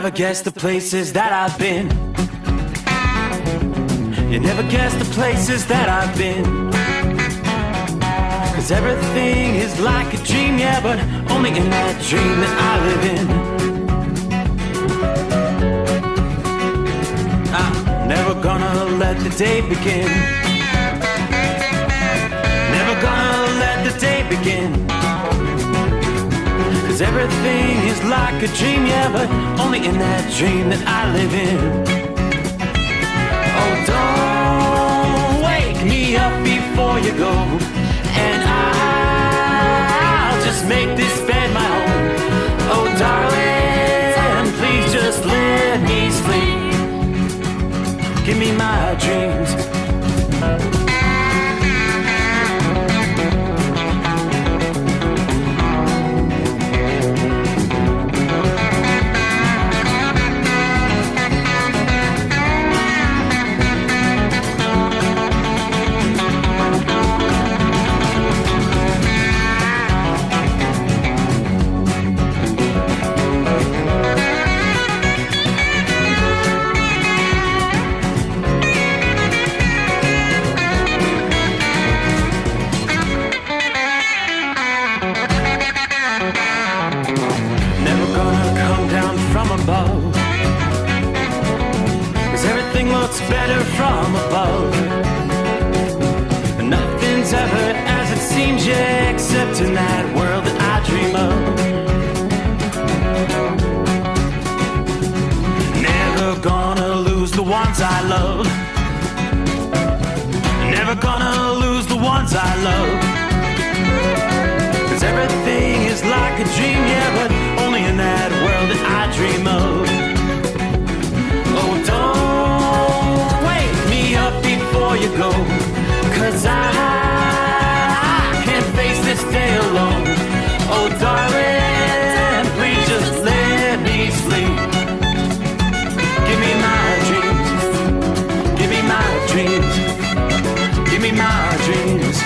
never guess the places that I've been. You never guess the places that I've been. 'Cause everything is like a dream, yeah, but only in that dream that I live in. I'm never gonna let the day begin. Never gonna let the day begin. 'Cause everything is like a dream, yeah, but only in that dream that I live in. Oh, don't wake me up before you go, and I'll just make this bed my home. Oh, darling, please just let me sleep. Give me my dreams. Better from above. Nothing's ever as it seems, yeah, except in that world that I dream of. Never gonna lose the ones I love. Never gonna lose the ones I love. 'Cause everything is like a dream, yeah, but only in that world that I dream of. Oh, don't before you go, 'cause I can't face this day alone. Oh, darling, please just let me sleep. Give me my dreams. Give me my dreams. Give me my dreams.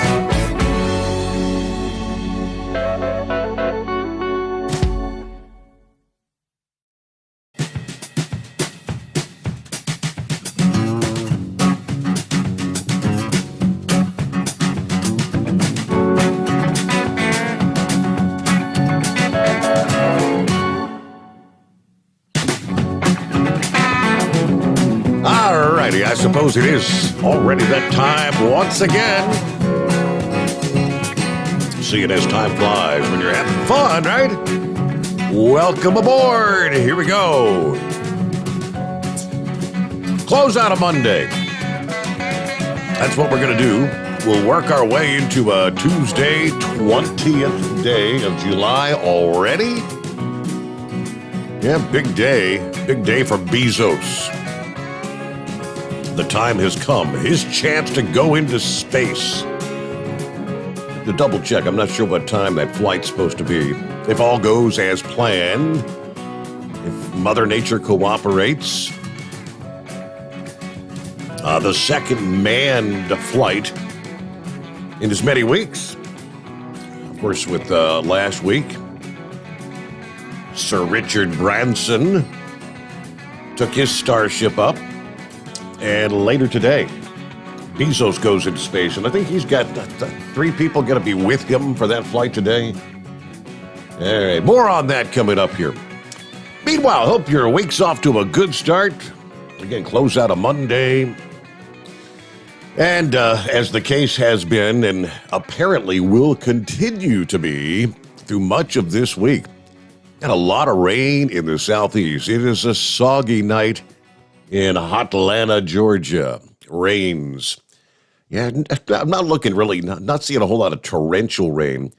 I suppose it is already that time once again. Seeing as time flies when you're having fun, right? Welcome aboard. Here we go. Close out a Monday. That's what we're going to do. We'll work our way into a Tuesday, 20th day of July already. Yeah, big day. Big day for Bezos. The time has come. His chance to go into space. To double check, I'm not sure what time that flight's supposed to be. If all goes as planned, if Mother Nature cooperates, the second manned flight in as many weeks. Of course, with last week, Sir Richard Branson took his Starship up. And later today, Bezos goes into space, and I think he's got 3 people going to be with him for that flight today. All right, more on that coming up here. Meanwhile, hope your week's off to a good start. Again, close out a Monday. And as the case has been, and apparently will continue to be through much of this week, got a lot of rain in the southeast. It is a soggy night in Hotlanta, Georgia. Rains. Yeah, I'm not looking really, not seeing a whole lot of torrential rain.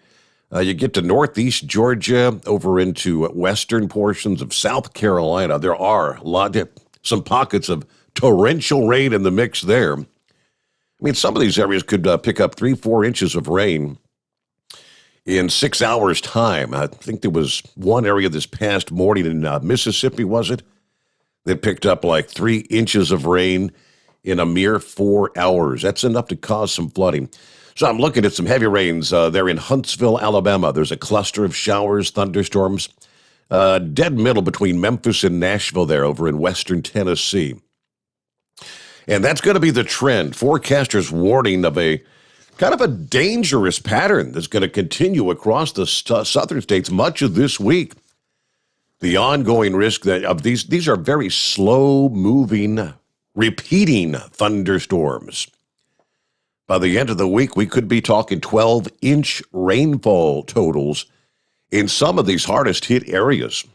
You get to northeast Georgia, over into western portions of South Carolina. There are some pockets of torrential rain in the mix there. I mean, some of these areas could pick up 3-4 inches of rain in 6 hours' time. I think there was one area this past morning in Mississippi, was it, that picked up like 3 inches of rain in a mere 4 hours. That's enough to cause some flooding. So I'm looking at some heavy rains there in Huntsville, Alabama. There's a cluster of showers, thunderstorms dead middle between Memphis and Nashville there over in western Tennessee. And that's going to be the trend. Forecasters warning of a kind of a dangerous pattern that's going to continue across the southern states much of this week. The ongoing risk that of these are very slow-moving, repeating thunderstorms. By the end of the week, we could be talking 12-inch rainfall totals in some of these hardest-hit areas.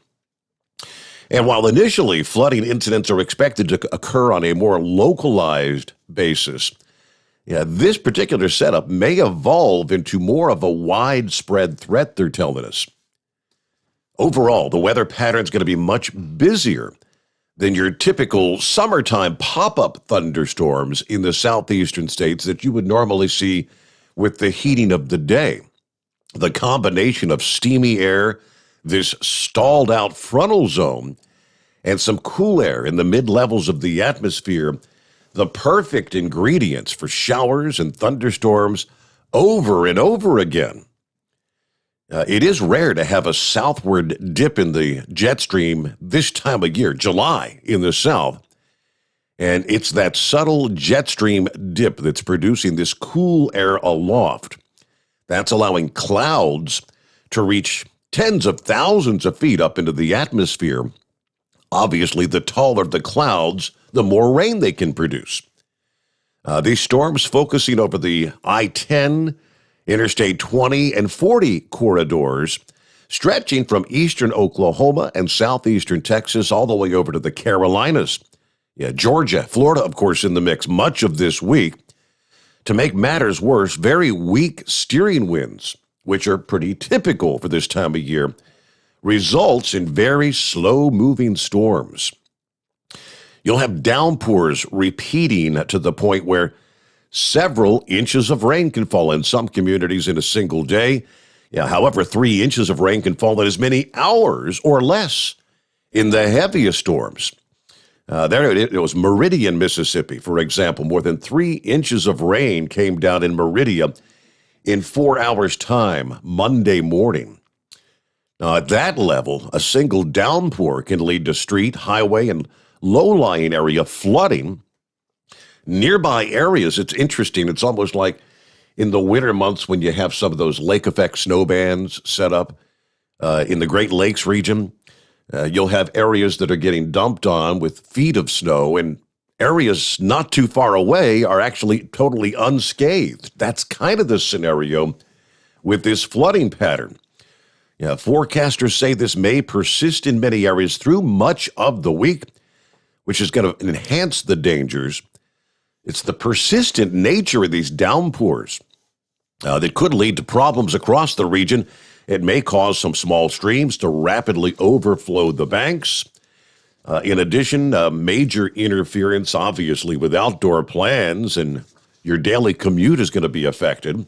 And while initially flooding incidents are expected to occur on a more localized basis, this particular setup may evolve into more of a widespread threat, they're telling us. Overall, the weather pattern is going to be much busier than your typical summertime pop-up thunderstorms in the southeastern states that you would normally see with the heating of the day. The combination of steamy air, this stalled-out frontal zone, and some cool air in the mid-levels of the atmosphere, the perfect ingredients for showers and thunderstorms over and over again. It is rare to have a southward dip in the jet stream this time of year, July in the south. And it's that subtle jet stream dip that's producing this cool air aloft. That's allowing clouds to reach tens of thousands of feet up into the atmosphere. Obviously, the taller the clouds, the more rain they can produce. These storms focusing over the I-10, Interstate 20 and 40 corridors, stretching from eastern Oklahoma and southeastern Texas all the way over to the Carolinas. Georgia, Florida, of course, in the mix much of this week. To make matters worse, very weak steering winds, which are pretty typical for this time of year, results in very slow-moving storms. You'll have downpours repeating to the point where several inches of rain can fall in some communities in a single day. However, 3 inches of rain can fall in as many hours or less in the heaviest storms. There it was Meridian, Mississippi, for example. More than 3 inches of rain came down in Meridian in 4 hours' time, Monday morning. Now, at that level, a single downpour can lead to street, highway, and low-lying area flooding. Nearby areas, it's interesting. It's almost like in the winter months when you have some of those lake effect snow bands set up in the Great Lakes region. You'll have areas that are getting dumped on with feet of snow, and areas not too far away are actually totally unscathed. That's kind of the scenario with this flooding pattern. Forecasters say this may persist in many areas through much of the week, which is going to enhance the dangers. It's the persistent nature of these downpours that could lead to problems across the region. It may cause some small streams to rapidly overflow the banks. In addition, major interference, obviously, with outdoor plans, and your daily commute is going to be affected.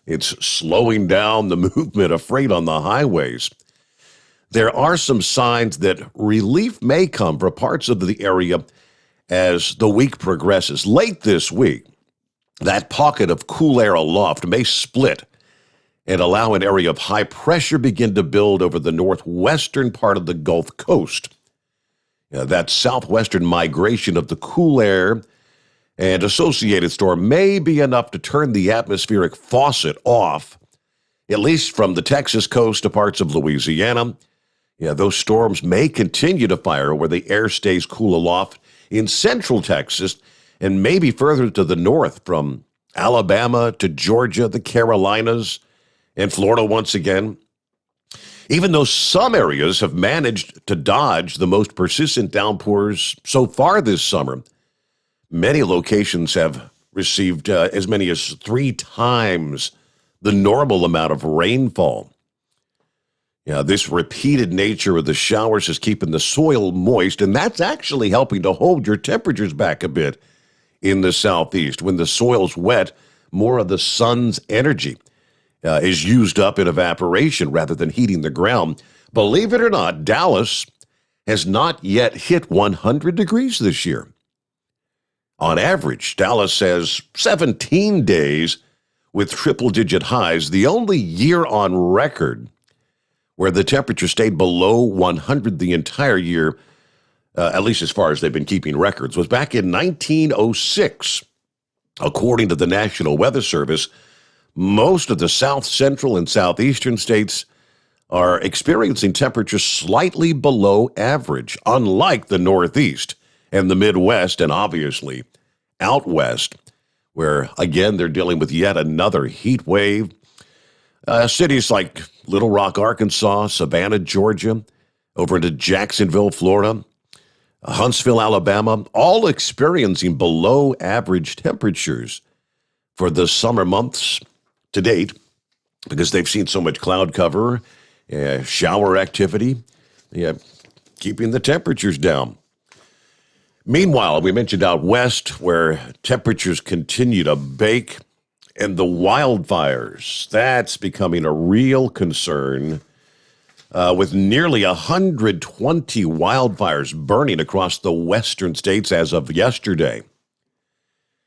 It's slowing down the movement of freight on the highways. There are some signs that relief may come for parts of the area as the week progresses. Late this week, that pocket of cool air aloft may split and allow an area of high pressure begin to build over the northwestern part of the Gulf Coast. That southwestern migration of the cool air and associated storm may be enough to turn the atmospheric faucet off, at least from the Texas coast to parts of Louisiana. Those storms may continue to fire where the air stays cool aloft in central Texas and maybe further to the north from Alabama to Georgia, the Carolinas, and Florida once again. Even though some areas have managed to dodge the most persistent downpours so far this summer, many locations have received as many as 3 times the normal amount of rainfall. This repeated nature of the showers is keeping the soil moist, and that's actually helping to hold your temperatures back a bit in the southeast. When the soil's wet, more of the sun's energy is used up in evaporation rather than heating the ground. Believe it or not, Dallas has not yet hit 100 degrees this year. On average, Dallas has 17 days with triple-digit highs, the only year on record where the temperature stayed below 100 the entire year, at least as far as they've been keeping records, was back in 1906. According to the National Weather Service, most of the south central and southeastern states are experiencing temperatures slightly below average, unlike the Northeast and the Midwest, and obviously out west, where, again, they're dealing with yet another heat wave. Cities like Little Rock, Arkansas, Savannah, Georgia, over into Jacksonville, Florida, Huntsville, Alabama, all experiencing below average temperatures for the summer months to date because they've seen so much cloud cover, shower activity, keeping the temperatures down. Meanwhile, we mentioned out west where temperatures continue to bake, and the wildfires, that's becoming a real concern, with nearly 120 wildfires burning across the western states as of yesterday,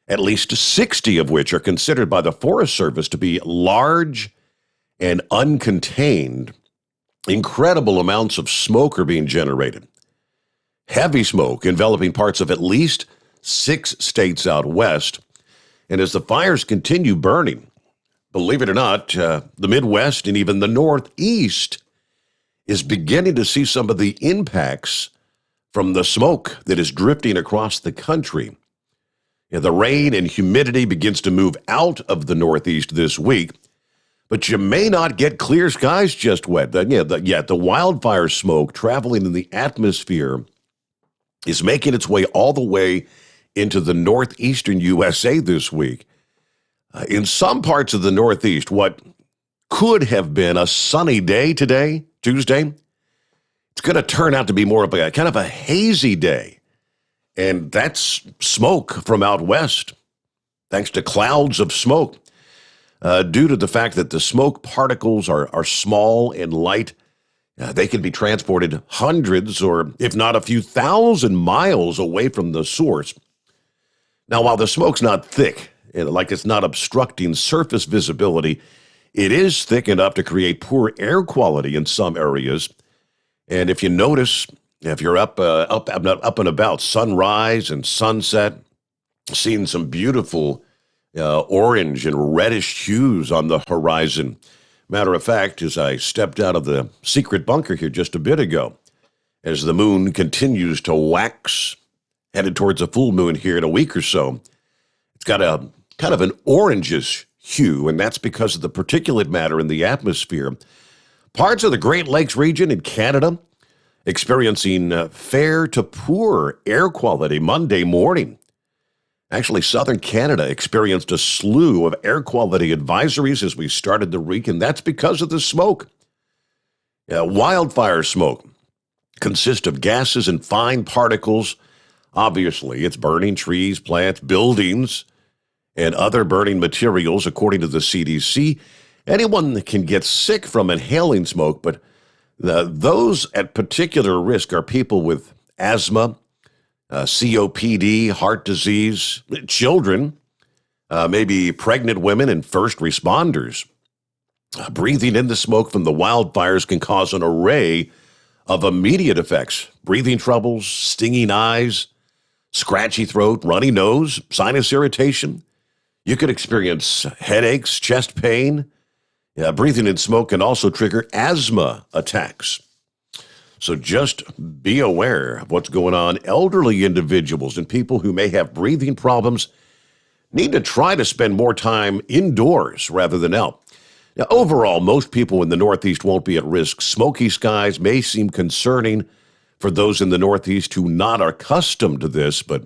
at least 60 of which are considered by the Forest Service to be large and uncontained. Incredible amounts of smoke are being generated. Heavy smoke enveloping parts of at least 6 states out west. And as the fires continue burning, believe it or not, the Midwest and even the Northeast is beginning to see some of the impacts from the smoke that is drifting across the country. The rain and humidity begins to move out of the Northeast this week, but you may not get clear skies just yet. The wildfire smoke traveling in the atmosphere is making its way all the way into the northeastern USA this week. In some parts of the Northeast, what could have been a sunny day today, Tuesday, it's going to turn out to be more of a kind of a hazy day. And that's smoke from out west, thanks to clouds of smoke. Due to the fact that the smoke particles are small and light, they can be transported hundreds or if not a few thousand miles away from the source. Now, while the smoke's not thick, like it's not obstructing surface visibility, it is thick enough to create poor air quality in some areas. And if you notice, if you're up and about sunrise and sunset, seeing some beautiful orange and reddish hues on the horizon. Matter of fact, as I stepped out of the secret bunker here just a bit ago, as the moon continues to wax, headed towards a full moon here in a week or so, it's got a kind of an orangish hue, and that's because of the particulate matter in the atmosphere. Parts of the Great Lakes region in Canada experiencing fair to poor air quality Monday morning. Actually, southern Canada experienced a slew of air quality advisories as we started the week, and that's because of the smoke. Wildfire smoke consists of gases and fine particles. Obviously, it's burning trees, plants, buildings, and other burning materials, according to the CDC. Anyone can get sick from inhaling smoke, but those at particular risk are people with asthma, COPD, heart disease, children, maybe pregnant women, and first responders. Breathing in the smoke from the wildfires can cause an array of immediate effects: breathing troubles, stinging eyes, scratchy throat, runny nose, sinus irritation. You could experience headaches, chest pain. Breathing in smoke can also trigger asthma attacks. So just be aware of what's going on. Elderly individuals and people who may have breathing problems need to try to spend more time indoors rather than out. Now, overall, most people in the Northeast won't be at risk. Smoky skies may seem concerning for those in the Northeast who not are accustomed to this, but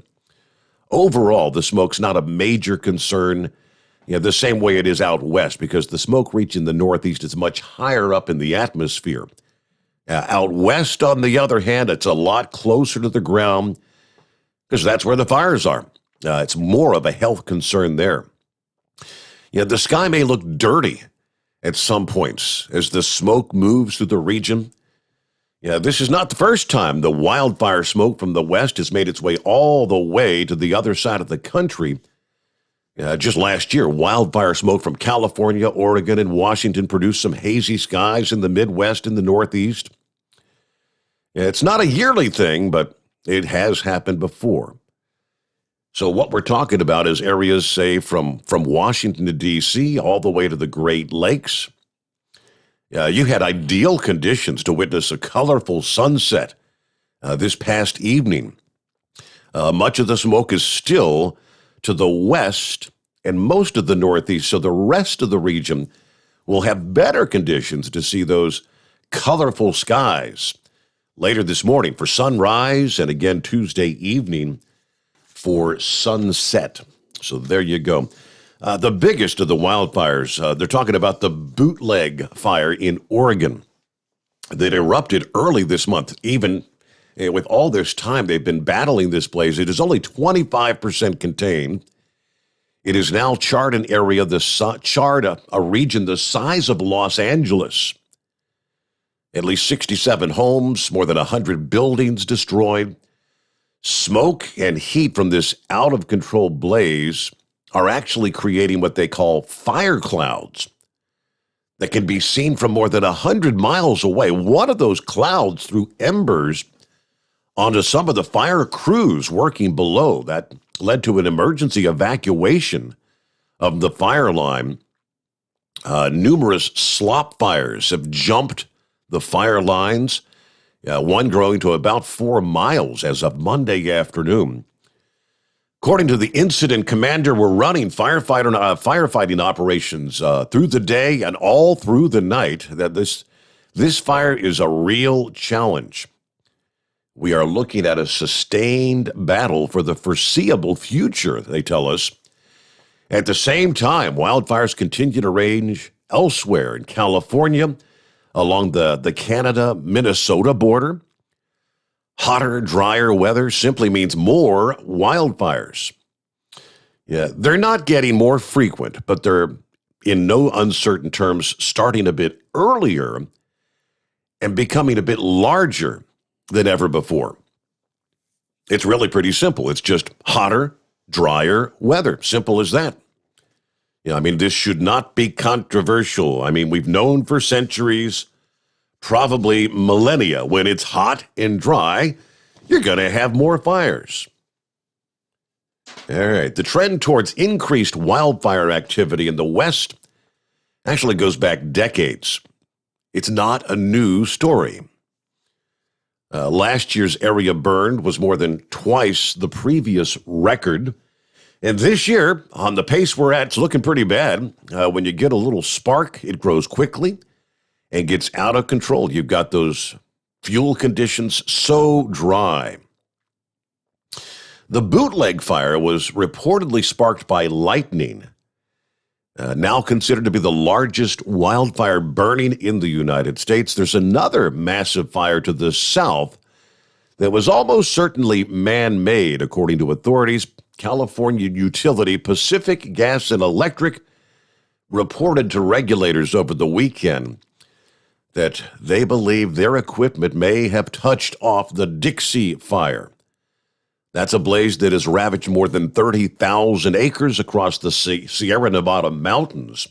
overall, the smoke's not a major concern, the same way it is out west, because the smoke reaching the Northeast is much higher up in the atmosphere. Out west, on the other hand, it's a lot closer to the ground because that's where the fires are. It's more of a health concern there. The sky may look dirty at some points as the smoke moves through the region. This is not the first time the wildfire smoke from the west has made its way all the way to the other side of the country. Just last year, wildfire smoke from California, Oregon, and Washington produced some hazy skies in the Midwest and the Northeast. It's not a yearly thing, but it has happened before. So what we're talking about is areas, say, from Washington to D.C. all the way to the Great Lakes. You had ideal conditions to witness a colorful sunset this past evening. Much of the smoke is still to the west and most of the Northeast, so the rest of the region will have better conditions to see those colorful skies later this morning for sunrise and again Tuesday evening for sunset. So there you go. The biggest of the wildfires, they're talking about the bootleg fire in Oregon that erupted early this month. Even with all this time they've been battling this blaze, it is only 25% contained. It is now charred an area, a region the size of Los Angeles. At least 67 homes, more than 100 buildings destroyed. Smoke and heat from this out-of-control blaze are actually creating what they call fire clouds that can be seen from more than 100 miles away. One of those clouds threw embers onto some of the fire crews working below. That led to an emergency evacuation of the fire line. Numerous slop fires have jumped the fire lines, one growing to about 4 miles as of Monday afternoon. According to the incident commander, we're running firefighting operations through the day and all through the night. That this fire is a real challenge. We are looking at a sustained battle for the foreseeable future, they tell us. At the same time, wildfires continue to rage elsewhere in California, along the Canada-Minnesota border. Hotter, drier weather simply means more wildfires. Yeah, they're not getting more frequent, but they're, in no uncertain terms, starting a bit earlier and becoming a bit larger than ever before. It's really pretty simple. It's just hotter, drier weather. Simple as that. Yeah, I mean, this should not be controversial. I mean, we've known for centuries, probably millennia, when it's hot and dry, you're going to have more fires. All right, the trend towards increased wildfire activity in the West actually goes back decades. It's not a new story. Last year's area burned was more than twice the previous record. And this year, on the pace we're at, it's looking pretty bad. When you get a little spark, it grows quickly and gets out of control. You've got those fuel conditions so dry. The bootleg fire was reportedly sparked by lightning, now considered to be the largest wildfire burning in the United States. There's another massive fire to the south that was almost certainly man-made, according to authorities. California utility Pacific Gas and Electric reported to regulators over the weekend that they believe their equipment may have touched off the Dixie Fire. That's a blaze that has ravaged more than 30,000 acres across the Sierra Nevada mountains.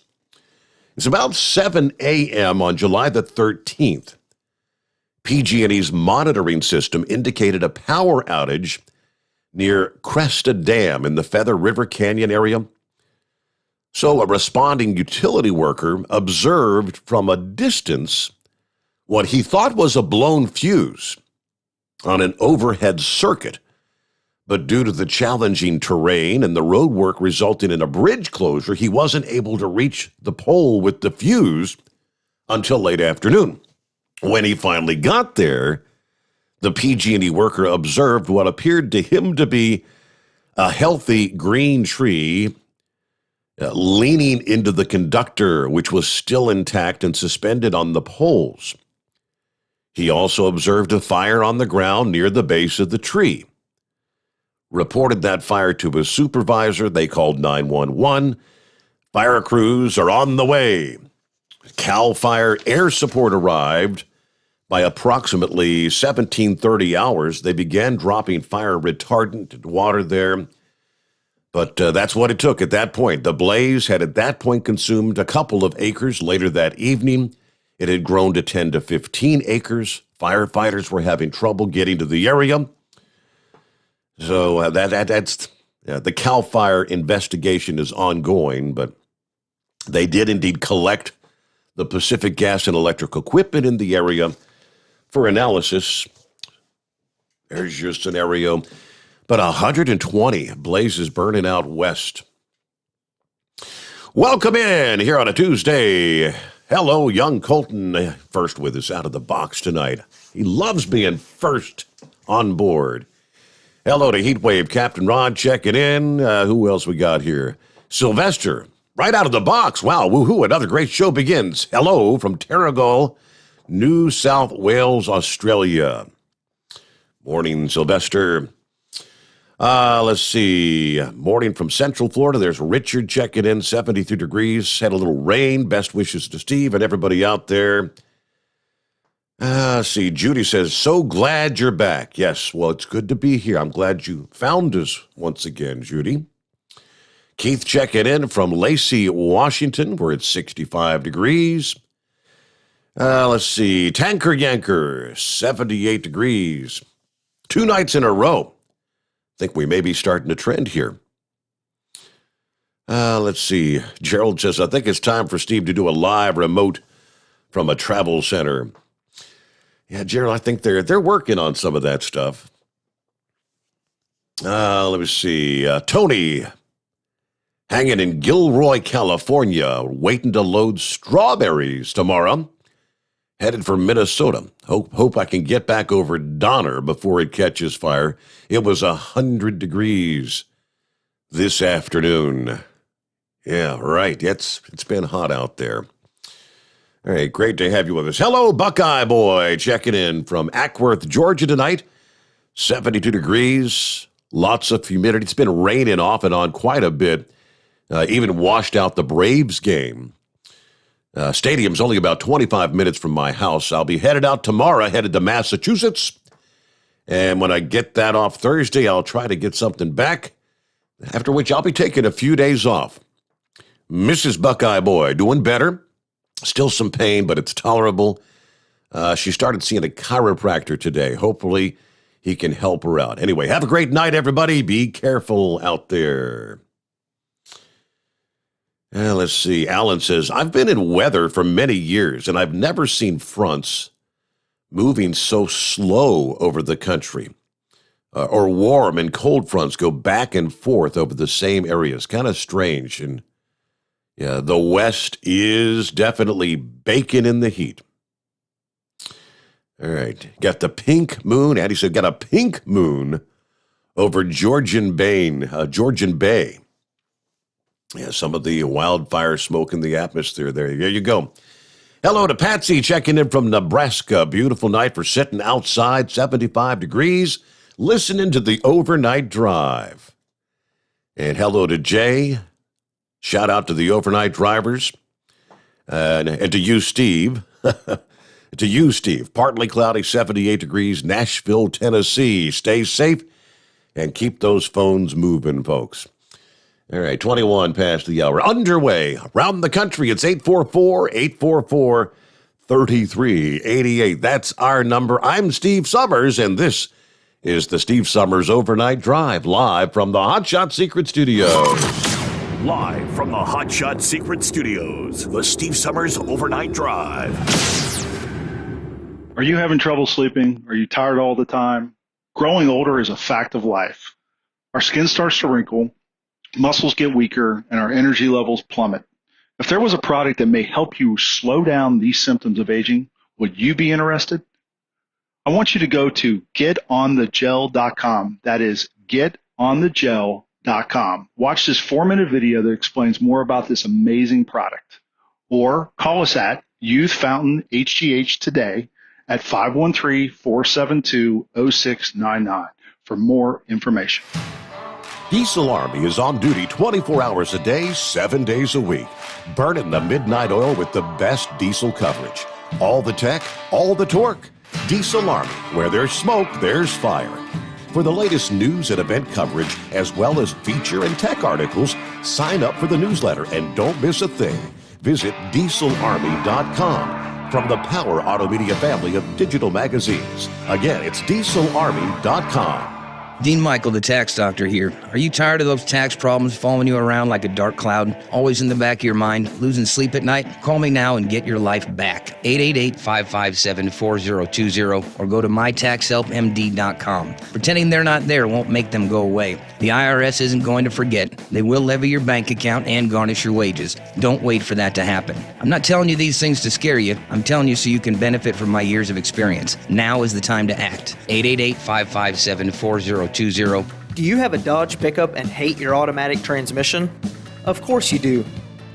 It's about 7 a.m. on July the 13th. PG&E's monitoring system indicated a power outage near Cresta Dam in the Feather River Canyon area. So a responding utility worker observed from a distance what he thought was a blown fuse on an overhead circuit. But due to the challenging terrain and the road work resulting in a bridge closure, he wasn't able to reach the pole with the fuse until late afternoon. When he finally got there, the PG&E worker observed what appeared to him to be a healthy green tree leaning into the conductor, which was still intact and suspended on the poles. He also observed a fire on the ground near the base of the tree. Reported that fire to his supervisor. They called 911. Fire crews are on the way. CAL FIRE air support arrived. By approximately 1730 hours, they began dropping fire retardant and water there. But that's what it took at that point. The blaze had at that point consumed a couple of acres. Later that evening, it had grown to 10 to 15 acres. Firefighters were having trouble getting to the area. So that's the CAL FIRE investigation is ongoing, but they did indeed collect the Pacific gas and electric equipment in the area for analysis. There's your scenario. But 120 blazes burning out west. Welcome in here on a Tuesday. Hello, young Colton, first with us out of the box tonight. He loves being first on board. Hello to Heatwave Captain Ron checking in. Who else we got here? Sylvester, right out of the box. Wow, woohoo, another great show begins. Hello from Terrigal, New South Wales, Australia. Morning, Sylvester. Let's see. Morning from Central Florida. There's Richard checking in, 72 degrees. Had a little rain. Best wishes to Steve and everybody out there. See, Judy says, so glad you're back. Yes, well, it's good to be here. I'm glad you found us once again, Judy. Keith checking in from Lacey, Washington, where it's 65 degrees. Let's see. Tanker Yanker, 78 degrees. 2 nights in a row. Think we may be starting a trend here. Let's see. Gerald says, I think it's time for Steve to do a live remote from a travel center. Yeah, Gerald, I think they're working on some of that stuff. Let me see. Tony, hanging in Gilroy, California, waiting to load strawberries tomorrow. Headed for Minnesota. Hope I can get back over Donner before it catches fire. It was 100 degrees this afternoon. Yeah, right. It's been hot out there. All right, great to have you with us. Hello, Buckeye Boy, checking in from Ackworth, Georgia tonight. 72 degrees, lots of humidity. It's been raining off and on quite a bit. Even washed out the Braves game. Stadium's only about 25 minutes from my house. I'll be headed out tomorrow, headed to Massachusetts. And when I get that off Thursday, I'll try to get something back, after which I'll be taking a few days off. Mrs. Buckeye Boy, doing better. Still some pain, but it's tolerable. She started seeing a chiropractor today. Hopefully, he can help her out. Anyway, have a great night, everybody. Be careful out there. Let's see. Alan says, I've been in weather for many years, and I've never seen fronts moving so slow over the country. Or warm and cold fronts go back and forth over the same areas. Kind of strange. And yeah, the West is definitely baking in the heat. All right. Got the pink moon. Addie said, got a pink moon over Georgian Bay. Yeah, some of the wildfire smoke in the atmosphere there. There you go. Hello to Patsy checking in from Nebraska. Beautiful night for sitting outside, 75 degrees, listening to the overnight drive. And hello to Jay. Shout out to the overnight drivers. And to you, Steve. To you, Steve. Partly cloudy, 78 degrees, Nashville, Tennessee. Stay safe and keep those phones moving, folks. All right, 21 past the hour. Underway around the country. It's 844-844-3388. That's our number. I'm Steve Sommers, and this is the Steve Sommers Overnight Drive, live from the Hot Shot Secret Studios. Live from the Hot Shot Secret Studios, the Steve Sommers Overnight Drive. Are you having trouble sleeping? Are you tired all the time? Growing older is a fact of life. Our skin starts to wrinkle, muscles get weaker, and our energy levels plummet. If there was a product that may help you slow down these symptoms of aging, would you be interested? I want you to go to getonthegel.com. That is getonthegel.com. Watch this 4-minute video that explains more about this amazing product. Or call us at Youth Fountain HGH today at 513-472-0699 for more information. Diesel Army is on duty 24 hours a day, 7 days a week. Burning the midnight oil with the best diesel coverage. All the tech, all the torque. Diesel Army, where there's smoke, there's fire. For the latest news and event coverage, as well as feature and tech articles, sign up for the newsletter and don't miss a thing. Visit dieselarmy.com from the Power Auto Media family of digital magazines. Again, it's dieselarmy.com. Dean Michael, the tax doctor here. Are you tired of those tax problems following you around like a dark cloud, always in the back of your mind, losing sleep at night? Call me now and get your life back. 888-557-4020 or go to mytaxhelpmd.com. Pretending they're not there won't make them go away. The IRS isn't going to forget. They will levy your bank account and garnish your wages. Don't wait for that to happen. I'm not telling you these things to scare you. I'm telling you so you can benefit from my years of experience. Now is the time to act. 888-557-4020. Do you have a Dodge pickup and hate your automatic transmission? Of course you do.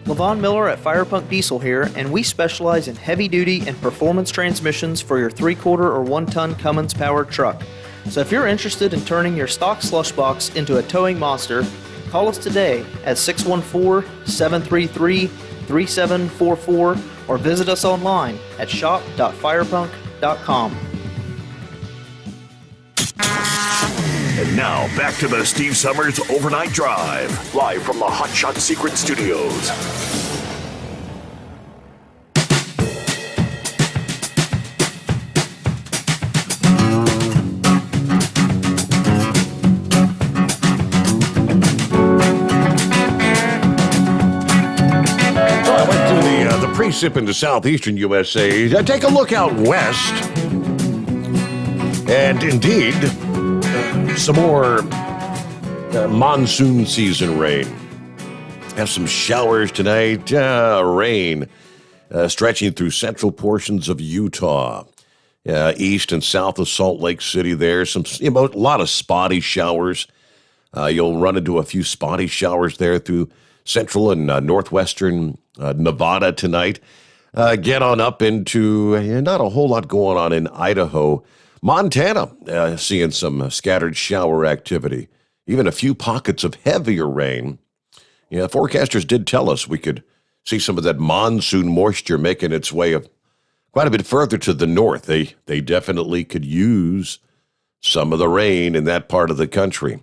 LaVon Miller at Firepunk Diesel here, and we specialize in heavy-duty and performance transmissions for your 3-quarter or 1-ton Cummins-powered truck. So if you're interested in turning your stock slush box into a towing monster, call us today at 614-733-3744 or visit us online at shop.firepunk.com. And now, back to the Steve Summers Overnight Drive, live from the Hot Shot Secret Studios. So I went to the precip into southeastern USA. Take a look out west. And indeed, some more monsoon season rain. Have some showers tonight. Rain stretching through central portions of Utah, east and south of Salt Lake City. There, a lot of spotty showers. You'll run into a few spotty showers there through central and northwestern Nevada tonight. Get on up into not a whole lot going on in Idaho. Montana, seeing some scattered shower activity, even a few pockets of heavier rain. Forecasters did tell us we could see some of that monsoon moisture making its way quite a bit further to the north. They definitely could use some of the rain in that part of the country.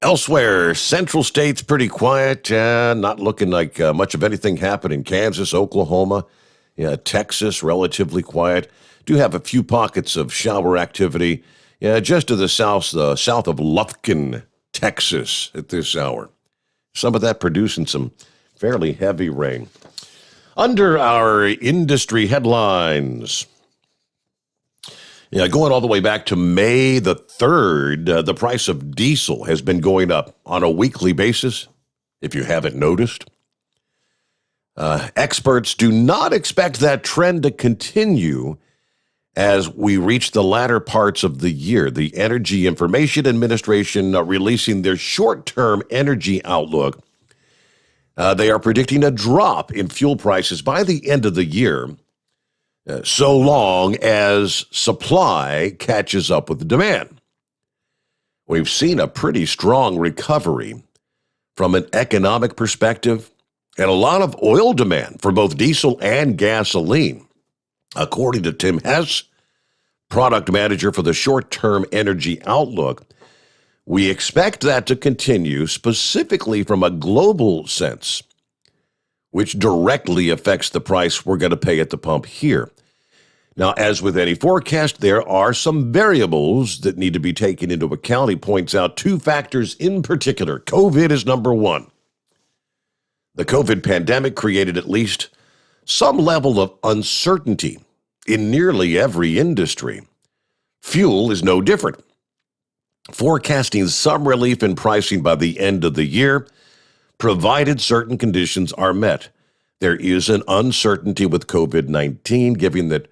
Elsewhere, central states pretty quiet, not looking like much of anything happening. Kansas, Oklahoma, Texas, relatively quiet. Do have a few pockets of shower activity just to the south of Lufkin, Texas at this hour. Some of that producing some fairly heavy rain. Under our industry headlines, going all the way back to May the 3rd, the price of diesel has been going up on a weekly basis, if you haven't noticed. Experts do not expect that trend to continue as we reach the latter parts of the year. The Energy Information Administration releasing their short-term energy outlook. They are predicting a drop in fuel prices by the end of the year, so long as supply catches up with demand. We've seen a pretty strong recovery from an economic perspective and a lot of oil demand for both diesel and gasoline. According to Tim Hess, product manager for the short-term energy outlook, we expect that to continue specifically from a global sense, which directly affects the price we're going to pay at the pump here. Now, as with any forecast, there are some variables that need to be taken into account. He points out 2 factors in particular. COVID is number 1. The COVID pandemic created at least some level of uncertainty in nearly every industry. Fuel is no different. Forecasting some relief in pricing by the end of the year, provided certain conditions are met. There is an uncertainty with COVID-19, given that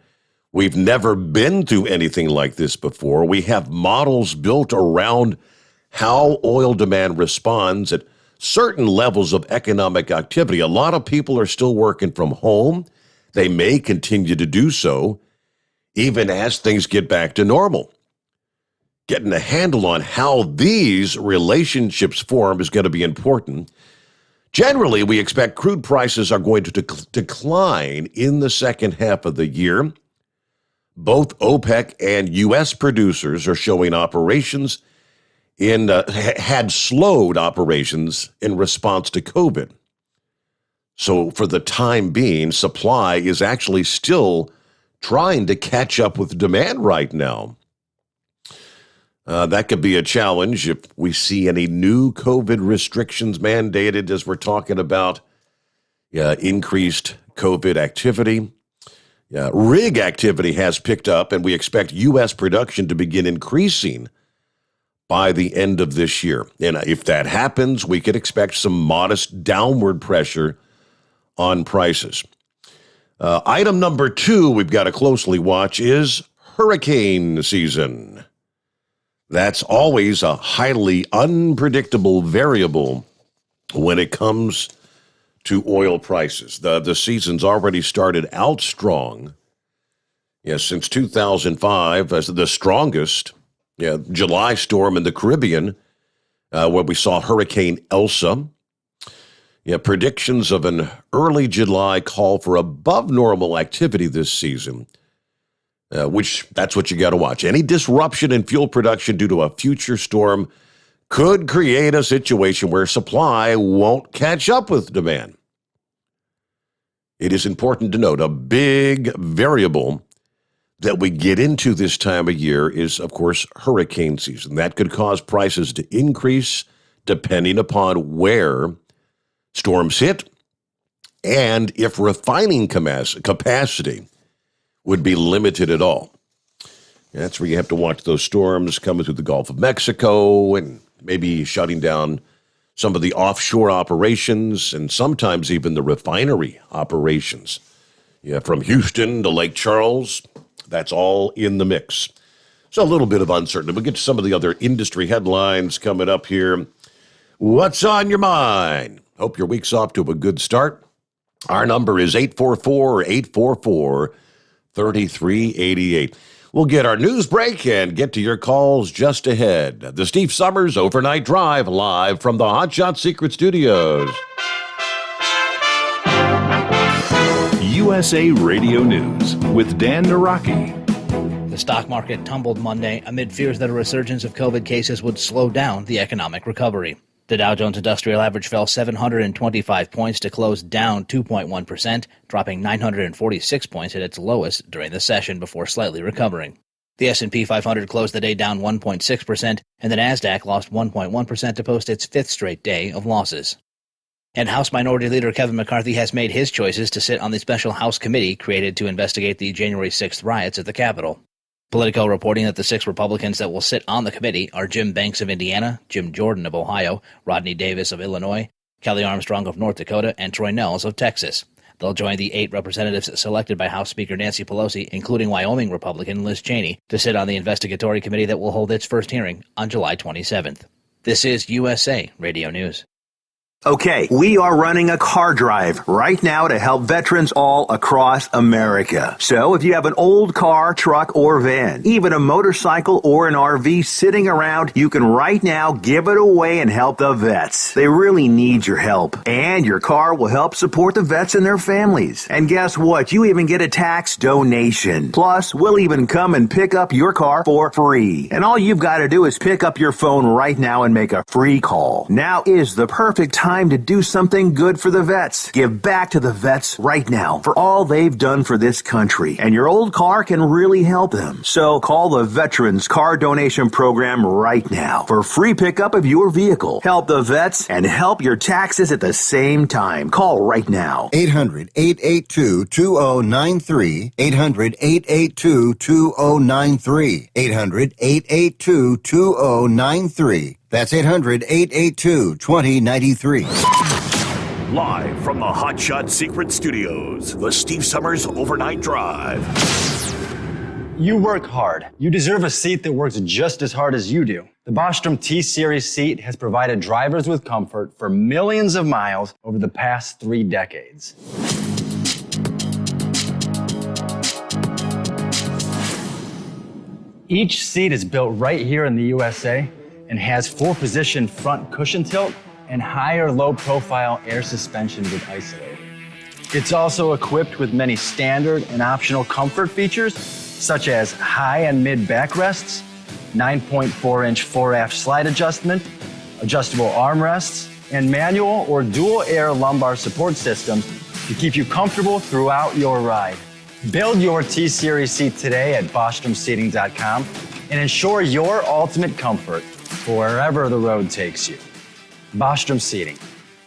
we've never been through anything like this before. We have models built around how oil demand responds at certain levels of economic activity. A lot of people are still working from home. They may continue to do so even as things get back to normal. Getting a handle on how these relationships form is going to be important. Generally, we expect crude prices are going to decline in the second half of the year, Both OPEC and U.S. producers are showing operations had slowed operations in response to COVID. So for the time being, supply is actually still trying to catch up with demand right now. That could be a challenge if we see any new COVID restrictions mandated as we're talking about increased COVID activity. Rig activity has picked up, and we expect U.S. production to begin increasing by the end of this year. And if that happens, we could expect some modest downward pressure on prices. Item number 2 we've got to closely watch is hurricane season. That's always a highly unpredictable variable when it comes to oil prices. The season's already started out strong. Since 2005, the strongest July storm in the Caribbean, where we saw Hurricane Elsa. Predictions of an early July call for above normal activity this season, which that's what you got to watch. Any disruption in fuel production due to a future storm could create a situation where supply won't catch up with demand. It is important to note a big variable that we get into this time of year is, of course, hurricane season. That could cause prices to increase depending upon where storms hit and if refining capacity would be limited at all. That's where you have to watch those storms coming through the Gulf of Mexico and maybe shutting down some of the offshore operations and sometimes even the refinery operations. From Houston to Lake Charles, that's all in the mix. So a little bit of uncertainty. We'll get to some of the other industry headlines coming up here. What's on your mind? Hope your week's off to a good start. Our number is 844-844-3388. We'll get our news break and get to your calls just ahead. The Steve Sommers Overnight Drive, live from the Hot Shot Secret Studios. USA Radio News with Dan Naraki. The stock market tumbled Monday amid fears that a resurgence of COVID cases would slow down the economic recovery. The Dow Jones Industrial Average fell 725 points to close down 2.1%, dropping 946 points at its lowest during the session before slightly recovering. The S&P 500 closed the day down 1.6%, and the Nasdaq lost 1.1% to post its fifth straight day of losses. And House Minority Leader Kevin McCarthy has made his choices to sit on the special House committee created to investigate the January 6th riots at the Capitol. Politico reporting that the 6 Republicans that will sit on the committee are Jim Banks of Indiana, Jim Jordan of Ohio, Rodney Davis of Illinois, Kelly Armstrong of North Dakota, and Troy Nehls of Texas. They'll join the 8 representatives selected by House Speaker Nancy Pelosi, including Wyoming Republican Liz Cheney, to sit on the investigatory committee that will hold its first hearing on July 27th. This is USA Radio News. Okay, we are running a car drive right now to help veterans all across America. So if you have an old car, truck, or van, even a motorcycle or an RV sitting around, you can right now give it away and help the vets. They really need your help. And your car will help support the vets and their families. And guess what? You even get a tax donation. Plus, we'll even come and pick up your car for free. And all you've got to do is pick up your phone right now and make a free call. Now is the perfect time to do something good for the vets. Give back to the vets right now for all they've done for this country. And your old car can really help them. So call the Veterans Car Donation Program right now for free pickup of your vehicle. Help the vets and help your taxes at the same time. Call right now. 800-882-2093. 800-882-2093. 800-882-2093. That's 800-882-2093. Live from the Hot Shot Secret Studios, the Steve Sommers Overnight Drive. You work hard. You deserve a seat that works just as hard as you do. The Bostrom T-Series seat has provided drivers with comfort for millions of miles over the past 3 decades. Each seat is built right here in the USA and has 4-position front cushion tilt and higher low-profile air suspension with Isolate. It's also equipped with many standard and optional comfort features, such as high and mid backrests, 9.4-inch 4-aft slide adjustment, adjustable armrests, and manual or dual air lumbar support systems to keep you comfortable throughout your ride. Build your T-Series seat today at BostromSeating.com and ensure your ultimate comfort for wherever the road takes you. Bostrom Seating,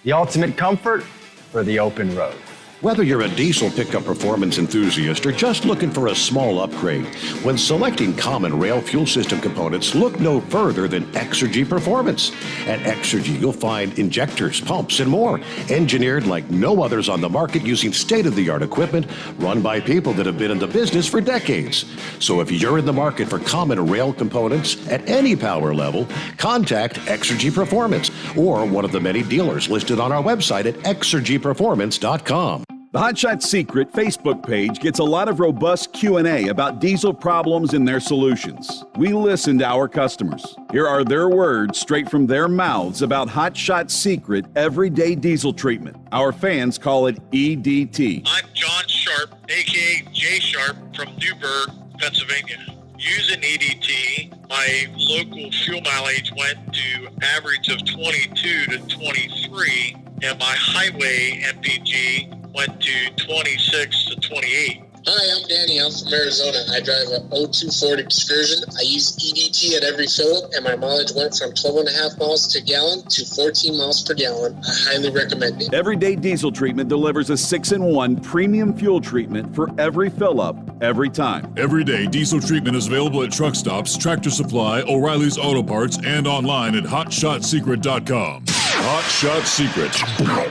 the ultimate comfort for the open road. Whether you're a diesel pickup performance enthusiast or just looking for a small upgrade, when selecting common rail fuel system components, look no further than Exergy Performance. At Exergy, you'll find injectors, pumps, and more, engineered like no others on the market using state-of-the-art equipment run by people that have been in the business for decades. So if you're in the market for common rail components at any power level, contact Exergy Performance or one of the many dealers listed on our website at exergyperformance.com. The Hotshot Secret Facebook page gets a lot of robust Q&A about diesel problems and their solutions. We listen to our customers. Here are their words straight from their mouths about Hotshot Secret everyday diesel treatment. Our fans call it EDT. I'm John Sharp, aka Jay Sharp from Newburgh, Pennsylvania. Using EDT, my local fuel mileage went to average of 22 to 23, and my highway MPG went to 26 to 28. Hi, I'm Danny. I'm from Arizona. I drive a 02 Ford Excursion. I use EDT at every fill-up, and my mileage went from 12.5 miles per gallon to 14 miles per gallon. I highly recommend it. Everyday diesel treatment delivers a 6-in-1 premium fuel treatment for every fill-up, every time. Everyday diesel treatment is available at truck stops, Tractor Supply, O'Reilly's Auto Parts, and online at HotShotSecret.com. Hotshot Secret,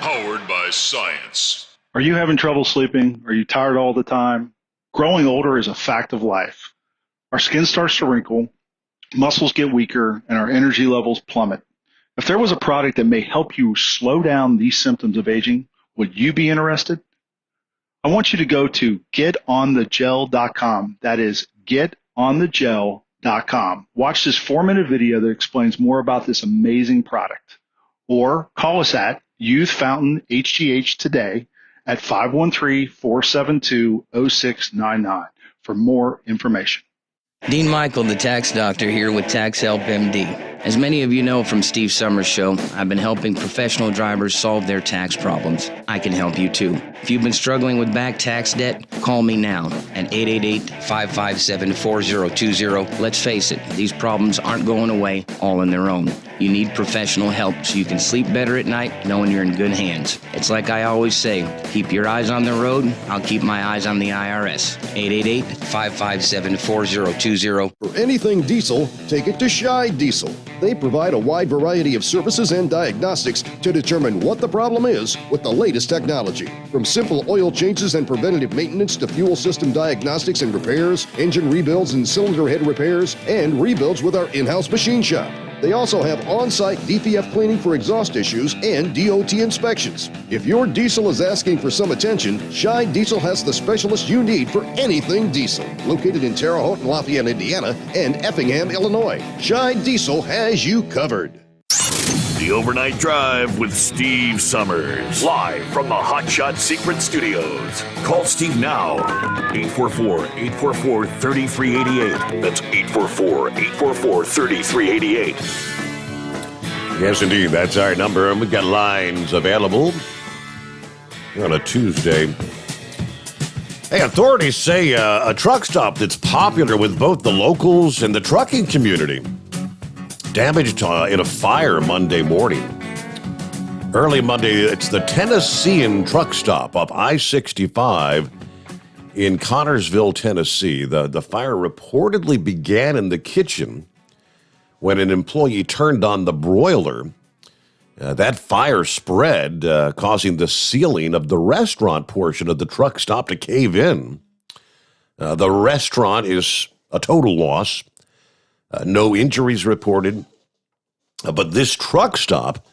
powered by science. Are you having trouble sleeping? Are you tired all the time? Growing older is a fact of life. Our skin starts to wrinkle, muscles get weaker, and our energy levels plummet. If there was a product that may help you slow down these symptoms of aging, would you be interested? I want you to go to getonthegel.com. That is getonthegel.com. Watch this 4-minute video that explains more about this amazing product. Or call us at Youth Fountain HGH today at 513-472-0699 for more information. Dean Michael, the tax doctor, here with Tax Help MD. As many of you know from Steve Sommers' show, I've been helping professional drivers solve their tax problems. I can help you too. If you've been struggling with back tax debt, call me now at 888-557-4020. Let's face it, these problems aren't going away all on their own. You need professional help so you can sleep better at night knowing you're in good hands. It's like I always say, keep your eyes on the road, I'll keep my eyes on the IRS. 888-557-4020. For anything diesel, take it to Shy Diesel. They provide a wide variety of services and diagnostics to determine what the problem is with the latest technology. From simple oil changes and preventative maintenance to fuel system diagnostics and repairs, engine rebuilds and cylinder head repairs, and rebuilds with our in-house machine shop. They also have on-site DPF cleaning for exhaust issues and DOT inspections. If your diesel is asking for some attention, Shy Diesel has the specialist you need for anything diesel. Located in Terre Haute and Lafayette, Indiana, and Effingham, Illinois, Shy Diesel has you covered. The Overnight Drive with Steve Sommers. Live from the Hotshot Secret Studios. Call Steve now. 844-844-3388. That's 844-844-3388. Yes, indeed. That's our number, and we've got lines available on a Tuesday. Hey, authorities say a truck stop that's popular with both the locals and the trucking community damaged in a fire Monday morning. Early Monday, it's the Tennessean truck stop up I-65 in Connorsville, Tennessee. The fire reportedly began in the kitchen when an employee turned on the broiler. That fire spread, causing the ceiling of the restaurant portion of the truck stop to cave in. The restaurant is a total loss. No injuries reported. But this truck stop,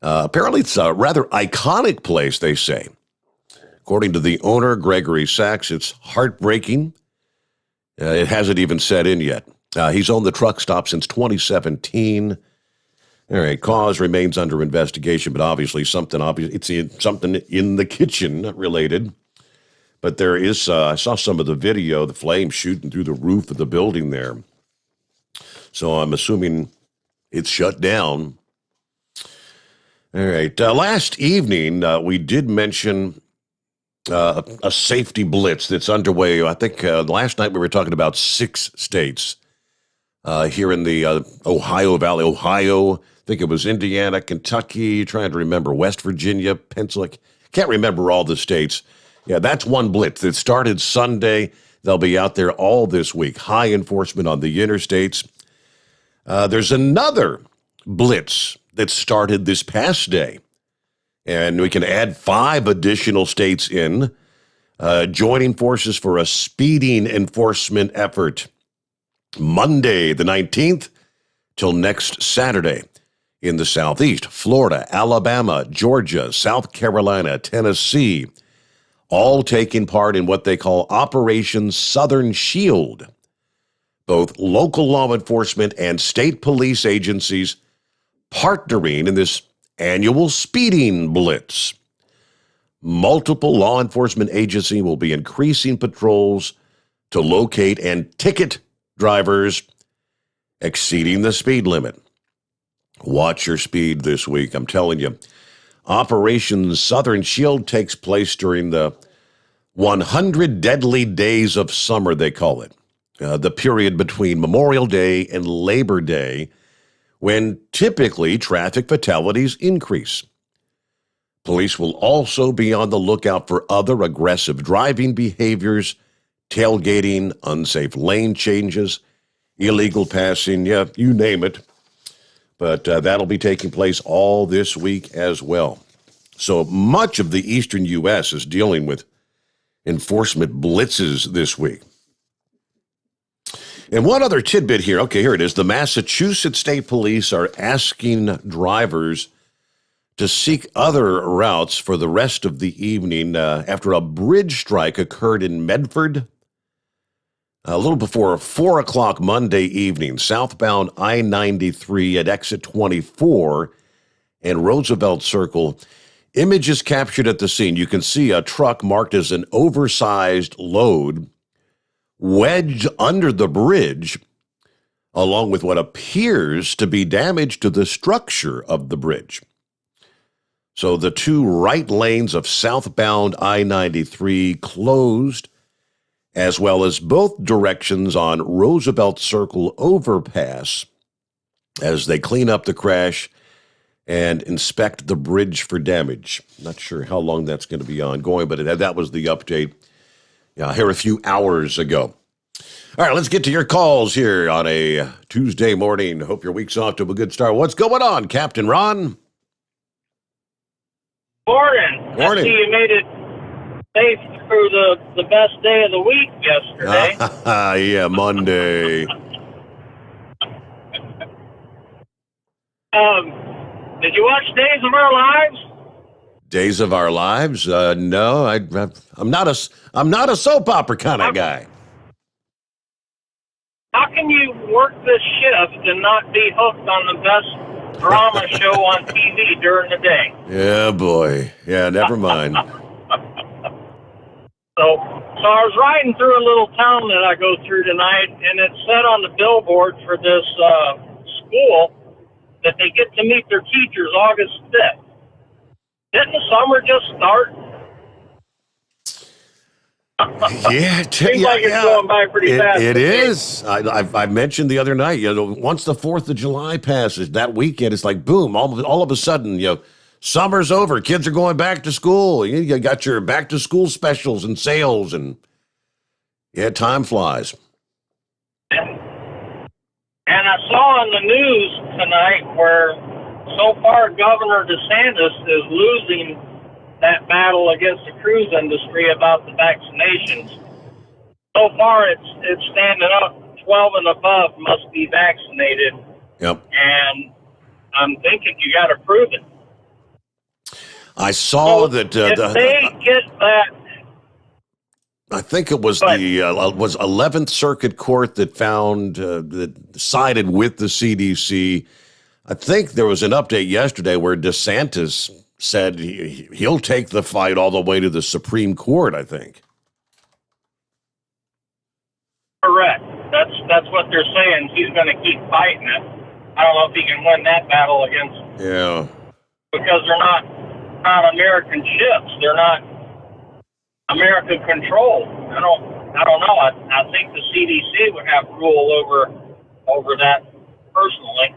apparently it's a rather iconic place, they say. According to the owner, Gregory Sachs, it's heartbreaking. It hasn't even set in yet. He's owned the truck stop since 2017. All right, cause remains under investigation, but obviously something in the kitchen related. But there is, I saw some of the video, the flames shooting through the roof of the building there. So I'm assuming it's shut down. All right. Last evening, we did mention a safety blitz that's underway. I think last night we were talking about 6 states here in the Ohio Valley, Ohio. I think it was Indiana, Kentucky, trying to remember, West Virginia, Pennsylvania. Can't remember all the states. Yeah, that's one blitz that started Sunday. They'll be out there all this week. High enforcement on the interstates. There's another blitz that started this past day. And we can add 5 additional states in, joining forces for a speeding enforcement effort Monday, the 19th, till next Saturday in the Southeast. Florida, Alabama, Georgia, South Carolina, Tennessee, all taking part in what they call Operation Southern Shield. Both local law enforcement and state police agencies partnering in this annual speeding blitz. Multiple law enforcement agencies will be increasing patrols to locate and ticket drivers exceeding the speed limit. Watch your speed this week, I'm telling you. Operation Southern Shield takes place during the 100 deadly days of summer, they call it. The period between Memorial Day and Labor Day, when typically traffic fatalities increase. Police will also be on the lookout for other aggressive driving behaviors, tailgating, unsafe lane changes, illegal passing, yeah, you name it. But that'll be taking place all this week as well. So much of the eastern U.S. is dealing with enforcement blitzes this week. And one other tidbit here. Okay, here it is. The Massachusetts State Police are asking drivers to seek other routes for the rest of the evening after a bridge strike occurred in Medford a little before 4 o'clock Monday evening, southbound I-93 at exit 24 and Roosevelt Circle. Images captured at the scene. You can see a truck marked as an oversized load wedged under the bridge, along with what appears to be damage to the structure of the bridge. So the 2 right lanes of southbound I-93 closed, as well as both directions on Roosevelt Circle overpass, as they clean up the crash and inspect the bridge for damage. Not sure how long that's going to be ongoing, but that was the update here a few hours ago. All right, let's get to your calls here on a Tuesday morning. Hope your week's off to a good start. What's going on, Captain Ron? Morning. I see you made it safe through the best day of the week yesterday. Yeah, Monday. Did you watch Days of Our Lives? Days of Our Lives? No, I'm not a soap opera kind of guy. How can you work this shift and not be hooked on the best drama show on TV during the day? Yeah, boy. Yeah, never mind. So I was riding through a little town that I go through tonight, and it said on the billboard for this school that they get to meet their teachers August 5th. Didn't the summer just start? Yeah, Seems like it's going by pretty fast. It is. I mentioned the other night, once the 4th of July passes, that weekend, it's like, boom, all of a sudden, summer's over. Kids are going back to school. You got your back to school specials and sales, and yeah, time flies. And I saw in the news tonight where so far Governor DeSantis is losing that battle against the cruise industry about the vaccinations. So far it's standing up. 12 and above must be vaccinated. Yep. And I'm thinking you got to prove it. I saw that if they get that, I think it was was 11th Circuit Court that found that sided with the CDC. I think there was an update yesterday where DeSantis said he'll take the fight all the way to the Supreme Court, I think. Correct. That's what they're saying. He's going to keep fighting it. I don't know if he can win that battle against. Yeah. Because they're not American ships. They're not American controlled. I don't know. I think the CDC would have rule over that personally.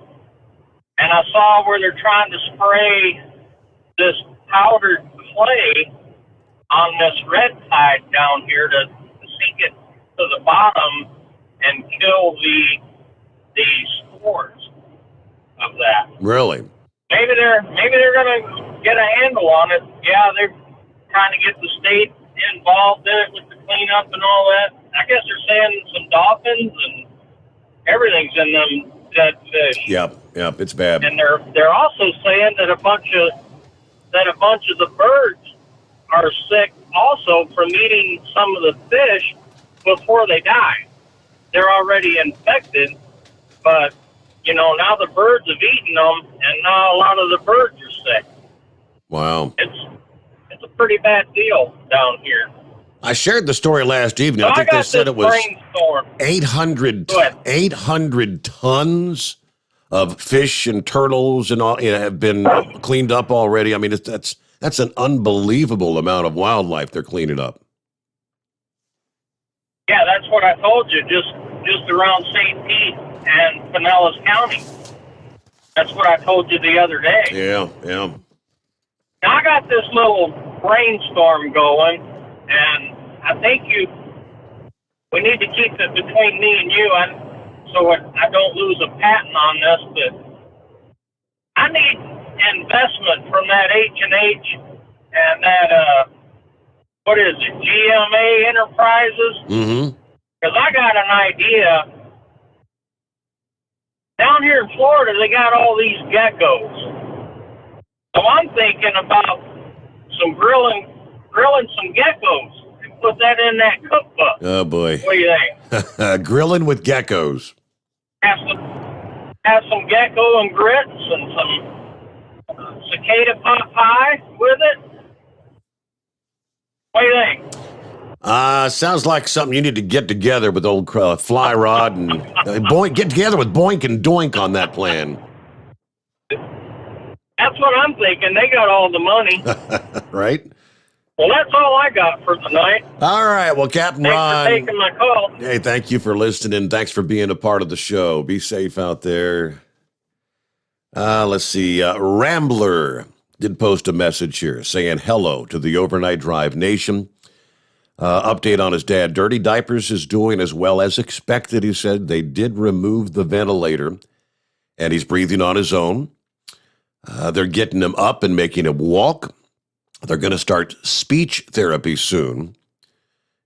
And I saw where they're trying to spray this powdered clay on this red tide down here to sink it to the bottom and kill the spores of that. Really? Maybe they're gonna get a handle on it. Yeah, they're trying to get the state involved in it with the cleanup and all that. I guess they're saying some dolphins and everything's in them dead fish. Yep, it's bad. And they're also saying that a bunch of the birds are sick also from eating some of the fish before they die. They're already infected, but now the birds have eaten them, and now a lot of the birds are sick. Wow. It's a pretty bad deal down here. I shared the story last evening. So I think they said it was brainstorm. 800 tons of fish and turtles and all have been cleaned up already. I mean, that's an unbelievable amount of wildlife they're cleaning up. Yeah, that's what I told you. Just around St. Pete and Pinellas County. That's what I told you the other day. Yeah. Now I got this little brainstorm going, and I think we need to keep it between me and you, so I don't lose a patent on this. But I need investment from that H&H and that what is it, GMA Enterprises? Mm-hmm. Because I got an idea. Down here in Florida, they got all these geckos. So I'm thinking about grilling some geckos and put that in that cookbook. Oh, boy. What do you think? Grilling with geckos. Have some gecko and grits and some cicada pot pie with it. What do you think? Sounds like something you need to get together with old Fly Rod and get together with Boink and Doink on that plan. That's what I'm thinking. They got all the money. Right? Well, that's all I got for tonight. All right. Well, Captain Ron. Thanks for taking my call. Hey, thank you for listening. Thanks for being a part of the show. Be safe out there. Let's see. Rambler did post a message here saying hello to the Overnight Drive Nation. Update on his dad. Dirty Diapers is doing as well as expected, he said. They did remove the ventilator, and he's breathing on his own. They're getting him up and making him walk. They're going to start speech therapy soon.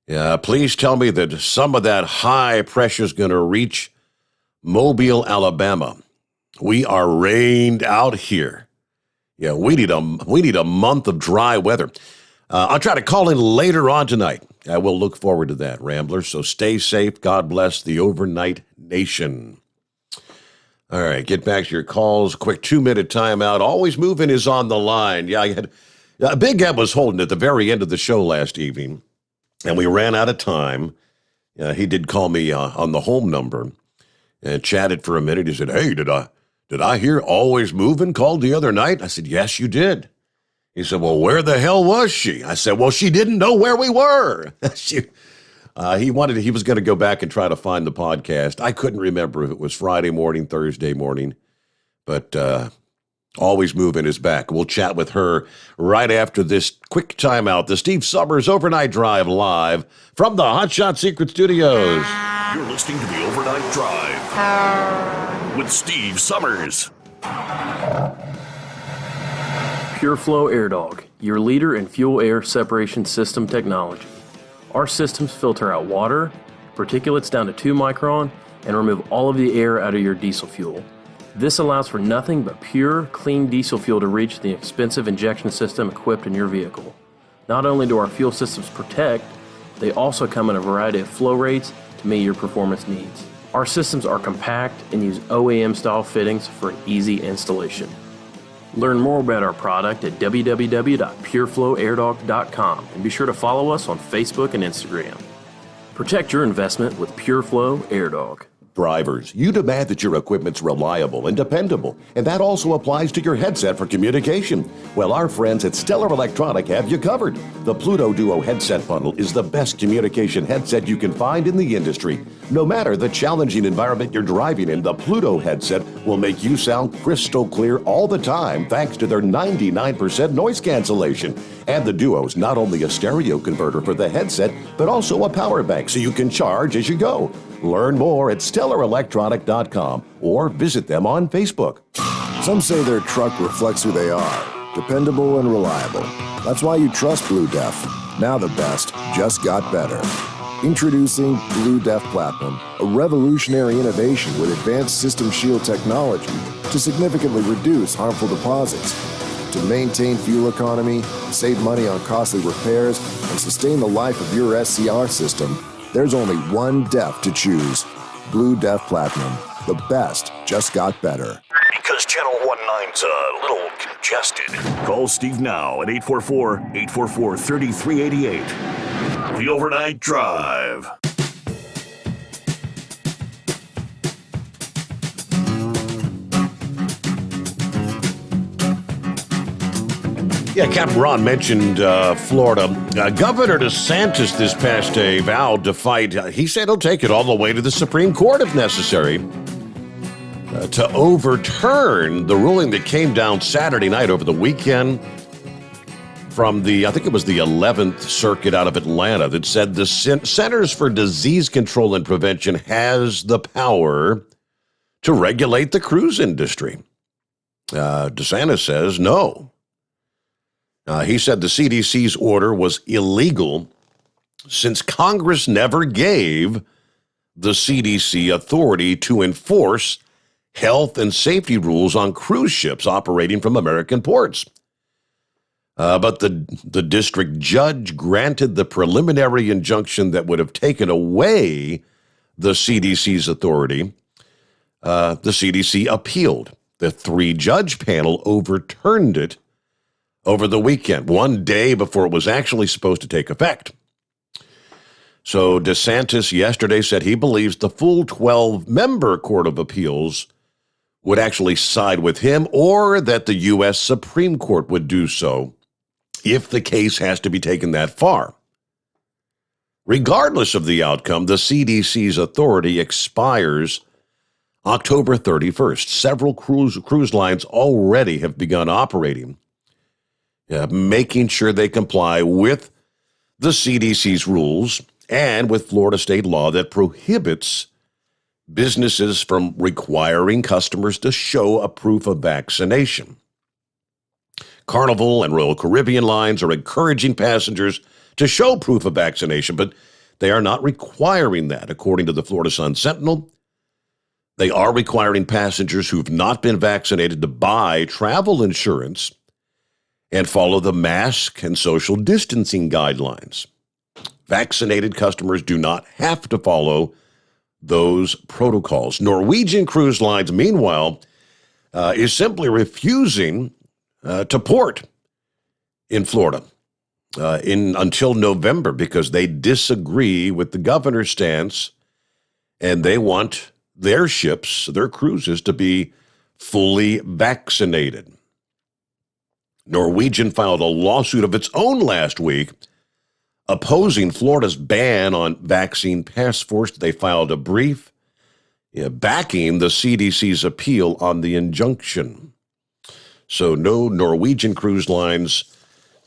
Please tell me that some of that high pressure is going to reach Mobile, Alabama. We are rained out here. Yeah, we need a month of dry weather. I'll try to call in later on tonight. I will look forward to that, Rambler. So stay safe. God bless the Overnight Nation. All right, get back to your calls. Quick 2-minute timeout. Always Moving is on the line. Yeah, I had Big Ed was holding at the very end of the show last evening, and we ran out of time. He did call me on the home number and chatted for a minute. He said, "Hey, did I hear Always Moving called the other night?" I said, "Yes, you did." He said, "Well, where the hell was she?" I said, "Well, she didn't know where we were." He was going to go back and try to find the podcast. I couldn't remember if it was Friday morning, Thursday morning, but Always Moving is back. We'll chat with her right after this quick timeout. The Steve Sommers Overnight Drive live from the Hot Shot Secret Studios. You're listening to the Overnight Drive with Steve Sommers. PureFlow Air Dog, your leader in fuel air separation system technology. Our systems filter out water, particulates down to 2 micron, and remove all of the air out of your diesel fuel. This allows for nothing but pure, clean diesel fuel to reach the expensive injection system equipped in your vehicle. Not only do our fuel systems protect, they also come in a variety of flow rates to meet your performance needs. Our systems are compact and use OEM-style fittings for an easy installation. Learn more about our product at www.pureflowairDog.com and be sure to follow us on Facebook and Instagram. Protect your investment with PureFlow AirDog. Drivers, you demand that your equipment's reliable and dependable, and that also applies to your headset for communication. Well, our friends at Stellar Electronic have you covered. The Pluto Duo headset bundle is the best communication headset you can find in the industry. No matter the challenging environment you're driving in, the Pluto headset will make you sound crystal clear all the time thanks to their 99% noise cancellation. And the Duo's not only a stereo converter for the headset, but also a power bank so you can charge as you go. Learn more at StellarElectronic.com or visit them on Facebook. Some say their truck reflects who they are, dependable and reliable. That's why you trust Blue Def. Now the best just got better. Introducing Blue Def Platinum, a revolutionary innovation with advanced system shield technology to significantly reduce harmful deposits. To maintain fuel economy, save money on costly repairs, and sustain the life of your SCR system, there's only one DEF to choose. Blue Def Platinum. The best just got better. Because Channel 19's a little congested. Call Steve now at 844-844-3388. The Overnight Drive. Yeah, Captain Ron mentioned Florida. Governor DeSantis this past day vowed to fight. He said he'll take it all the way to the Supreme Court if necessary to overturn the ruling that came down Saturday night over the weekend from I think it was the 11th Circuit out of Atlanta that said the Centers for Disease Control and Prevention has the power to regulate the cruise industry. DeSantis says no. He said the CDC's order was illegal since Congress never gave the CDC authority to enforce health and safety rules on cruise ships operating from American ports. But the district judge granted the preliminary injunction that would have taken away the CDC's authority. The CDC appealed. The 3-judge panel overturned it over the weekend, one day before it was actually supposed to take effect. So DeSantis yesterday said he believes the full 12-member Court of Appeals would actually side with him, or that the U.S. Supreme Court would do so if the case has to be taken that far. Regardless of the outcome, the CDC's authority expires October 31st. Several cruise lines already have begun operating, making sure they comply with the CDC's rules and with Florida state law that prohibits businesses from requiring customers to show a proof of vaccination. Carnival and Royal Caribbean lines are encouraging passengers to show proof of vaccination, but they are not requiring that, according to the Florida Sun-Sentinel. They are requiring passengers who've not been vaccinated to buy travel insurance and follow the mask and social distancing guidelines. Vaccinated customers do not have to follow those protocols. Norwegian Cruise Lines, meanwhile, is simply refusing to port in Florida until November because they disagree with the governor's stance, and they want their ships, their cruises, to be fully vaccinated. Norwegian filed a lawsuit of its own last week opposing Florida's ban on vaccine passports. They filed a brief backing the CDC's appeal on the injunction. So no Norwegian cruise lines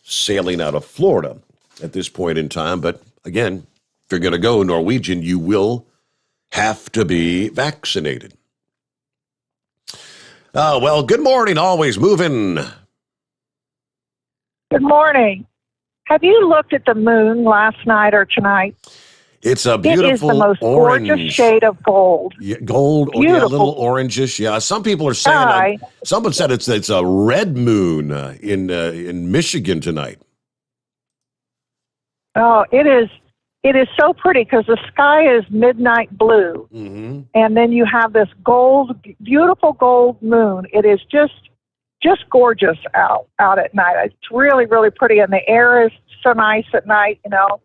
sailing out of Florida at this point in time. But again, if you're going to go Norwegian, you will have to be vaccinated. Well, good morning. Always moving. Good morning. Have you looked at the moon last night or tonight? It's a beautiful It is the most orange. Gorgeous shade of gold. Yeah, gold, or yeah, a little orangish. Yeah, some people are saying. Someone said it's a red moon in Michigan tonight. Oh, it is. It is so pretty because the sky is midnight blue, and then you have this beautiful gold moon. It is just gorgeous out at night. It's really, really pretty, and the air is so nice at night, you know.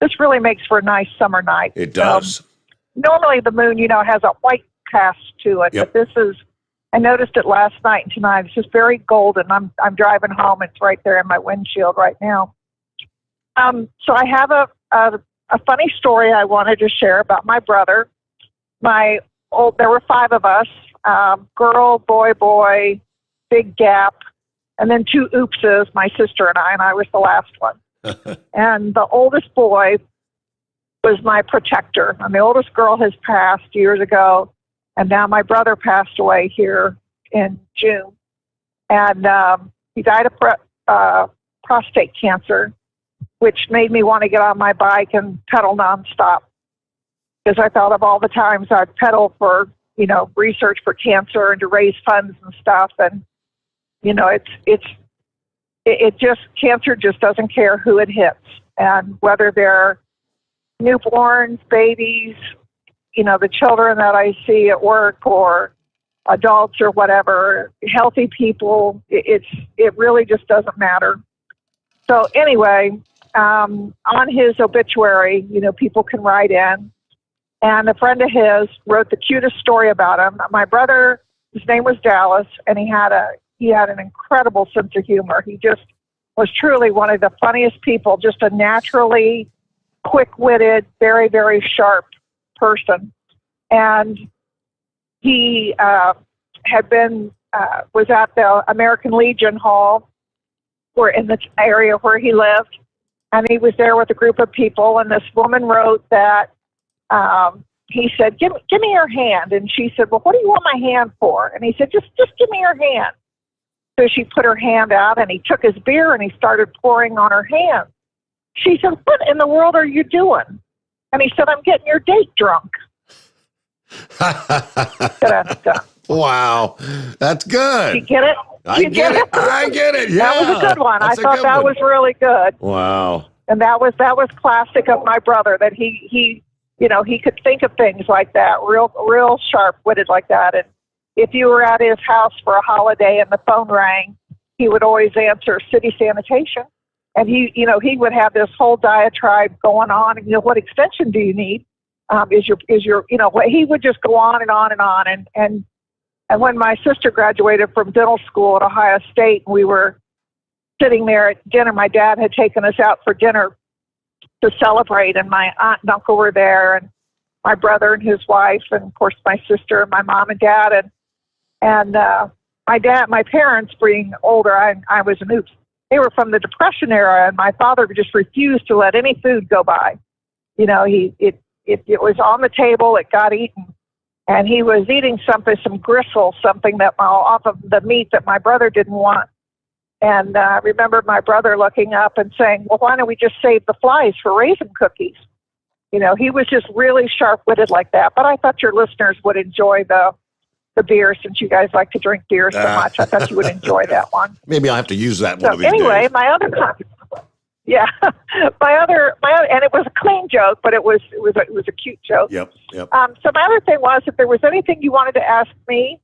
this really makes for a nice summer night. It does. Normally the moon, has a white cast to it, Yep. but this is, I noticed it last night and tonight. It's just very golden. I'm driving home. It's right there in my windshield right now. So I have a funny story I wanted to share about my brother. There were 5 of us, girl, boy, big gap, and then 2 oopses, my sister and I was the last one. And the oldest boy was my protector. And the oldest girl has passed years ago, and now my brother passed away here in June. And he died of prostate cancer, which made me want to get on my bike and pedal nonstop. Because I thought of all the times I'd pedal for, research for cancer and to raise funds and stuff. And, cancer just doesn't care who it hits. And whether they're newborns, babies, the children that I see at work or adults or whatever, healthy people, it really just doesn't matter. So anyway, on his obituary, people can write in. And a friend of his wrote the cutest story about him. My brother, his name was Dallas, and he had an incredible sense of humor. He just was truly one of the funniest people, just a naturally quick-witted, very, very sharp person. And he was at the American Legion Hall, in the area where he lived, and he was there with a group of people, and this woman wrote that he said, give me your hand. And she said, well, what do you want my hand for? And he said, just give me your hand. So she put her hand out, and he took his beer, and he started pouring on her hand. She said, what in the world are you doing? And he said, I'm getting your date drunk. Wow, that's good. You get it? I get it. I get it. Yeah, that was a good one. That's I thought that was really good. Wow. And that was classic of my brother, that he could think of things like that, real sharp-witted like that. And if you were at his house for a holiday and the phone rang, he would always answer city sanitation. And he would have this whole diatribe going on. And, what extension do you need? He would just go on and on and on. And when my sister graduated from dental school at Ohio State, and we were sitting there at dinner, my dad had taken us out for dinner to celebrate, and my aunt and uncle were there, and my brother and his wife, and of course my sister and my mom and dad, and my parents being older, I was an oops. They were from the Depression era, and my father just refused to let any food go by. It was on the table, it got eaten, and he was eating some gristle, something that off of the meat that my brother didn't want. And I remember my brother looking up and saying, well, why don't we just save the flies for raisin cookies? He was just really sharp-witted like that. But I thought your listeners would enjoy the beer, since you guys like to drink beer so much. I thought you would enjoy that one. Maybe I'll have to use that one of these anyway, days. my other and it was a clean joke, but it was a cute joke. Yep. So my other thing was, if there was anything you wanted to ask me,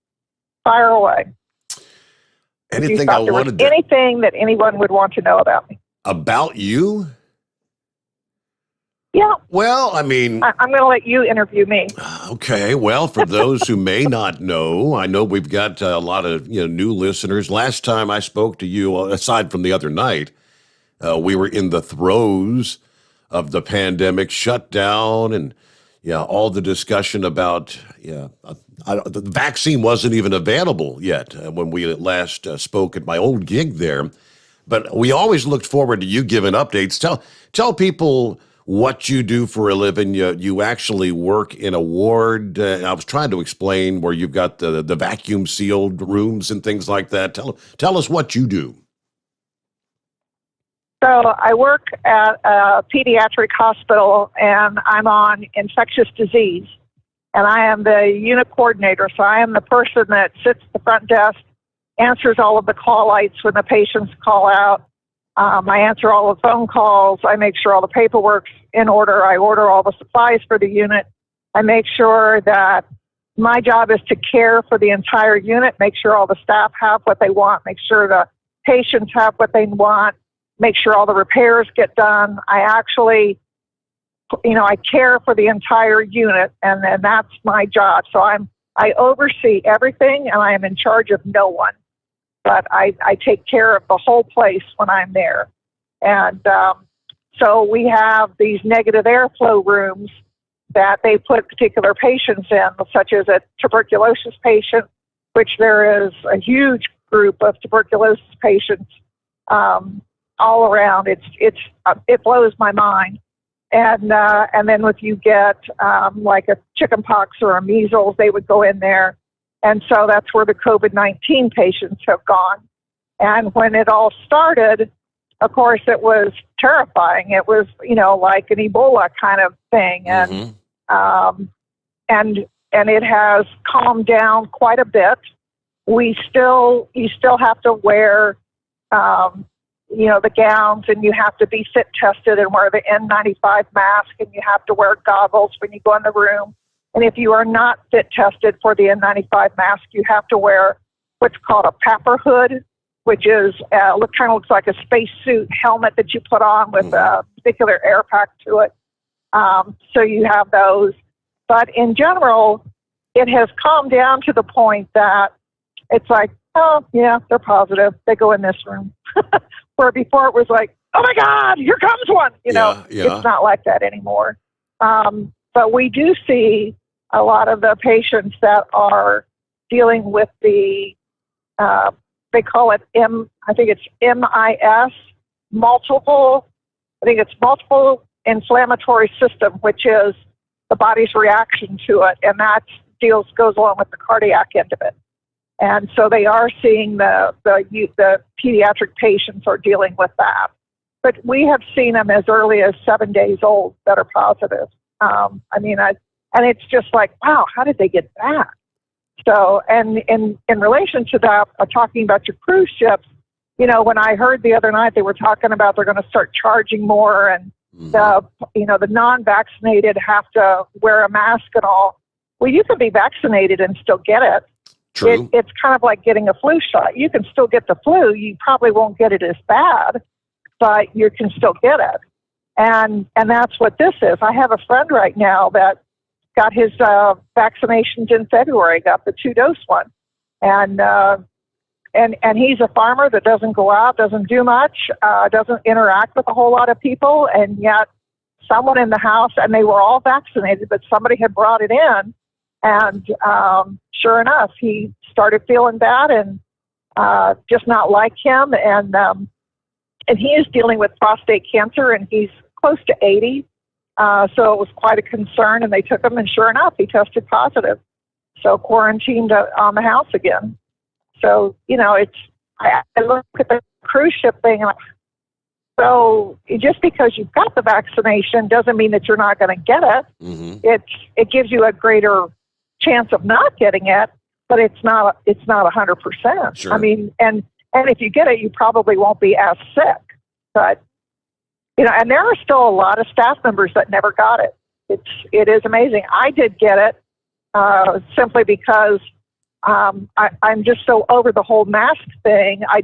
fire away. Anything I wanted to... Anything that anyone would want to know about me. About you? Yeah. Well, I mean... I'm going to let you interview me. Okay. Well, for those who may not know, I know we've got a lot of new listeners. Last time I spoke to you, aside from the other night, we were in the throes of the pandemic shutdown, and all the discussion about the vaccine wasn't even available yet when we last spoke at my old gig there. But we always looked forward to you giving updates. Tell people what you do for a living. You actually work in a ward. I was trying to explain where you've got the vacuum sealed rooms and things like that. Tell us what you do. So I work at a pediatric hospital, and I'm on infectious disease, and I am the unit coordinator. So I am the person that sits at the front desk, answers all of the call lights when the patients call out. I answer all the phone calls. I make sure all the paperwork's in order. I order all the supplies for the unit. I make sure that my job is to care for the entire unit, make sure all the staff have what they want, make sure the patients have what they want, make sure all the repairs get done. I actually I care for the entire unit, and that's my job. So I oversee everything, and I am in charge of no one. But I take care of the whole place when I'm there. And so we have these negative airflow rooms that they put particular patients in, such as a tuberculosis patient, which there is a huge group of tuberculosis patients all around. It blows my mind. And then if you get like a chickenpox or a measles, they would go in there. And so that's where the COVID-19 patients have gone. And when it all started, of course, it was terrifying. It was, like an Ebola kind of thing. And and it has calmed down quite a bit. You still have to wear, the gowns, and you have to be fit tested and wear the N95 mask, and you have to wear goggles when you go in the room. And if you are not fit tested for the N95 mask, you have to wear what's called a papper hood, which is kind of looks like a spacesuit helmet that you put on with a particular air pack to it. So you have those. But in general, it has calmed down to the point that it's like, oh, yeah, they're positive. They go in this room. Where before it was like, oh, my God, here comes one. It's not like that anymore. But we do see a lot of the patients that are dealing with the, they call it MIS, multiple inflammatory system, which is the body's reaction to it, and that goes along with the cardiac end of it. And so they are seeing the pediatric patients are dealing with that. But we have seen them as early as 7 days old that are positive. And it's just like, wow, how did they get that? So, and in relation to that, talking about your cruise ships, when I heard the other night they were talking about they're going to start charging more, and the non-vaccinated have to wear a mask and all. Well, you can be vaccinated and still get it. True. It's kind of like getting a flu shot. You can still get the flu. You probably won't get it as bad, but you can still get it. And that's what this is. I have a friend right now that got his vaccinations in February, got the 2-dose one. And he's a farmer that doesn't go out, doesn't do much, doesn't interact with a whole lot of people, and yet someone in the house, and they were all vaccinated, but somebody had brought it in, and sure enough, he started feeling bad and just not like him, and he is dealing with prostate cancer, and he's close to 80, so it was quite a concern, and they took him, and sure enough, he tested positive, so quarantined on the house again. So, I look at the cruise ship thing, and so just because you've got the vaccination doesn't mean that you're not going to get it. It gives you a greater chance of not getting it, but it's not 100%. Sure. I mean, and if you get it, you probably won't be as sick. But and there are still a lot of staff members that never got it. It is amazing. I did get it simply because I'm just so over the whole mask thing. I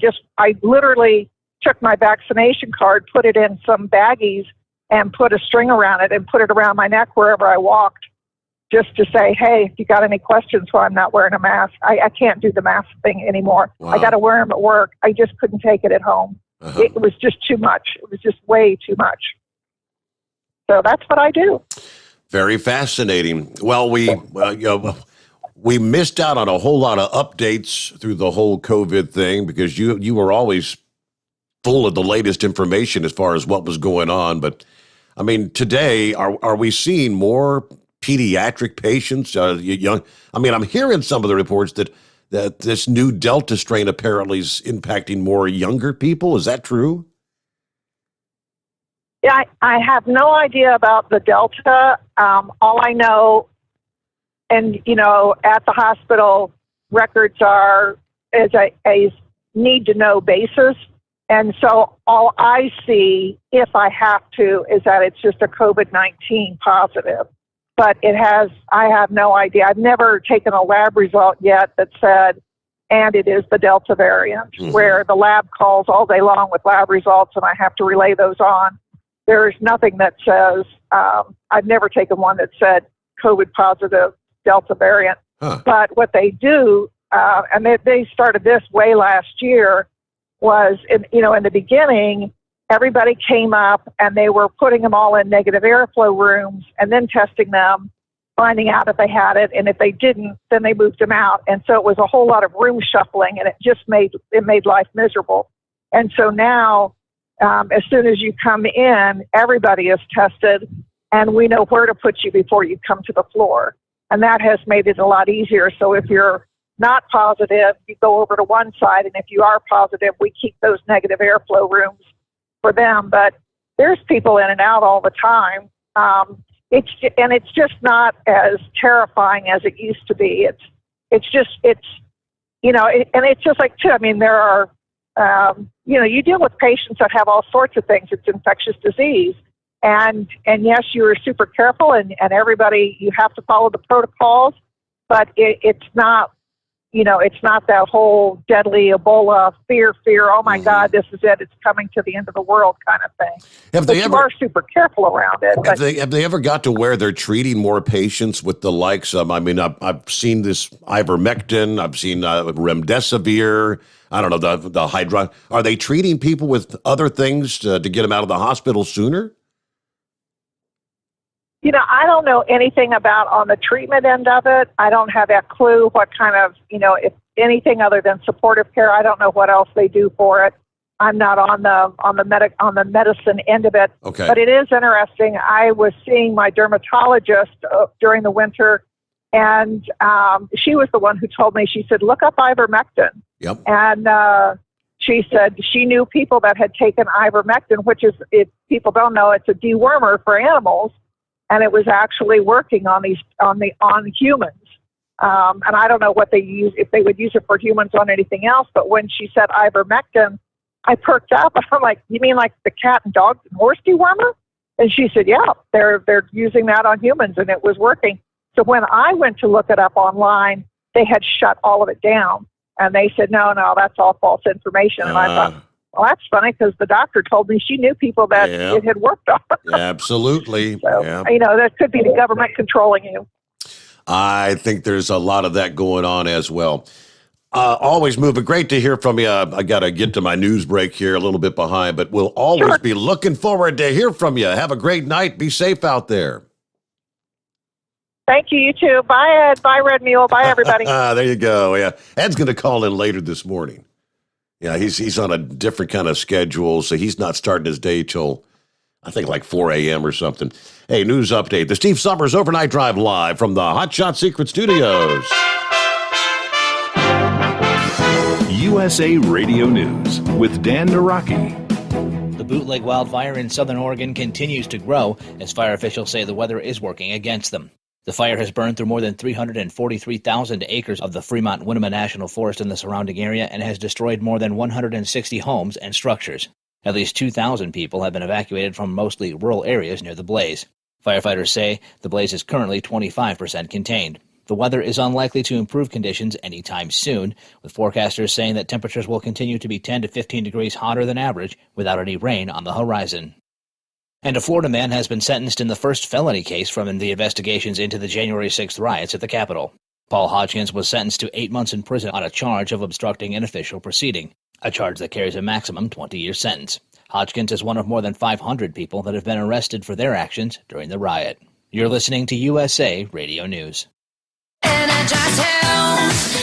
literally took my vaccination card, put it in some baggies, and put a string around it and put it around my neck wherever I walked, just to say, hey, if you got any questions why I'm not wearing a mask, I can't do the mask thing anymore. Wow. I got to wear them at work. I just couldn't take it at home. It was just too much. It was just way too much. So that's what I do. Very fascinating. Well, we missed out on a whole lot of updates through the whole COVID thing because you were always full of the latest information as far as what was going on. But I mean, today, are we seeing more pediatric patients, young? I mean, I'm hearing some of the reports that this new Delta strain apparently is impacting more younger people. Is that true? Yeah, I have no idea about the Delta. All I know, and at the hospital, records is a need-to-know basis. And so all I see, if I have to, is that it's just a COVID-19 positive. But I have no idea. I've never taken a lab result yet that said, and it is the Delta variant, where the lab calls all day long with lab results, and I have to relay those on. There's nothing that says, I've never taken one that said COVID positive Delta variant. But what they do, and they started this way last year, was, in the beginning, everybody came up and they were putting them all in negative airflow rooms and then testing them, finding out if they had it. And if they didn't, then they moved them out. And so it was a whole lot of room shuffling, and it just made life miserable. And so now, as soon as you come in, everybody is tested, and we know where to put you before you come to the floor. And that has made it a lot easier. So if you're not positive, you go over to one side, and if you are positive, we keep those negative airflow rooms for them. But there's people in and out all the time. It's just not as terrifying as it used to be. And it's just like, too, I mean, there are, you deal with patients that have all sorts of things. It's infectious disease. And yes, you are super careful, and everybody, you have to follow the protocols, but it's not, it's not that whole deadly Ebola fear, oh my God, this is it, it's coming to the end of the world kind of thing. You are super careful around it. Have they ever got to where they're treating more patients with the likes of, I've seen this ivermectin, I've seen remdesivir, I don't know, the hydro. Are they treating people with other things to get them out of the hospital sooner? I don't know anything about on the treatment end of it. I don't have a clue what kind of, if anything other than supportive care. I don't know what else they do for it. I'm not on the medicine end of it. Okay. But it is interesting. I was seeing my dermatologist during the winter, and she was the one who told me. She said, "Look up ivermectin." Yep. And she said she knew people that had taken ivermectin, which is, if people don't know, it's a dewormer for animals. And it was actually working on humans. And I don't know what they use, if they would use it for humans on anything else. But when she said ivermectin, I perked up. I'm like, you mean like the cat and dog and horse dewormer? And she said, yeah, they're using that on humans, and it was working. So when I went to look it up online, they had shut all of it down. And they said, no, that's all false information. And I thought, well, that's funny, because the doctor told me she knew people that it had worked on. Absolutely. So, that could be the government controlling you. I think there's a lot of that going on as well. Always moving. Great to hear from you. I got to get to my news break here, a little bit behind, but we'll always be looking forward to hear from you. Have a great night. Be safe out there. Thank you. You too. Bye, Ed. Bye, Red Mule. Bye, everybody. There you go. Yeah. Ed's going to call in later this morning. Yeah, he's on a different kind of schedule, so he's not starting his day till, I think, like 4 a.m. or something. Hey, news update. The Steve Sommers Overnight Drive live from the Hot Shot Secret Studios. USA Radio News with Dan Naraki. The bootleg wildfire in southern Oregon continues to grow as fire officials say the weather is working against them. The fire has burned through more than 343,000 acres of the Fremont-Winema National Forest in the surrounding area and has destroyed more than 160 homes and structures. At least 2,000 people have been evacuated from mostly rural areas near the blaze. Firefighters say the blaze is currently 25% contained. The weather is unlikely to improve conditions anytime soon, with forecasters saying that temperatures will continue to be 10 to 15 degrees hotter than average without any rain on the horizon. And a Florida man has been sentenced in the first felony case from the investigations into the January 6th riots at the Capitol. Paul Hodgkins was sentenced to 8 months in prison on a charge of obstructing an official proceeding, a charge that carries a maximum 20-year sentence. Hodgkins is one of more than 500 people that have been arrested for their actions during the riot. You're listening to USA Radio News.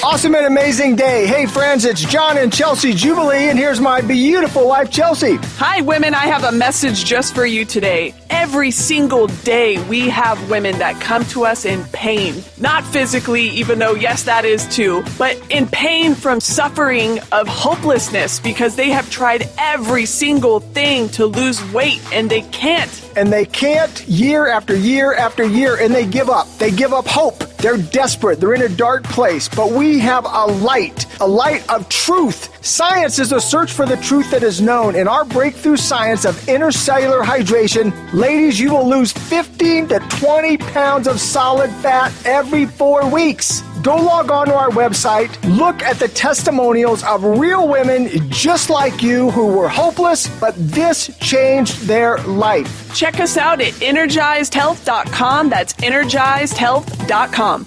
Awesome and amazing day. Hey friends, it's John and Chelsea Jubilee, and here's my beautiful wife, Chelsea. Hi women, I have a message just for you today. Every single day we have women that come to us in pain. Not physically, even though yes, that is too, but in pain from suffering of hopelessness because they have tried every single thing to lose weight and they can't. And they can't year after year after year, and they give up. They give up hope. They're desperate. The They're in a dark place, but we have a light of truth. Science is a search for the truth that is known. In our breakthrough science of intercellular hydration, ladies, you will lose 15 to 20 pounds of solid fat every 4 weeks. Go log on to our website, look at the testimonials of real women just like you who were hopeless, but this changed their life. Check us out at energizedhealth.com. That's energizedhealth.com.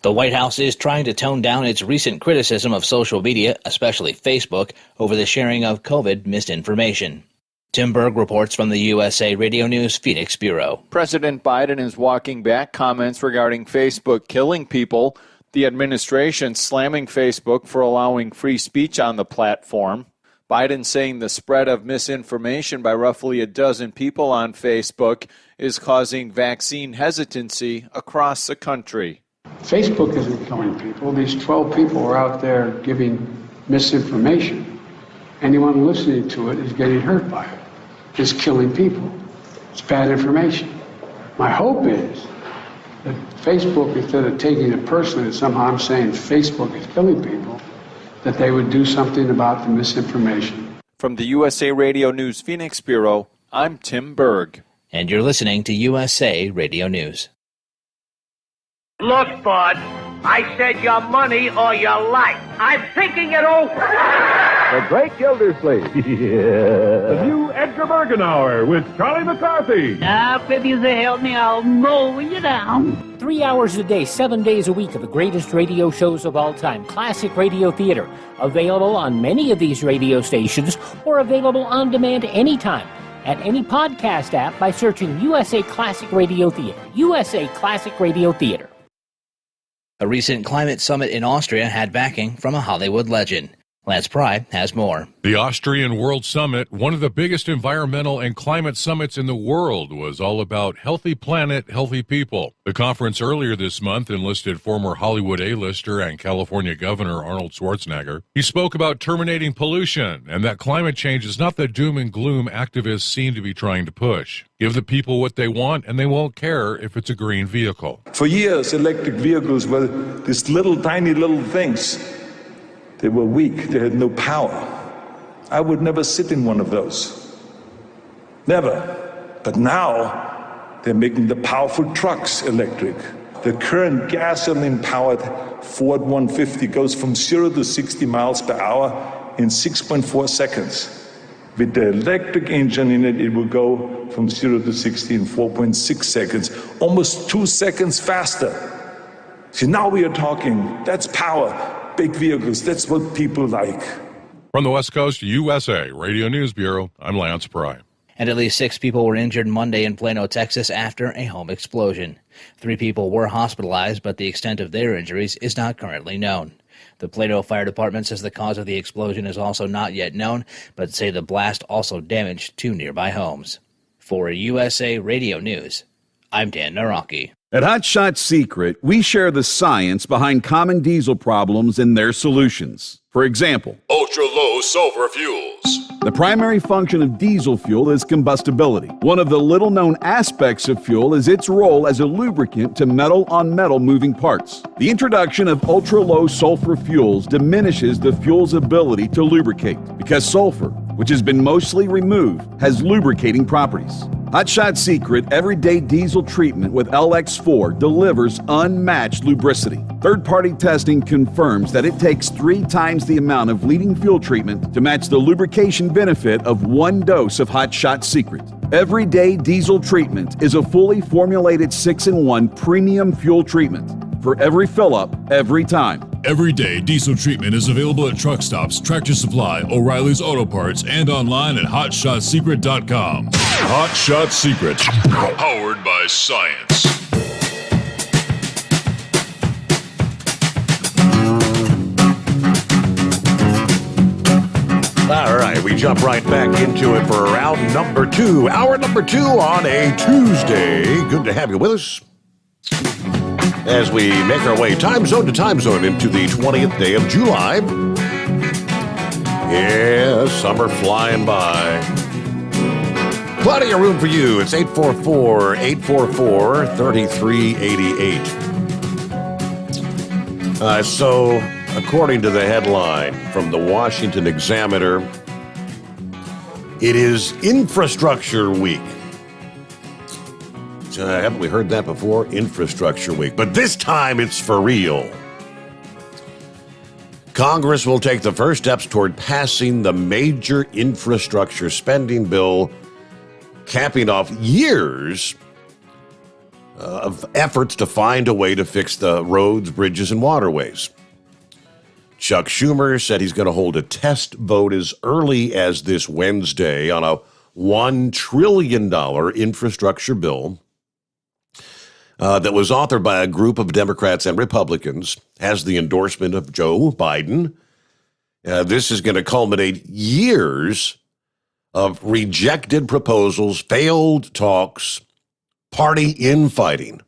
The White House is trying to tone down its recent criticism of social media, especially Facebook, over the sharing of COVID misinformation. Tim Berg reports from the USA Radio News Phoenix Bureau. President Biden is walking back comments regarding Facebook killing people, the administration slamming Facebook for allowing free speech on the platform. Biden saying the spread of misinformation by roughly a dozen people on Facebook is causing vaccine hesitancy across the country. Facebook isn't killing people. These 12 people are out there giving misinformation. Anyone listening to it is getting hurt by it. It's killing people. It's bad information. My hope is that Facebook, instead of taking it personally that somehow I'm saying Facebook is killing people, that they would do something about the misinformation. From the USA Radio News Phoenix Bureau, I'm Tim Berg. And you're listening to USA Radio News. Look, bud, I said your money or your life. I'm thinking it over. The Great Gildersleeve. The new Edgar Bergenauer with Charlie McCarthy. Now, if you help me, I'll mow you down. 3 hours a day, 7 days a week of the greatest radio shows of all time. Classic Radio Theater. Available on many of these radio stations or available on demand anytime at any podcast app by searching USA Classic Radio Theater. USA Classic Radio Theater. A recent climate summit in Austria had backing from a Hollywood legend. Lance Pry has more. The Austrian World Summit, one of the biggest environmental and climate summits in the world, was all about healthy planet, healthy people. The conference earlier this month enlisted former Hollywood A-lister and California Governor Arnold Schwarzenegger. He spoke about terminating pollution and that climate change is not the doom and gloom activists seem to be trying to push. Give the people what they want and they won't care if it's a green vehicle. For years, electric vehicles were these tiny little things. They were weak. They had no power. I would never sit in one of those. Never. But now, they're making the powerful trucks electric. The current gasoline-powered Ford 150 goes from 0 to 60 miles per hour in 6.4 seconds. With the electric engine in it, it will go from 0 to 60 in 4.6 seconds, almost 2 seconds faster. See, now we are talking. That's power. Big vehicles, that's what people like. From the West Coast USA Radio News Bureau, I'm Lance Pry. And at least 6 people were injured Monday in Plano, Texas after a home explosion. 3 people were hospitalized, but the extent of their injuries is not currently known. The Plano Fire Department says the cause of the explosion is also not yet known, but say the blast also damaged 2 nearby homes. For USA Radio News, I'm Dan Naraki. At Hot Shot Secret, we share the science behind common diesel problems and their solutions. For example, ultra-low sulfur fuels. The primary function of diesel fuel is combustibility. One of the little-known aspects of fuel is its role as a lubricant to metal-on-metal moving parts. The introduction of ultra-low sulfur fuels diminishes the fuel's ability to lubricate because sulfur, which has been mostly removed, has lubricating properties. Hot Shot Secret Everyday Diesel Treatment with LX4 delivers unmatched lubricity. Third-party testing confirms that it takes 3 times the amount of leading fuel treatment to match the lubrication benefit of 1 dose of Hot Shot Secret. Everyday Diesel Treatment is a fully formulated 6-in-1 premium fuel treatment for every fill-up, every time. Everyday Diesel Treatment is available at truck stops, Tractor Supply, O'Reilly's Auto Parts, and online at HotShotSecret.com. Hot Shot Secret, powered by science. All right, we jump right back into it for round number 2. Hour number 2 on a Tuesday. Good to have you with us as we make our way time zone to time zone into the 20th day of July. Yeah, summer flying by. Plenty of room for you. It's 844-844-3388. So, according to the headline from the Washington Examiner, it is Infrastructure Week. Haven't we heard that before? Infrastructure Week. But this time it's for real. Congress will take the first steps toward passing the major infrastructure spending bill, capping off years of efforts to find a way to fix the roads, bridges, and waterways. Chuck Schumer said he's going to hold a test vote as early as this Wednesday on a $1 trillion infrastructure bill that was authored by a group of Democrats and Republicans, has the endorsement of Joe Biden. This is going to culminate years of rejected proposals, failed talks, party infighting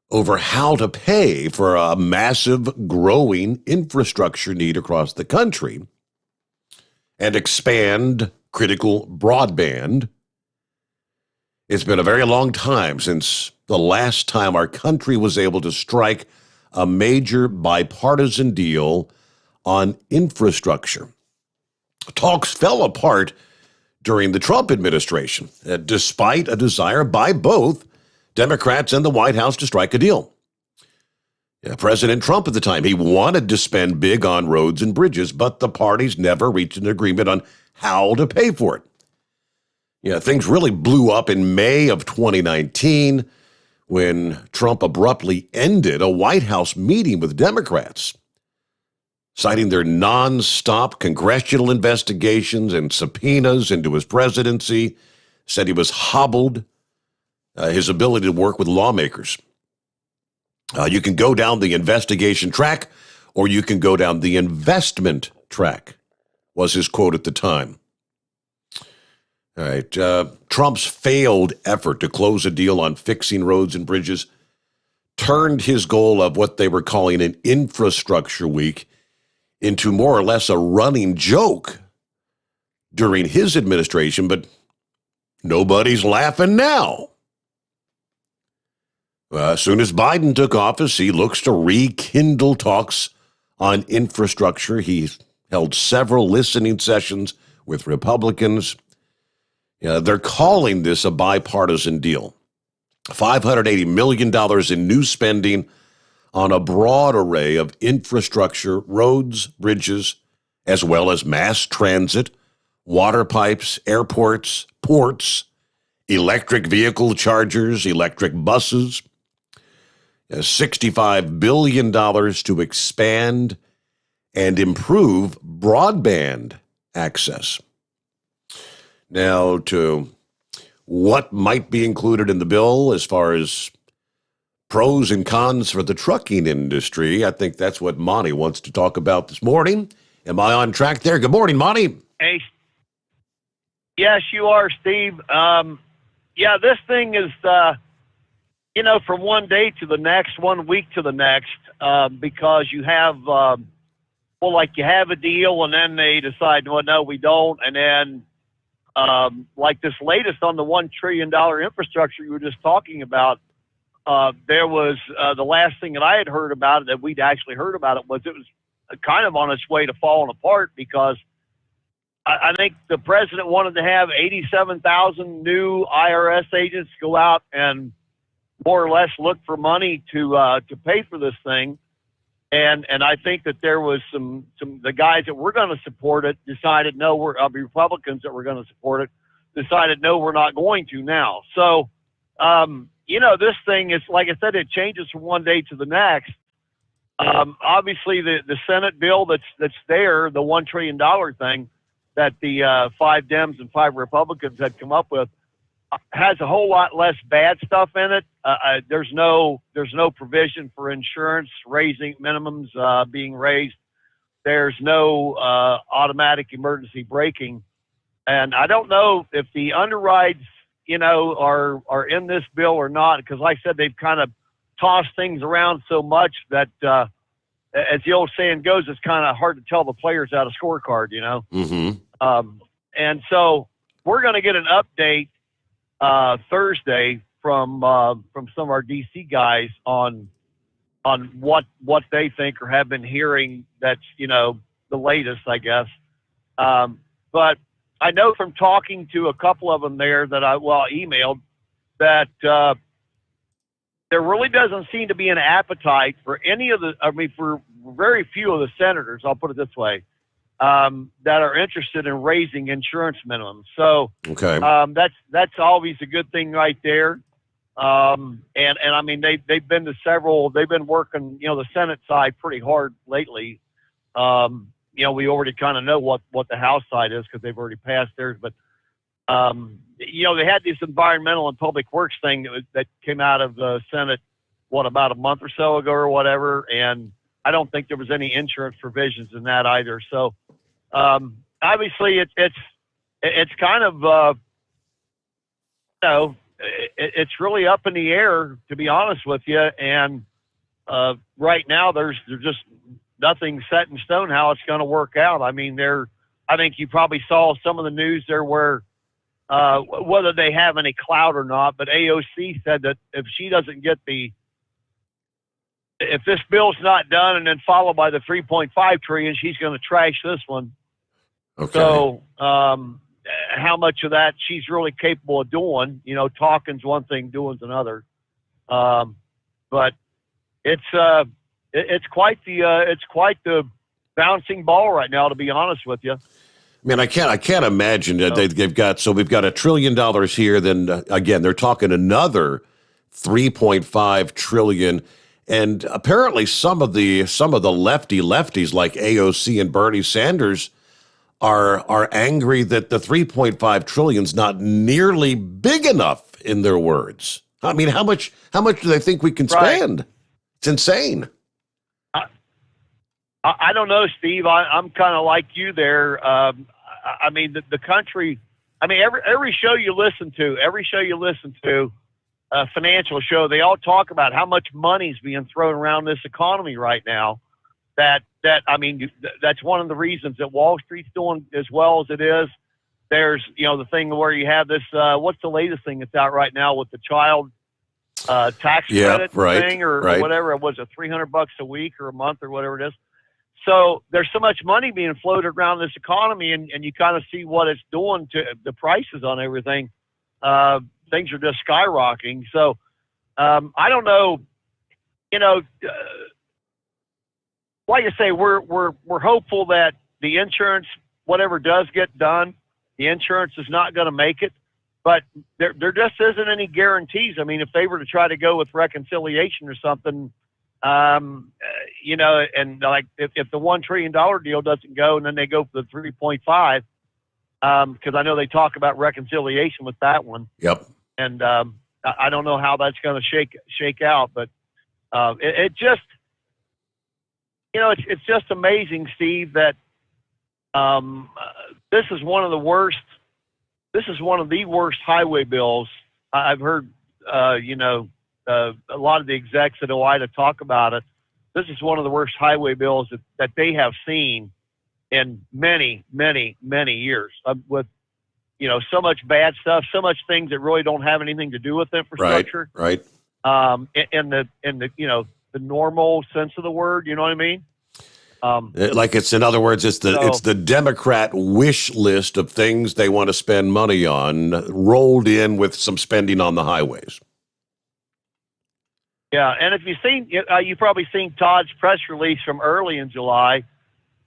over how to pay for a massive, growing infrastructure need across the country and expand critical broadband. It's been a very long time since the last time our country was able to strike a major bipartisan deal on infrastructure. Talks fell apart during the Trump administration, despite a desire by both Democrats and the White House to strike a deal. President Trump at the time, he wanted to spend big on roads and bridges, but the parties never reached an agreement on how to pay for it. Things really blew up in May of 2019 when Trump abruptly ended a White House meeting with Democrats, citing their nonstop congressional investigations and subpoenas into his presidency, said he was hobbled, his ability to work with lawmakers. You can go down the investigation track, or you can go down the investment track, was his quote at the time. All right, Trump's failed effort to close a deal on fixing roads and bridges turned his goal of what they were calling an infrastructure week into more or less a running joke during his administration, but nobody's laughing now. As soon as Biden took office, he looks to rekindle talks on infrastructure. He held several listening sessions with Republicans. They're calling this a bipartisan deal. $580 million in new spending on a broad array of infrastructure, roads, bridges, as well as mass transit, water pipes, airports, ports, electric vehicle chargers, electric buses. $65 billion to expand and improve broadband access. Now, to what might be included in the bill as far as pros and cons for the trucking industry, I think that's what Monty wants to talk about this morning. Am I on track there? Good morning, Monty. Hey, yes, you are, Steve. This thing is, from one day to the next, 1 week to the next, because you have, you have a deal and then they decide, well, no, we don't. And then, like this latest on the $1 trillion infrastructure you were just talking about, there was the last thing that I had heard about it, that we'd actually heard about it, was kind of on its way to falling apart, because I think the president wanted to have 87,000 new IRS agents go out and more or less look for money to pay for this thing. And I think that there was the guys that were going to support it decided no, the Republicans that were going to support it decided no, we're not going to now. So, this thing is, like I said, it changes from one day to the next. Obviously the Senate bill that's there, the $1 trillion thing that the 5 Dems and 5 Republicans had come up with, has a whole lot less bad stuff in it. There's no provision for insurance raising minimums being raised. There's no automatic emergency braking, and I don't know if the underrides are in this bill or not, because like I said, they've kind of tossed things around so much that as the old saying goes, it's kind of hard to tell the players out a scorecard. Mm-hmm. And so we're going to get an update Thursday from some of our DC guys on what they think or have been hearing. That's the latest, I guess. But I know from talking to a couple of them there that I emailed that there really doesn't seem to be an appetite for for very few of the senators, I'll put it this way, that are interested in raising insurance minimums. So okay. That's always a good thing right there. And I mean, they've been working, the Senate side pretty hard lately. We already kind of know what the House side is because they've already passed theirs, but they had this environmental and public works thing that came out of the Senate, about a month or so ago or whatever. And I don't think there was any insurance provisions in that either. So, obviously it's kind of, it's really up in the air, to be honest with you. And, right now there's just nothing set in stone how it's going to work out. I mean, I think you probably saw some of the news there where, whether they have any clout or not, but AOC said that if she doesn't get if this bill's not done and then followed by the 3.5 trillion, she's going to trash this one. Okay. So, how much of that she's really capable of doing, talking's one thing, doing's another. But it's quite the bouncing ball right now, to be honest with you. I mean, I can't imagine that we've got $1 trillion here. Then again, they're talking another 3.5 trillion. And apparently some of the lefties like AOC and Bernie Sanders are angry that the 3.5 trillion is not nearly big enough, in their words. I mean, how much do they think we can spend? Right. It's insane. I don't know, Steve. I'm kind of like you there. I mean, the country. I mean, every show you listen to, financial show, they all talk about how much money's being thrown around this economy right now. I mean, that's one of the reasons that Wall Street's doing as well as it is. There's, the thing where you have this, what's the latest thing that's out right now with the child tax credit thing or whatever? It was $300 a week or a month or whatever it is. So there's so much money being floated around this economy, and you kind of see what it's doing to the prices on everything. Things are just skyrocketing. So I don't know, like I say, we're hopeful that the insurance, whatever does get done, the insurance is not going to make it. But there just isn't any guarantees. I mean, if they were to try to go with reconciliation or something, and like if the $1 trillion deal doesn't go and then they go for the 3.5, because I know they talk about reconciliation with that one. Yep. And I don't know how that's going to shake out, but it just, it's just amazing, Steve, that this is one of the worst. This is one of the worst highway bills I've heard. A lot of the execs at OIDA talk about it. This is one of the worst highway bills that they have seen in many, many, many years. With so much bad stuff, so much things that really don't have anything to do with infrastructure. Right. In the normal sense of the word, you know what I mean? In other words, it's the Democrat wish list of things they want to spend money on, rolled in with some spending on the highways. Yeah, and if you've probably seen Todd's press release from early in July,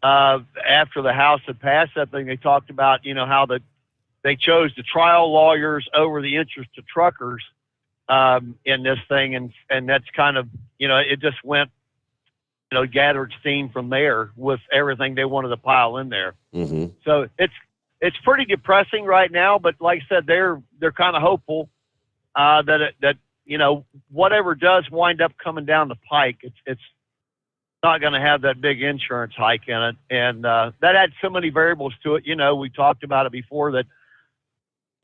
after the House had passed that thing. They talked about how they chose the trial lawyers over the interest of truckers in this thing, and that's kind of it just went. Gathered steam from there with everything they wanted to pile in there. Mm-hmm. So it's pretty depressing right now, but like I said, they're kind of hopeful that whatever does wind up coming down the pike, it's not going to have that big insurance hike in it, and that adds so many variables to it. We talked about it before that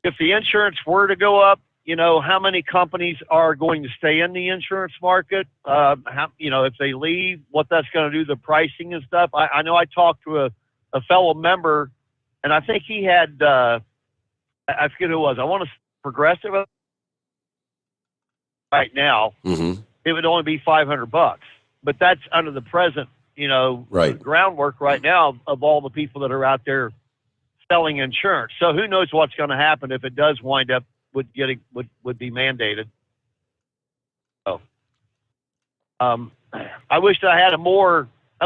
if the insurance were to go up, how many companies are going to stay in the insurance market? If they leave, what that's going to do, the pricing and stuff. I know I talked to a fellow member, and I think he had, I forget who it was. I want to Progressive right now. Mm-hmm. It would only be $500. but that's under the present, right, groundwork right now of all the people that are out there selling insurance. So who knows what's going to happen if it does wind up would be mandated. So, I wish I had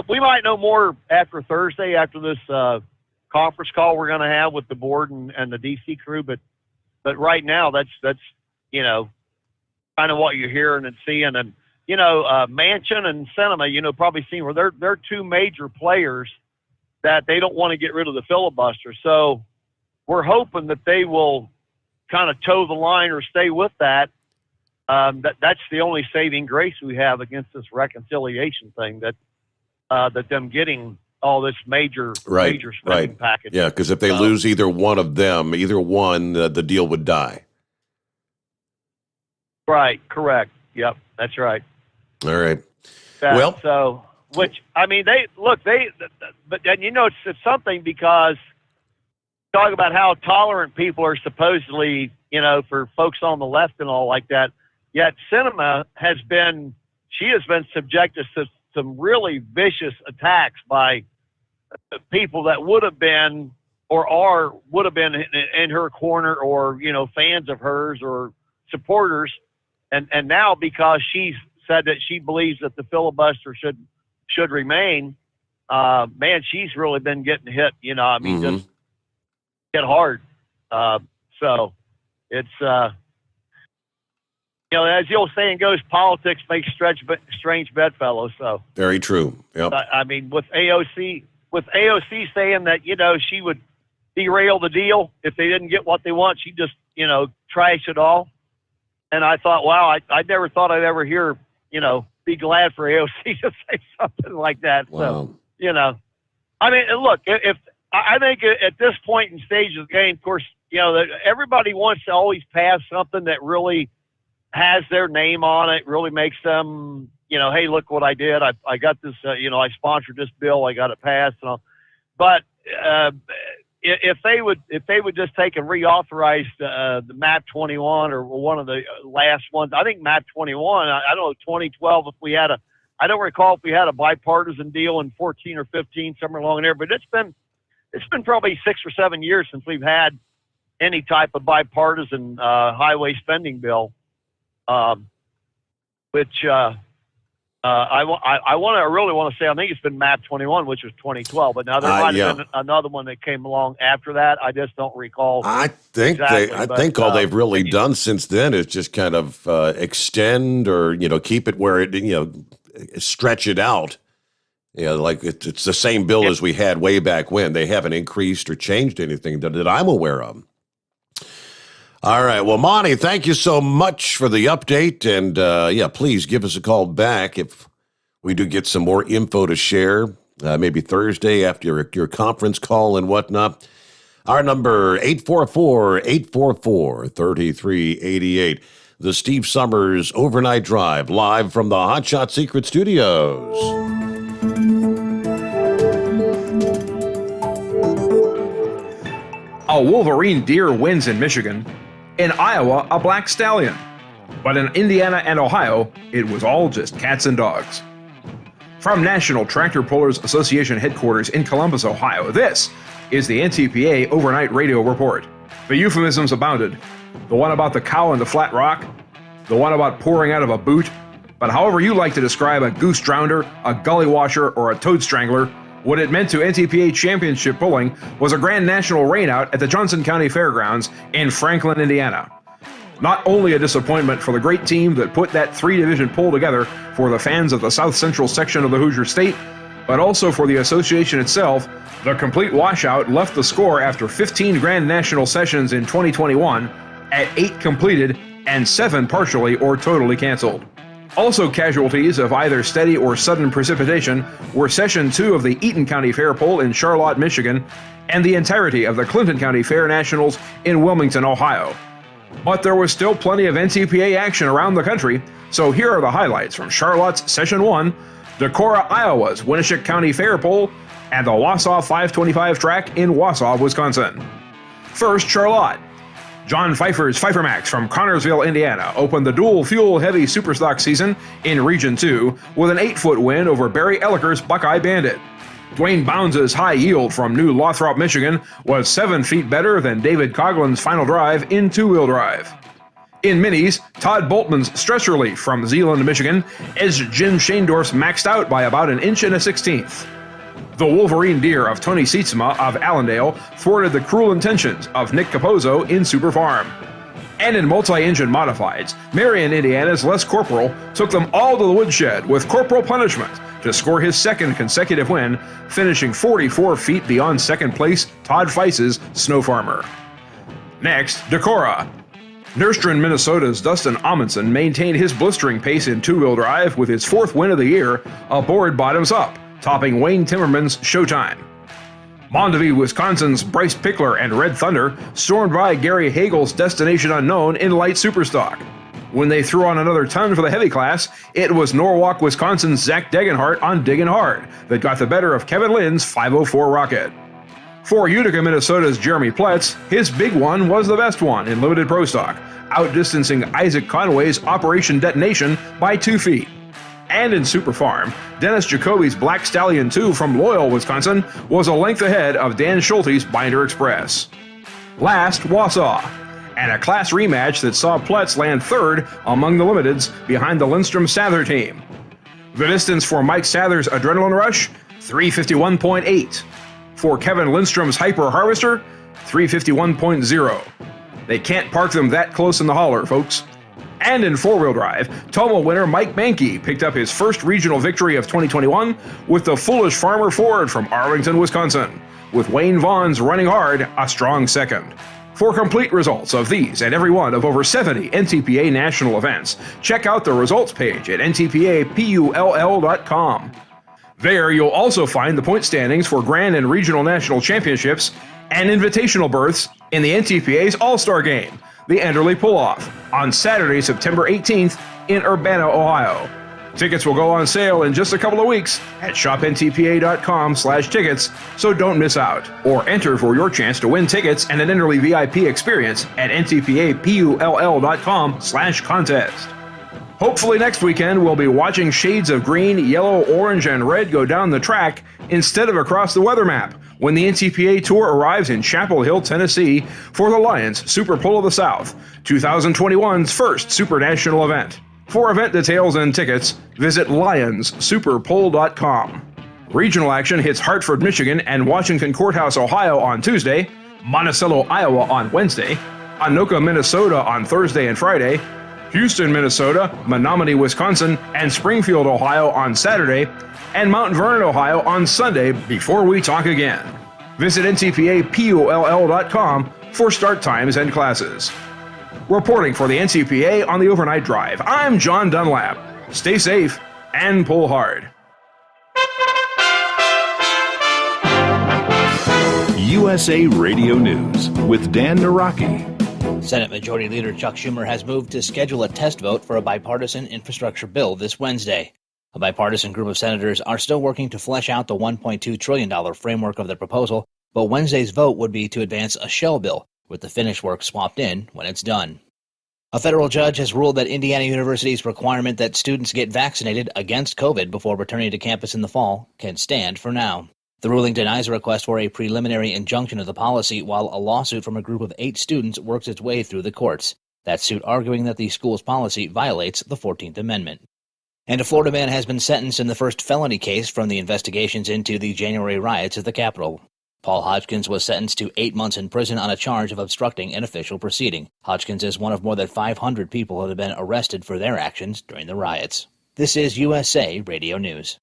we might know more after Thursday, after this conference call we're going to have with the board and the DC crew. But right now, that's kind of what you're hearing and seeing. And Manchin and Sinema, probably seen where they're two major players that they don't want to get rid of the filibuster. So we're hoping that they will kind of toe the line or stay with that. That's the only saving grace we have against this reconciliation thing, that them getting all this major spending package. Yeah, because if they lose either one of them, the deal would die. Right, correct. Yep, that's right. All right. But it's something, because talk about how tolerant people are supposedly, for folks on the left and all like that. Yet Sinema has been subjected to some really vicious attacks by people that would have been in her corner, or, fans of hers or supporters. And now, because she's said that she believes that the filibuster should remain, she's really been getting hit, just hit hard. So it's, as the old saying goes, politics makes strange bedfellows. So very true. Yep. With AOC saying that, she would derail the deal if they didn't get what they want, she just, trash it all. And I thought, wow, I never thought I'd ever hear, be glad for AOC to say something like that. Wow. So, look, if I think at this point in stage of the game, of course, that everybody wants to always pass something that really has their name on it, really makes them, hey, look what I did. I got this, I sponsored this bill, I got it passed and all. But if they would just take and reauthorize the MAP 21 or one of the last ones, I think MAP 21, I don't know, 2012, I don't recall if we had a bipartisan deal in 14 or 15, somewhere along there, but it's been probably 6 or 7 years since we've had any type of bipartisan highway spending bill, which I really want to say, I think it's been MAP 21, which was 2012, but now there might have been another one that came along after that. I just don't recall. I think all they've really done since then is just kind of extend or keep it where it stretch it out. Like it's the same bill as we had way back when. They haven't increased or changed anything that I'm aware of. All right. Well, Monty, thank you so much for the update. And, please give us a call back if we do get some more info to share, maybe Thursday after your conference call and whatnot. Our number, 844-844-3388. The Steve Sommers Overnight Drive, live from the Hot Shot Secret Studios. A Wolverine deer wins in Michigan. In Iowa, a black stallion. But in Indiana and Ohio, it was all just cats and dogs. From National Tractor Pullers Association headquarters in Columbus, Ohio, this is the NTPA Overnight Radio Report. The euphemisms abounded. The one about the cow and the flat rock. The one about pouring out of a boot. But however you like to describe a goose drounder, a gully washer, or a toad strangler, what it meant to NTPA championship pulling was a grand national rainout at the Johnson County Fairgrounds in Franklin, Indiana. Not only a disappointment for the great team that put that 3-division pull together for the fans of the South Central section of the Hoosier State, but also for the association itself. The complete washout left the score after 15 grand national sessions in 2021 at 8 completed and 7 partially or totally canceled. Also casualties of either steady or sudden precipitation were Session 2 of the Eaton County Fair Poll in Charlotte, Michigan, and the entirety of the Clinton County Fair Nationals in Wilmington, Ohio. But there was still plenty of NTPA action around the country, so here are the highlights from Charlotte's Session 1, Decorah, Iowa's Winneshiek County Fair Poll, and the Wausau 525 track in Wausau, Wisconsin. First, Charlotte. John Pfeiffer's Pfeiffer Max from Connorsville, Indiana, opened the dual-fuel heavy superstock season in Region 2 with an 8-foot win over Barry Ellicker's Buckeye Bandit. Dwayne Bounds' High Yield from New Lothrop, Michigan, was 7 feet better than David Coughlin's Final Drive in two-wheel drive. In minis, Todd Boltman's Stress Relief from Zeeland, Michigan, edged Jim Shaendorf's Maxed Out by about 1 1/16 inches. The Wolverine Deer of Tony Sietsema of Allendale thwarted the cruel intentions of Nick Capozzo in Super Farm. And in multi-engine modifieds, Marion, Indiana's Les Corporal took them all to the woodshed with Corporal Punishment to score his second consecutive win, finishing 44 feet beyond second place Todd Feiss's Snow Farmer. Next, Decorah. Nerstrand, Minnesota's Dustin Amundsen maintained his blistering pace in two-wheel drive with his 4th win of the year aboard Bottoms Up, topping Wayne Timmerman's Showtime. Mondeville, Wisconsin's Bryce Pickler and Red Thunder stormed by Gary Hagel's Destination Unknown in light superstock. When they threw on another ton for the heavy class, it was Norwalk, Wisconsin's Zach Degenhart on Diggin' Hard that got the better of Kevin Lynn's 504 Rocket. For Utica, Minnesota's Jeremy Pletz, his big one was the best one in limited pro stock, outdistancing Isaac Conway's Operation Detonation by 2 feet. And in Super Farm, Dennis Jacoby's Black Stallion 2 from Loyal, Wisconsin, was a length ahead of Dan Schulte's Binder Express. Last, Wausau, and a class rematch that saw Pletz land 3rd among the limiteds behind the Lindstrom-Sather team. The distance for Mike Sather's Adrenaline Rush, 351.8. For Kevin Lindstrom's Hyper Harvester, 351.0. They can't park them that close in the holler, folks. And in four-wheel drive, Tomo winner Mike Mankey picked up his first regional victory of 2021 with the Foolish Farmer Ford from Arlington, Wisconsin, with Wayne Vaughn's Running Hard a strong second. For complete results of these and every one of over 70 NTPA national events, check out the results page at ntpapull.com. There you'll also find the point standings for Grand and Regional National Championships and invitational berths in the NTPA's All-Star Game, the Enderley Pull-Off, on Saturday, September 18th in Urbana, Ohio. Tickets will go on sale in just a couple of weeks at shopntpa.com/tickets, so don't miss out. Or enter for your chance to win tickets and an Enderley VIP experience at ntpapull.com/contest. Hopefully next weekend we'll be watching shades of green, yellow, orange, and red go down the track instead of across the weather map when the NTPA Tour arrives in Chapel Hill, Tennessee for the Lions Super Pull of the South, 2021's first Super National event. For event details and tickets, visit lionssuperpull.com. Regional action hits Hartford, Michigan and Washington Courthouse, Ohio on Tuesday, Monticello, Iowa on Wednesday, Anoka, Minnesota on Thursday and Friday, Houston, Minnesota, Menominee, Wisconsin, and Springfield, Ohio on Saturday, and Mount Vernon, Ohio on Sunday before we talk again. Visit ntpapull.com for start times and classes. Reporting for the NTPA on the Overnight Drive, I'm John Dunlap. Stay safe and pull hard. USA Radio News with Dan Naraki. Senate Majority Leader Chuck Schumer has moved to schedule a test vote for a bipartisan infrastructure bill this Wednesday. A bipartisan group of senators are still working to flesh out the $1.2 trillion framework of the proposal, but Wednesday's vote would be to advance a shell bill, with the finished work swapped in when it's done. A federal judge has ruled that Indiana University's requirement that students get vaccinated against COVID before returning to campus in the fall can stand for now. The ruling denies a request for a preliminary injunction of the policy, while a lawsuit from a group of 8 students works its way through the courts. That suit arguing that the school's policy violates the 14th Amendment. And a Florida man has been sentenced in the first felony case from the investigations into the January riots at the Capitol. Paul Hodgkins was sentenced to 8 months in prison on a charge of obstructing an official proceeding. Hodgkins is one of more than 500 people that have been arrested for their actions during the riots. This is USA Radio News.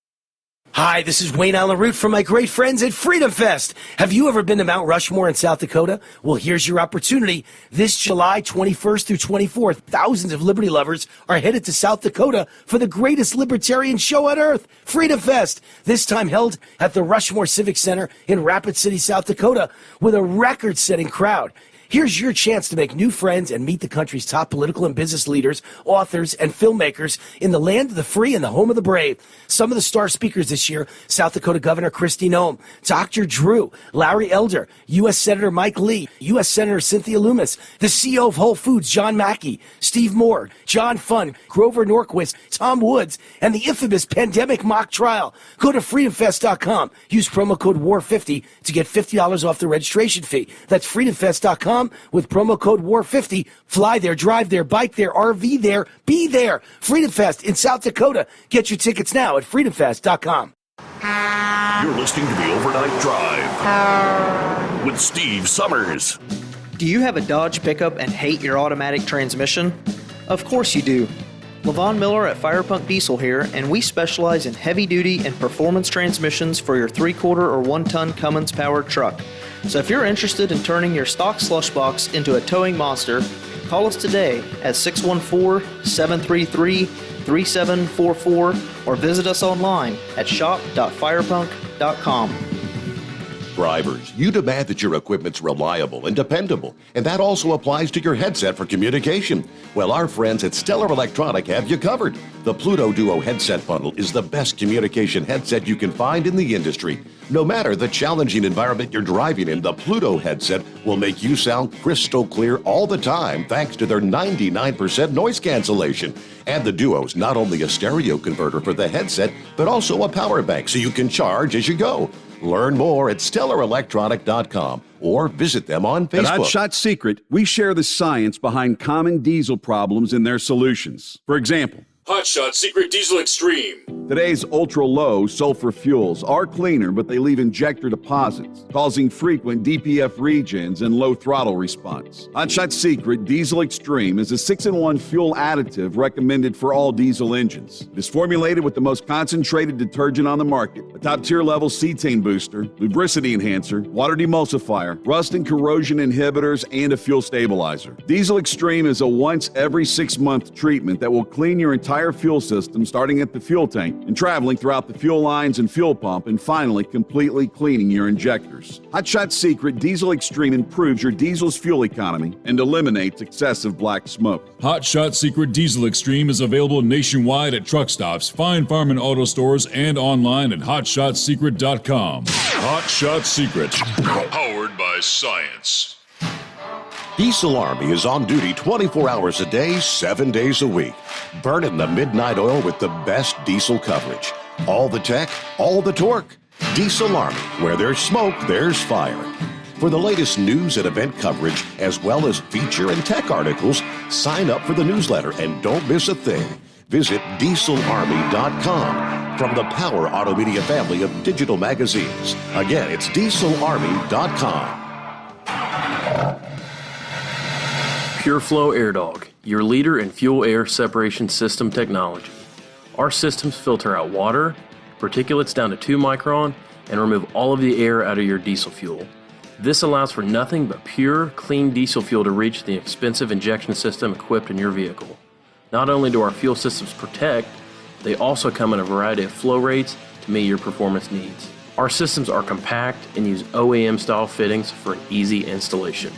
Hi, this is Wayne Allen Root from my great friends at Freedom Fest. Have you ever been to Mount Rushmore in South Dakota? Well, here's your opportunity. This July 21st through 24th, thousands of liberty lovers are headed to South Dakota for the greatest libertarian show on earth, Freedom Fest. This time held at the Rushmore Civic Center in Rapid City, South Dakota, with a record-setting crowd. Here's your chance to make new friends and meet the country's top political and business leaders, authors, and filmmakers in the land of the free and the home of the brave. Some of the star speakers this year: South Dakota Governor Kristi Noem, Dr. Drew, Larry Elder, U.S. Senator Mike Lee, U.S. Senator Cynthia Lummis, the CEO of Whole Foods, John Mackey, Steve Moore, John Funn, Grover Norquist, Tom Woods, and the infamous pandemic mock trial. Go to freedomfest.com. Use promo code WAR50 to get $50 off the registration fee. That's freedomfest.com with promo code WAR50. Fly there, drive there, bike there, RV there, be there. Freedom Fest in South Dakota. Get your tickets now at freedomfest.com. You're listening to the Overnight Drive with Steve Summers. Do you have a Dodge pickup and hate your automatic transmission? Of course you do. LaVon Miller at Firepunk Diesel here, and we specialize in heavy-duty and performance transmissions for your 3/4 or 1-ton Cummins-powered truck. So if you're interested in turning your stock slush box into a towing monster, call us today at 614-733-3744 or visit us online at shop.firepunk.com. Drivers, you demand that your equipment's reliable and dependable, and that also applies to your headset for communication. Well, our friends at Stellar Electronic have you covered. The Pluto Duo headset bundle is the best communication headset you can find in the industry. No matter the challenging environment you're driving in, the Pluto headset will make you sound crystal clear all the time thanks to their 99% noise cancellation. And the Duo's not only a stereo converter for the headset, but also a power bank so you can charge as you go. Learn more at StellarElectronic.com or visit them on Facebook. At Hot Shot Secret, we share the science behind common diesel problems and their solutions. For example, Hot Shot Secret Diesel Extreme. Today's ultra-low sulfur fuels are cleaner, but they leave injector deposits, causing frequent DPF regens and low throttle response. Hot Shot Secret Diesel Extreme is a 6-in-1 fuel additive recommended for all diesel engines. It is formulated with the most concentrated detergent on the market, a top-tier level cetane booster, lubricity enhancer, water demulsifier, rust and corrosion inhibitors, and a fuel stabilizer. Diesel Extreme is a once every 6-month treatment that will clean your entire fuel system, starting at the fuel tank and traveling throughout the fuel lines and fuel pump, and finally completely cleaning your injectors. Hot Shot Secret Diesel Extreme improves your diesel's fuel economy and eliminates excessive black smoke. Hot Shot Secret Diesel Extreme is available nationwide at truck stops, fine farm and auto stores, and online at hotshotsecret.com. Hot Shot Secret. Powered by science. Diesel Army is on duty 24 hours a day, 7 days a week. Burning the midnight oil with the best diesel coverage. All the tech, all the torque. Diesel Army, where there's smoke, there's fire. For the latest news and event coverage, as well as feature and tech articles, sign up for the newsletter and don't miss a thing. Visit dieselarmy.com from the Power Auto Media family of digital magazines. Again, it's dieselarmy.com. PureFlow AirDog, your leader in fuel-air separation system technology. Our systems filter out water, particulates down to 2 micron, and remove all of the air out of your diesel fuel. This allows for nothing but pure, clean diesel fuel to reach the expensive injection system equipped in your vehicle. Not only do our fuel systems protect, they also come in a variety of flow rates to meet your performance needs. Our systems are compact and use OEM-style fittings for an easy installation.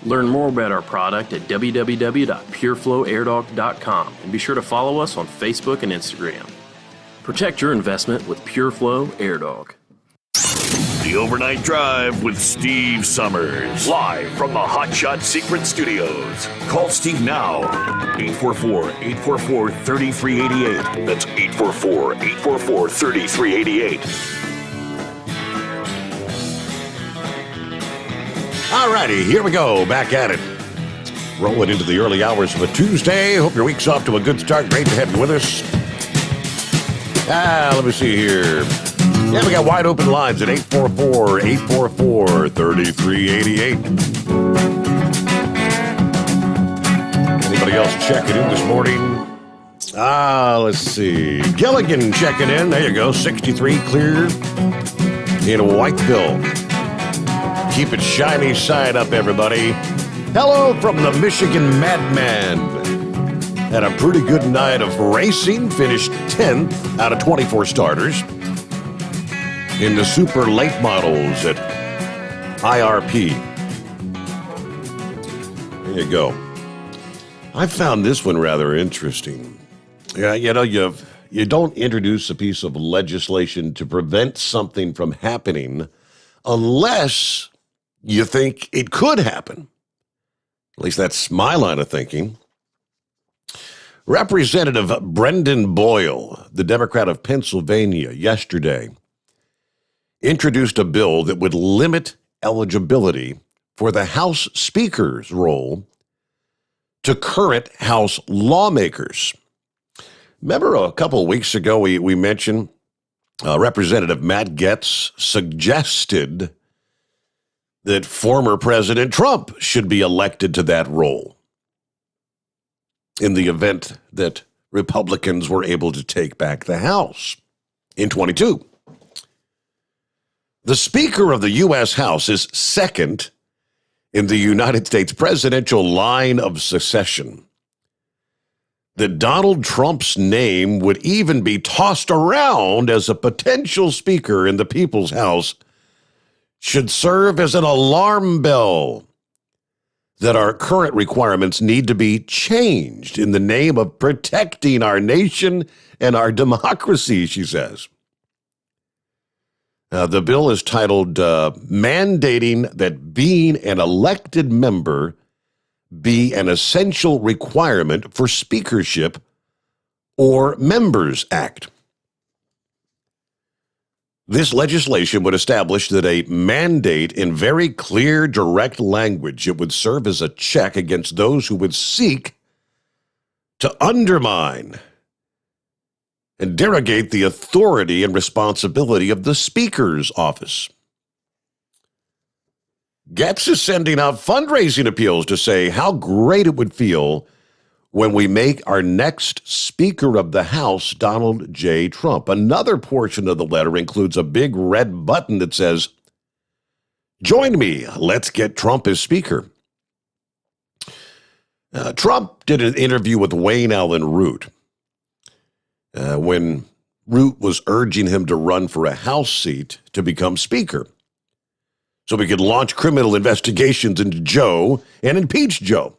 Learn more about our product at www.pureflowairdog.com and be sure to follow us on Facebook and Instagram. Protect your investment with PureFlow AirDog. The Overnight Drive with Steve Summers. Live from the Hot Shot Secret Studios. Call Steve now. 844-844-3388. That's 844-844-3388. All righty, here we go. Back at it. Rolling into the early hours of a Tuesday. Hope your week's off to a good start. Great to have you with us. Let me see here. Yeah, we got wide open lines at 844-844-3388. Anybody else checking in this morning? Let's see. Gilligan checking in. There you go. 63 clear in Whiteville. Keep it shiny side up, everybody. Hello from the Michigan Madman. Had a pretty good night of racing. Finished 10th out of 24 starters in the super late models at IRP. There you go. I found this one rather interesting. Yeah, you don't introduce a piece of legislation to prevent something from happening unless you think it could happen. At least that's my line of thinking. Representative Brendan Boyle, the Democrat of Pennsylvania, yesterday introduced a bill that would limit eligibility for the House Speaker's role to current House lawmakers. Remember a couple of weeks ago we mentioned Representative Matt Gaetz suggested that former President Trump should be elected to that role in the event that Republicans were able to take back the House in 22. The Speaker of the U.S. House is second in the United States presidential line of succession. That Donald Trump's name would even be tossed around as a potential speaker in the People's House should serve as an alarm bell that our current requirements need to be changed in the name of protecting our nation and our democracy, she says. The bill is titled Mandating That Being an Elected Member Be an Essential Requirement for Speakership or Members Act. This legislation would establish that a mandate in very clear, direct language, it would serve as a check against those who would seek to undermine and derogate the authority and responsibility of the Speaker's office. Gaetz is sending out fundraising appeals to say how great it would feel when we make our next Speaker of the House Donald J. Trump. Another portion of the letter includes a big red button that says, "Join me, let's get Trump as Speaker." Trump did an interview with Wayne Allen Root when Root was urging him to run for a House seat to become Speaker so we could launch criminal investigations into Joe and impeach Joe.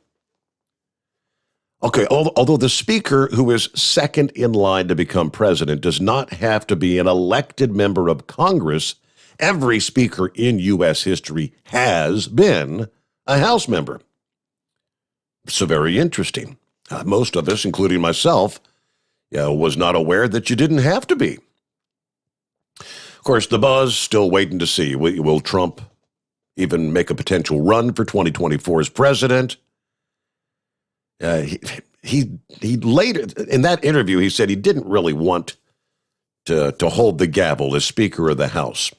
Okay, although the Speaker, who is second in line to become president, does not have to be an elected member of Congress, every Speaker in U.S. history has been a House member. So very interesting. Most of us, including myself, was not aware that you didn't have to be. Of course, the buzz, still waiting to see. Will Trump even make a potential run for 2024 as president? He later, in that interview, he said he didn't really want to hold the gavel as Speaker of the House.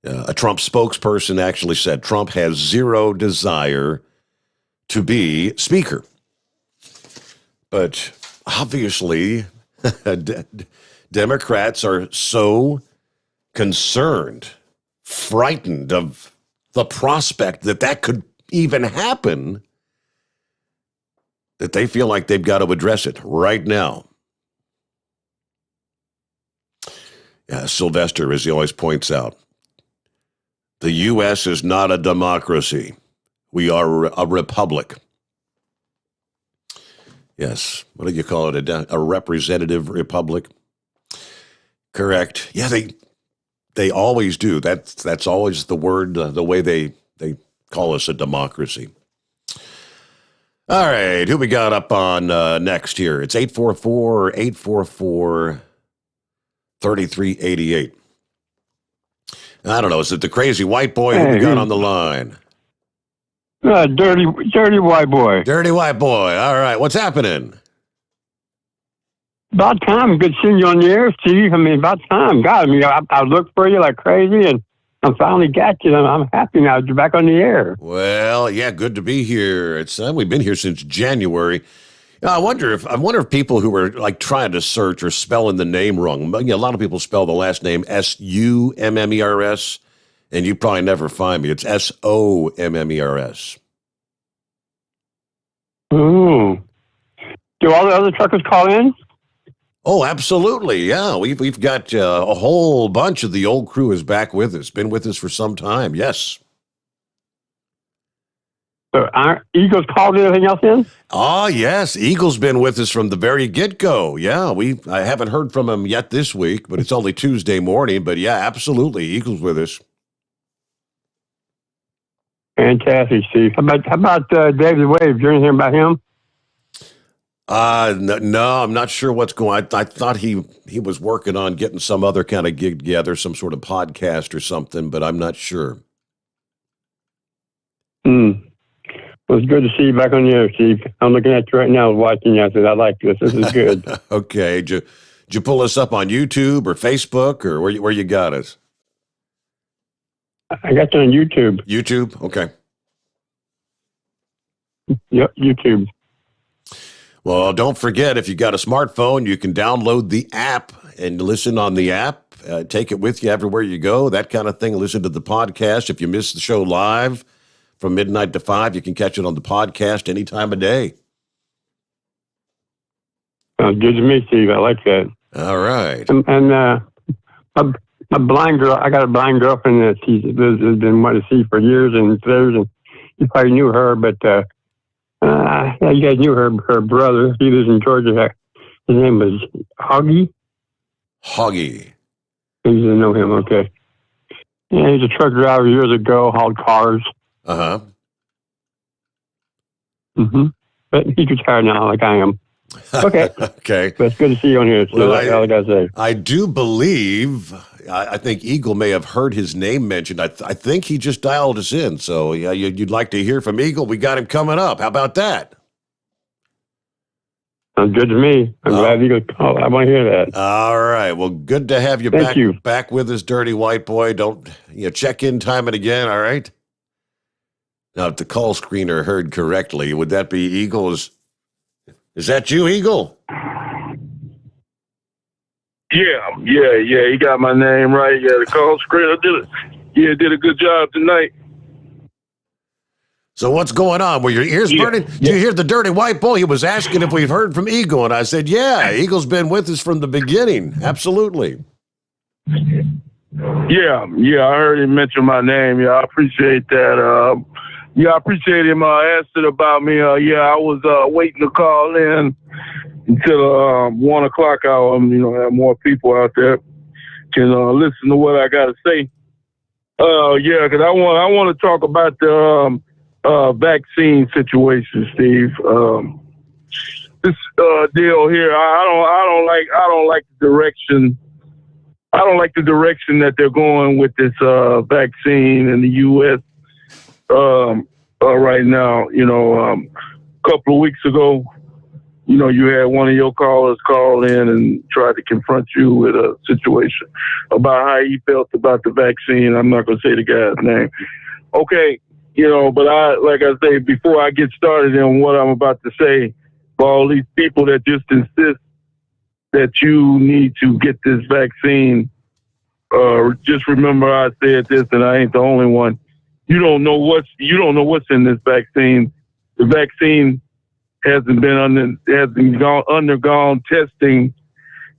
A Trump spokesperson actually said Trump has zero desire to be Speaker. But obviously, Democrats are so concerned, frightened of the prospect that could even happen, that they feel like they've got to address it right now. Sylvester, as he always points out, the U.S. is not a democracy. We are a republic. Yes, what do you call it? A representative republic? Correct. Yeah, they always do. That's always the word, the way they call us a democracy. All right, who we got up on next here? It's 844-3388. I don't know. Is it the crazy white boy who we got on the line? Dirty white boy. Dirty white boy. All right, what's happening? About time. Good seeing you on the air, Steve. I mean, about time. God, I looked for you like crazy, and I finally got you. I'm happy now you're back on the air. Well, yeah, good to be here. It's we've been here since January. I wonder if people who were like trying to search or spelling the name wrong. A lot of people spell the last name Summers, and you probably never find me. It's Sommers. Ooh. Do all the other truckers call in? Oh, absolutely. Yeah, we've got a whole bunch of the old crew is back with us. Been with us for some time. Yes. So Eagles called anything else in? Oh, yes. Eagle's been with us from the very get-go. Yeah, I haven't heard from him yet this week, but it's only Tuesday morning. But, yeah, absolutely. Eagle's with us. Fantastic, Steve. How about David Wade? Did you hear anything about him? No, I'm not sure what's going on. I thought he was working on getting some other kind of gig together, some sort of podcast or something, but I'm not sure. Well, it's good to see you back on the air, Steve. I'm looking at you right now, watching you. I said, I like this. This is good. Okay. Did you pull us up on YouTube or Facebook, or where you got us? I got you on YouTube. YouTube? Okay. Yep, YouTube. Well, don't forget, if you got a smartphone, you can download the app and listen on the app. Take it with you everywhere you go, that kind of thing. Listen to the podcast. If you miss the show live from midnight to 5, you can catch it on the podcast any time of day. Sounds good to me, Steve. I like that. All right. And my blind girl, I got a blind girlfriend that she's been wanting to see for years and years, and you probably knew her, but yeah, you guys knew her brother. He lives in Georgia. His name was Hoggy. Hoggy. You didn't know him, okay. Yeah, he's a truck driver years ago, hauled cars. Uh-huh. But he's retired now, like I am. Okay. Okay. But it's good to see you on here. So Well, that's all I got to say. I do believe, I think Eagle may have heard his name mentioned. I think he just dialed us in. So, yeah, you'd like to hear from Eagle? We got him coming up. How about that? Sounds good to me. I'm glad you could call. I want to hear that. All right. Well, good to have you back with us, Dirty White Boy. Don't check in time and again, all right? Now, if the call screener heard correctly, would that be Eagle? Is that you, Eagle? Yeah. You got my name right. Yeah, the call screener did a good job tonight. So what's going on? Were your ears burning? Did you hear the Dirty White Boy? He was asking if we've heard from Eagle, and I said, yeah, Eagle's been with us from the beginning. Absolutely. Yeah, I heard him mention my name. Yeah, I appreciate that. I appreciate him asking about me. I was waiting to call in until 1 o'clock hour. Have more people out there can listen to what I got to say. Because I want to talk about the vaccine situation, Steve. This deal here, I don't like the direction. I don't like the direction that they're going with this vaccine in the U.S. Right now. A couple of weeks ago, you had one of your callers call in and try to confront you with a situation about how he felt about the vaccine. I'm not going to say the guy's name. Okay. But like I say, before I get started in what I'm about to say, for all these people that just insist that you need to get this vaccine, just remember I said this, and I ain't the only one. You don't know what's in this vaccine. The vaccine hasn't undergone testing.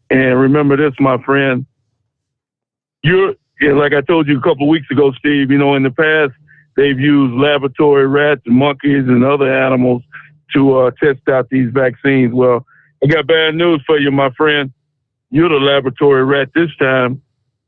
And remember this, my friend. Like I told you a couple of weeks ago, Steve. In the past, they've used laboratory rats and monkeys and other animals to test out these vaccines. Well, I got bad news for you, my friend. You're the laboratory rat this time,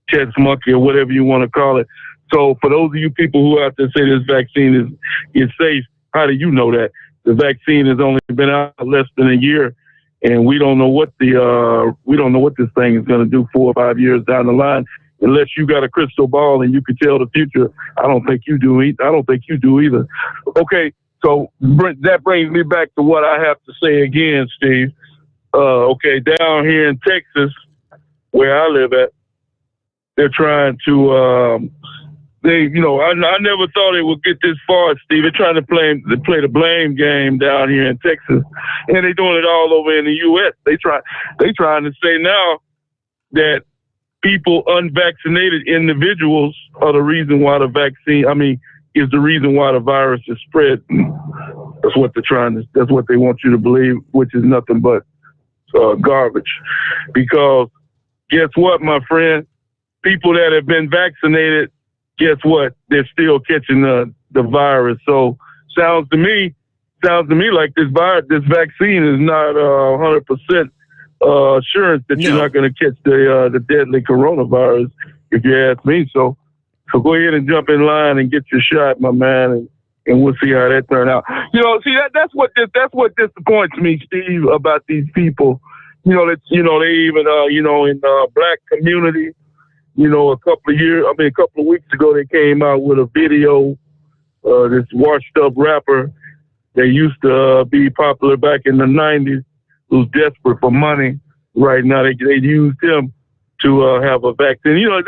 test monkey or whatever you want to call it. So for those of you people who out there say this vaccine is safe, how do you know that? The vaccine has only been out less than a year, and we don't know what this thing is going to do 4 or 5 years down the line. Unless you got a crystal ball and you can tell the future, I don't think you do. I don't think you do either. Okay, so that brings me back to what I have to say again, Steve. Okay, down here in Texas, where I live at, they're trying to. I never thought it would get this far, Steve. They're trying to play the blame game down here in Texas, and they're doing it all over in the U.S. They trying to say now that people, unvaccinated individuals, are the reason why the vaccine. Is the reason why the virus is spread. That's what that's what they want you to believe, which is nothing but garbage. Because guess what, my friend? People that have been vaccinated, guess what? They're still catching the virus. So sounds to me like this vaccine is not 100% assurance that you're not going to catch the deadly coronavirus, if you ask me. So go ahead and jump in line and get your shot, my man, and we'll see how that turns out. That's what disappoints me, Steve, about these people. They even in black community, a couple of weeks ago they came out with a video. This washed up rapper that used to be popular back in the 90s, who's desperate for money. Right now they used him to have a vaccine.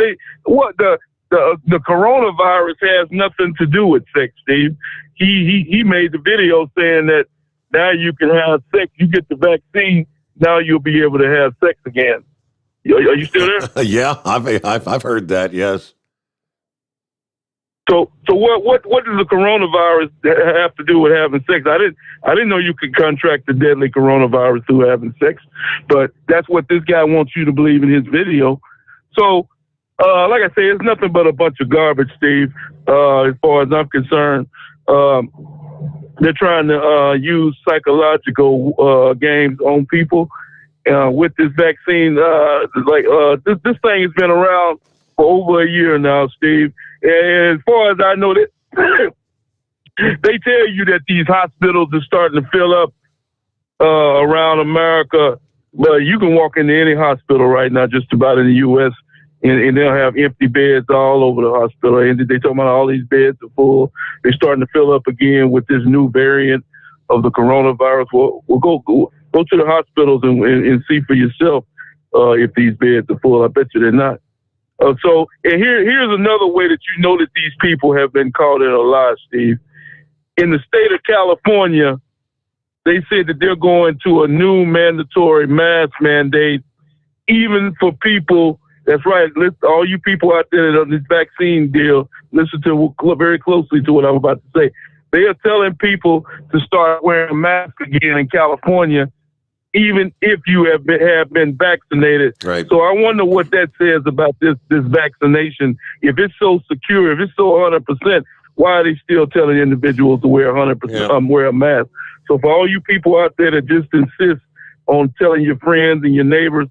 The coronavirus has nothing to do with sex, Steve. He made the video saying that now you can have sex. You get the vaccine, now you'll be able to have sex again. Are you still there? Yeah, I've heard that. Yes. So what does the coronavirus have to do with having sex? I didn't know you could contract the deadly coronavirus through having sex, but that's what this guy wants you to believe in his video. So. Like I say, it's nothing but a bunch of garbage, Steve, as far as I'm concerned. They're trying to use psychological games on people with this vaccine. This thing has been around for over a year now, Steve. And as far as I know, they tell you that these hospitals are starting to fill up around America. But you can walk into any hospital right now, just about in the U.S., and they'll have empty beds all over the hospital. And they talking about all these beds are full. They're starting to fill up again with this new variant of the coronavirus. Well, go to the hospitals and see for yourself if these beds are full. I bet you they're not. And here's another way that you know that these people have been caught in a lie, Steve. In the state of California, they said that they're going to a new mandatory mask mandate, even for people. That's right. All you people out there on this vaccine deal, listen to very closely to what I'm about to say. They are telling people to start wearing masks again in California, even if you have been vaccinated. Right. So I wonder what that says about this vaccination. If it's so secure, if it's so 100%, why are they still telling individuals to wear 100%, wear a mask? So for all you people out there that just insist on telling your friends and your neighbors,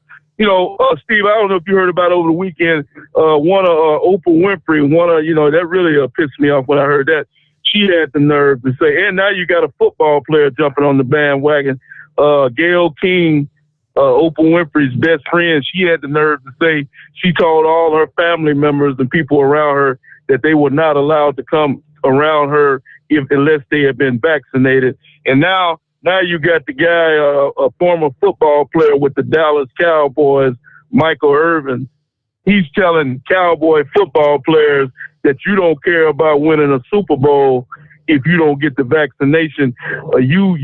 Steve, I don't know if you heard about over the weekend, one of Oprah Winfrey, that really pissed me off when I heard that. She had the nerve to say, and now you got a football player jumping on the bandwagon. Gayle King, Oprah Winfrey's best friend, she had the nerve to say she told all her family members and people around her that they were not allowed to come around her unless they had been vaccinated. And now you got the guy, a former football player with the Dallas Cowboys, Michael Irvin. He's telling Cowboy football players that you don't care about winning a Super Bowl if you don't get the vaccination. You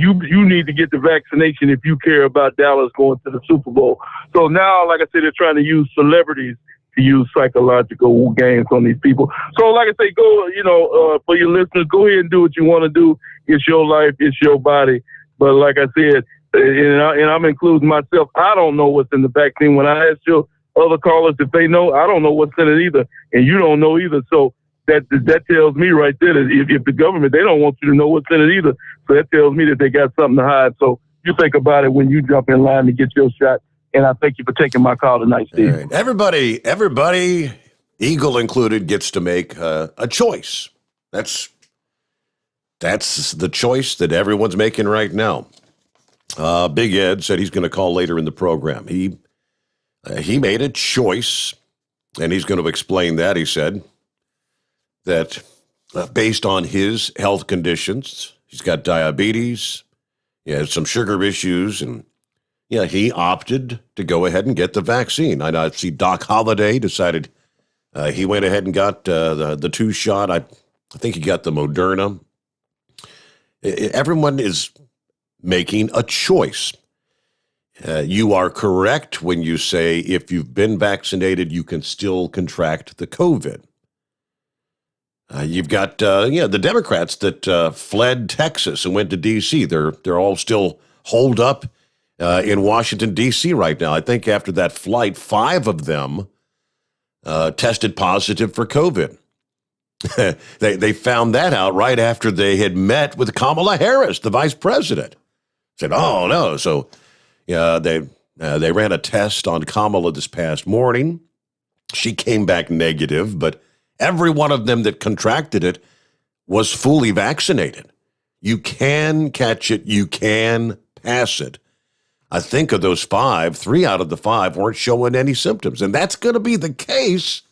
need to get the vaccination if you care about Dallas going to the Super Bowl. So now, like I said, they're trying to use celebrities to use psychological games on these people. So like I say, go, for your listeners, go ahead and do what you want to do. It's your life. It's your body. But like I said, and I'm including myself, I don't know what's in the vaccine. When I ask your other callers if they know, I don't know what's in it either. And you don't know either. So that tells me right there that if the government, they don't want you to know what's in it either. So that tells me that they got something to hide. So you think about it when you jump in line to get your shot. And I thank you for taking my call tonight, Steve. Right. Everybody, Eagle included, gets to make a choice. That's the choice that everyone's making right now. Big Ed said he's going to call later in the program. He made a choice, and he's going to explain that. He said that based on his health conditions, he's got diabetes, he has some sugar issues, and he opted to go ahead and get the vaccine. I see Doc Holliday decided he went ahead and got the two-shot. I think he got the Moderna. Everyone is making a choice. You are correct when you say if you've been vaccinated, you can still contract the COVID. You've got the Democrats that fled Texas and went to D.C. They're all still holed up in Washington, D.C. right now. I think after that flight, 5 of them tested positive for COVID. They found that out right after they had met with Kamala Harris, the vice president. Said, oh, no. So they ran a test on Kamala this past morning. She came back negative, but every one of them that contracted it was fully vaccinated. You can catch it. You can pass it. I think of those 5, 3 out of the 5 weren't showing any symptoms. And that's going to be the case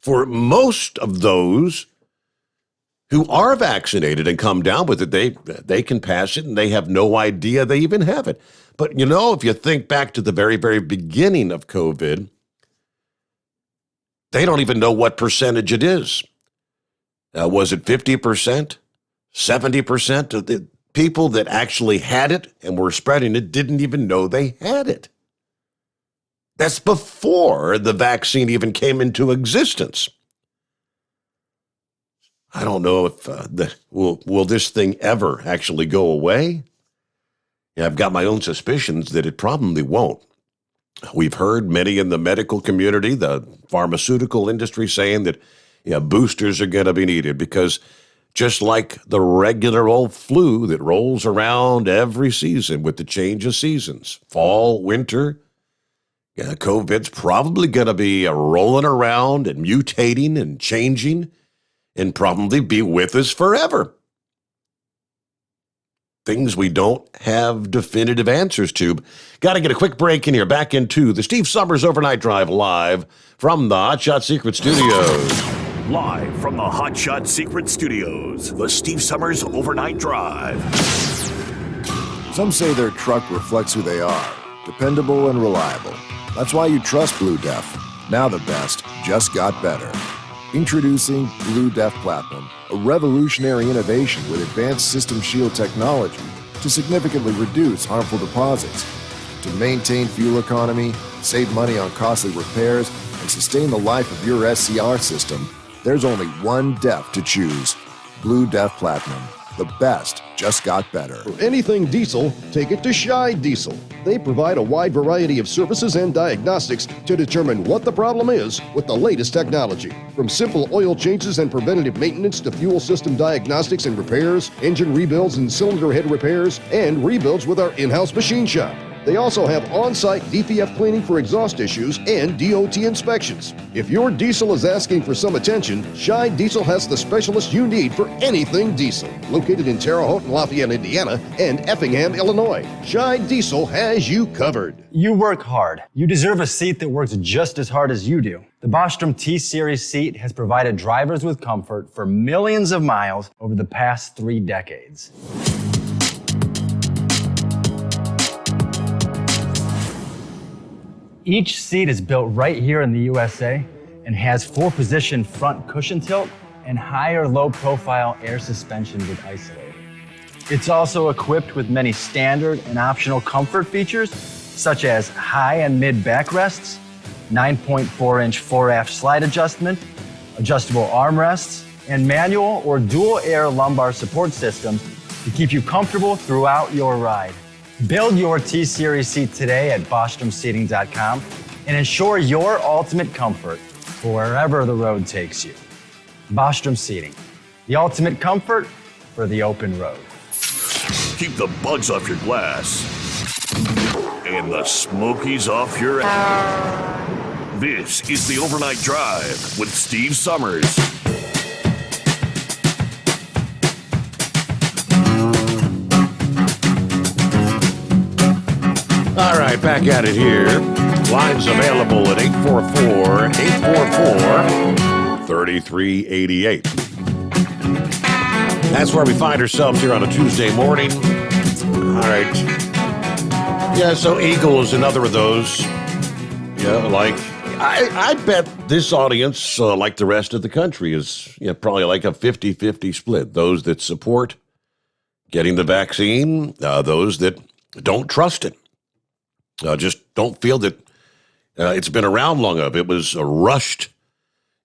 for most of those who are vaccinated and come down with it. They can pass it and they have no idea they even have it. But, if you think back to the very, very beginning of COVID, they don't even know what percentage it is. Was it 50%? 70% of the people that actually had it and were spreading it didn't even know they had it. That's before the vaccine even came into existence. I don't know if will this thing ever actually go away? Yeah, I've got my own suspicions that it probably won't. We've heard many in the medical community, the pharmaceutical industry saying that boosters are going to be needed because just like the regular old flu that rolls around every season with the change of seasons, fall, winter, COVID's probably going to be rolling around and mutating and changing and probably be with us forever. Things we don't have definitive answers to. Got to get a quick break in here. Back into the Steve Sommers Overnight Drive live from the Hot Shot Secret Studios. Live from the Hot Shot Secret Studios, the Steve Sommers Overnight Drive. Some say their truck reflects who they are, dependable and reliable. That's why you trust Blue Def. Now the best just got better. Introducing Blue Def Platinum, a revolutionary innovation with advanced System Shield technology to significantly reduce harmful deposits, to maintain fuel economy, save money on costly repairs, and sustain the life of your SCR system. There's only one DEF to choose. Blue Def Platinum. The best just got better. For anything diesel, take it to Scheid Diesel. They provide a wide variety of services and diagnostics to determine what the problem is with the latest technology. From simple oil changes and preventative maintenance to fuel system diagnostics and repairs, engine rebuilds and cylinder head repairs, and rebuilds with our in-house machine shop. They also have on-site DPF cleaning for exhaust issues and DOT inspections. If your diesel is asking for some attention, Scheid Diesel has the specialist you need for anything diesel. Located in Terre Haute and Lafayette, Indiana, and Effingham, Illinois, Scheid Diesel has you covered. You work hard. You deserve a seat that works just as hard as you do. The Bostrom T-Series seat has provided drivers with comfort for millions of miles over the past 3 decades. Each seat is built right here in the USA and has 4-position front cushion tilt and higher low-profile air suspension with isolator. It's also equipped with many standard and optional comfort features, such as high and mid backrests, 9.4-inch fore-aft slide adjustment, adjustable armrests, and manual or dual air lumbar support system to keep you comfortable throughout your ride. Build your T-Series seat today at BostromSeating.com and ensure your ultimate comfort for wherever the road takes you. Bostrom Seating, the ultimate comfort for the open road. Keep the bugs off your glass and the smokies off your ass. This is the Overnight Drive with Steve Sommers. All right, back at it here. Lines available at 844-844-3388. That's where we find ourselves here on a Tuesday morning. All right. Yeah, so Eagle is another of those. Yeah, like, I bet this audience, like the rest of the country, is probably like a 50-50 split. Those that support getting the vaccine, those that don't trust it. Just don't feel that it's been around long enough. It was rushed,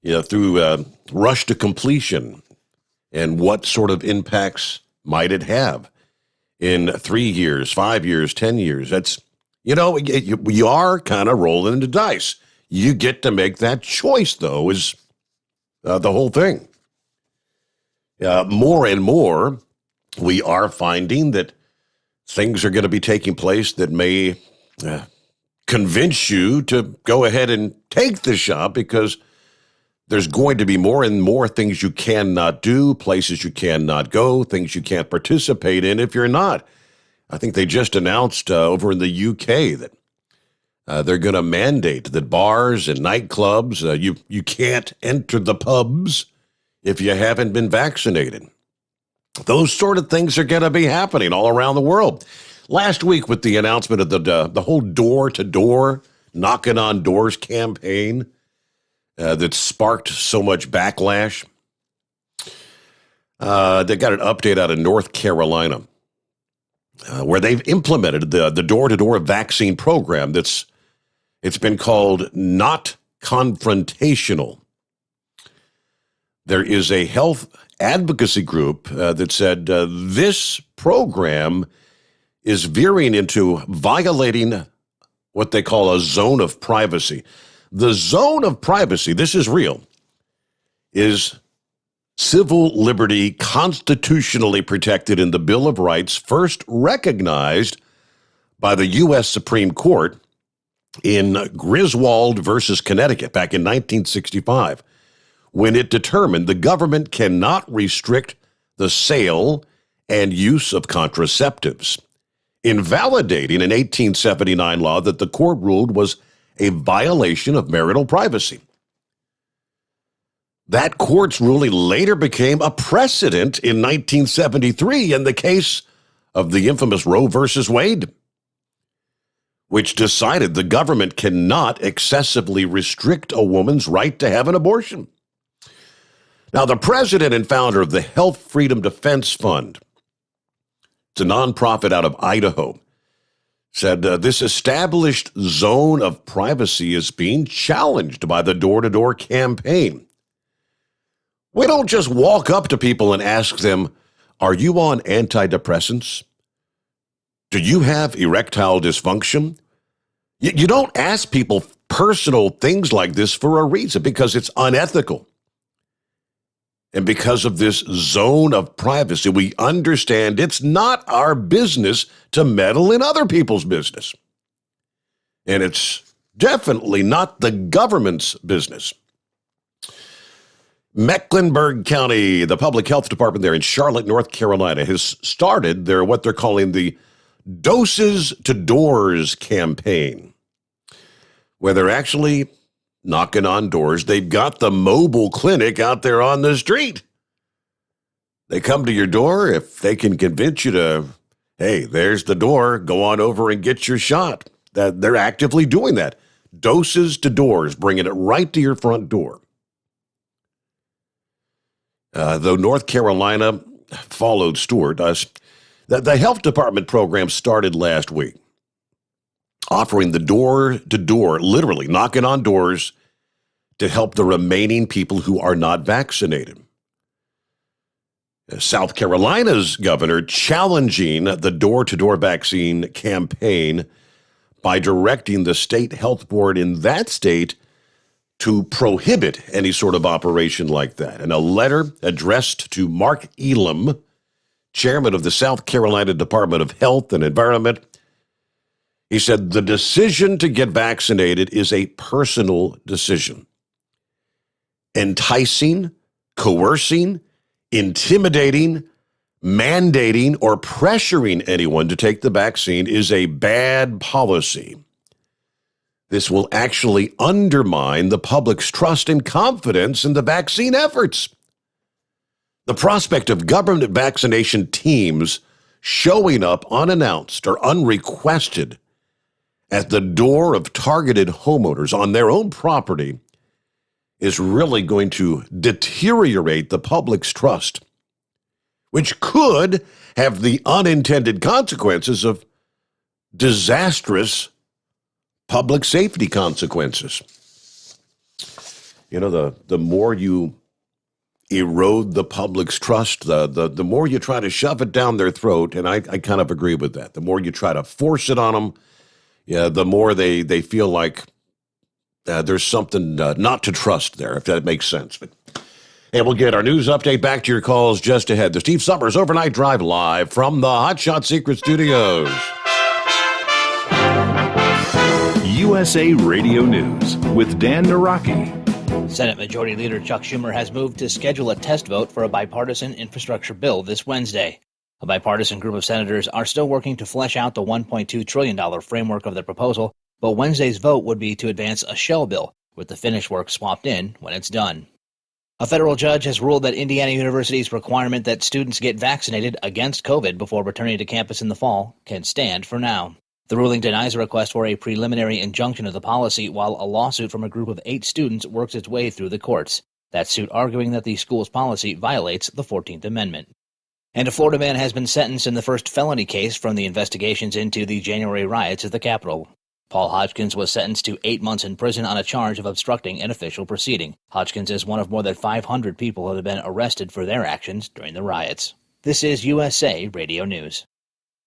through rush to completion. And what sort of impacts might it have in 3 years, 5 years, 10 years? That's, you are kind of rolling the dice. You get to make that choice, though, is the whole thing. More and more, we are finding that things are going to be taking place that may convince you to go ahead and take the shot, because there's going to be more and more things you cannot do, places you cannot go, things you can't participate in if you're not. I think they just announced over in the UK that they're going to mandate that bars and nightclubs, you can't enter the pubs if you haven't been vaccinated. Those sort of things are going to be happening all around the world. Last week, with the announcement of the whole door-to-door, knocking on doors campaign that sparked so much backlash, they got an update out of North Carolina where they've implemented the door-to-door vaccine program it's been called Not Confrontational. There is a health advocacy group that said this program is veering into violating what they call a zone of privacy. The zone of privacy, this is real, is civil liberty constitutionally protected in the Bill of Rights, first recognized by the U.S. Supreme Court in Griswold versus Connecticut back in 1965, when it determined the government cannot restrict the sale and use of contraceptives, invalidating an 1879 law that the court ruled was a violation of marital privacy. That court's ruling later became a precedent in 1973 in the case of the infamous Roe versus Wade, which decided the government cannot excessively restrict a woman's right to have an abortion. Now, the president and founder of the Health Freedom Defense Fund, it's a nonprofit out of Idaho, said this established zone of privacy is being challenged by the door-to-door campaign. We don't just walk up to people and ask them, are you on antidepressants? Do you have erectile dysfunction? You don't ask people personal things like this for a reason, because it's unethical. And because of this zone of privacy, we understand it's not our business to meddle in other people's business. And it's definitely not the government's business. Mecklenburg County, the public health department there in Charlotte, North Carolina, has started what they're calling the Doses to Doors campaign, where they're actually knocking on doors. They've got the mobile clinic out there on the street. They come to your door. If they can convince you to, hey, there's the door, go on over and get your shot. They're actively doing that. Doses to Doors, bringing it right to your front door. Though North Carolina followed Stewart, the health department program started last week, offering the door-to-door, literally knocking on doors, to help the remaining people who are not vaccinated. South Carolina's governor challenging the door-to-door vaccine campaign by directing the state health board in that state to prohibit any sort of operation like that. In a letter addressed to Mark Elam, chairman of the South Carolina Department of Health and Environment, he said, the decision to get vaccinated is a personal decision. Enticing, coercing, intimidating, mandating, or pressuring anyone to take the vaccine is a bad policy. This will actually undermine the public's trust and confidence in the vaccine efforts. The prospect of government vaccination teams showing up unannounced or unrequested at the door of targeted homeowners on their own property is really going to deteriorate the public's trust, which could have the unintended consequences of disastrous public safety consequences. You know, the more you erode the public's trust, the more you try to shove it down their throat, and I kind of agree with that. The more you try to force it on them, the more they feel like there's something not to trust there, if that makes sense. But And we'll get our news update back to your calls just ahead. The Steve Sommers Overnight Drive live from the Hot Shot Secret Studios. USA Radio News with Dan Naraki. Senate Majority Leader Chuck Schumer has moved to schedule a test vote for a bipartisan infrastructure bill this Wednesday. A bipartisan group of senators are still working to flesh out the $1.2 trillion framework of the proposal, but Wednesday's vote would be to advance a shell bill, with the finished work swapped in when it's done. A federal judge has ruled that Indiana University's requirement that students get vaccinated against COVID before returning to campus in the fall can stand for now. The ruling denies a request for a preliminary injunction of the policy, while a lawsuit from a group of 8 students works its way through the courts. That suit arguing that the school's policy violates the 14th Amendment. And a Florida man has been sentenced in the first felony case from the investigations into the January riots at the Capitol. Paul Hodgkins was sentenced to 8 months in prison on a charge of obstructing an official proceeding. Hodgkins is one of more than 500 people who have been arrested for their actions during the riots. This is USA Radio News.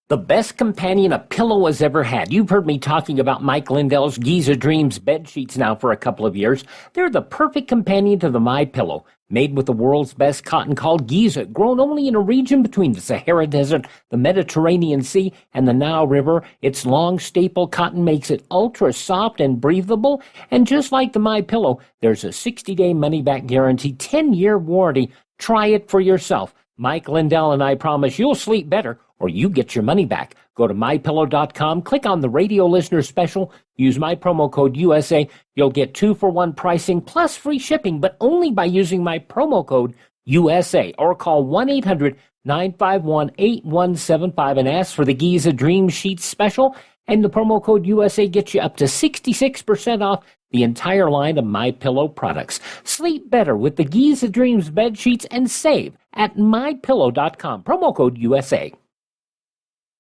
The best companion a pillow has ever had. You've heard me talking about Mike Lindell's Giza Dreams bed sheets now for a couple of years. They're the perfect companion to the MyPillow. Made with the world's best cotton called Giza, grown only in a region between the Sahara Desert, the Mediterranean Sea, and the Nile River. Its long staple cotton makes it ultra soft and breathable. And just like the MyPillow, there's a 60-day money-back guarantee, 10-year warranty. Try it for yourself. Mike Lindell and I promise you'll sleep better, or you get your money back. Go to MyPillow.com, click on the radio listener special, use my promo code USA. You'll get 2-for-1 pricing plus free shipping, but only by using my promo code USA, or call 1-800-951-8175 and ask for the Giza Dream Sheets special, and the promo code USA gets you up to 66% off the entire line of MyPillow products. Sleep better with the Giza Dreams bed sheets and save at MyPillow.com, promo code USA.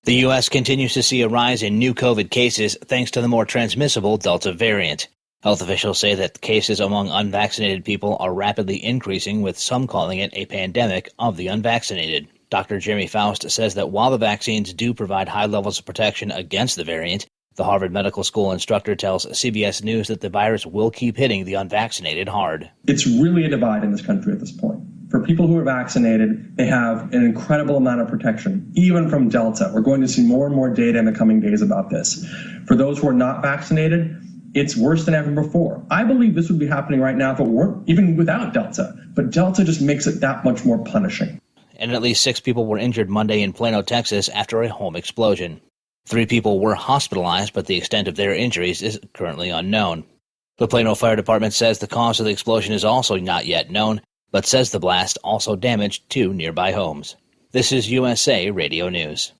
The U.S. continues to see a rise in new COVID cases thanks to the more transmissible Delta variant. Health officials say that cases among unvaccinated people are rapidly increasing, with some calling it a pandemic of the unvaccinated. Dr. Jeremy Faust says that while the vaccines do provide high levels of protection against the variant, the Harvard Medical School instructor tells CBS News that the virus will keep hitting the unvaccinated hard. It's really a divide in this country at this point. For people who are vaccinated, they have an incredible amount of protection, even from Delta. We're going to see more and more data in the coming days about this. For those who are not vaccinated, it's worse than ever before. I believe this would be happening right now if it weren't, even without Delta. But Delta just makes it that much more punishing. And at least 6 people were injured Monday in Plano, Texas, after a home explosion. 3 people were hospitalized, but the extent of their injuries is currently unknown. The Plano Fire Department says the cause of the explosion is also not yet known, but says the blast also damaged 2 nearby homes. This is USA Radio News.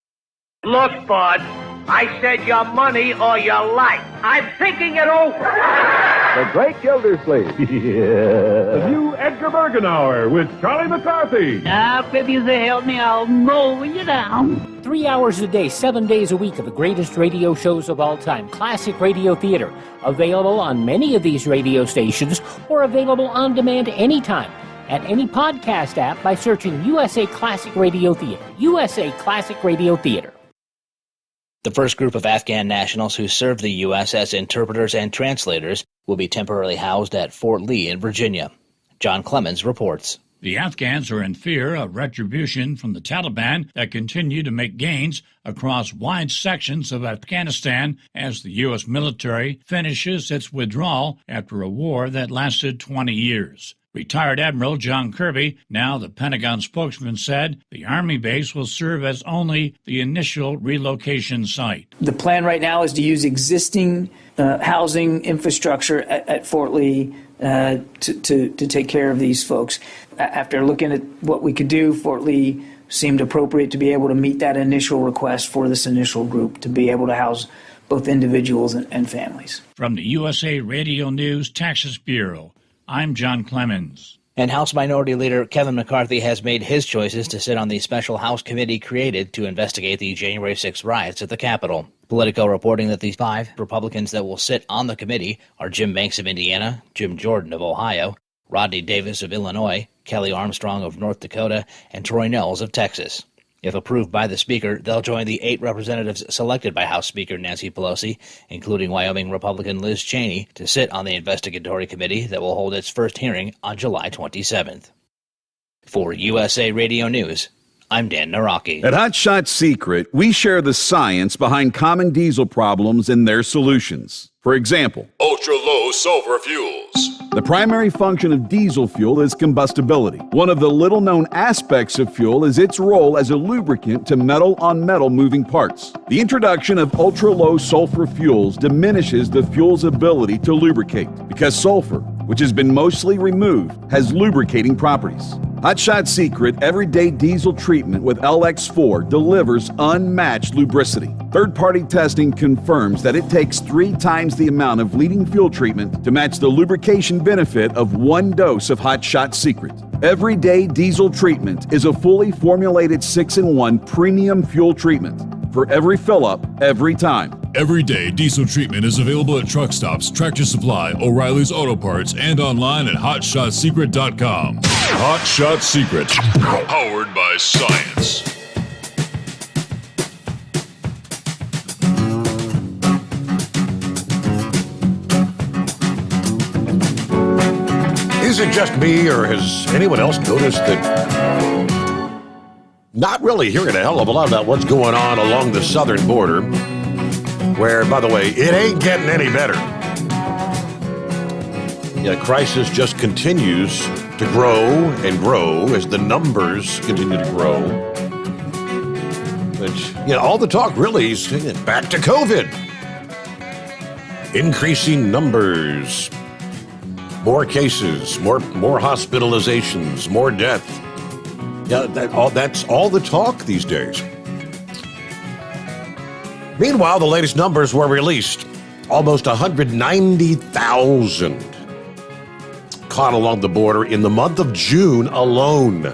Look, bud, I said your money or your life. I'm thinking it over. The Great Gildersleeve. The new Edgar Bergen Hour with Charlie McCarthy. Now, if you say help me, I'll mow you down. 3 hours a day, 7 days a week of the greatest radio shows of all time. Classic radio theater. Available on many of these radio stations or available on demand anytime at any podcast app by searching USA Classic Radio Theater. USA Classic Radio Theater. The first group of Afghan nationals who served the U.S. as interpreters and translators will be temporarily housed at Fort Lee in Virginia. John Clemens reports. The Afghans are in fear of retribution from the Taliban that continue to make gains across wide sections of Afghanistan as the U.S. military finishes its withdrawal after a war that lasted 20 years. Retired Admiral John Kirby, now the Pentagon spokesman, said the Army base will serve as only the initial relocation site. The plan right now is to use existing housing infrastructure at Fort Lee to take care of these folks. After looking at what we could do, Fort Lee seemed appropriate to be able to meet that initial request for this initial group, to be able to house both individuals and families. From the USA Radio News Texas Bureau, I'm John Clemens. And House Minority Leader Kevin McCarthy has made his choices to sit on the special House committee created to investigate the January 6 riots at the Capitol. Politico reporting that the 5 Republicans that will sit on the committee are Jim Banks of Indiana, Jim Jordan of Ohio, Rodney Davis of Illinois, Kelly Armstrong of North Dakota, and Troy Nehls of Texas. If approved by the Speaker, they'll join the 8 representatives selected by House Speaker Nancy Pelosi, including Wyoming Republican Liz Cheney, to sit on the investigatory committee that will hold its first hearing on July 27th. For USA Radio News, I'm Dan Naraki. At Hot Shot Secret, we share the science behind common diesel problems and their solutions. For example, Ultra-low sulfur fuels. the primary function of diesel fuel is combustibility. One of the little-known aspects of fuel is its role as a lubricant to metal-on-metal moving parts. The introduction of ultra-low sulfur fuels diminishes the fuel's ability to lubricate because sulfur, which has been mostly removed, has lubricating properties. Hot Shot Secret Everyday Diesel Treatment with LX4 delivers unmatched lubricity. Third-party testing confirms that it takes 3 times the amount of leading fuel treatment to match the lubrication benefit of 1 dose of Hot Shot Secret. Everyday Diesel Treatment is a fully formulated 6-in-1 premium fuel treatment for every fill-up, every time. Everyday diesel treatment is available at truck stops, Tractor Supply, O'Reilly's Auto Parts, and online at HotShotSecret.com. Hot Shot Secret, powered by science. Is it just me, or has anyone else noticed that not really hearing a hell of a lot about what's going on along the southern border, where, by the way, it ain't getting any better. Yeah, crisis just continues to grow and grow as the numbers continue to grow. But, all the talk really is back to COVID. Increasing numbers, more cases, more hospitalizations, more death. Yeah, that's all the talk these days. Meanwhile, the latest numbers were released. Almost 190,000 caught along the border in the month of June alone.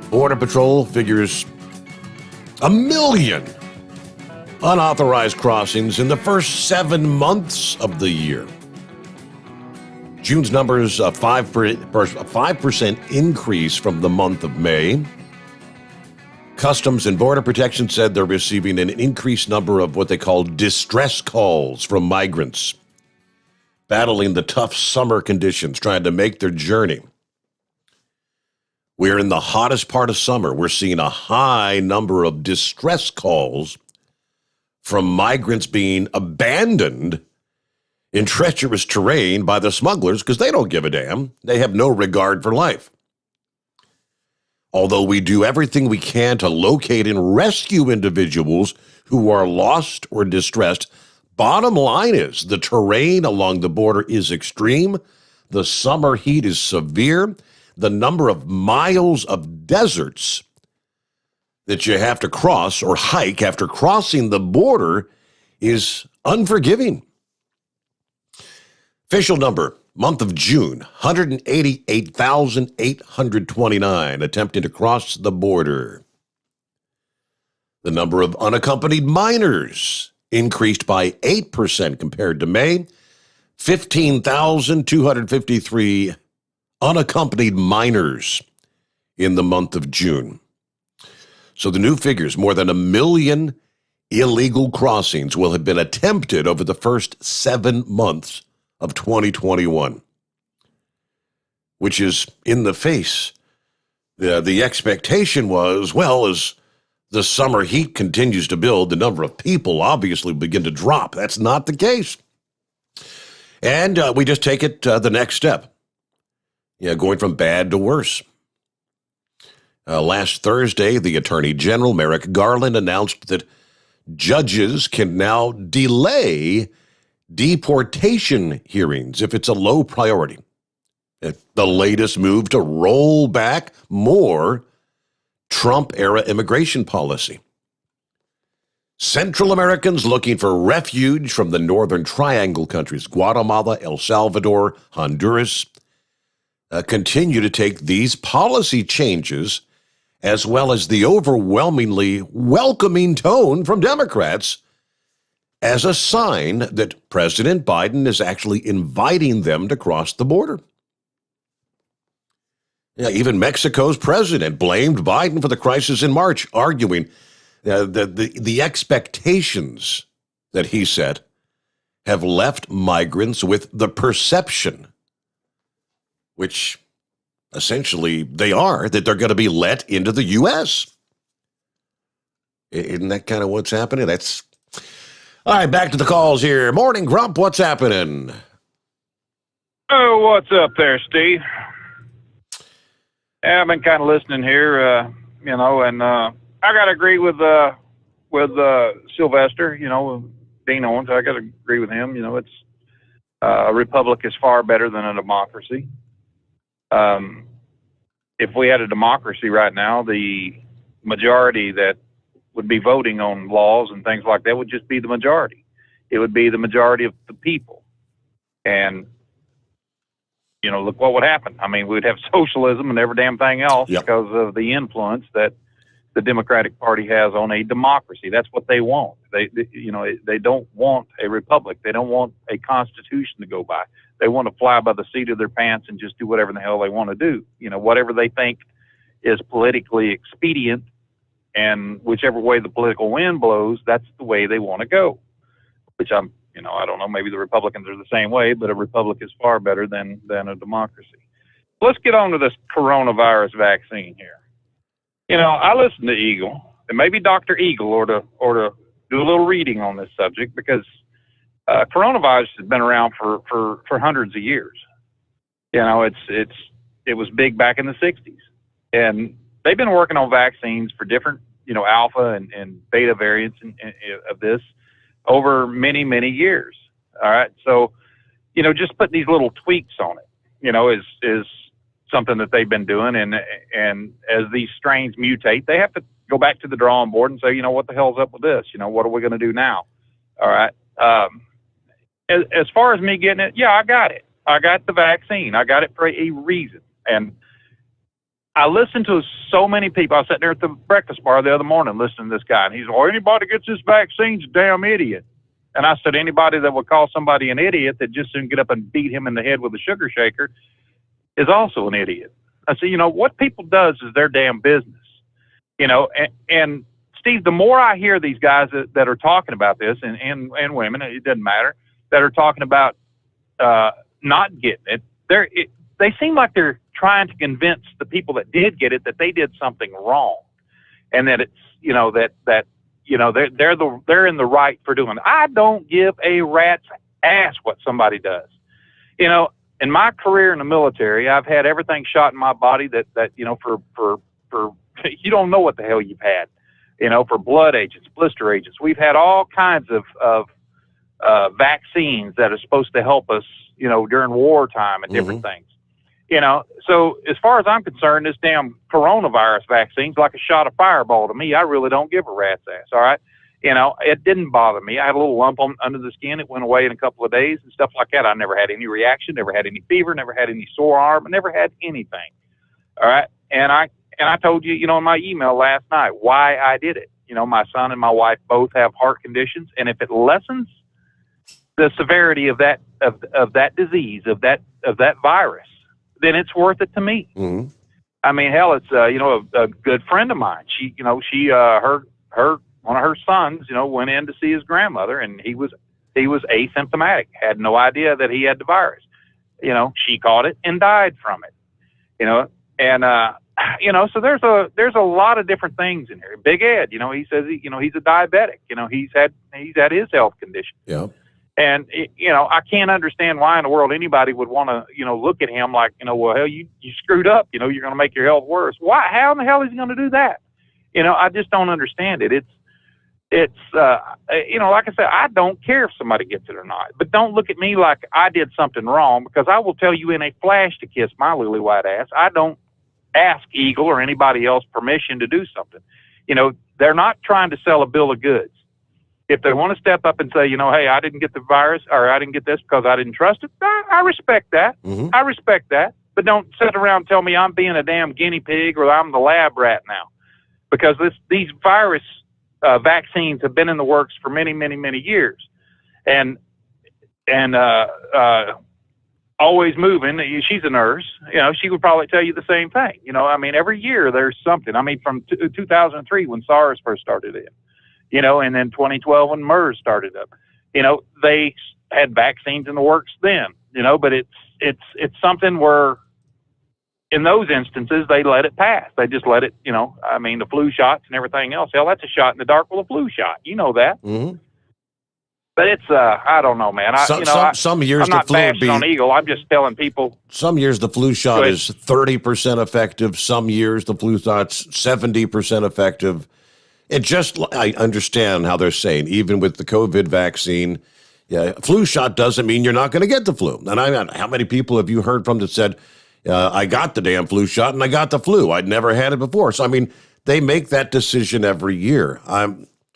Border Patrol figures 1 million unauthorized crossings in the first 7 months of the year. June's numbers, a 5% increase from the month of May. Customs and Border Protection said they're receiving an increased number of what they call distress calls from migrants battling the tough summer conditions, trying to make their journey. We're in the hottest part of summer. We're seeing a high number of distress calls from migrants being abandoned in treacherous terrain by the smugglers because they don't give a damn. They have no regard for life. Although we do everything we can to locate and rescue individuals who are lost or distressed, bottom line is the terrain along the border is extreme. The summer heat is severe. The number of miles of deserts that you have to cross or hike after crossing the border is unforgiving. Official number, month of June, 188,829 attempting to cross the border. The number of unaccompanied minors increased by 8% compared to May. 15,253 unaccompanied minors in the month of June. So the new figures, more than 1 million illegal crossings will have been attempted over the first 7 months of 2021, which is in the face. The expectation was, well, as the summer heat continues to build, the number of people obviously will begin to drop. That's not the case. And we just take it the next step. Going from bad to worse. Last Thursday, the Attorney General, Merrick Garland, announced that judges can now delay deportation hearings if it's a low priority. The latest move to roll back more Trump-era immigration policy. Central Americans looking for refuge from the Northern Triangle countries, Guatemala, El Salvador, Honduras, continue to take these policy changes, as well as the overwhelmingly welcoming tone from Democrats, as a sign that President Biden is actually inviting them to cross the border. Even Mexico's president blamed Biden for the crisis in March, arguing that the expectations that he set have left migrants with the perception, which essentially they are, that they're going to be let into the U.S. Isn't that kind of what's happening? That's all right. Back to the calls here. Morning, Grump. What's happening? Oh, what's up there, Steve? Yeah, I've been kind of listening here, and I got to agree with Sylvester, Dean Owens. I got to agree with him. It's a republic is far better than a democracy. If we had a democracy right now, the majority that would be voting on laws and things like that would just be the majority. It would be the majority of the people. And, look what would happen. I mean, we'd have socialism and every damn thing else because of the influence that the Democratic Party has on a democracy. That's what they want. They don't want a republic. They don't want a constitution to go by. They want to fly by the seat of their pants and just do whatever the hell they want to do. Whatever they think is politically expedient, and whichever way the political wind blows, that's the way they want to go. Which I don't know, maybe the Republicans are the same way, but a republic is far better than a democracy. Let's get on to this coronavirus vaccine here. I listened to Eagle, and maybe Dr. Eagle ought to do a little reading on this subject, because coronavirus has been around for hundreds of years. It was big back in the 60s, and they've been working on vaccines for different, alpha and beta variants of this over many, many years. All right. So, just putting these little tweaks on it, is something that they've been doing. And as these strains mutate, they have to go back to the drawing board and say, what the hell's up with this? What are we going to do now? All right. As far as me getting it, yeah, I got it. I got the vaccine. I got it for a reason. And I listened to so many people. I was sitting there at the breakfast bar the other morning listening to this guy, and he's like, anybody gets this vaccine's a damn idiot. And I said, anybody that would call somebody an idiot that just soon get up and beat him in the head with a sugar shaker is also an idiot. I said, what people does is their damn business. And Steve, the more I hear these guys that are talking about this, and women, it doesn't matter, that are talking about not getting it, they seem like they're trying to convince the people that did get it that they did something wrong, and that it's they're in the right for doing it. I don't give a rat's ass what somebody does. In my career in the military, I've had everything shot in my body that for you don't know what the hell you've had. For blood agents, blister agents, we've had all kinds of vaccines that are supposed to help us, during wartime and different things. So as far as I'm concerned, this damn coronavirus vaccine's like a shot of fireball to me. I really don't give a rat's ass. All right. It didn't bother me. I had a little lump under the skin. It went away in a couple of days and stuff like that. I never had any reaction, never had any fever, never had any sore arm, never had anything. All right. And I told you, in my email last night, why I did it. My son and my wife both have heart conditions. And if it lessens the severity of that disease, of that virus, then it's worth it to me. Mm-hmm. I mean, hell, it's a good friend of mine. She her one of her sons went in to see his grandmother, and he was asymptomatic, had no idea that he had the virus. She caught it and died from it. So there's a lot of different things in here. Big Ed, he says he's a diabetic. He's had his health condition. Yeah. And, I can't understand why in the world anybody would want to, look at him like, well, hell, you screwed up. You're going to make your health worse. Why? How in the hell is he going to do that? I just don't understand it. It's like I said, I don't care if somebody gets it or not. But don't look at me like I did something wrong, because I will tell you in a flash to kiss my lily white ass. I don't ask Eagle or anybody else permission to do something. They're not trying to sell a bill of goods. If they want to step up and say, hey, I didn't get the virus, or I didn't get this because I didn't trust it, I respect that. Mm-hmm. I respect that. But don't sit around and tell me I'm being a damn guinea pig or I'm the lab rat now. Because these virus vaccines have been in the works for many, many, many years. And Always Moving, she's a nurse, she would probably tell you the same thing. Every year there's something. From 2003 when SARS first started in. And then 2012 when MERS started up, they had vaccines in the works then, but it's something where in those instances, they let it pass. They just let it, the flu shots and everything else. Hell, that's a shot in the dark with a flu shot. You know that. Mm-hmm. But it's, I don't know, man. Some years I'm not the flu would bashing be on Eagle. I'm just telling people. Some years the flu shot is 30% effective. Some years the flu shot's 70% effective. I understand how they're saying, even with the COVID vaccine, flu shot doesn't mean you're not going to get the flu. And how many people have you heard from that said, I got the damn flu shot and I got the flu. I'd never had it before. So, they make that decision every year.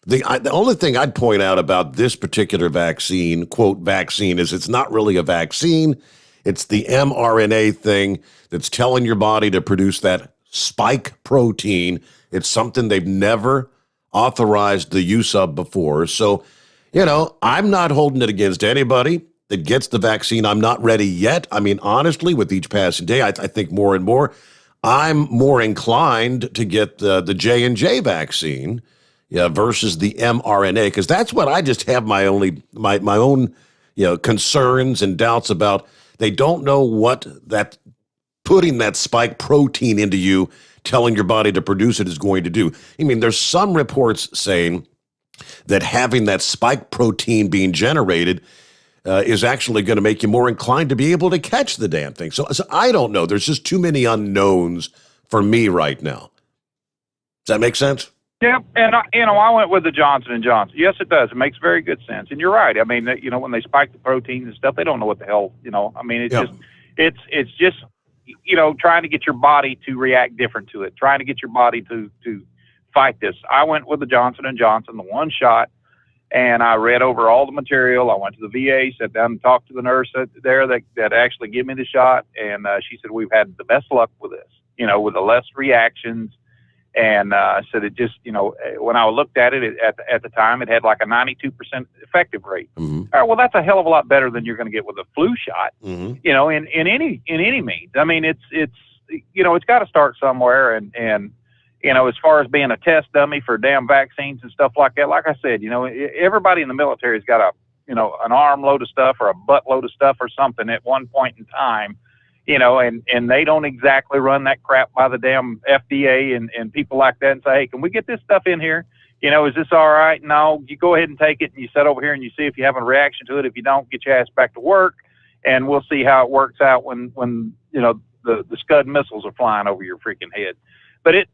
The only thing I'd point out about this particular vaccine, quote, vaccine, is it's not really a vaccine. It's the mRNA thing that's telling your body to produce that spike protein. It's something they've never authorized the use of before. So, I'm not holding it against anybody that gets the vaccine. I'm not ready yet. Honestly, with each passing day, I think more and more, I'm more inclined to get the J&J vaccine versus the mRNA, because that's what I just have my own concerns and doubts about. They don't know what that putting that spike protein into you, telling your body to produce it, is going to do. There's some reports saying that having that spike protein being generated is actually going to make you more inclined to be able to catch the damn thing. So I don't know. There's just too many unknowns for me right now. Does that make sense? Yeah, and I went with the Johnson & Johnson. Yes, it does. It makes very good sense. And you're right. When they spike the proteins and stuff, they don't know what the hell, it's just trying to get your body to react different to it, trying to get your body to fight this. I went with the Johnson & Johnson, the one shot, and I read over all the material. I went to the VA, sat down and talked to the nurse there that actually gave me the shot, and she said, we've had the best luck with this, with the less reactions. And said it just, when I looked at it at the time, it had like a 92% effective rate. Mm-hmm. All right, well, that's a hell of a lot better than you're going to get with a flu shot. Mm-hmm. In any means. It's got to start somewhere. And as far as being a test dummy for damn vaccines and stuff like that, like I said, everybody in the military has got an armload of stuff or a buttload of stuff or something at one point in time. And they don't exactly run that crap by the damn FDA and people like that and say, hey, can we get this stuff in here? Is this all right? No, you go ahead and take it and you sit over here and you see if you have a reaction to it. If you don't, get your ass back to work, and we'll see how it works out when the Scud missiles are flying over your freaking head. But it's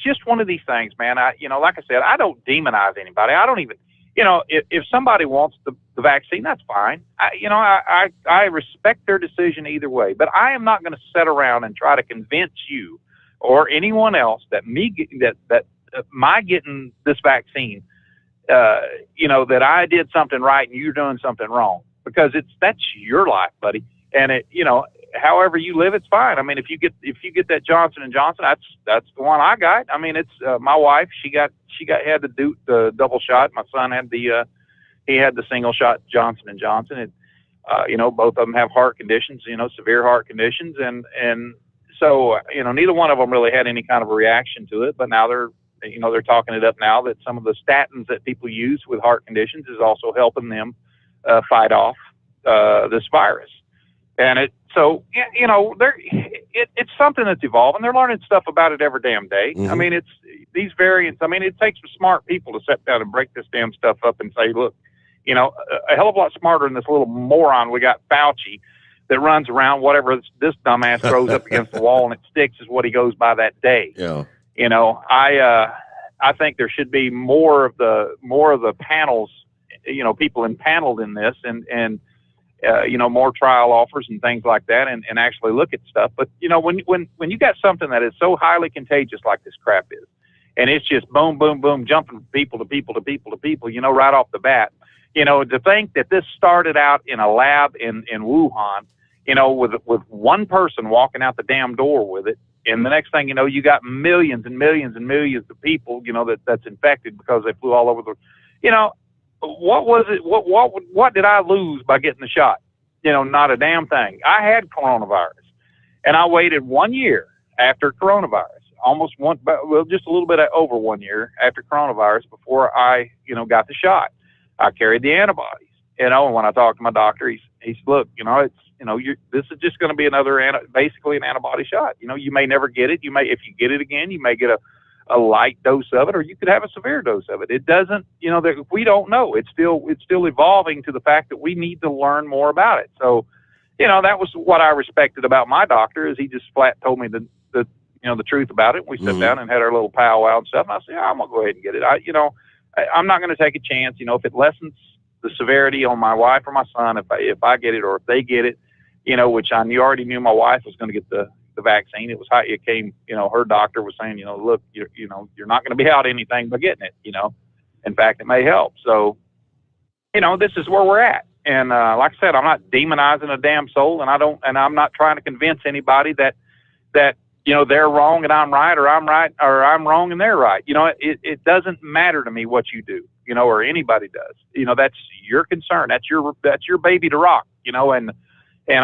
just one of these things, man. Like I said, I don't demonize anybody. I don't even, if somebody wants the vaccine, that's fine. I respect their decision either way, but I am not going to sit around and try to convince you or anyone else that my getting this vaccine, that I did something right and you're doing something wrong, because that's your life, buddy. And however you live, it's fine. If you get that Johnson & Johnson, that's the one I got. It's my wife. She had to do the double shot. My son had he had the single shot Johnson & Johnson. And both of them have heart conditions, severe heart conditions, and so neither one of them really had any kind of a reaction to it. But now they're talking it up now that some of the statins that people use with heart conditions is also helping them fight off this virus. And it's something that's evolving. They're learning stuff about it every damn day. Mm-hmm. It's these variants. It takes some smart people to sit down and break this damn stuff up and say, look, a hell of a lot smarter than this little moron we got, Fauci, that runs around whatever this dumbass throws up against the wall and it sticks is what he goes by that day. Yeah. I think there should be more of the panels, people empaneled in this and more trial offers and things like that, and actually look at stuff. But when you got something that is so highly contagious like this crap is, and it's just boom, boom, boom, jumping from people to people to people to people, right off the bat, to think that this started out in a lab in Wuhan, with one person walking out the damn door with it, and the next thing you got millions and millions and millions of people, that's infected because they flew all over the, what was it? What did I lose by getting the shot? Not a damn thing. I had coronavirus, and I waited 1 year after coronavirus, just a little bit over 1 year after coronavirus before I, got the shot. I carried the antibodies, and when I talked to my doctor, He said, look, this is just going to be basically an antibody shot. You may never get it. If you get it again, you may get a light dose of it, or you could have a severe dose of it. It doesn't, we don't know. It's still evolving to the fact that we need to learn more about it. So, that was what I respected about my doctor, is he just flat told me the truth about it. We sat down and had our little powwow and stuff. And I said, I'm going to go ahead and get it. I'm not going to take a chance. If it lessens the severity on my wife or my son, if I get it, or if they get it, which you already knew my wife was going to get the vaccine. It was how it came, her doctor was saying, look, you're not going to be out anything by getting it, in fact, it may help. So, this is where we're at. And, like I said, I'm not demonizing a damn soul, and I'm not trying to convince anybody that, they're wrong and I'm right, or I'm right, or I'm wrong and they're right. It doesn't matter to me what you do, or anybody does. That's your concern. That's your baby to rock, and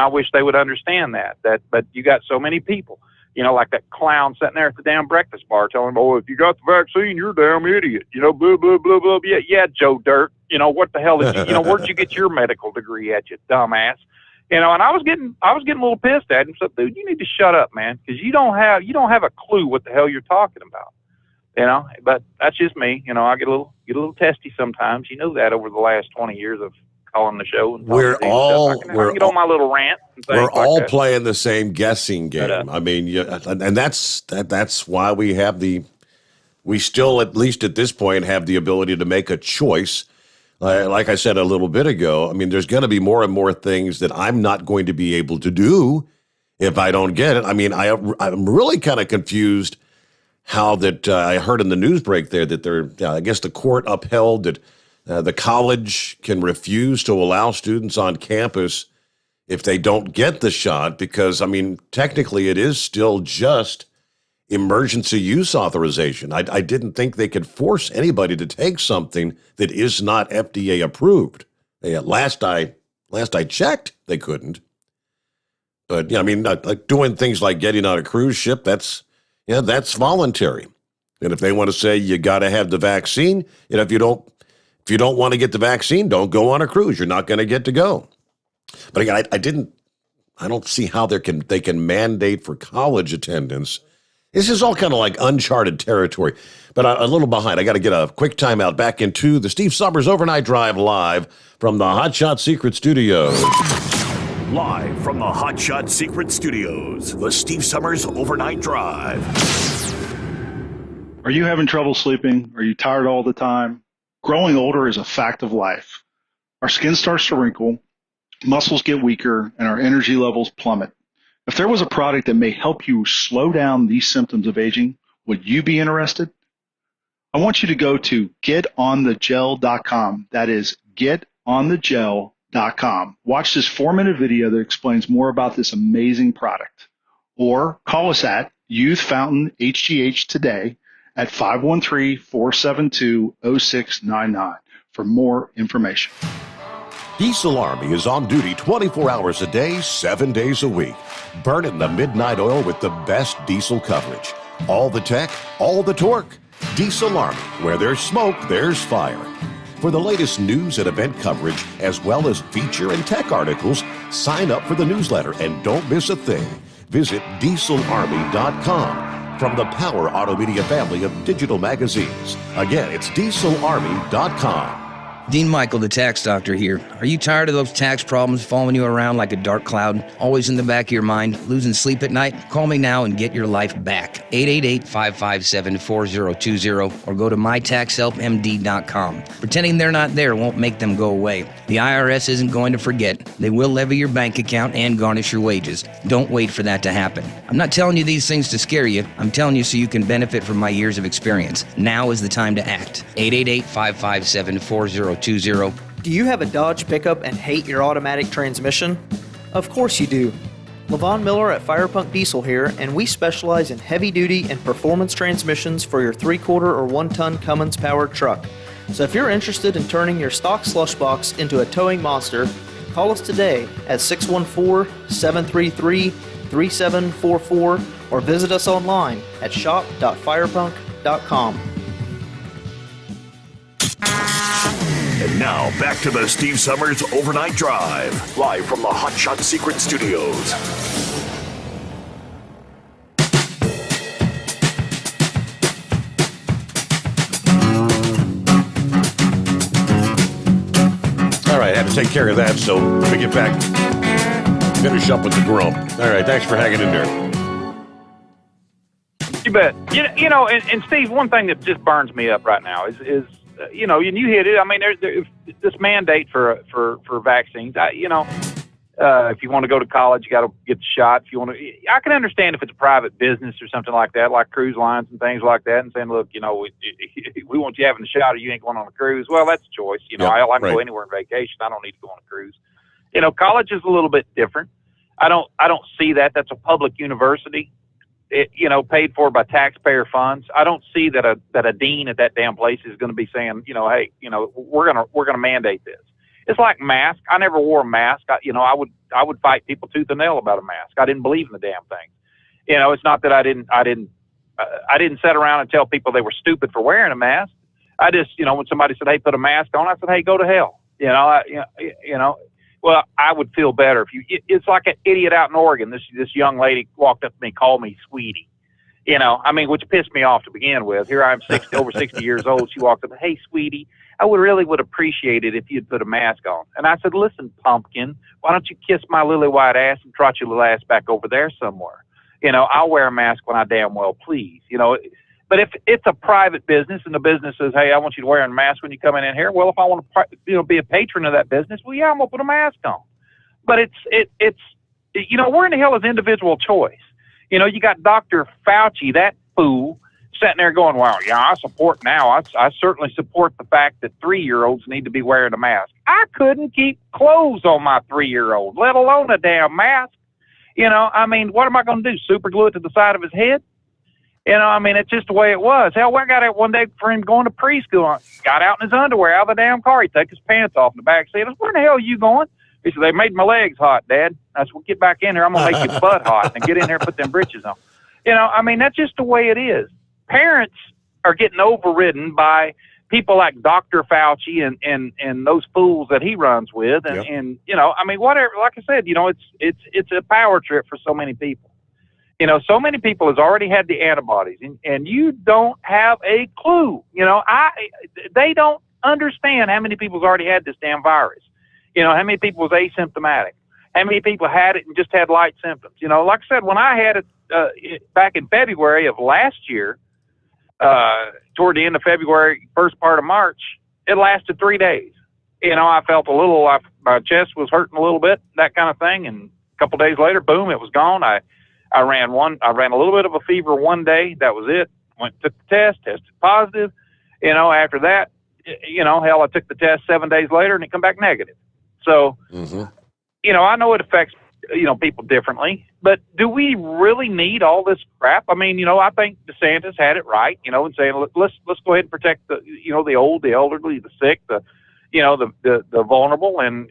I wish they would understand that, but you got so many people, like that clown sitting there at the damn breakfast bar telling them, oh, if you got the vaccine, you're a damn idiot, blah, blah, blah, blah. Yeah, Joe Dirt, what the hell is, where'd you get your medical degree at, you dumbass? And I was getting a little pissed at him. So, dude, you need to shut up, man, because you don't have a clue what the hell you're talking about, but that's just me. I get a little testy sometimes. You know that over the last 20 years of calling the show. And we're I can get on my little rant. We're all playing the same guessing game. I mean, and that's why we still, at least at this point, have the ability to make a choice. Like I said a little bit ago, I mean, there's going to be more and more things that I'm not going to be able to do if I don't get it. I mean, I'm really kind of confused how that I heard in the news break there that I guess the court upheld that the college can refuse to allow students on campus if they don't get the shot because, I mean, technically it is still just emergency use authorization. I didn't think they could force anybody to take something that is not FDA approved. Last I checked, they couldn't. But, I mean, like doing things like getting on a cruise ship, that's voluntary. And if they want to say you got to have the vaccine, if you don't want to get the vaccine, don't go on a cruise. You're not going to get to go. But again, I don't see how they can mandate for college attendance. This is all kind of like uncharted territory, but a little behind. I got to get a quick timeout back into the Steve Sommers Overnight Drive live from the Hot Shot Secret Studios. Live from the Hot Shot Secret Studios, the Steve Sommers Overnight Drive. Are you having trouble sleeping? Are you tired all the time? Growing older is a fact of life. Our skin starts to wrinkle, muscles get weaker, and our energy levels plummet. If there was a product that may help you slow down these symptoms of aging, would you be interested? I want you to go to getonthegel.com. That is getonthegel.com. Watch this 4-minute video that explains more about this amazing product. Or call us at Youth Fountain HGH today at 513-472-0699 for more information. Diesel Army is on duty 24 hours a day, 7 days a week. Burning the midnight oil with the best diesel coverage. All the tech, all the torque. Diesel Army, where there's smoke, there's fire. For the latest news and event coverage, as well as feature and tech articles, sign up for the newsletter and don't miss a thing. Visit dieselarmy.com from the Power Auto Media family of digital magazines. Again, it's dieselarmy.com. Dean Michael, the tax doctor here. Are you tired of those tax problems following you around like a dark cloud, always in the back of your mind, losing sleep at night? Call me now and get your life back. 888-557-4020 or go to mytaxhelpmd.com. Pretending they're not there won't make them go away. The IRS isn't going to forget. They will levy your bank account and garnish your wages. Don't wait for that to happen. I'm not telling you these things to scare you. I'm telling you so you can benefit from my years of experience. Now is the time to act. 888-557-4020. Do you have a Dodge pickup and hate your automatic transmission? Of course you do. Levon Miller at Firepunk Diesel here, and we specialize in heavy-duty and performance transmissions for your 3/4 or 1-ton Cummins-powered truck. So if you're interested in turning your stock slush box into a towing monster, call us today at 614-733-3744 or visit us online at shop.firepunk.com. And Now, back to the Steve Sommers Overnight Drive, live from the Hot Shot Secret Studios. All right, I had to take care of that, so let me get back, finish up with the grump. All right, thanks for hanging in there. You bet. You know, and Steve, one thing that just burns me up right now is you know, and you hit it. I mean, there's this mandate for vaccines. If you want to go to college, you got to get the shot. If you want to, I can understand if it's a private business or something like that, like cruise lines and things like that, and saying, look, you know, we want you having the shot, or you ain't going on a cruise. Well, that's a choice. You know, I can go anywhere on vacation. I don't need to go on a cruise. You know, college is a little bit different. I don't see that. That's a public university. You know, paid for by taxpayer funds. I don't see that a dean at that damn place is going to be saying, you know, hey, you know, we're gonna mandate this. It's like masks. I never wore a mask. I would fight people tooth and nail about a mask. I didn't believe in the damn thing. You know, it's not that I didn't sit around and tell people they were stupid for wearing a mask. I just, you know, when somebody said, hey, put a mask on, I said, hey, go to hell. You know. Well, I would feel better if you. It's like an idiot out in Oregon. This young lady walked up to me, called me sweetie. You know, I mean, which pissed me off to begin with. Here I am, over 60 years old. She walked up, hey, sweetie, I would appreciate it if you'd put a mask on. And I said, listen, pumpkin, why don't you kiss my lily white ass and trot your little ass back over there somewhere? You know, I'll wear a mask when I damn well please. You know, but if it's a private business and the business says, hey, I want you to wear a mask when you come in here, well, if I want to, be a patron of that business, well, yeah, I'm going to put a mask on. But it's you know, where in the hell is individual choice? You know, you got Dr. Fauci, that fool, sitting there going, well, yeah, I support now. I certainly support the fact that 3-year-olds need to be wearing a mask. I couldn't keep clothes on my 3-year-old, let alone a damn mask. You know, I mean, what am I going to do, super glue it to the side of his head? You know, I mean, it's just the way it was. Hell, I got it one day for him going to preschool. Got out in his underwear out of the damn car. He took his pants off in the back seat. I said, where the hell are you going? He said, they made my legs hot, Dad. I said, well, get back in here. I'm going to make your butt hot. And get in here and put them britches on. You know, I mean, that's just the way it is. Parents are getting overridden by people like Dr. Fauci and those fools that he runs with. And you know, I mean, whatever, like I said, you know, it's a power trip for so many people. You know, so many people has already had the antibodies, and you don't have a clue. You know, they don't understand how many people's already had this damn virus. You know, how many people was asymptomatic? How many people had it and just had light symptoms? You know, like I said, when I had it back in February of last year, toward the end of February, first part of March, it lasted 3 days. You know, I felt a little, my chest was hurting a little bit, that kind of thing. And a couple of days later, boom, it was gone. I ran a little bit of a fever one day. That was it. Went, took the test, tested positive. You know, after that, you know, hell, I took the test 7 days later and it come back negative. So, you know, I know it affects, you know, people differently, but do we really need all this crap? I mean, you know, I think DeSantis had it right, you know, in saying, let's go ahead and protect the, you know, the old, the elderly, the sick, the, you know, the vulnerable and,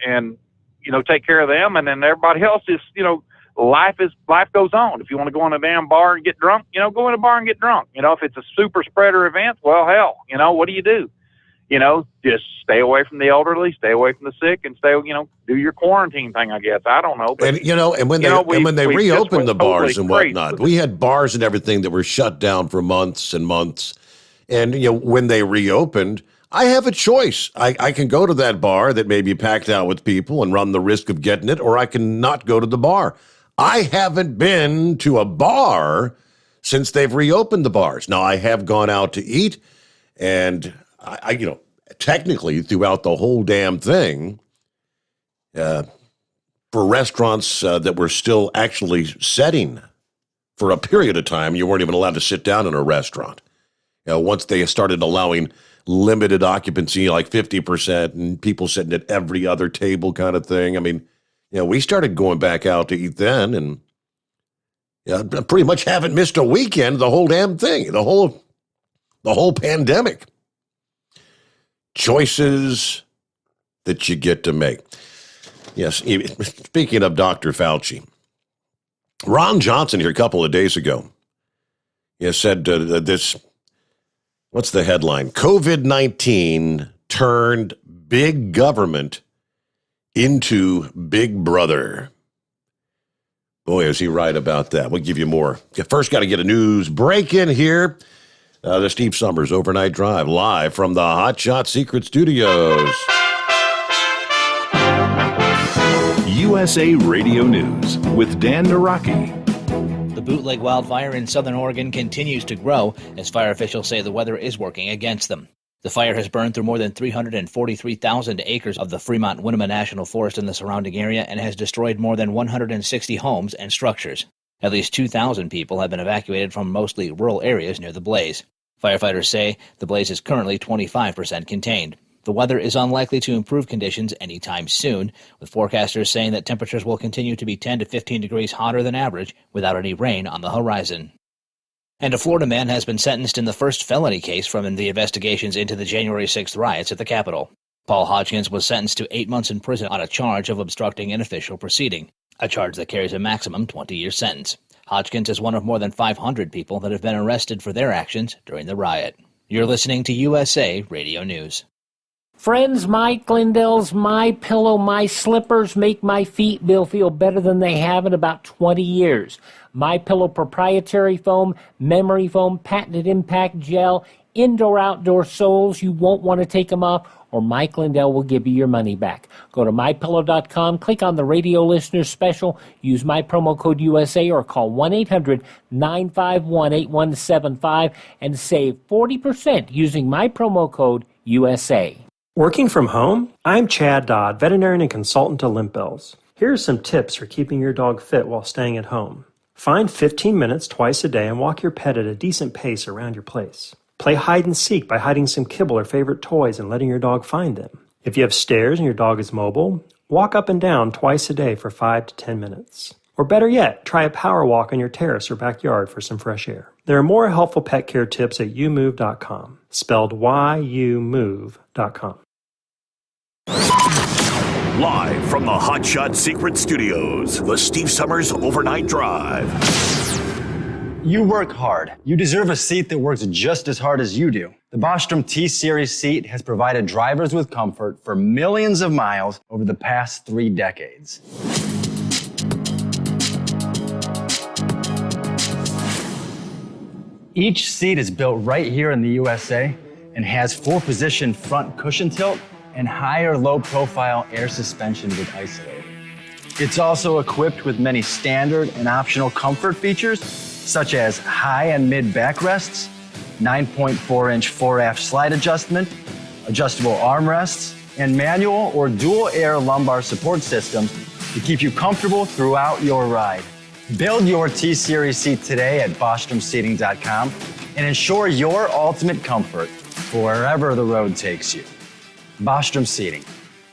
you know, take care of them. And then everybody else is, you know, life goes on. If you want to go in a damn bar and get drunk, you know, go in a bar and get drunk. You know, if it's a super spreader event, well, hell, you know, what do? You know, just stay away from the elderly, stay away from the sick, and stay, you know, do your quarantine thing, I guess. I don't know. But, and, you know, and when they reopened the bars and whatnot, we had bars and everything that were shut down for months and months. And, you know, when they reopened, I have a choice. I can go to that bar that may be packed out with people and run the risk of getting it, or I can not go to the bar. I haven't been to a bar since they've reopened the bars. Now, I have gone out to eat, and I you know, technically throughout the whole damn thing, for restaurants that were still actually setting for a period of time, you weren't even allowed to sit down in a restaurant. You know, once they started allowing limited occupancy, like 50%, and people sitting at every other table kind of thing. I mean, you know, we started going back out to eat then, and pretty much haven't missed a weekend, the whole damn thing, the whole pandemic. Choices that you get to make. Yes, speaking of Dr. Fauci, Ron Johnson here a couple of days ago, he said this, what's the headline? COVID-19 turned big government into Big Brother. Boy, is he right about that. We'll give you more. First, got to get a news break in here. The Steve Sommers Overnight Drive, live from the Hot Shot Secret Studios. USA Radio News with Dan Naraki. The bootleg wildfire in southern Oregon continues to grow as fire officials say the weather is working against them. The fire has burned through more than 343,000 acres of the Fremont-Winema National Forest in the surrounding area and has destroyed more than 160 homes and structures. At least 2,000 people have been evacuated from mostly rural areas near the blaze. Firefighters say the blaze is currently 25% contained. The weather is unlikely to improve conditions anytime soon, with forecasters saying that temperatures will continue to be 10 to 15 degrees hotter than average without any rain on the horizon. And a Florida man has been sentenced in the first felony case from the investigations into the January 6th riots at the Capitol. Paul Hodgkins was sentenced to 8 months in prison on a charge of obstructing an official proceeding, a charge that carries a maximum 20-year sentence. Hodgkins is one of more than 500 people that have been arrested for their actions during the riot. You're listening to USA Radio News. Friends, Mike Lindell's My Pillow, My Slippers make my feet feel better than they have in about 20 years. My Pillow proprietary foam, memory foam, patented impact gel, indoor-outdoor soles. You won't want to take them off, or Mike Lindell will give you your money back. Go to MyPillow.com, click on the radio listener special, use my promo code USA, or call 1-800-951-8175 and save 40% using my promo code USA. Working from home? I'm Chad Dodd, veterinarian and consultant to Limp Bells. Here are some tips for keeping your dog fit while staying at home. Find 15 minutes twice a day and walk your pet at a decent pace around your place. Play hide and seek by hiding some kibble or favorite toys and letting your dog find them. If you have stairs and your dog is mobile, walk up and down twice a day for 5 to 10 minutes. Or better yet, try a power walk on your terrace or backyard for some fresh air. There are more helpful pet care tips at youmove.com, spelled youmove.com. Live from the Hot Shot Secret Studios, the Steve Sommers Overnight Drive. You work hard. You deserve a seat that works just as hard as you do. The Bostrom T-Series seat has provided drivers with comfort for millions of miles over the past 3 decades. Each seat is built right here in the USA and has 4-position front cushion tilt and higher low-profile air suspension with isolator. It's also equipped with many standard and optional comfort features, such as high and mid backrests, 9.4-inch fore-aft slide adjustment, adjustable armrests, and manual or dual air lumbar support systems to keep you comfortable throughout your ride. Build your T-Series seat today at BostromSeating.com and ensure your ultimate comfort for wherever the road takes you. Bostrom Seating,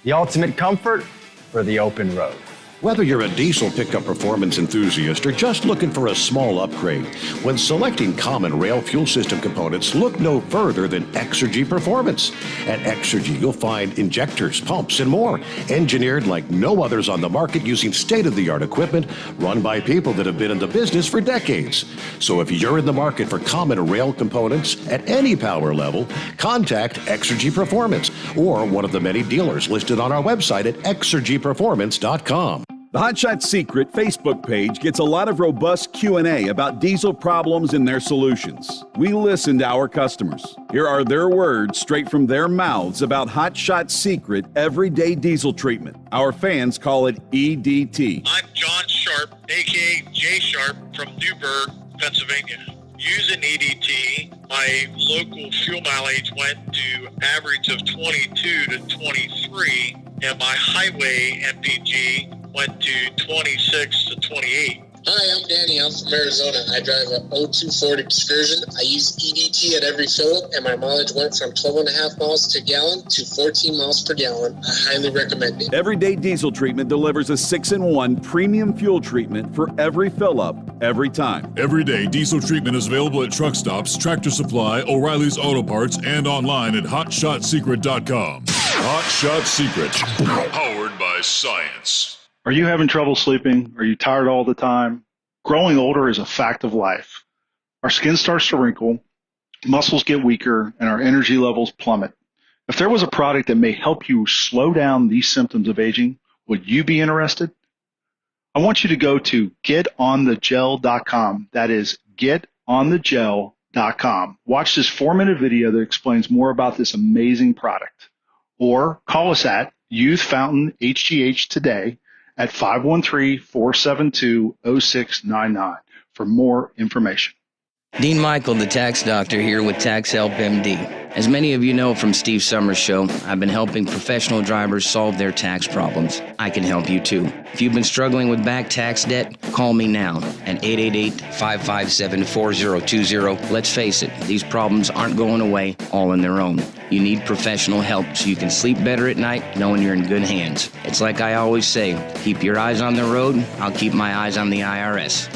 the ultimate comfort for the open road. Whether you're a diesel pickup performance enthusiast or just looking for a small upgrade, when selecting common rail fuel system components, look no further than Exergy Performance. At Exergy, you'll find injectors, pumps, and more, engineered like no others on the market using state-of-the-art equipment run by people that have been in the business for decades. So if you're in the market for common rail components at any power level, contact Exergy Performance or one of the many dealers listed on our website at exergyperformance.com. The Hot Shot Secret Facebook page gets a lot of robust Q&A about diesel problems and their solutions. We listen to our customers. Here are their words straight from their mouths about Hot Shot Secret everyday diesel treatment. Our fans call it EDT. I'm John Sharp, a.k.a. Jay Sharp from Newburgh, Pennsylvania. Using EDT, my local fuel mileage went to average of 22 to 23, and my highway MPG went to 26 to 28. Hi, I'm Danny. I'm from Arizona. I drive a 02 Ford Excursion. I use EDT at every fill up, and my mileage went from 12.5 miles to gallon to 14 miles per gallon. I highly recommend it. Everyday diesel treatment delivers a 6-in-1 premium fuel treatment for every fill-up, every time. Everyday diesel treatment is available at truck stops, Tractor Supply, O'Reilly's Auto Parts, and online at HotShotSecret.com. Hot Shot Secret, powered by science. Are you having trouble sleeping? Are you tired all the time? Growing older is a fact of life. Our skin starts to wrinkle, muscles get weaker, and our energy levels plummet. If there was a product that may help you slow down these symptoms of aging, would you be interested? I want you to go to getonthegel.com. That is getonthegel.com. Watch this 4-minute video that explains more about this amazing product. Or call us at Youth Fountain HGH today at 513-472-0699 for more information. Dean Michael, the tax doctor, here with Tax Help MD. As many of you know from Steve Sommers' show, I've been helping professional drivers solve their tax problems. I can help you too. If you've been struggling with back tax debt, call me now at 888-557-4020. Let's face it, these problems aren't going away all on their own. You need professional help so you can sleep better at night knowing you're in good hands. It's like I always say, keep your eyes on the road, I'll keep my eyes on the IRS.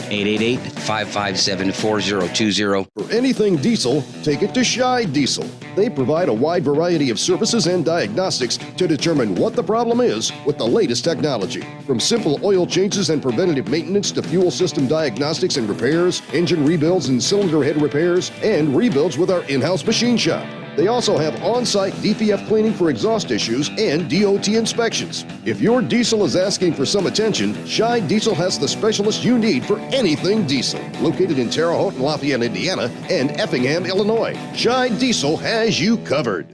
888-557-4020. For anything diesel, take it to Scheid Diesel. They provide a wide variety of services and diagnostics to determine what the problem is with the latest technology. From simple oil changes and preventative maintenance to fuel system diagnostics and repairs, engine rebuilds and cylinder head repairs, and rebuilds with our in-house machine shop. They also have on-site DPF cleaning for exhaust issues and DOT inspections. If your diesel is asking for some attention, Scheid Diesel has the specialist you need for anything diesel. Located in Terre Haute and Lafayette, Indiana, and Effingham, Illinois, Scheid Diesel has you covered.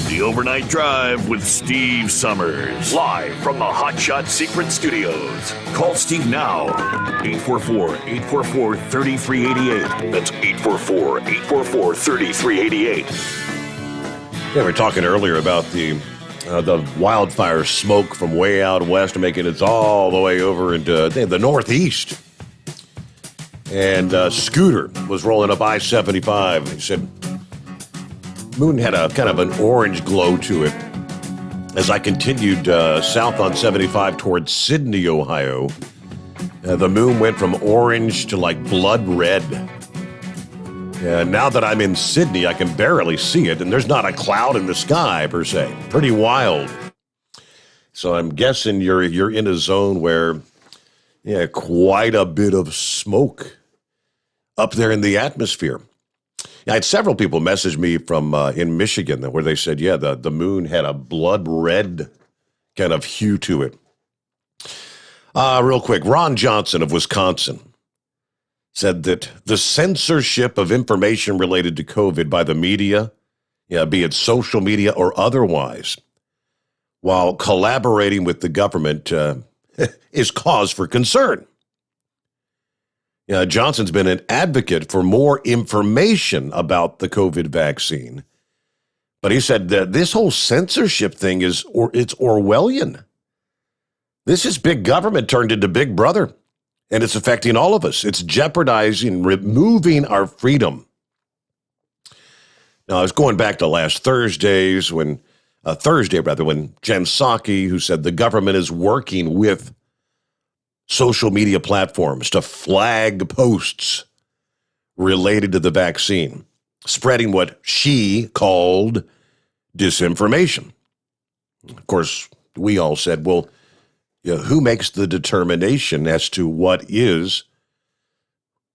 The Overnight Drive with Steve Sommers. Live from the Hot Shot Secret Studios. Call Steve now. 844-844-3388. That's 844-844-3388. Yeah, we were talking earlier about the wildfire smoke from way out west making it all the way over into the Northeast. And Scooter was rolling up I-75. He said, moon had a kind of an orange glow to it. As I continued south on 75 towards Sydney, Ohio, the moon went from orange to like blood red. Now that I'm in Sydney, I can barely see it, and there's not a cloud in the sky, per se. Pretty wild. So I'm guessing you're in a zone where, quite a bit of smoke up there in the atmosphere. I had several people message me from in Michigan where they said, the moon had a blood red kind of hue to it. Real quick, Ron Johnson of Wisconsin said that the censorship of information related to COVID by the media, be it social media or otherwise, while collaborating with the government is cause for concern. Johnson's been an advocate for more information about the COVID vaccine. But he said that this whole censorship thing it's Orwellian. This is big government turned into Big Brother, and it's affecting all of us. It's jeopardizing, removing our freedom. Now, I was going back to last Thursday, when Jen Psaki, who said the government is working with social media platforms to flag posts related to the vaccine, spreading what she called disinformation. Of course, we all said, well, who makes the determination as to what is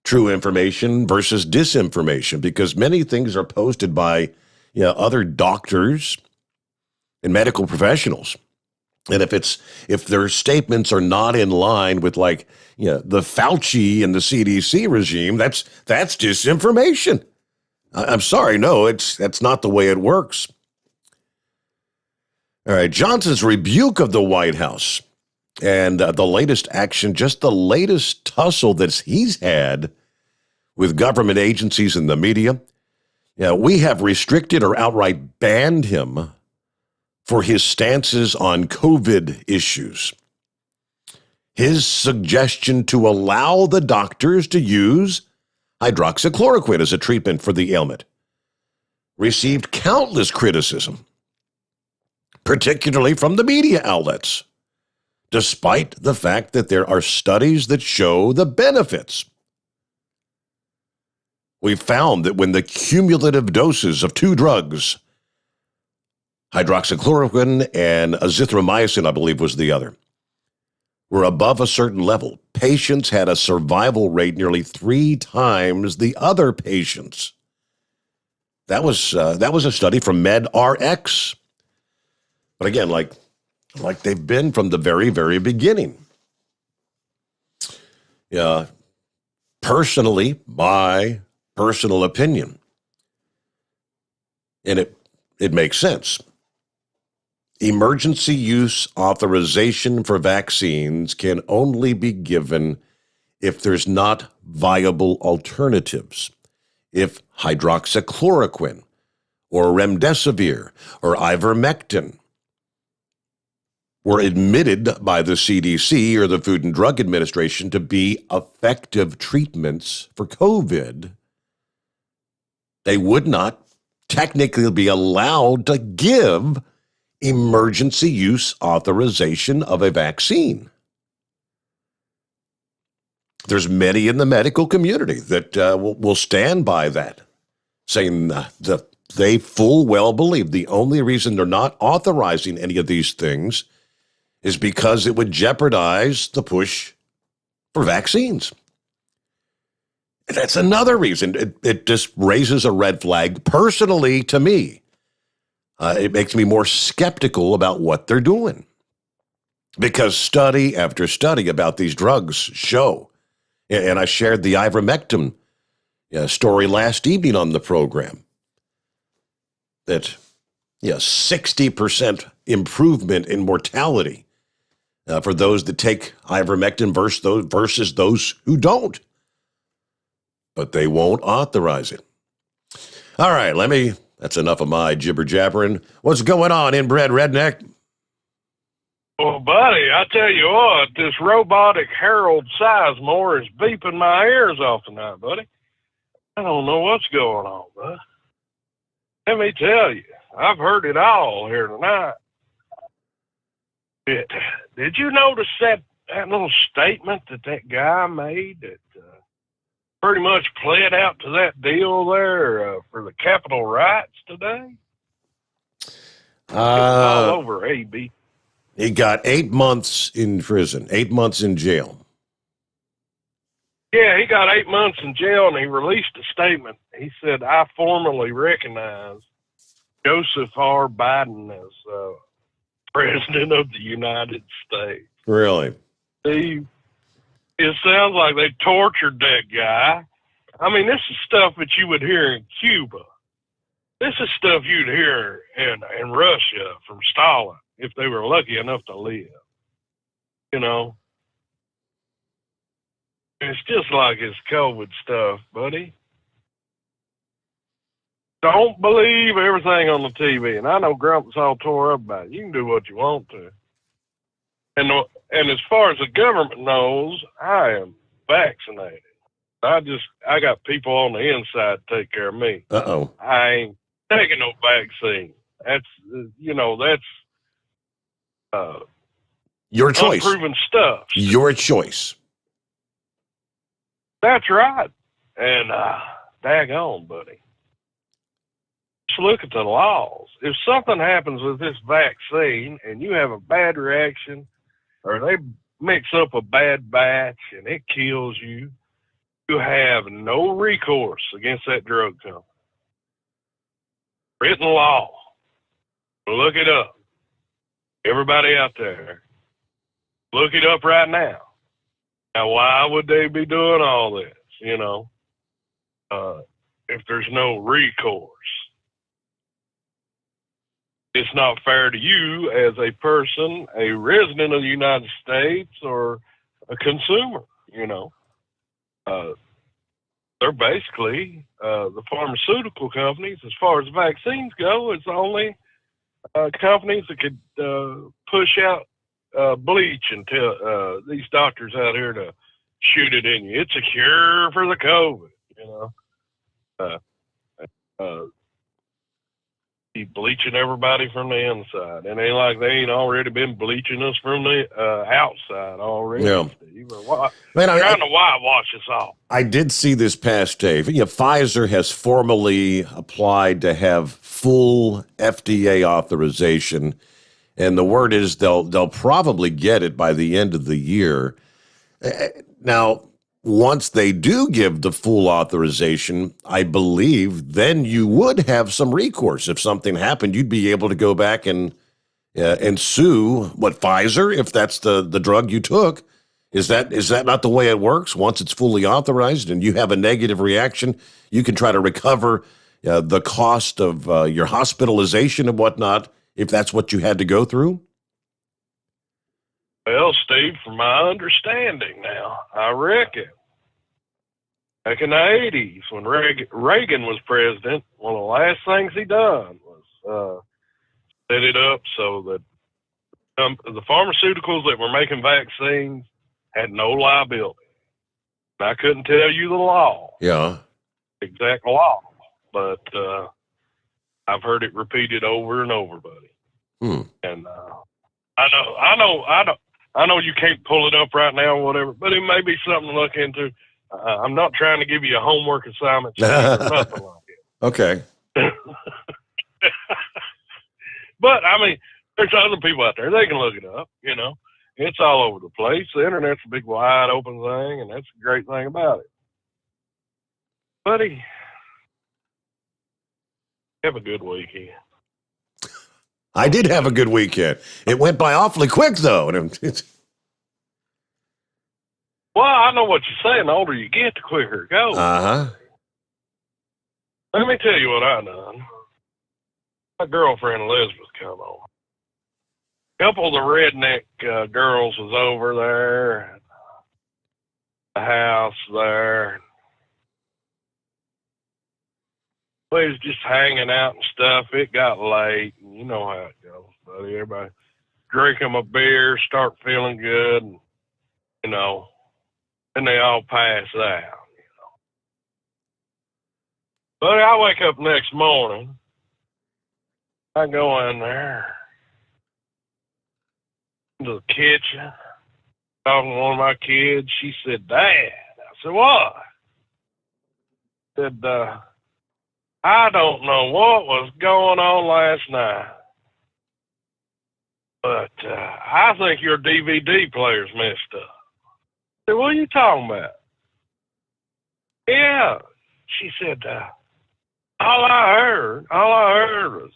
true information versus disinformation? Because many things are posted by other doctors and medical professionals. And if their statements are not in line with the Fauci and the CDC regime, that's disinformation. I'm sorry, no, that's not the way it works. All right, Johnson's rebuke of the White House and the latest action, just the latest tussle that he's had with government agencies and the media. We have restricted or outright banned him for his stances on COVID issues. His suggestion to allow the doctors to use hydroxychloroquine as a treatment for the ailment received countless criticism, particularly from the media outlets, despite the fact that there are studies that show the benefits. We found that when the cumulative doses of two drugs, hydroxychloroquine and azithromycin, I believe was the other, were above a certain level, patients had a survival rate nearly 3 times the other patients. That was a study from MedRx. But again, like they've been from the very, very beginning. Yeah. Personally, my personal opinion, and it makes sense. Emergency use authorization for vaccines can only be given if there's not viable alternatives. If hydroxychloroquine or remdesivir or ivermectin were admitted by the CDC or the Food and Drug Administration to be effective treatments for COVID, they would not technically be allowed to give emergency use authorization of a vaccine. There's many in the medical community that will stand by that, saying that they full well believe the only reason they're not authorizing any of these things is because it would jeopardize the push for vaccines. And that's another reason. It just raises a red flag personally to me. It makes me more skeptical about what they're doing. Because study after study about these drugs show, and I shared the ivermectin story last evening on the program, that 60% improvement in mortality for those that take ivermectin versus those who don't. But they won't authorize it. All right, that's enough of my jibber jabbering. What's going on, inbred redneck? Well, buddy, I tell you what, this robotic Harold Sizemore is beeping my ears off tonight, buddy. I don't know what's going on, bud. Let me tell you, I've heard it all here tonight. Did you notice that little statement that guy made that pretty much played out to that deal there for the Capitol riots today? All over AB. He got 8 months in prison, 8 months in jail. Yeah, he got 8 months in jail, and he released a statement. He said, I formally recognize Joseph R. Biden as President of the United States. Really? It sounds like they tortured that guy. I mean, this is stuff that you would hear in Cuba. This is stuff you'd hear in Russia from Stalin if they were lucky enough to live. You know? It's just like his COVID stuff, buddy. Don't believe everything on the TV. And I know Grump's all tore up about it. You can do what you want to. And as far as the government knows, I am vaccinated. I got people on the inside to take care of me. Uh-oh. I ain't taking no vaccine. That's your choice. Unproven stuff. Your choice. That's right. And daggone, buddy. Just look at the laws. If something happens with this vaccine and you have a bad reaction, or they mix up a bad batch and it kills you, you have no recourse against that drug company. Written law. Look it up. Everybody out there, look it up right now. Now, why would they be doing all this, if there's no recourse? It's not fair to you as a person, a resident of the United States, or a consumer, They're basically, the pharmaceutical companies, as far as vaccines go, it's only companies that could push out bleach and tell these doctors out here to shoot it in you. It's a cure for the COVID, Keep bleaching everybody from the inside. And ain't like they ain't already been bleaching us from the outside already. Yeah. Steve. Man, trying to whitewash us all. I did see this past day. Pfizer has formally applied to have full FDA authorization, and the word is they'll probably get it by the end of the year. Now, once they do give the full authorization, I believe then you would have some recourse. If something happened, you'd be able to go back and sue Pfizer, if that's the drug you took. Is that not the way it works? Once it's fully authorized and you have a negative reaction, you can try to recover the cost of your hospitalization and whatnot, if that's what you had to go through? Well, Steve, from my understanding now, I reckon back in the 80s when Reagan was president, one of the last things he done was set it up so that the pharmaceuticals that were making vaccines had no liability. And I couldn't tell you the law. Yeah. Exact law. But I've heard it repeated over and over, buddy. And I know you can't pull it up right now or whatever, but it may be something to look into. I'm not trying to give you a homework assignment or nothing like that. Okay. But, I mean, there's other people out there. They can look it up, you know. It's all over the place. The Internet's a big, wide open thing, and that's a great thing about it. Buddy, have a good weekend. I did have a good weekend. It went by awfully quick, though. Well, I know what you're saying. The older you get, the quicker it goes. Uh-huh. Let me tell you what I done. My girlfriend Elizabeth come over. A couple of the redneck girls was over there at the house there. We was just hanging out and stuff. It got late, and you know how it goes, buddy. Everybody drink them a beer, start feeling good, and, you know, and they all pass out, you know. But I wake up next morning. I go in there into the kitchen, talking to one of my kids. She said, "Dad." I said, "What?" Said, "I don't know what was going on last night, but I think your DVD player's messed up." I said, "What are you talking about?" "Yeah." She said, all I heard was,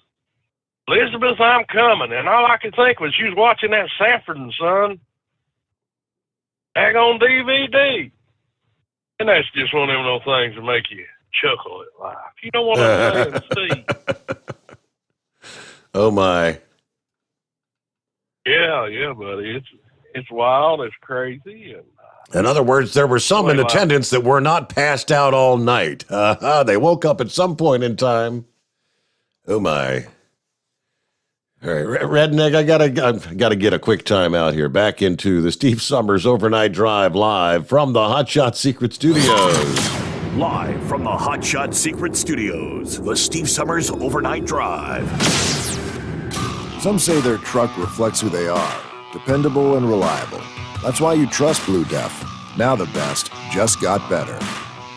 "Elizabeth, I'm coming." And all I could think was she was watching that Sanford and Son on DVD. And that's just one of them little things that make you chuckle at life. You know what I'm saying, Steve? Oh, my. Yeah, buddy. It's wild. It's crazy. And in other words, there were some in attendance that were not passed out all night. They woke up at some point in time. Oh, my. All right, Redneck, I gotta get a quick time out here. Back into the Steve Sommers Overnight Drive live from the Hot Shot Secret Studios. Live from the Hot Shot Secret Studios, the Steve Sommers Overnight Drive. Some say their truck reflects who they are, dependable and reliable. That's why you trust Blue Def. Now the best just got better.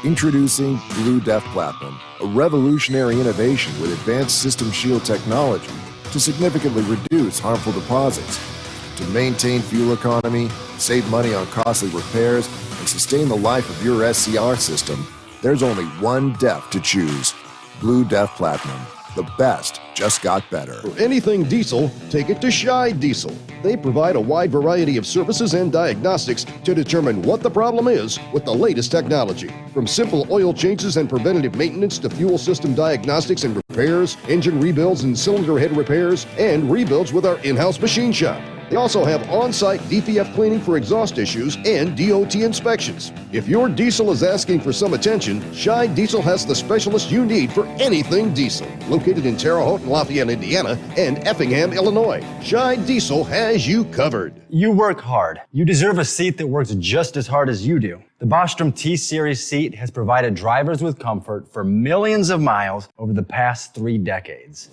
Introducing Blue Def Platinum, a revolutionary innovation with advanced System Shield technology to significantly reduce harmful deposits, to maintain fuel economy, save money on costly repairs, and sustain the life of your SCR system. There's only one DEF to choose. Blue Def Platinum. The best just got better. For anything diesel, take it to Scheid Diesel. They provide a wide variety of services and diagnostics to determine what the problem is with the latest technology. From simple oil changes and preventative maintenance to fuel system diagnostics and repairs, engine rebuilds and cylinder head repairs, and rebuilds with our in-house machine shop. They also have on-site DPF cleaning for exhaust issues and DOT inspections. If your diesel is asking for some attention, Scheid Diesel has the specialist you need for anything diesel. Located in Terre Haute and Lafayette, Indiana, and Effingham, Illinois, Scheid Diesel has you covered. You work hard. You deserve a seat that works just as hard as you do. The Bostrom T-Series seat has provided drivers with comfort for millions of miles over the past 3 decades.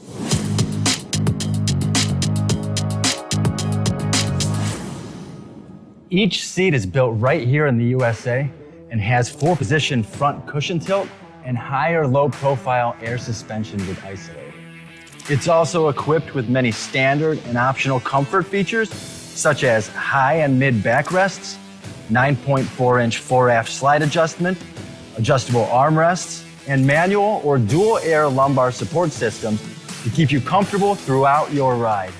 Each seat is built right here in the USA and has 4-position front cushion tilt and higher low-profile air suspension with isolator. It's also equipped with many standard and optional comfort features, such as high and mid backrests, 9.4-inch 4-aft slide adjustment, adjustable armrests, and manual or dual air lumbar support systems to keep you comfortable throughout your ride.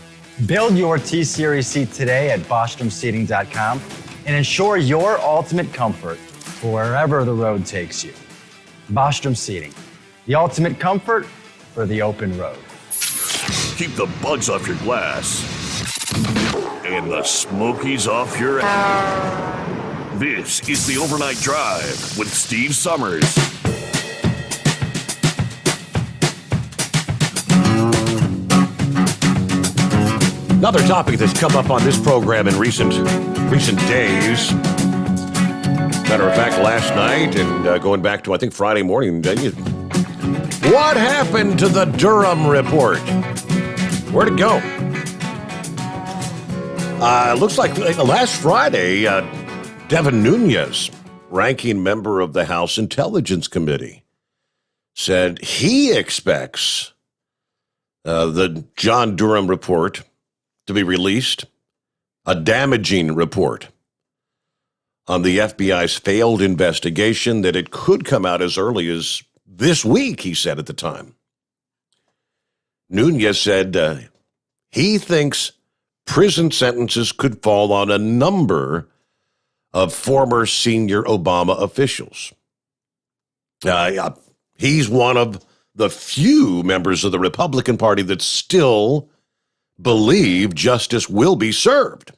Build your T-Series seat today at BostromSeating.com and ensure your ultimate comfort for wherever the road takes you. Bostrom Seating, the ultimate comfort for the open road. Keep the bugs off your glass and the smokies off your This is the Overnight Drive with Steve Sommers. Another topic that's come up on this program in recent days. Matter of fact, last night and going back to, I think, Friday morning, what happened to the Durham report? Where'd it go? Looks like last Friday, Devin Nunes, ranking member of the House Intelligence Committee, said he expects the John Durham report to be released, a damaging report on the FBI's failed investigation, that it could come out as early as this week, he said at the time. Nunes said he thinks prison sentences could fall on a number of former senior Obama officials. He's one of the few members of the Republican Party that still believe justice will be served.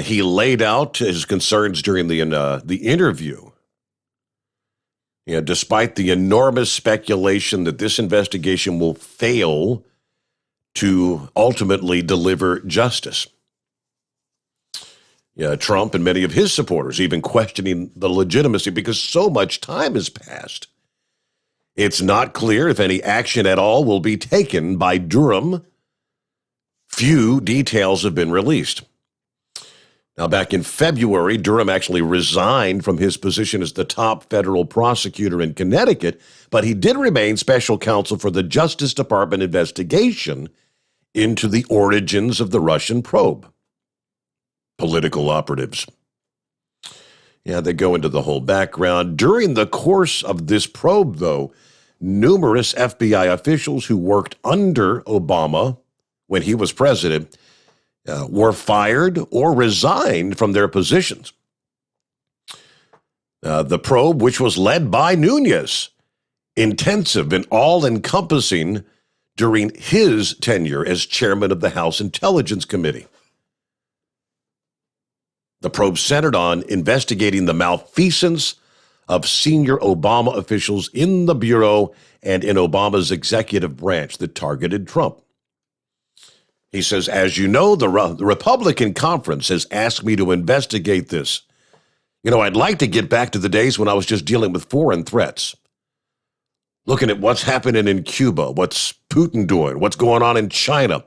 He laid out his concerns during the interview. Despite the enormous speculation that this investigation will fail to ultimately deliver justice. Trump and many of his supporters even questioning the legitimacy because so much time has passed. It's not clear if any action at all will be taken by Durham. Few details have been released. Now, back in February, Durham actually resigned from his position as the top federal prosecutor in Connecticut, but he did remain special counsel for the Justice Department investigation into the origins of the Russian probe. Political operatives. They go into the whole background. During the course of this probe, though, numerous FBI officials who worked under Obama when he was president were fired or resigned from their positions. The probe, which was led by Nunes, intensive and all-encompassing during his tenure as chairman of the House Intelligence Committee. The probe centered on investigating the malfeasance of senior Obama officials in the Bureau and in Obama's executive branch that targeted Trump. He says, as you know, the Republican conference has asked me to investigate this. I'd like to get back to the days when I was just dealing with foreign threats. Looking at what's happening in Cuba, what's Putin doing, what's going on in China.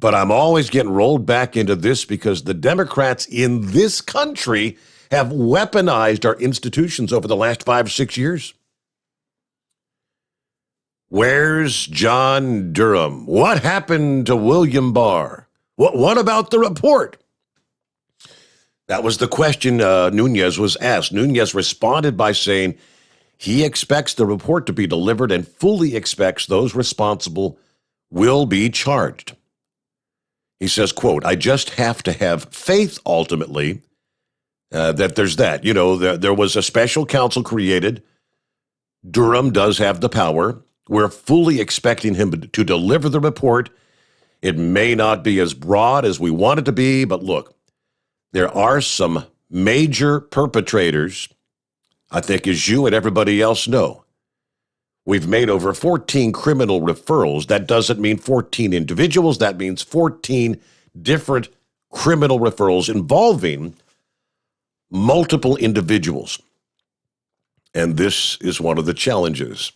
But I'm always getting rolled back into this because the Democrats in this country have weaponized our institutions over the last 5 or 6 years. Where's John Durham? What happened to William Barr? What about the report? That was the question Nunes was asked. Nunes responded by saying he expects the report to be delivered and fully expects those responsible will be charged. He says, quote, I just have to have faith ultimately that there's that. There was a special counsel created. Durham does have the power. We're fully expecting him to deliver the report. It may not be as broad as we want it to be, but look, there are some major perpetrators, I think, as you and everybody else know. We've made over 14 criminal referrals. That doesn't mean 14 individuals. That means 14 different criminal referrals involving multiple individuals. And this is one of the challenges.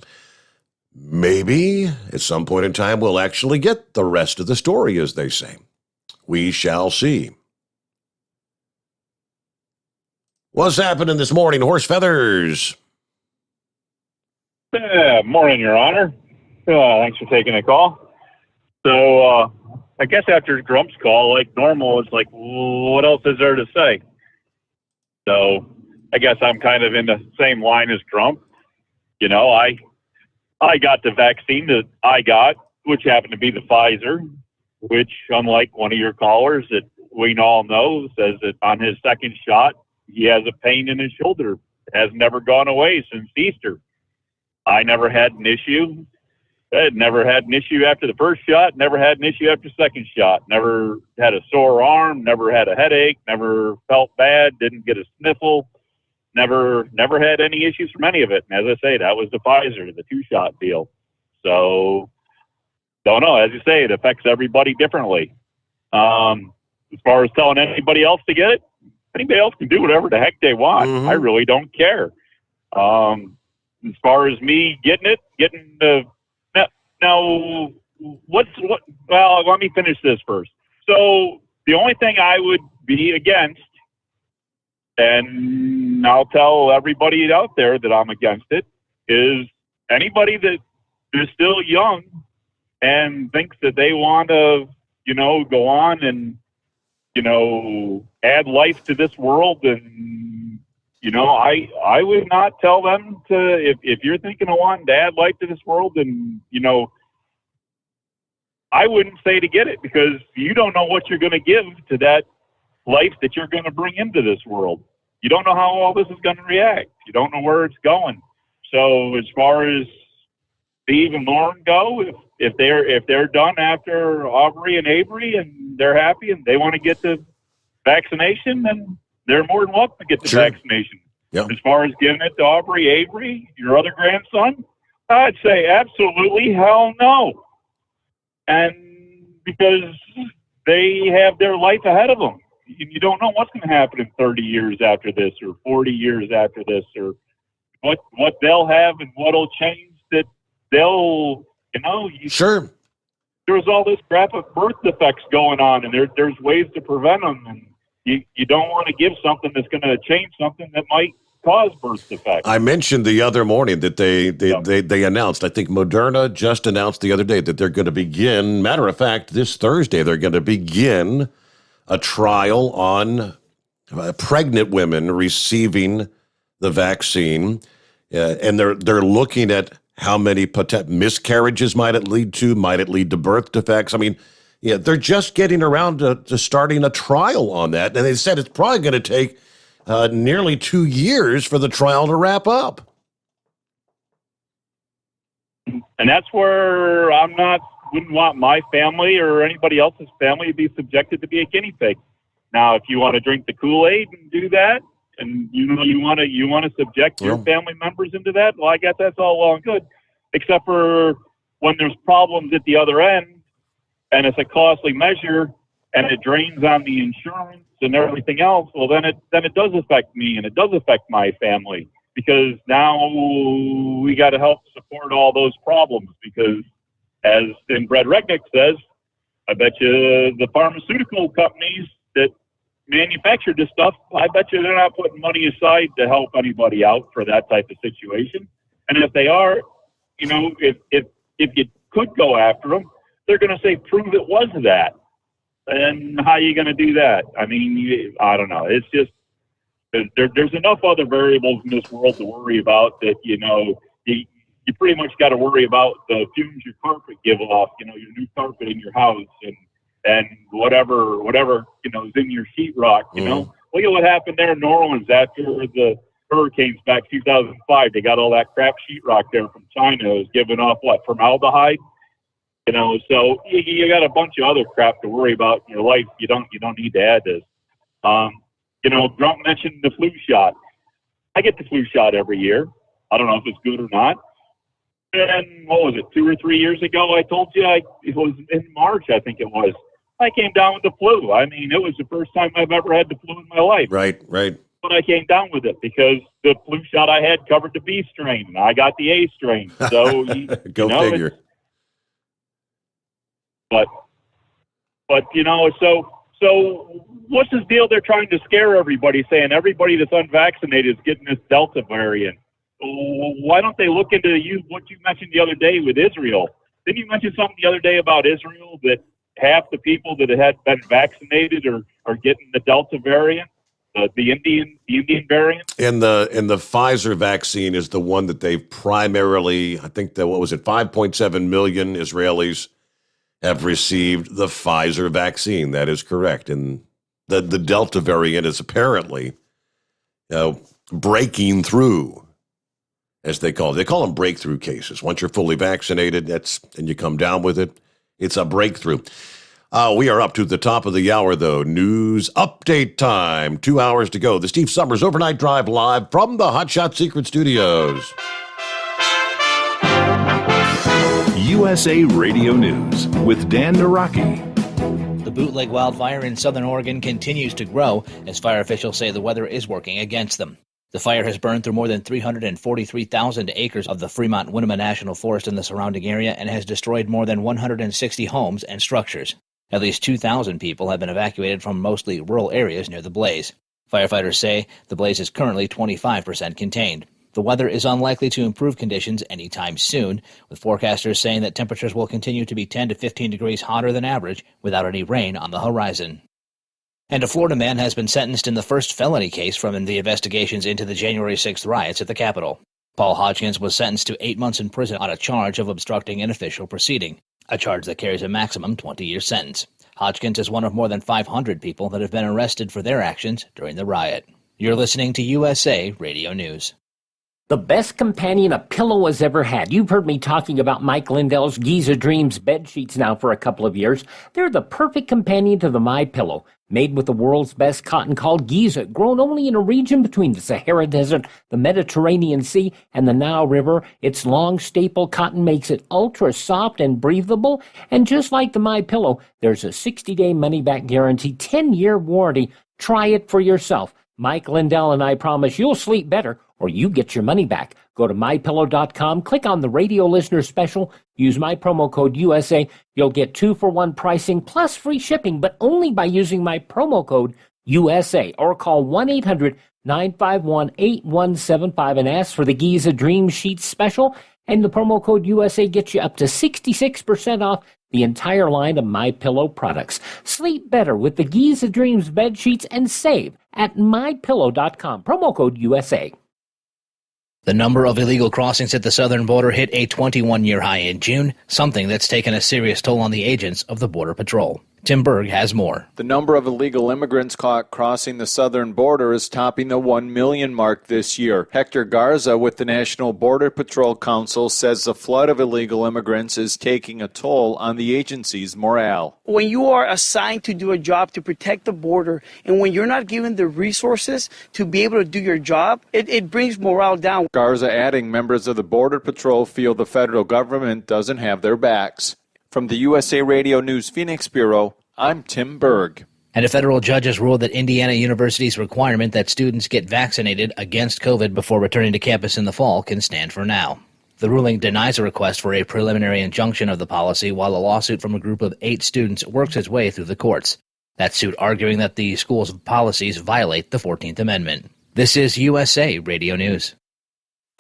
Maybe at some point in time we'll actually get the rest of the story, as they say. We shall see. What's happening this morning, Horse Feathers? Morning, Your Honor. Thanks for taking the call. So, I guess after Grump's call, like normal, it's like, what else is there to say? So I guess I'm kind of in the same line as Grump. You know, I got the vaccine that I got, which happened to be the Pfizer, which, unlike one of your callers that we all know, says that on his second shot, he has a pain in his shoulder. It has never gone away since Easter. I never had an issue. I had never had an issue after the first shot, never had an issue after the second shot, never had a sore arm, never had a headache, never felt bad, didn't get a sniffle, never had any issues from any of it. And as I say, that was the Pfizer, the 2-shot deal. So, don't know. As you say, it affects everybody differently. As far as telling anybody else to get it, anybody else can do whatever the heck they want. Mm-hmm. I really don't care. As far as me getting the now, well, let me finish this first. So the only thing I would be against, and I'll tell everybody out there that I'm against it, is anybody that is still young and thinks that they want to, go on and, add life to this world. And, I would not tell them to, if you're thinking of wanting to add life to this world, and, I wouldn't say to get it, because you don't know what you're going to give to that life that you're going to bring into this world. You don't know how all this is going to react. You don't know where it's going. So as far as Steve and Lauren go, if they're done after Aubrey and Avery and they're happy and they want to get the vaccination, then they're more than welcome to get the vaccination. Yep. As far as giving it to Aubrey, Avery, your other grandson, I'd say absolutely hell no. And because they have their life ahead of them. You don't know what's going to happen in 30 years after this, or 40 years after this, or what they'll have and what'll change that they'll, Sure. There's all this crap of birth defects going on, and there's ways to prevent them. And you don't want to give something that's going to change something that might cause birth defects. I mentioned the other morning that they announced, I think Moderna just announced the other day that they're going to begin, matter of fact, this Thursday, they're going to begin a trial on pregnant women receiving the vaccine. And they're looking at how many miscarriages might it lead to birth defects. I mean, yeah, they're just getting around to starting a trial on that. And they said it's probably going to take nearly 2 years for the trial to wrap up. And that's where wouldn't want my family or anybody else's family to be subjected to be a guinea pig. Now, if you want to drink the Kool-Aid and do that, and you want to subject your family members into that, well, I guess that's all well and good, except for when there's problems at the other end, and it's a costly measure, and it drains on the insurance and everything else. Well, then it does affect me, and it does affect my family, because now we got to help support all those problems. Because, as Brett Regnick says, I bet you the pharmaceutical companies that manufacture this stuff, I bet you they're not putting money aside to help anybody out for that type of situation. And if they are, if you could go after them, they're going to say, prove it was that. And how are you going to do that? I mean, I don't know. It's just, there's enough other variables in this world to worry about that, you pretty much got to worry about the fumes your carpet give off, your new carpet in your house, and whatever is in your sheetrock, Look at what happened there in New Orleans after the hurricanes back 2005. They got all that crap sheetrock there from China. It was giving off formaldehyde, so you got a bunch of other crap to worry about in your life. You don't need to add this. Grump mentioned the flu shot. I get the flu shot every year. I don't know if it's good or not. And what was it, 2 or 3 years ago? I told you it was in March, I think it was. I came down with the flu. I mean, it was the first time I've ever had the flu in my life. Right. But I came down with it because the flu shot I had covered the B strain, and I got the A strain. So Go figure. But so what's this deal? They're trying to scare everybody, saying everybody that's unvaccinated is getting this Delta variant. Why don't they look into what you mentioned the other day with Israel? Didn't you mention something the other day about Israel that half the people that had been vaccinated are getting the Delta variant, the Indian variant. And the Pfizer vaccine is the one that they've primarily, I think that, 5.7 million Israelis have received the Pfizer vaccine. That is correct. And the Delta variant is apparently breaking through, as they call it. They call them breakthrough cases. Once you're fully vaccinated, and you come down with it, it's a breakthrough. We are up to the top of the hour, though. News update time. 2 hours to go. The Steve Sommers Overnight Drive live from the Hot Shot Secret Studios. USA Radio News with Dan Naraki. The bootleg wildfire in southern Oregon continues to grow as fire officials say the weather is working against them. The fire has burned through more than 343,000 acres of the Fremont-Winema National Forest in the surrounding area and has destroyed more than 160 homes and structures. At least 2,000 people have been evacuated from mostly rural areas near the blaze. Firefighters say the blaze is currently 25% contained. The weather is unlikely to improve conditions anytime soon, with forecasters saying that temperatures will continue to be 10 to 15 degrees hotter than average without any rain on the horizon. And a Florida man has been sentenced in the first felony case from the investigations into the January 6th riots at the Capitol. Paul Hodgkins was sentenced to 8 months in prison on a charge of obstructing an official proceeding, a charge that carries a maximum 20-year sentence. Hodgkins is one of more than 500 people that have been arrested for their actions during the riot. You're listening to USA Radio News. The best companion a pillow has ever had. You've heard me talking about Mike Lindell's Giza Dreams bed sheets now for a couple of years. They're the perfect companion to the MyPillow. Made with the world's best cotton called Giza, grown only in a region between the Sahara Desert, the Mediterranean Sea, and the Nile River. Its long staple cotton makes it ultra soft and breathable. And just like the MyPillow, there's a 60-day money-back guarantee, 10-year warranty. Try it for yourself. Mike Lindell and I promise you'll sleep better or you get your money back. Go to MyPillow.com, click on the radio listener special, use my promo code USA. You'll get 2-for-1 pricing plus free shipping, but only by using my promo code USA, or call 1-800-951-8175 and ask for the Giza Dream Sheets special, and the promo code USA gets you up to 66% off the entire line of MyPillow products. Sleep better with the Giza Dreams bed sheets and save at MyPillow.com, promo code USA. The number of illegal crossings at the southern border hit a 21-year high in June, something that's taken a serious toll on the agents of the Border Patrol. Tim Berg has more. The number of illegal immigrants caught crossing the southern border is topping the 1 million mark this year. Hector Garza with the National Border Patrol Council says the flood of illegal immigrants is taking a toll on the agency's morale. When you are assigned to do a job to protect the border, and when you're not given the resources to be able to do your job, it brings morale down. Garza adding members of the Border Patrol feel the federal government doesn't have their backs. From the USA Radio News Phoenix Bureau, I'm Tim Berg. And a federal judge has ruled that Indiana University's requirement that students get vaccinated against COVID before returning to campus in the fall can stand for now. The ruling denies a request for a preliminary injunction of the policy, while a lawsuit from a group of 8 students works its way through the courts. That suit arguing that the school's policies violate the 14th Amendment. This is USA Radio News.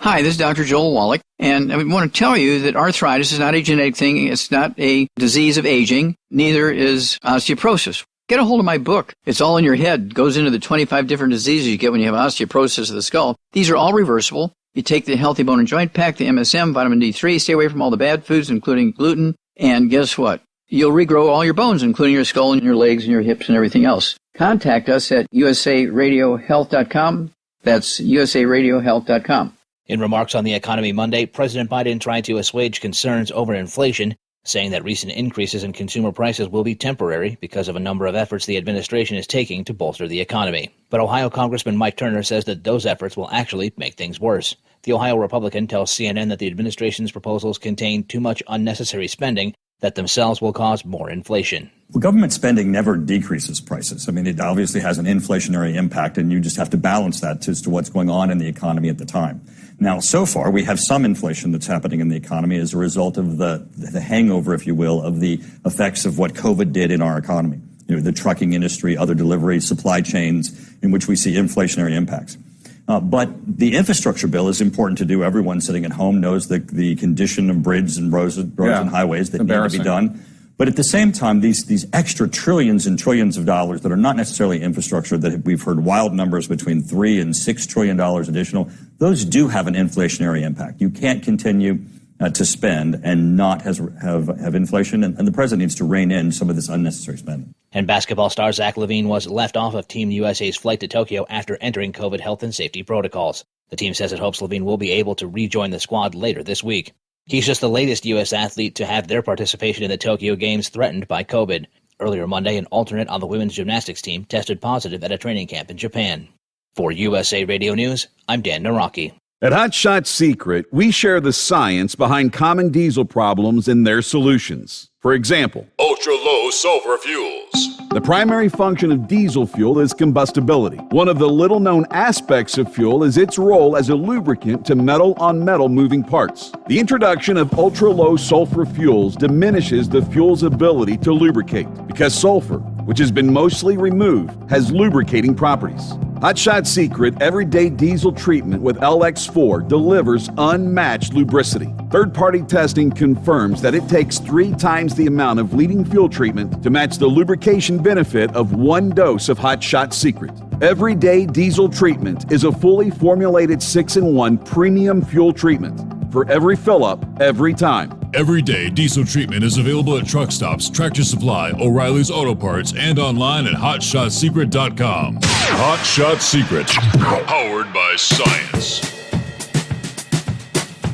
Hi, this is Dr. Joel Wallach, and I want to tell you that arthritis is not a genetic thing. It's not a disease of aging. Neither is osteoporosis. Get a hold of my book. It's all in your head. It goes into the 25 different diseases you get when you have osteoporosis of the skull. These are all reversible. You take the Healthy Bone and Joint Pack, the MSM, vitamin D3, stay away from all the bad foods, including gluten, and guess what? You'll regrow all your bones, including your skull and your legs and your hips and everything else. Contact us at usaradiohealth.com. That's usaradiohealth.com. In remarks on the economy Monday, President Biden tried to assuage concerns over inflation, saying that recent increases in consumer prices will be temporary because of a number of efforts the administration is taking to bolster the economy. But Ohio Congressman Mike Turner says that those efforts will actually make things worse. The Ohio Republican tells CNN that the administration's proposals contain too much unnecessary spending that themselves will cause more inflation. Well, government spending never decreases prices. I mean, it obviously has an inflationary impact, and you just have to balance that as to what's going on in the economy at the time. Now, so far, we have some inflation that's happening in the economy as a result of the hangover, if you will, of the effects of what COVID did in our economy. You know, the trucking industry, other delivery, supply chains, in which we see inflationary impacts. But the infrastructure bill is important to do. Everyone sitting at home knows the condition of bridges and roads and highways that need to be done. But at the same time, these extra trillions and trillions of dollars that are not necessarily infrastructure, that we've heard wild numbers between $3 and $6 trillion additional, those do have an inflationary impact. You can't continue to spend and not have inflation, and the president needs to rein in some of this unnecessary spending. And basketball star Zach LaVine was left off of Team USA's flight to Tokyo after entering COVID health and safety protocols. The team says it hopes LaVine will be able to rejoin the squad later this week. He's just the latest U.S. athlete to have their participation in the Tokyo Games threatened by COVID. Earlier Monday, an alternate on the women's gymnastics team tested positive at a training camp in Japan. For USA Radio News, I'm Dan Naraki. At Hot Shot Secret, we share the science behind common diesel problems and their solutions. For example, ultra-low sulfur fuels. The primary function of diesel fuel is combustibility. One of the little-known aspects of fuel is its role as a lubricant to metal-on-metal moving parts. The introduction of ultra-low sulfur fuels diminishes the fuel's ability to lubricate because sulfur, which has been mostly removed, has lubricating properties. Hot Shot Secret Everyday Diesel Treatment with LX4 delivers unmatched lubricity. Third-party testing confirms that it takes 3 times the amount of leading fuel treatment to match the lubrication benefit of 1 dose of Hot Shot Secret. Everyday Diesel Treatment is a fully formulated 6-in-1 premium fuel treatment for every fill-up, every time. Everyday Diesel Treatment is available at truck stops, Tractor Supply, O'Reilly's Auto Parts, and online at HotShotSecret.com. Hot Shot Secret, powered by science.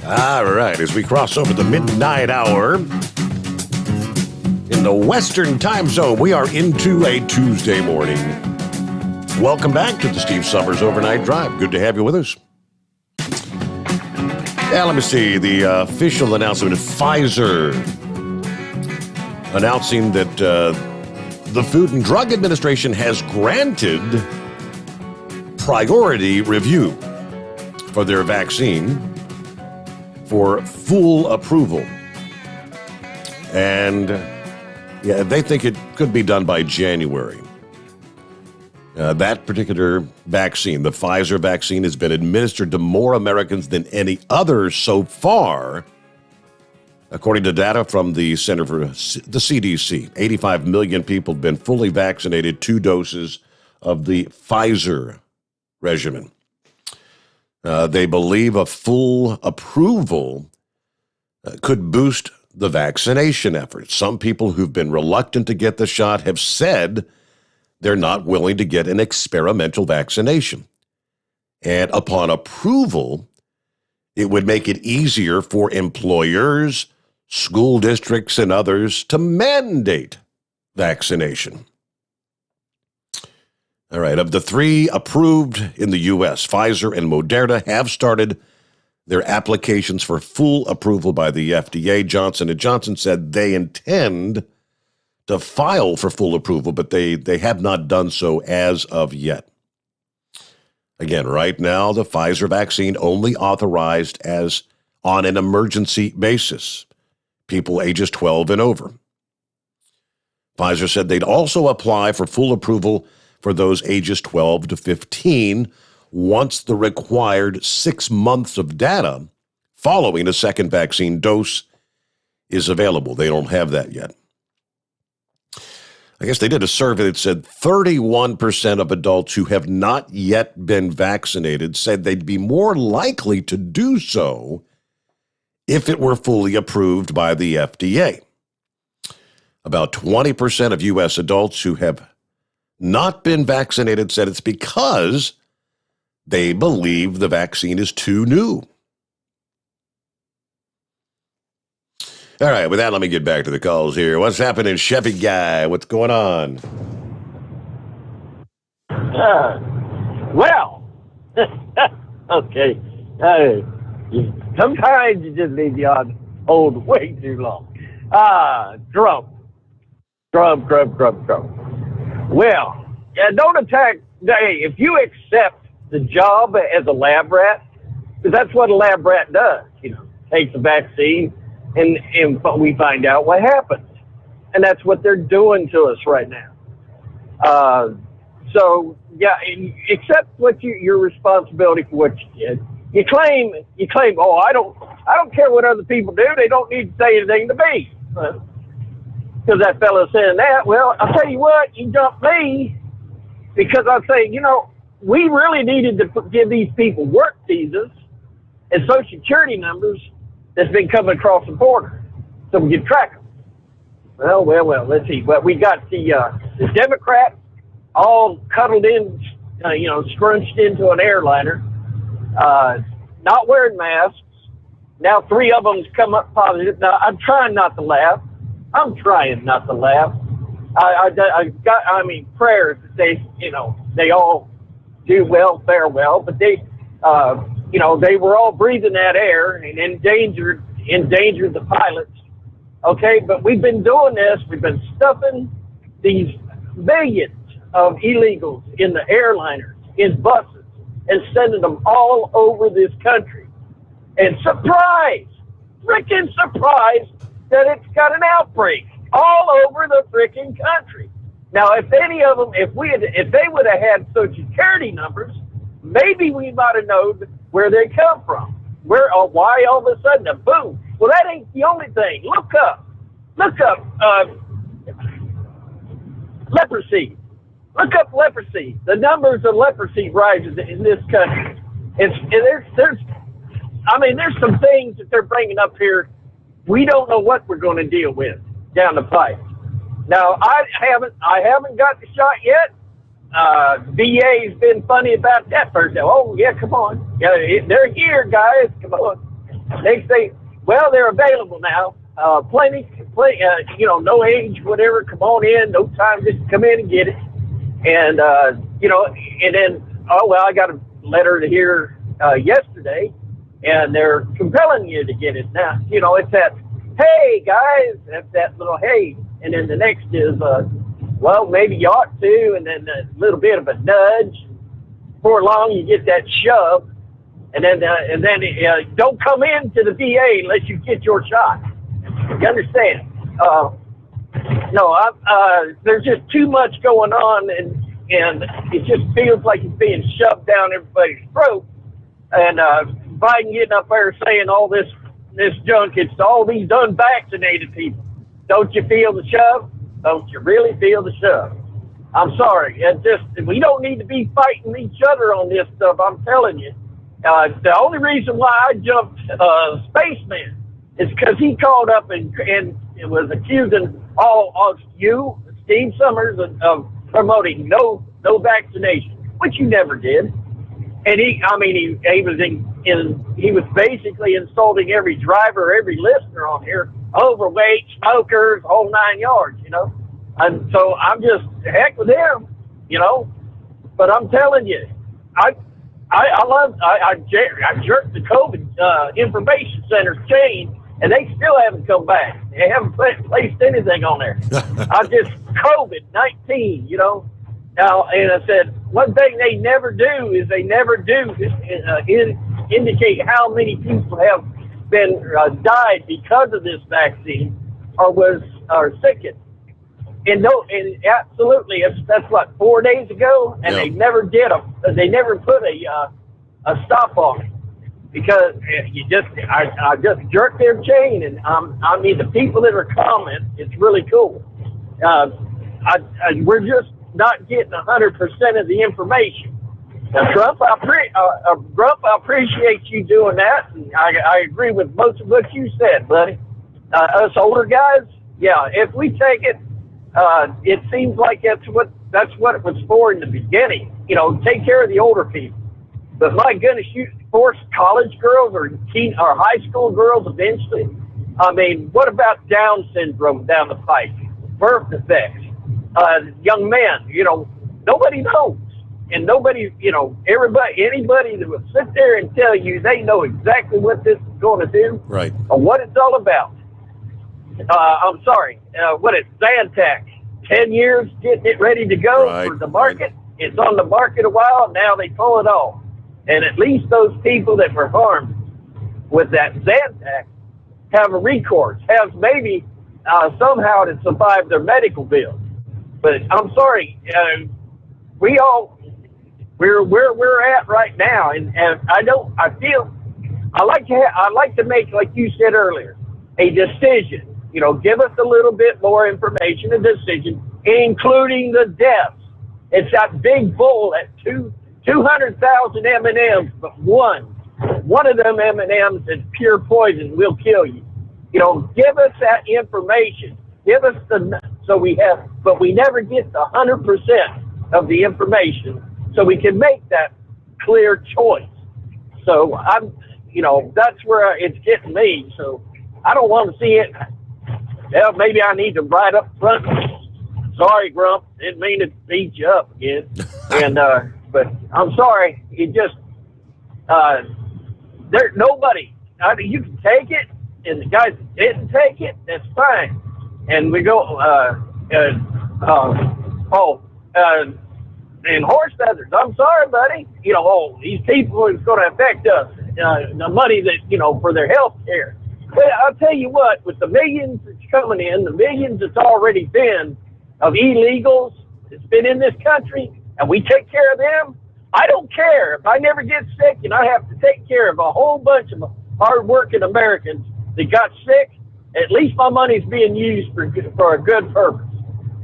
All right, as we cross over the midnight hour in the Western time zone, we are into a Tuesday morning. Welcome back to the Steve Sommers Overnight Drive. Good to have you with us. Yeah, let me see. The official announcement of Pfizer announcing that the Food and Drug Administration has granted priority review for their vaccine for full approval. And yeah, they think it could be done by January. That particular vaccine, the Pfizer vaccine, has been administered to more Americans than any other so far, according to data from the Center for the CDC. 85 million people have been fully vaccinated, 2 doses of the Pfizer regimen. They believe a full approval could boost the vaccination efforts. Some people who've been reluctant to get the shot have said they're not willing to get an experimental vaccination. And upon approval, it would make it easier for employers, school districts, and others to mandate vaccination. All right, of the 3 approved in the U.S., Pfizer and Moderna have started their applications for full approval by the FDA. Johnson & Johnson said they intend to file for full approval, but they have not done so as of yet. Again, right now, the Pfizer vaccine only authorized as on an emergency basis, people ages 12 and over. Pfizer said they'd also apply for full approval for those ages 12 to 15 once the required 6 months of data following a second vaccine dose is available. They don't have that yet. I guess they did a survey that said 31% of adults who have not yet been vaccinated said they'd be more likely to do so if it were fully approved by the FDA. About 20% of U.S. adults who have not been vaccinated said it's because they believe the vaccine is too new. All right, with that, let me get back to the calls here. What's happening, Chevy Guy? What's going on? Well, okay. Sometimes you just leave the odd hold way too long. Trump. Well, don't attack. Hey, if you accept the job as a lab rat, because that's what a lab rat does, takes a vaccine, and we find out what happens. And that's what they're doing to us right now. So, yeah, accept what your responsibility for what you did. You claim, oh, I don't care what other people do. They don't need to say anything to me. because that fellow saying that. Well, I'll tell you what, he jumped me because I say, we really needed to give these people work visas and Social Security numbers that's been coming across the border so we can track them. Well, let's see. Well, we got the Democrats all cuddled in, scrunched into an airliner, not wearing masks. Now 3 of them's come up positive. Now, I'm trying not to laugh. Prayers that they all do well, fare well, but they were all breathing that air and endangered the pilots. Okay, but we've been doing this. We've been stuffing these millions of illegals in the airliners, in buses, and sending them all over this country. And freaking surprise that it's got an outbreak all over the freaking country. Now, if any of them, if they would have had Social Security numbers, maybe we might have known where they come from. Why all of a sudden, boom. Well, that ain't the only thing. Look up leprosy. Look up leprosy. The numbers of leprosy rises in this country. There's some things that they're bringing up here. We don't know what we're going to deal with down the pipe. Now, I haven't got the shot yet. VA's been funny about that first. Oh, yeah, come on. Yeah, they're here, guys. Come on. Next thing, well, they're available now. Plenty, no age, whatever. Come on in. No time, just come in and get it. And, and then, I got a letter here yesterday, and they're compelling you to get it. Now, it's that, hey, guys, that's that little hey. And then the next is, maybe you ought to, and then a little bit of a nudge. Before long, you get that shove, and then don't come into the VA unless you get your shot. You understand? There's just too much going on, and it just feels like it's being shoved down everybody's throat. And Biden getting up there saying all this junk, it's all these unvaccinated people. Don't you feel the shove? Don't you really feel the shove? I'm sorry. We don't need to be fighting each other on this stuff. I'm telling you. The only reason why I jumped Spaceman is because he called up and was accusing all you, Steve Sommers, of promoting no vaccination, which you never did. And he was basically insulting every driver, every listener on here, overweight, smokers, whole 9 yards, And so I'm just, heck with him, But I'm telling you, I jerked the COVID information center's chain, and they still haven't come back. They haven't placed anything on there. I just COVID-19, Now, and I said, one thing they never do is indicate how many people have been died because of this vaccine or sickened. And absolutely, that's what, 4 days ago, and they never put a stop on it because I just jerked their chain, and the people that are commenting, it's really cool. We're just not getting 100% of the information. Now, Trump, I appreciate you doing that, and I agree with most of what you said, buddy. Us older guys, if we take it, it seems like that's what it was for in the beginning. Take care of the older people. But my goodness, you force college girls or high school girls eventually. What about Down syndrome down the pike? Birth defects, young men. Nobody knows. And nobody, anybody that would sit there and tell you they know exactly what this is going to do, right, or what it's all about. I'm sorry, what is Zantac? 10 years getting it ready to go for the market. Right. It's on the market a while, and now they pull it off. And at least those people that were harmed with that Zantac have a recourse, have maybe somehow to survive their medical bills. But I'm sorry, we're where we're at right now, and I like to make, like you said earlier, a decision. give us a little bit more information and decision, including the deaths. It's that big bull at 200,000 M&Ms, but one of them M&Ms is pure poison, will kill you. Give us that information. Give us but we never get the 100% of the information, so we can make that clear choice. So that's where it's getting me. So I don't want to see it. Well, maybe I need to write up front. Sorry, Grump. Didn't mean to beat you up again. But I'm sorry. It just there's nobody. You can take it, and the guys that didn't take it, that's fine. And we go. And horse feathers. I'm sorry, buddy. These people is going to affect us. The money that for their health care. But I'll tell you what, with the millions that's coming in, the millions that's already been of illegals that's been in this country, and we take care of them, I don't care if I never get sick and I have to take care of a whole bunch of hard-working Americans that got sick. At least my money's being used for a good purpose,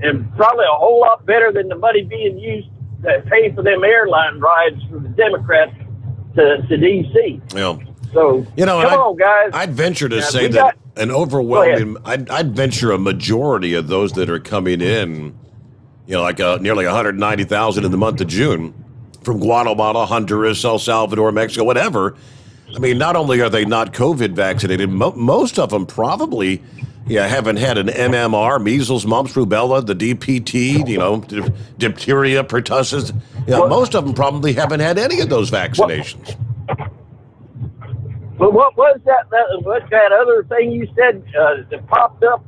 and probably a whole lot better than the money being used to pay for them airline rides for the Democrats to D.C. Yeah. So, come on, guys. I'd venture to say that an overwhelming, I'd venture a majority of those that are coming in, nearly 190,000 in the month of June from Guatemala, Honduras, El Salvador, Mexico, whatever. I mean, not only are they not COVID vaccinated, most of them probably haven't had an MMR, measles, mumps, rubella, the DPT, diphtheria, pertussis. Most of them probably haven't had any of those vaccinations. But what was what's that other thing you said that popped up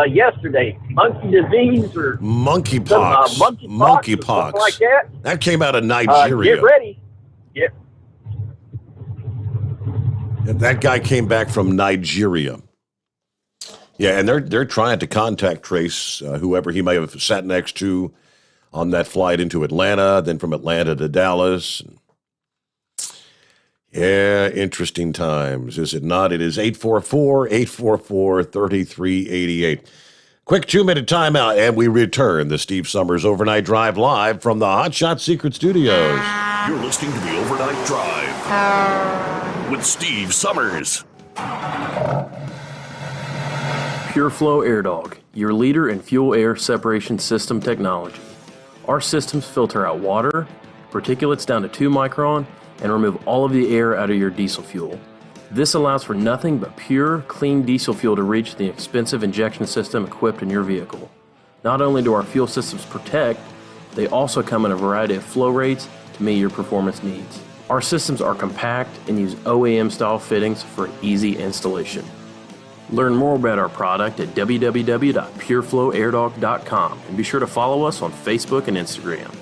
yesterday? Monkey disease or monkeypox? Monkeypox, like that. That came out of Nigeria. Get ready. Yeah. That guy came back from Nigeria. Yeah, and they're trying to contact trace whoever he may have sat next to on that flight into Atlanta, then from Atlanta to Dallas. Yeah, interesting times, is it not? It is 844-844-3388. Quick 2-minute timeout, and we return the Steve Sommers Overnight Drive live from the Hot Shot Secret Studios. You're listening to the Overnight Drive with Steve Sommers. PureFlow Air Dog, your leader in fuel air separation system technology. Our systems filter out water, particulates down to 2 micron, and remove all of the air out of your diesel fuel. This allows for nothing but pure, clean diesel fuel to reach the expensive injection system equipped in your vehicle. Not only do our fuel systems protect, they also come in a variety of flow rates to meet your performance needs. Our systems are compact and use OEM-style fittings for easy installation. Learn more about our product at www.pureflowairdog.com and be sure to follow us on Facebook and Instagram.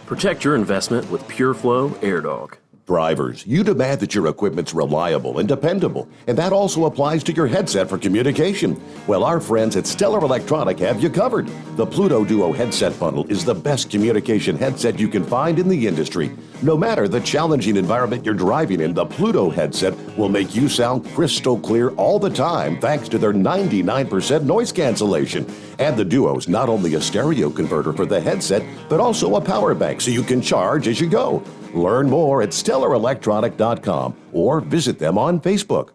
Protect your investment with PureFlow Air Dog. Drivers, you demand that your equipment's reliable and dependable, and that also applies to your headset for communication. Well, our friends at Stellar Electronic have you covered. The Pluto Duo headset bundle is the best communication headset you can find in the industry. No matter the challenging environment you're driving in, the Pluto headset will make you sound crystal clear all the time thanks to their 99% noise cancellation. And the Duo's not only a stereo converter for the headset, but also a power bank so you can charge as you go. Learn more at StellarElectronic.com or visit them on Facebook.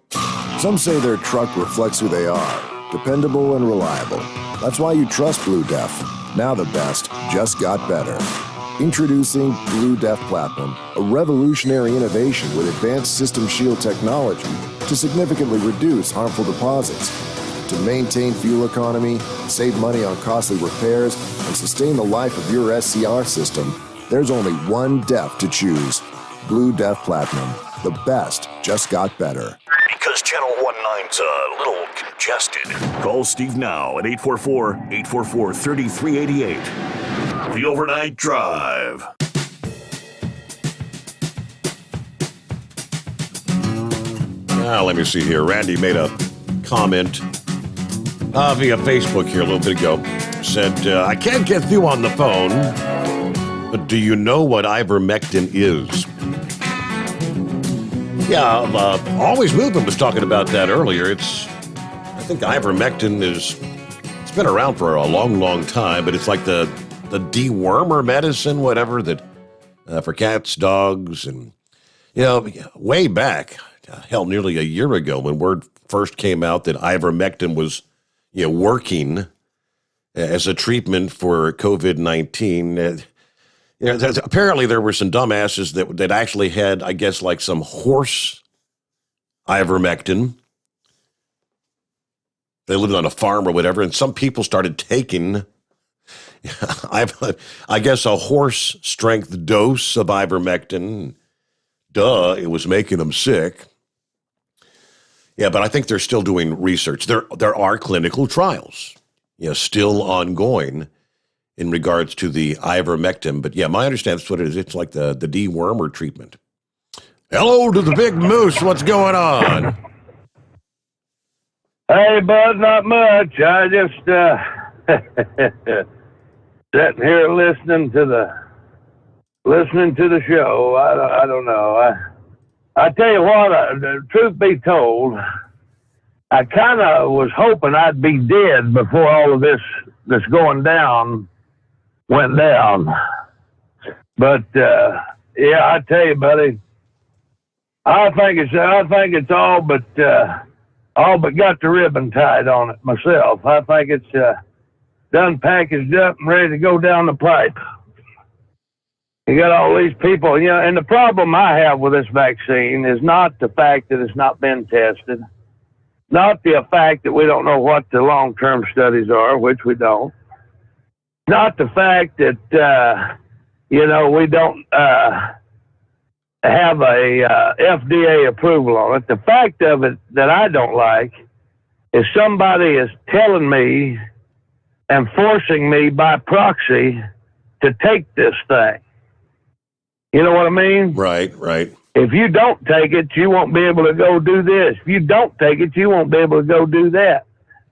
Some say their truck reflects who they are, dependable and reliable. That's why you trust Blue Def. Now the best just got better. Introducing Blue Def Platinum, a revolutionary innovation with advanced system shield technology to significantly reduce harmful deposits. To maintain fuel economy, save money on costly repairs, and sustain the life of your SCR system, there's only one DEF to choose. Blue Def Platinum. The best just got better. Because Channel 19's a little congested. Call Steve now at 844-844-3388. The Overnight Drive. Now, let me see here. Randy made a comment via Facebook here a little bit ago. Said, I can't get through on the phone, but do you know what ivermectin is? Yeah, Always Movement was talking about that earlier. It's think ivermectin it's been around for a long, long time, but it's like the dewormer medicine, whatever, that for cats, dogs, and, way back, nearly a year ago, when word first came out that ivermectin was, working as a treatment for COVID-19. Apparently there were some dumbasses that actually had, I guess, like some horse ivermectin. They lived on a farm or whatever, and some people started taking, I guess, a horse-strength dose of ivermectin. Duh, it was making them sick. Yeah, but I think they're still doing research. There are clinical trials, still ongoing in regards to the ivermectin. But yeah, my understanding is what it is. It's like the dewormer treatment. Hello to the big moose. What's going on? Hey, bud, not much. I just sitting here listening to the show. I don't know. I tell you what, the truth be told, I kind of was hoping I'd be dead before all of this that's going down went down. But yeah, I tell you, buddy, I think it's all but got the ribbon tied on it myself. I think it's done packaged up and ready to go down the pipe. You got all these people, and the problem I have with this vaccine is not the fact that it's not been tested, not the fact that we don't know what the long-term studies are, which we don't, not the fact that, we don't have a FDA approval on it. The fact of it that I don't like is somebody is telling me and forcing me by proxy to take this thing. You know what I mean? Right. If you don't take it, you won't be able to go do this. If you don't take it, you won't be able to go do that.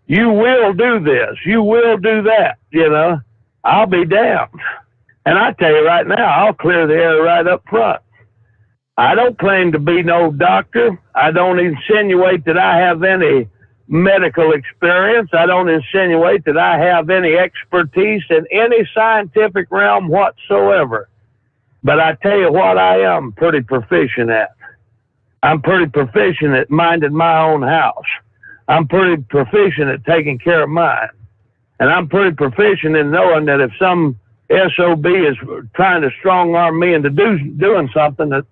You will do this. You will do that. I'll be damned. And I tell you right now, I'll clear the air right up front. I don't claim to be no doctor. I don't insinuate that I have any medical experience. I don't insinuate that I have any expertise in any scientific realm whatsoever. But I tell you what I am pretty proficient at. I'm pretty proficient at minding my own house. I'm pretty proficient at taking care of mine. And I'm pretty proficient in knowing that if some SOB is trying to strong-arm me into doing something that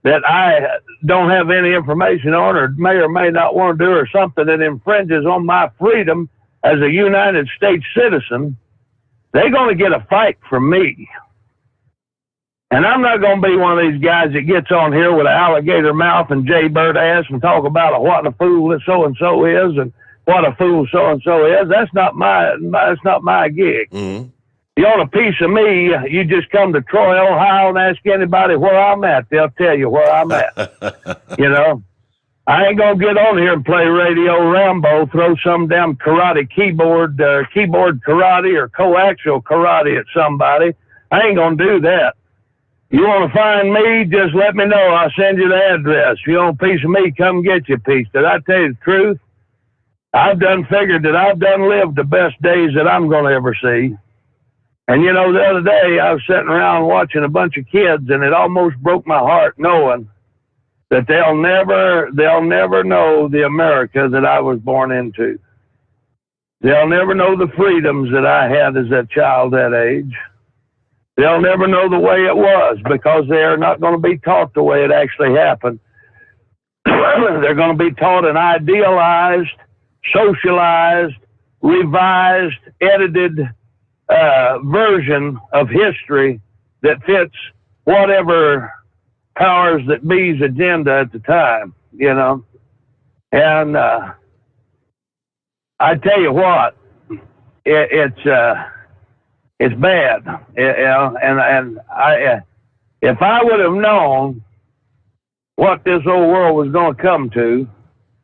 I don't have any information on or may not want to do, or something that infringes on my freedom as a United States citizen, they're going to get a fight from me. And I'm not going to be one of these guys that gets on here with an alligator mouth and jaybird ass and talk about what a fool so-and-so is and what a fool so-and-so is. That's not my gig. Mm-hmm. You want a piece of me, you just come to Troy, Ohio, and ask anybody where I'm at. They'll tell you where I'm at. I ain't going to get on here and play Radio Rambo, throw some damn karate keyboard karate or coaxial karate at somebody. I ain't going to do that. You want to find me, just let me know. I'll send you the address. If you want a piece of me, come get you a piece. Did I tell you the truth? I've done figured that I've done lived the best days that I'm going to ever see. And, the other day I was sitting around watching a bunch of kids, and it almost broke my heart knowing that they'll never know the America that I was born into. They'll never know the freedoms that I had as a child that age. They'll never know the way it was because they're not going to be taught the way it actually happened. They're going to be taught an idealized, socialized, revised, edited version of history that fits whatever powers that be's agenda at the time, And I tell you what, it's bad, and I, if I would have known what this old world was going to come to,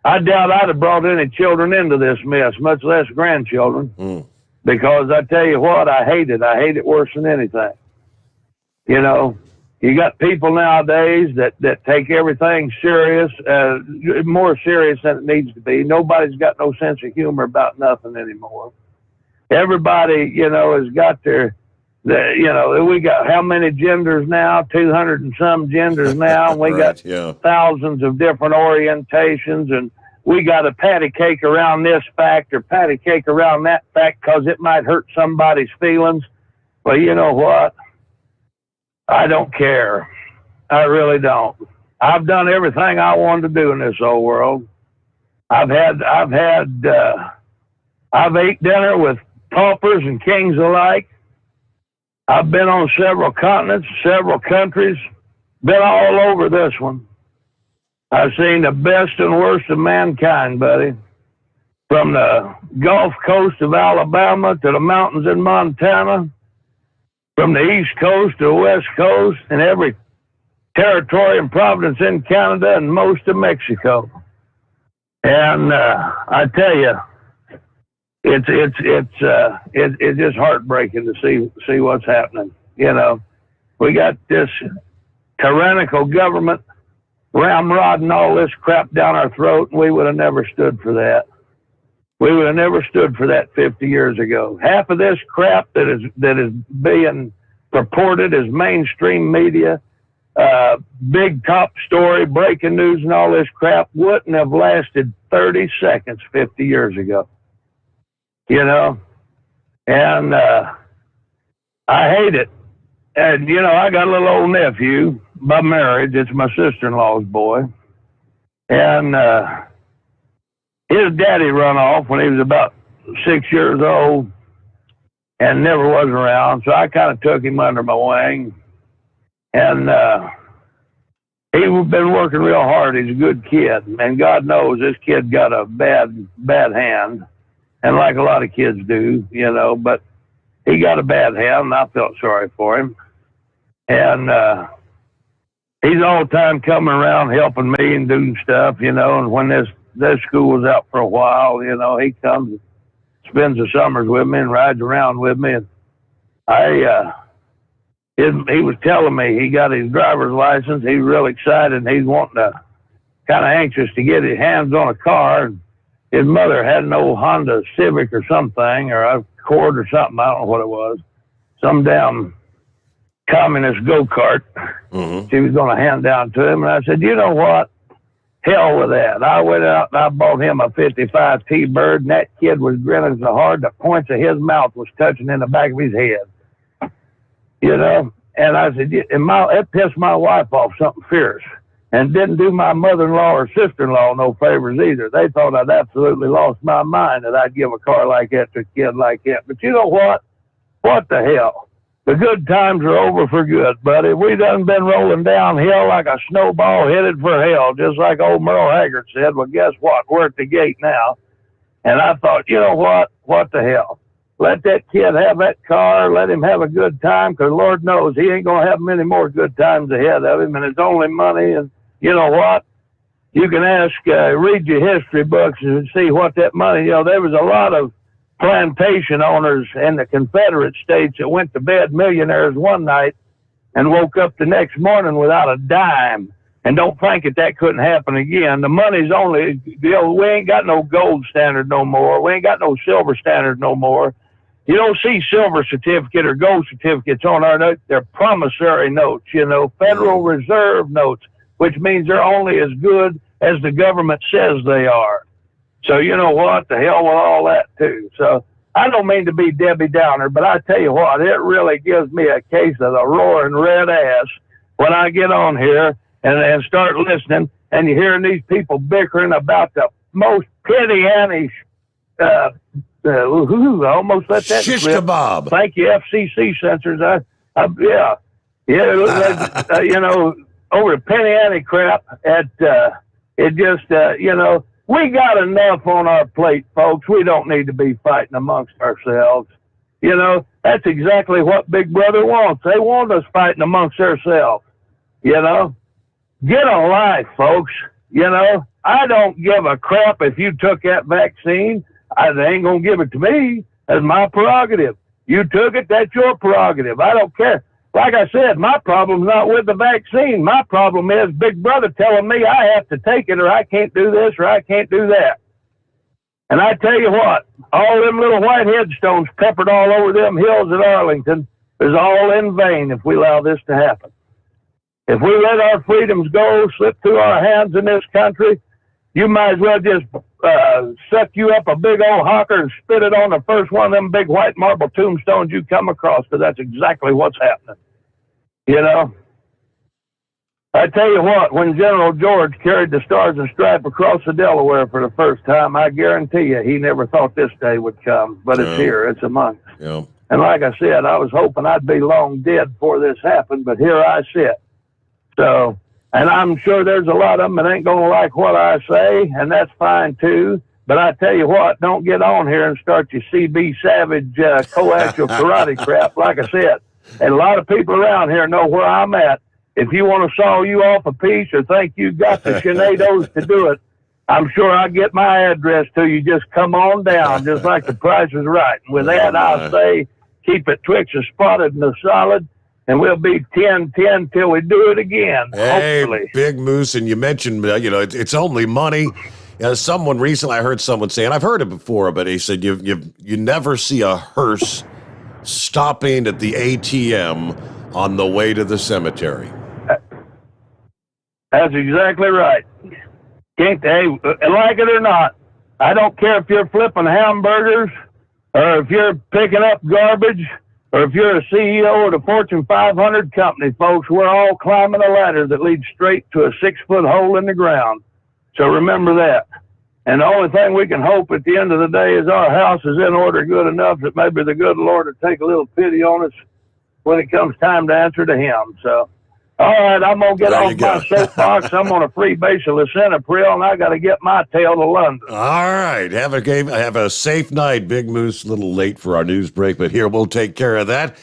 I doubt I'd have brought any children into this mess, much less grandchildren, because I tell you what, I hate it. I hate it worse than anything. You You got people nowadays that take everything serious, more serious than it needs to be. Nobody's got no sense of humor about nothing anymore. Everybody, has got we got how many genders now? 200 and some genders now. And we Right, got thousands of different orientations, and we got a patty cake around this fact or patty cake around that fact because it might hurt somebody's feelings. Well, you know what? I don't care. I really don't. I've done everything I wanted to do in this old world. I've ate dinner with paupers and kings alike. I've been on several continents, several countries, been all over this one. I've seen the best and worst of mankind, buddy. From the Gulf Coast of Alabama to the mountains in Montana, from the East Coast to the West Coast, and every territory and province in Canada and most of Mexico. And I tell you, it's just heartbreaking to see what's happening. We got this tyrannical government ramrodding all this crap down our throat, and we would have never stood for that. We would have never stood for that 50 years ago. Half of this crap that is being purported as mainstream media, big top story, breaking news and all this crap wouldn't have lasted 30 seconds 50 years ago. And I hate it. And, I got a little old nephew by marriage. It's my sister-in-law's boy. And his daddy run off when he was about 6 years old and never was around. So I kind of took him under my wing. And he's been working real hard. He's a good kid. And God knows this kid got a bad hand. And like a lot of kids do, but he got a bad hand, and I felt sorry for him. And he's all the time coming around helping me and doing stuff, and when this school was out for a while, he comes and spends the summers with me and rides around with me. And he was telling me he got his driver's license. He's real excited, and he's kind of anxious to get his hands on a car. And his mother had an old Honda Civic or something, or a Accord or something. I don't know what it was. Some damn communist go-kart. Mm-hmm. She was going to hand down to him. And I said, you know what? Hell with that. I went out and I bought him a 55 T-Bird, and that kid was grinning so hard the points of his mouth was touching in the back of his head. And I said, it pissed my wife off something fierce. And didn't do my mother-in-law or sister-in-law no favors either. They thought I'd absolutely lost my mind that I'd give a car like that to a kid like that. But you know what? What the hell? The good times are over for good, buddy. We done been rolling downhill like a snowball headed for hell, just like old Merle Haggard said. Well, guess what? We're at the gate now. And I thought, you know what? What the hell? Let that kid have that car. Let him have a good time, because Lord knows he ain't going to have many more good times ahead of him, and it's only money. And you know what? You can read your history books and see what that money, there was a lot of plantation owners in the Confederate States that went to bed millionaires one night and woke up the next morning without a dime. And don't think that couldn't happen again. The money's only, we ain't got no gold standard no more. We ain't got no silver standard no more. You don't see silver certificate or gold certificates on our notes. They're promissory notes, Federal Reserve notes, which means they're only as good as the government says they are. So you know what? The hell with all that too. So I don't mean to be Debbie Downer, but I tell you what, it really gives me a case of the roaring red ass when I get on here and start listening, and you're hearing these people bickering about the most petty-anny, I almost let that shish slip. kebab. Thank you, FCC censors. Over the penny-ante crap, it just, we got enough on our plate, folks. We don't need to be fighting amongst ourselves. That's exactly what Big Brother wants. They want us fighting amongst ourselves. Get a life, folks. I don't give a crap if you took that vaccine. They ain't going to give it to me. That's my prerogative. You took it, that's your prerogative. I don't care. Like I said, my problem's not with the vaccine. My problem is Big Brother telling me I have to take it or I can't do this or I can't do that. And I tell you what, all them little white headstones peppered all over them hills at Arlington is all in vain if we allow this to happen. If we let our freedoms go, slip through our hands in this country, you might as well just suck you up a big old hawker and spit it on the first one of them big white marble tombstones you come across, because that's exactly what's happening. You know? I tell you what, when General George carried the Stars and Stripes across the Delaware for the first time, I guarantee you he never thought this day would come, but it's here, it's among us. Yeah. And like I said, I was hoping I'd be long dead before this happened, but here I sit. So, and I'm sure there's a lot of them that ain't going to like what I say, and that's fine too. But I tell you what, don't get on here and start your CB Savage coaxial karate crap. Like I said, and a lot of people around here know where I'm at. If you want to saw you off a piece or think you got the shenados to do it, I'm sure I'll get my address to you. Just come on down, just like the Price is Right. And with that, I'll say, keep it Twix and Spotted and the Solid, and we'll be 10-10 till we do it again, hopefully. Big Moose, and you mentioned, it's only money. Someone recently, I heard someone say, and I've heard it before, but he said you never see a hearse stopping at the ATM on the way to the cemetery. That's exactly right. Can't they, like it or not, I don't care if you're flipping hamburgers or if you're picking up garbage or if you're a CEO of a Fortune 500 company, folks, we're all climbing a ladder that leads straight to a 6-foot hole in the ground. So remember that. And the only thing we can hope at the end of the day is our house is in order good enough that maybe the good Lord will take a little pity on us when it comes time to answer to him. So, all right, I'm going to get off my soapbox. I'm on a free base of lisinopril, and I got to get my tail to London. All right. Have a safe night, Big Moose. A little late for our news break, but here, we'll take care of that.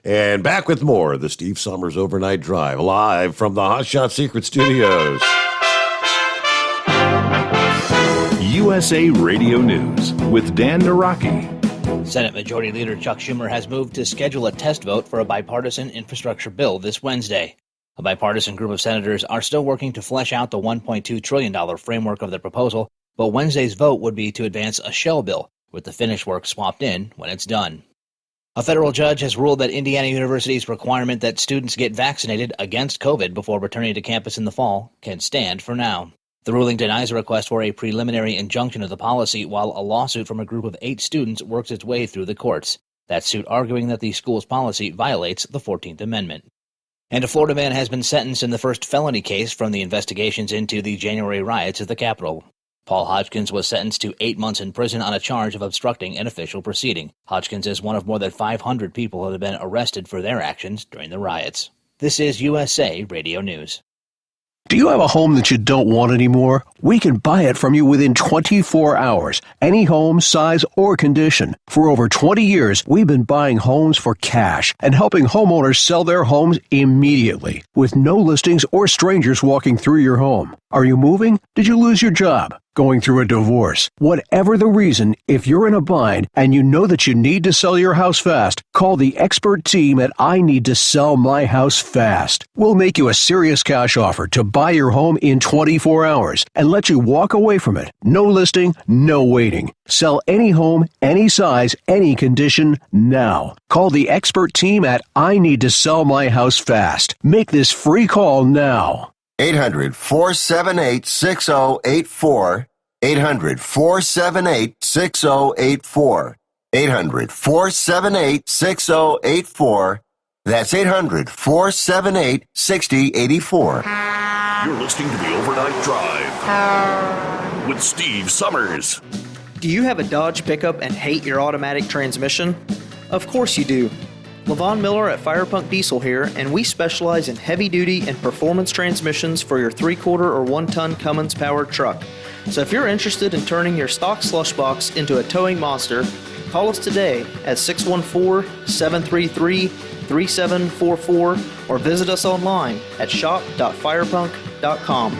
And back with more of the Steve Sommers Overnight Drive, live from the Hot Shot Secret Studios. USA Radio News with Dan Naraki. Senate Majority Leader Chuck Schumer has moved to schedule a test vote for a bipartisan infrastructure bill this Wednesday. A bipartisan group of senators are still working to flesh out the $1.2 trillion framework of the proposal, but Wednesday's vote would be to advance a shell bill, with the finished work swapped in when it's done. A federal judge has ruled that Indiana University's requirement that students get vaccinated against COVID before returning to campus in the fall can stand for now. The ruling denies a request for a preliminary injunction of the policy, while a lawsuit from a group of 8 students works its way through the courts. That suit arguing that the school's policy violates the 14th Amendment. And a Florida man has been sentenced in the first felony case from the investigations into the January riots at the Capitol. Paul Hodgkins was sentenced to 8 months in prison on a charge of obstructing an official proceeding. Hodgkins is one of more than 500 people who have been arrested for their actions during the riots. This is USA Radio News. Do you have a home that you don't want anymore? We can buy it from you within 24 hours. Any home, size, or condition. For over 20 years, we've been buying homes for cash and helping homeowners sell their homes immediately, with no listings or strangers walking through your home. Are you moving? Did you lose your job? Going through a divorce? Whatever the reason, if you're in a bind and you know that you need to sell your house fast, call the expert team at I Need to Sell My House Fast. We'll make you a serious cash offer to buy your home in 24 hours and let you walk away from it. No listing, no waiting. Sell any home, any size, any condition, now. Call the expert team at I Need to Sell My House Fast. Make this free call now. 800-478-6084. 800-478-6084. 800-478-6084. That's 800-478-6084. You're listening to the Overnight Drive with Steve Sommers. Do you have a Dodge pickup and hate your automatic transmission? Of course you do. LaVon Miller at Firepunk Diesel here, and we specialize in heavy-duty and performance transmissions for your 3/4 or 1-ton Cummins-powered truck. So if you're interested in turning your stock slush box into a towing monster, call us today at 614-733-3744 or visit us online at shop.firepunk.com.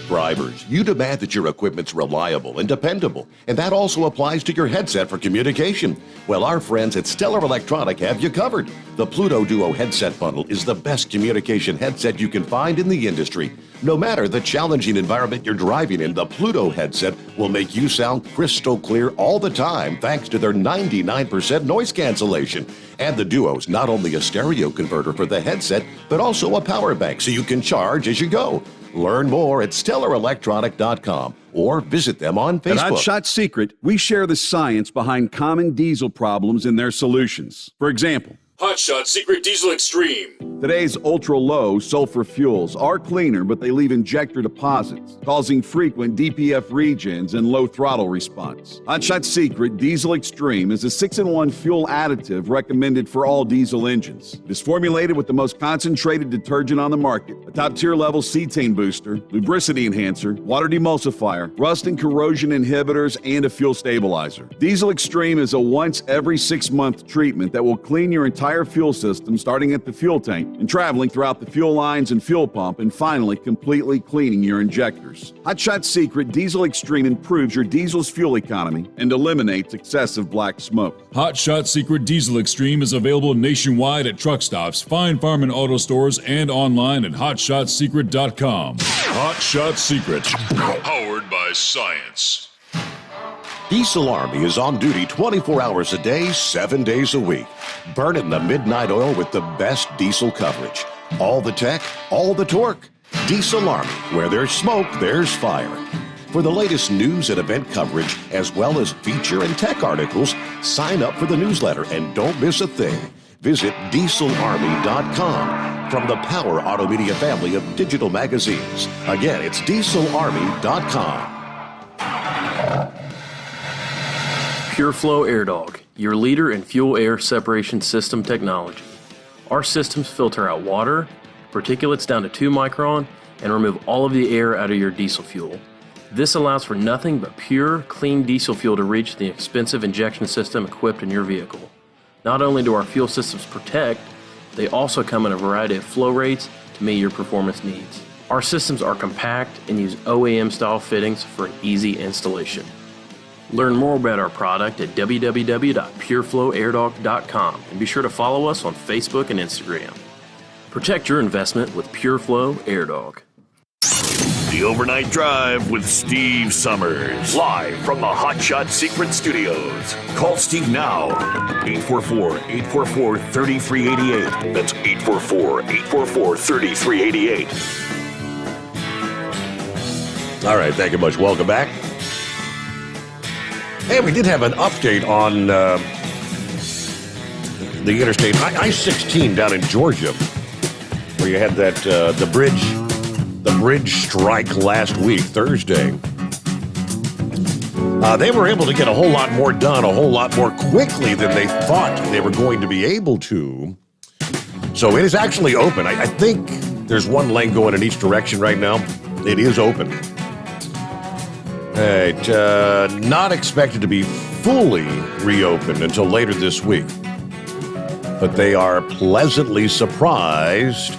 subscribers, you demand that your equipment's reliable and dependable, and that also applies to your headset for communication. Well, our friends at Stellar Electronic have you covered. The Pluto Duo headset bundle is the best communication headset you can find in the industry. No matter the challenging environment you're driving in, the Pluto headset will make you sound crystal clear all the time thanks to their 99% noise cancellation. And the Duo's not only a stereo converter for the headset, but also a power bank so you can charge as you go. Learn more at StellarElectronic.com or visit them on Facebook. At Hot Shot Secret, we share the science behind common diesel problems and their solutions. For example, Hot Shot Secret Diesel Extreme. Today's ultra-low sulfur fuels are cleaner, but they leave injector deposits, causing frequent DPF regens and low throttle response. Hot Shot Secret Diesel Extreme is a 6-in-1 fuel additive recommended for all diesel engines. It is formulated with the most concentrated detergent on the market, a top-tier level cetane booster, lubricity enhancer, water demulsifier, rust and corrosion inhibitors, and a fuel stabilizer. Diesel Extreme is a once every 6-month treatment that will clean your entire fuel system, starting at the fuel tank and traveling throughout the fuel lines and fuel pump, and finally completely cleaning your injectors. Hot Shot Secret Diesel Extreme improves your diesel's fuel economy and eliminates excessive black smoke. Hot Shot Secret Diesel Extreme is available nationwide at truck stops, fine farm and auto stores, and online at hotshotsecret.com. Hot Shot Secret, powered by science. Diesel Army is on duty 24 hours a day, 7 days a week. Burning the midnight oil with the best diesel coverage. All the tech, all the torque. Diesel Army, where there's smoke, there's fire. For the latest news and event coverage, as well as feature and tech articles, sign up for the newsletter and don't miss a thing. Visit dieselarmy.com from the Power Auto Media family of digital magazines. Again, it's dieselarmy.com. PureFlow AirDog, your leader in fuel-air separation system technology. Our systems filter out water, particulates down to 2 micron, and remove all of the air out of your diesel fuel. This allows for nothing but pure, clean diesel fuel to reach the expensive injection system equipped in your vehicle. Not only do our fuel systems protect, they also come in a variety of flow rates to meet your performance needs. Our systems are compact and use OEM-style fittings for an easy installation. Learn more about our product at www.pureflowairdog.com and be sure to follow us on Facebook and Instagram. Protect your investment with PureFlow AirDog. The Overnight Drive with Steve Sommers. Live from the Hot Shot Secret Studios. Call Steve now. 844-844-3388. That's 844-844-3388. All right, thank you much. Welcome back. Hey, we did have an update on the interstate I-16 down in Georgia, where you had that the bridge strike last week, Thursday. They were able to get a whole lot more done, a whole lot more quickly than they thought they were going to be able to. So it is actually open. I think there's one lane going in each direction right now. It is open. Not expected to be fully reopened until later this week. But they are pleasantly surprised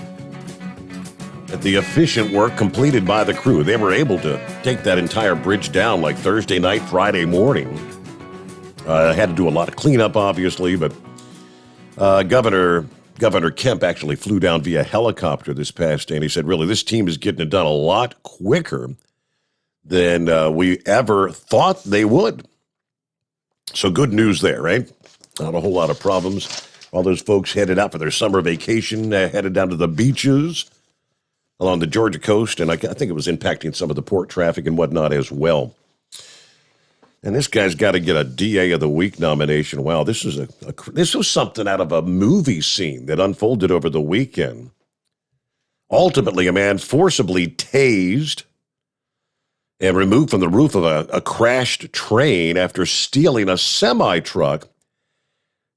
at the efficient work completed by the crew. They were able to take that entire bridge down like Thursday night, Friday morning. Had to do a lot of cleanup, obviously, but Governor Kemp actually flew down via helicopter this past day, and he said, really, this team is getting it done a lot quicker than we ever thought they would. So good news there, right? Not a whole lot of problems. All those folks headed out for their summer vacation, headed down to the beaches along the Georgia coast, and I think it was impacting some of the port traffic and whatnot as well. And this guy's got to get a DA of the Week nomination. Wow, this was this was something out of a movie scene that unfolded over the weekend. Ultimately, a man forcibly tased and removed from the roof of a crashed train after stealing a semi-truck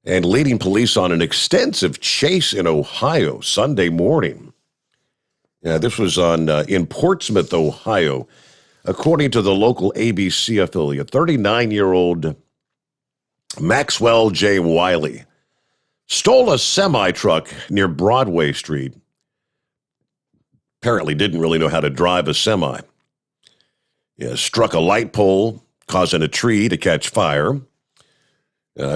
and leading police on an extensive chase in Ohio Sunday morning. This was in Portsmouth, Ohio. According to the local ABC affiliate, 39-year-old Maxwell J. Wiley stole a semi-truck near Broadway Street. Apparently didn't really know how to drive a semi. struck a light pole, causing a tree to catch fire,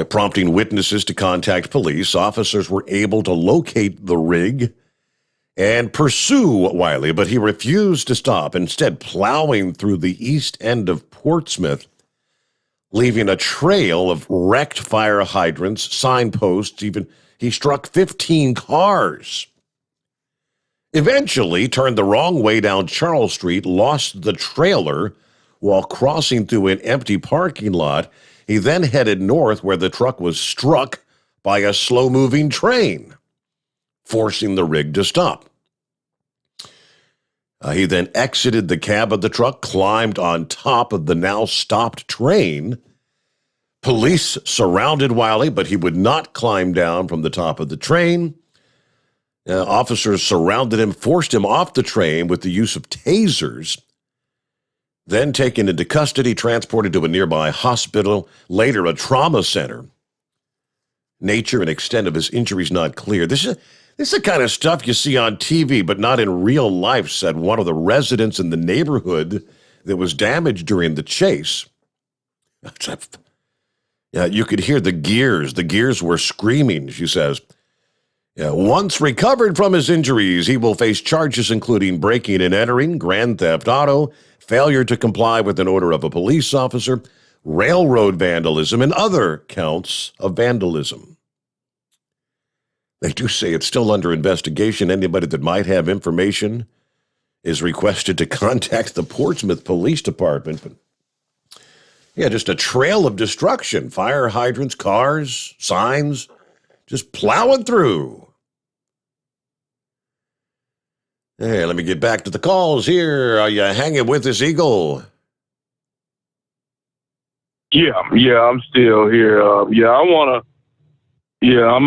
prompting witnesses to contact police. Officers were able to locate the rig and pursue Wiley, but he refused to stop, instead plowing through the east end of Portsmouth, leaving a trail of wrecked fire hydrants, signposts, even he struck 15 cars. Eventually turned the wrong way down Charles Street, lost the trailer while crossing through an empty parking lot. He then headed north where the truck was struck by a slow-moving train, forcing the rig to stop. He then exited the cab of the truck, climbed on top of the now stopped train. Police surrounded Wiley, but he would not climb down from the top of the train. Officers surrounded him, forced him off the train with the use of tasers, then taken into custody, transported to a nearby hospital, later a trauma center. Nature and extent of his injuries not clear. This is the kind of stuff you see on TV, but not in real life, said one of the residents in the neighborhood that was damaged during the chase. You could hear the gears. The gears were screaming, she says. Once recovered from his injuries, he will face charges including breaking and entering, grand theft auto, failure to comply with an order of a police officer, railroad vandalism, and other counts of vandalism. They do say it's still under investigation. Anybody that might have information is requested to contact the Portsmouth Police Department. But just a trail of destruction. Fire hydrants, cars, signs, just plowing through. Hey, let me get back to the calls here. Are you hanging with us, Eagle? Yeah, I'm still here. I'm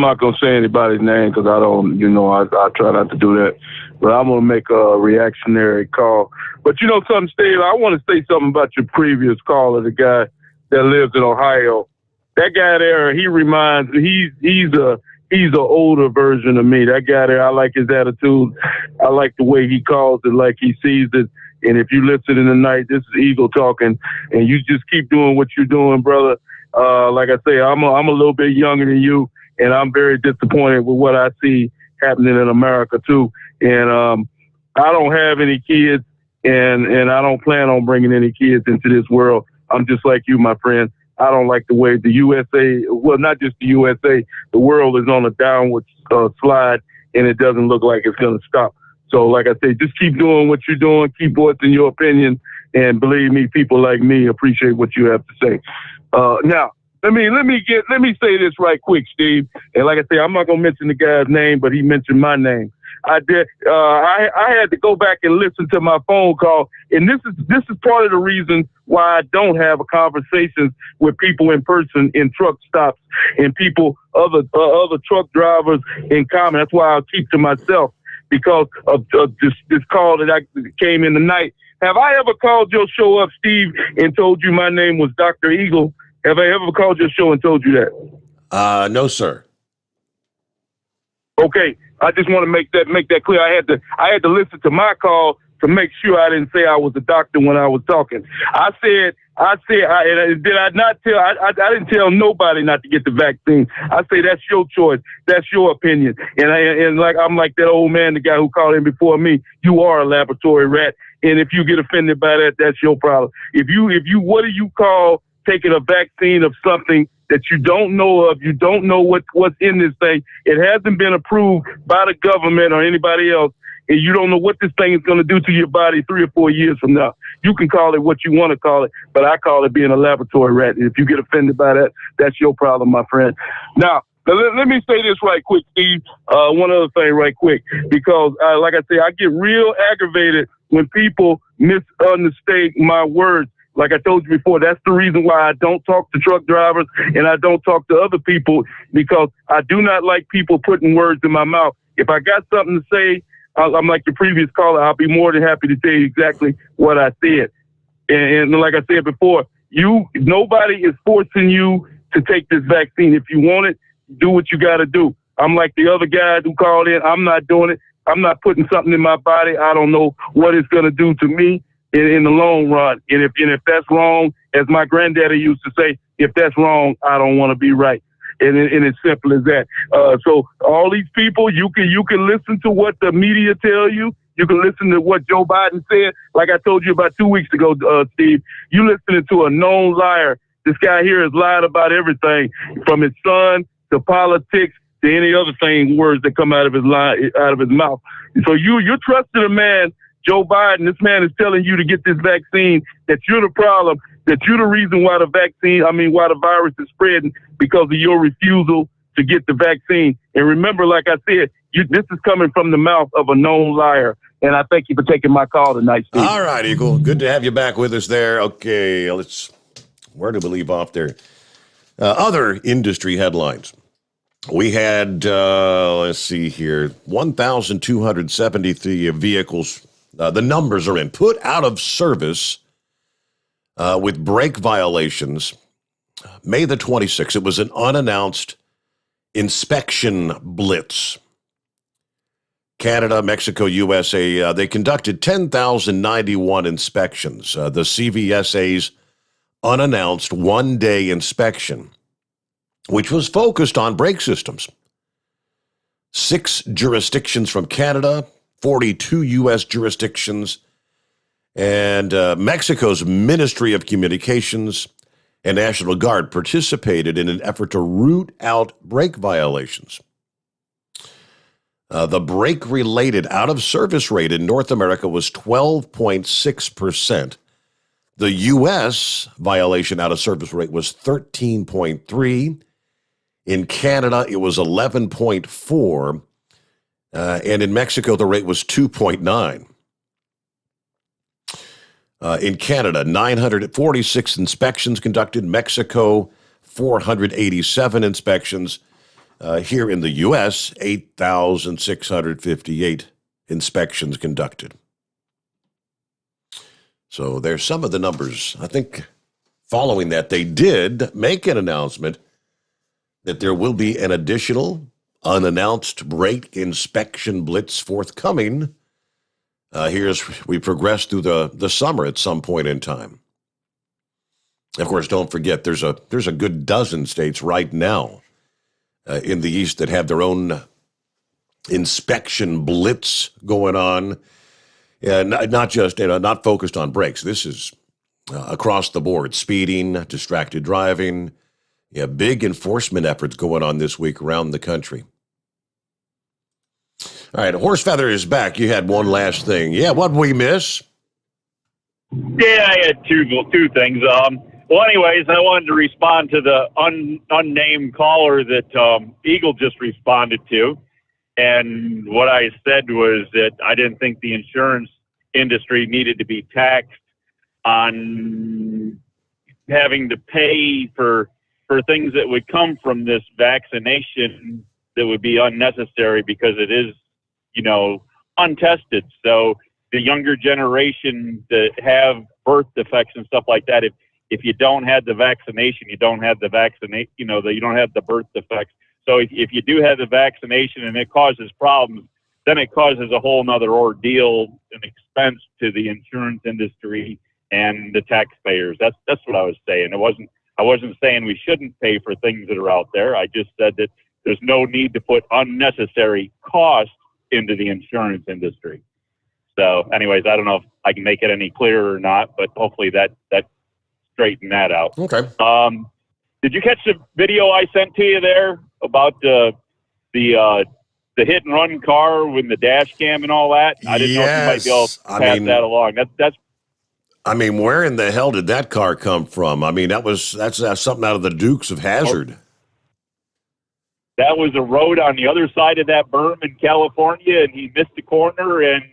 not going to say anybody's name because I don't, I try not to do that. But I'm going to make a reactionary call. But something, Steve, I want to say something about your previous caller, the guy that lives in Ohio. That guy there, he reminds me, he's an older version of me. That guy there, I like his attitude. I like the way he calls it, like he sees it. And if you listen in the night, this is Eagle talking, and you just keep doing what you're doing, brother. Like I say, I'm a little bit younger than you, and I'm very disappointed with what I see happening in America too. And I don't have any kids, and I don't plan on bringing any kids into this world. I'm just like you, my friend. I don't like the way the USA, well, not just the USA, the world is on a downward slide, and it doesn't look like it's going to stop. So, like I say, just keep doing what you're doing, keep voicing your opinion, and believe me, people like me appreciate what you have to say. Now, let me say this right quick, Steve. And like I say, I'm not going to mention the guy's name, but he mentioned my name. I did. I had to go back and listen to my phone call, and this is part of the reason why I don't have a conversation with people in person in truck stops and people, other truck drivers in common. That's why I'll keep to myself because of this call that came in the night. Have I ever called your show up, Steve, and told you my name was Dr. Eagle? Have I ever called your show and told you that? No, sir. Okay, I just want to make that clear. I had to listen to my call to make sure I didn't say I was a doctor when I was talking. I didn't tell nobody not to get the vaccine. I say that's your choice, that's your opinion. And like I'm like that old man, the guy who called in before me. You are a laboratory rat, and if you get offended by that, that's your problem. If you what do you call taking a vaccine of something that you don't know of, you don't know what's in this thing. It hasn't been approved by the government or anybody else, and you don't know what this thing is going to do to your body 3 or 4 years from now. You can call it what you want to call it, but I call it being a laboratory rat. And if you get offended by that, that's your problem, my friend. Now, let me say this right quick, Steve. One other thing right quick, because like I say, I get real aggravated when people mistake my words. Like I told you before, that's the reason why I don't talk to truck drivers and I don't talk to other people, because I do not like people putting words in my mouth. If I got something to say, I'm like the previous caller, I'll be more than happy to tell you exactly what I said. And like I said before, nobody is forcing you to take this vaccine. If you want it, do what you got to do. I'm like the other guys who called in. I'm not doing it. I'm not putting something in my body. I don't know what it's going to do to me. in the long run. And if that's wrong, as my granddaddy used to say, if that's wrong, I don't want to be right. And it's simple as that. So all these people, you can listen to what the media tell you. You can listen to what Joe Biden said. Like I told you about 2 weeks ago, Steve, you listening to a known liar. This guy here has lied about everything, from his son to politics to any other thing, words that come out of his mouth. So you're trusting a man, Joe Biden. This man is telling you to get this vaccine, that you're the problem, that you're the reason why the virus is spreading, because of your refusal to get the vaccine. And remember, like I said, this is coming from the mouth of a known liar. And I thank you for taking my call tonight, Steve. All right, Eagle. Good to have you back with us there. Okay, where do we leave off there? Other industry headlines. We had, let's see here, 1,273 vehicles. The numbers are in, put out of service with brake violations. May the 26th, it was an unannounced inspection blitz. Canada, Mexico, USA, they conducted 10,091 inspections. The CVSA's unannounced one-day inspection, which was focused on brake systems. 6 jurisdictions from Canada, 42 U.S. jurisdictions, and Mexico's Ministry of Communications and National Guard participated in an effort to root out brake violations. The brake-related out-of-service rate in North America was 12.6%. The U.S. violation out-of-service rate was 13.3%. In Canada, it was 11.4%. And in Mexico, the rate was 2.9%. In Canada, 946 inspections conducted. Mexico, 487 inspections. Here in the U.S., 8,658 inspections conducted. So there's some of the numbers. I think following that, they did make an announcement that there will be an additional unannounced brake inspection blitz forthcoming here as we progress through the summer at some point in time. Of course, don't forget, there's a good dozen states right now in the East that have their own inspection blitz going on, and not focused on brakes. This is across the board: speeding, distracted driving. Yeah, big enforcement efforts going on this week around the country. All right, Horsefeather is back. You had one last thing. Yeah, what'd we miss? Yeah, I had two things. Well, anyways, I wanted to respond to the unnamed caller that Eagle just responded to. And what I said was that I didn't think the insurance industry needed to be taxed on having to pay for things that would come from this vaccination that would be unnecessary, because it is, untested. So the younger generation that have birth defects and stuff like that, if you don't have the vaccination, you don't have the you don't have the birth defects. So if you do have the vaccination and it causes problems, then it causes a whole nother ordeal and expense to the insurance industry and the taxpayers. That's what I was saying. I wasn't saying we shouldn't pay for things that are out there. I just said that there's no need to put unnecessary costs into the insurance industry. So anyways, I don't know if I can make it any clearer or not, but hopefully that straightened that out. Okay. Did you catch the video I sent to you there about the hit and run car with the dash cam and all that? I didn't know if you might be able to pass that along. That's I mean, where in the hell did that car come from? I mean, that's something out of the Dukes of Hazzard. That was a road on the other side of that berm in California, and he missed the corner, and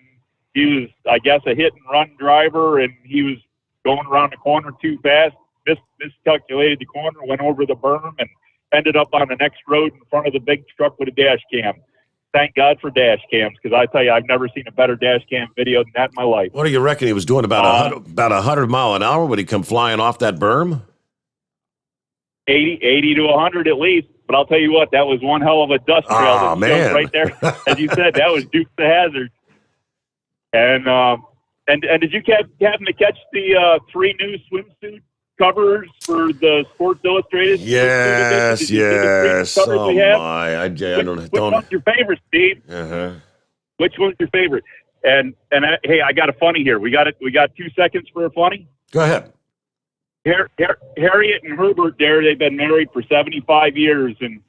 he was, I guess, a hit-and-run driver, and he was going around the corner too fast, miscalculated the corner, went over the berm, and ended up on the next road in front of the big truck with a dash cam. Thank God for dash cams, because I tell you, I've never seen a better dash cam video than that in my life. What do you reckon he was doing, about 100 mile an hour when he come flying off that berm? 80 to 100 at least. But I'll tell you what, that was one hell of a dust trail that showed right there. As you said, that was Dukes of Hazzard. And And did you happen to catch the 3 new swimsuit covers for the Sports Illustrated? Yes, yes. Oh my! I don't. Which one's your favorite, Steve? Which one's your favorite? And hey, I got a funny here. We got 2 seconds for a funny. Go ahead. Harriet and Herbert there, they've been married for 75 years, and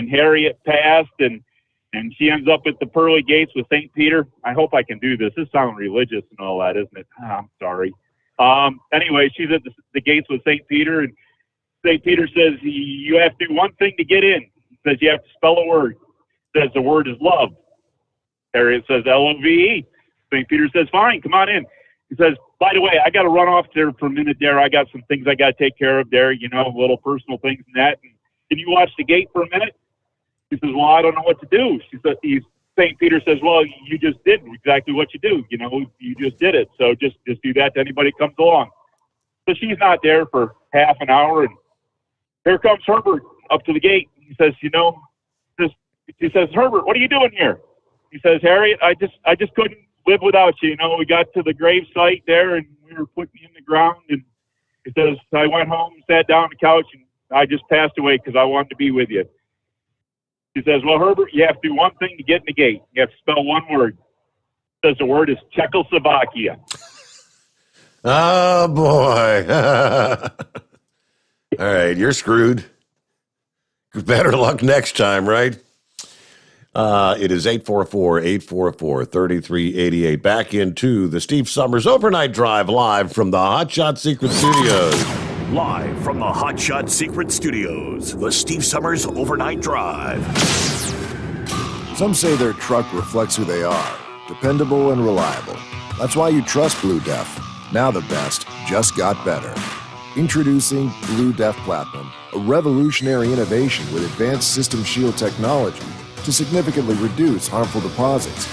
Harriet passed, and she ends up at the pearly gates with St. Peter. I hope I can do this. This sounds religious and all that, isn't it? I'm sorry. Anyway, she's at the gates with St. Peter, and St. Peter says, you have to do one thing to get in. He says, you have to spell a word. He says, the word is love. Harriet says, Love. St. Peter says, fine, come on in. He says, by the way, I got to run off there for a minute there. I got some things I got to take care of there, little personal things and that. And can you watch the gate for a minute? He says, well, I don't know what to do. St. Peter says, well, you just did exactly what you do. You just did it. So just do that to anybody that comes along. So she's not there for half an hour, and here comes Herbert up to the gate. He says, he says, Herbert, what are you doing here? He says, Harriet, I just couldn't live without you. We got to the grave site there, and we were putting you in the ground, and he says, I went home, sat down on the couch, and I just passed away because I wanted to be with you. He says, well, Herbert, you have to do one thing to get in the gate. You have to spell one word. He says the word is Czechoslovakia. Oh, boy. All right, you're screwed. Better luck next time, right? It is 844-844-3388. Back into the Steve Sommers Overnight Drive live from the Hot Shot Secret Studios. Live from the Hot Shot Secret Studios, the Steve Sommers Overnight Drive. Some say their truck reflects who they are, dependable and reliable. That's why you trust Blue Def. Now the best just got better. Introducing Blue Def Platinum, a revolutionary innovation with advanced system shield technology to significantly reduce harmful deposits,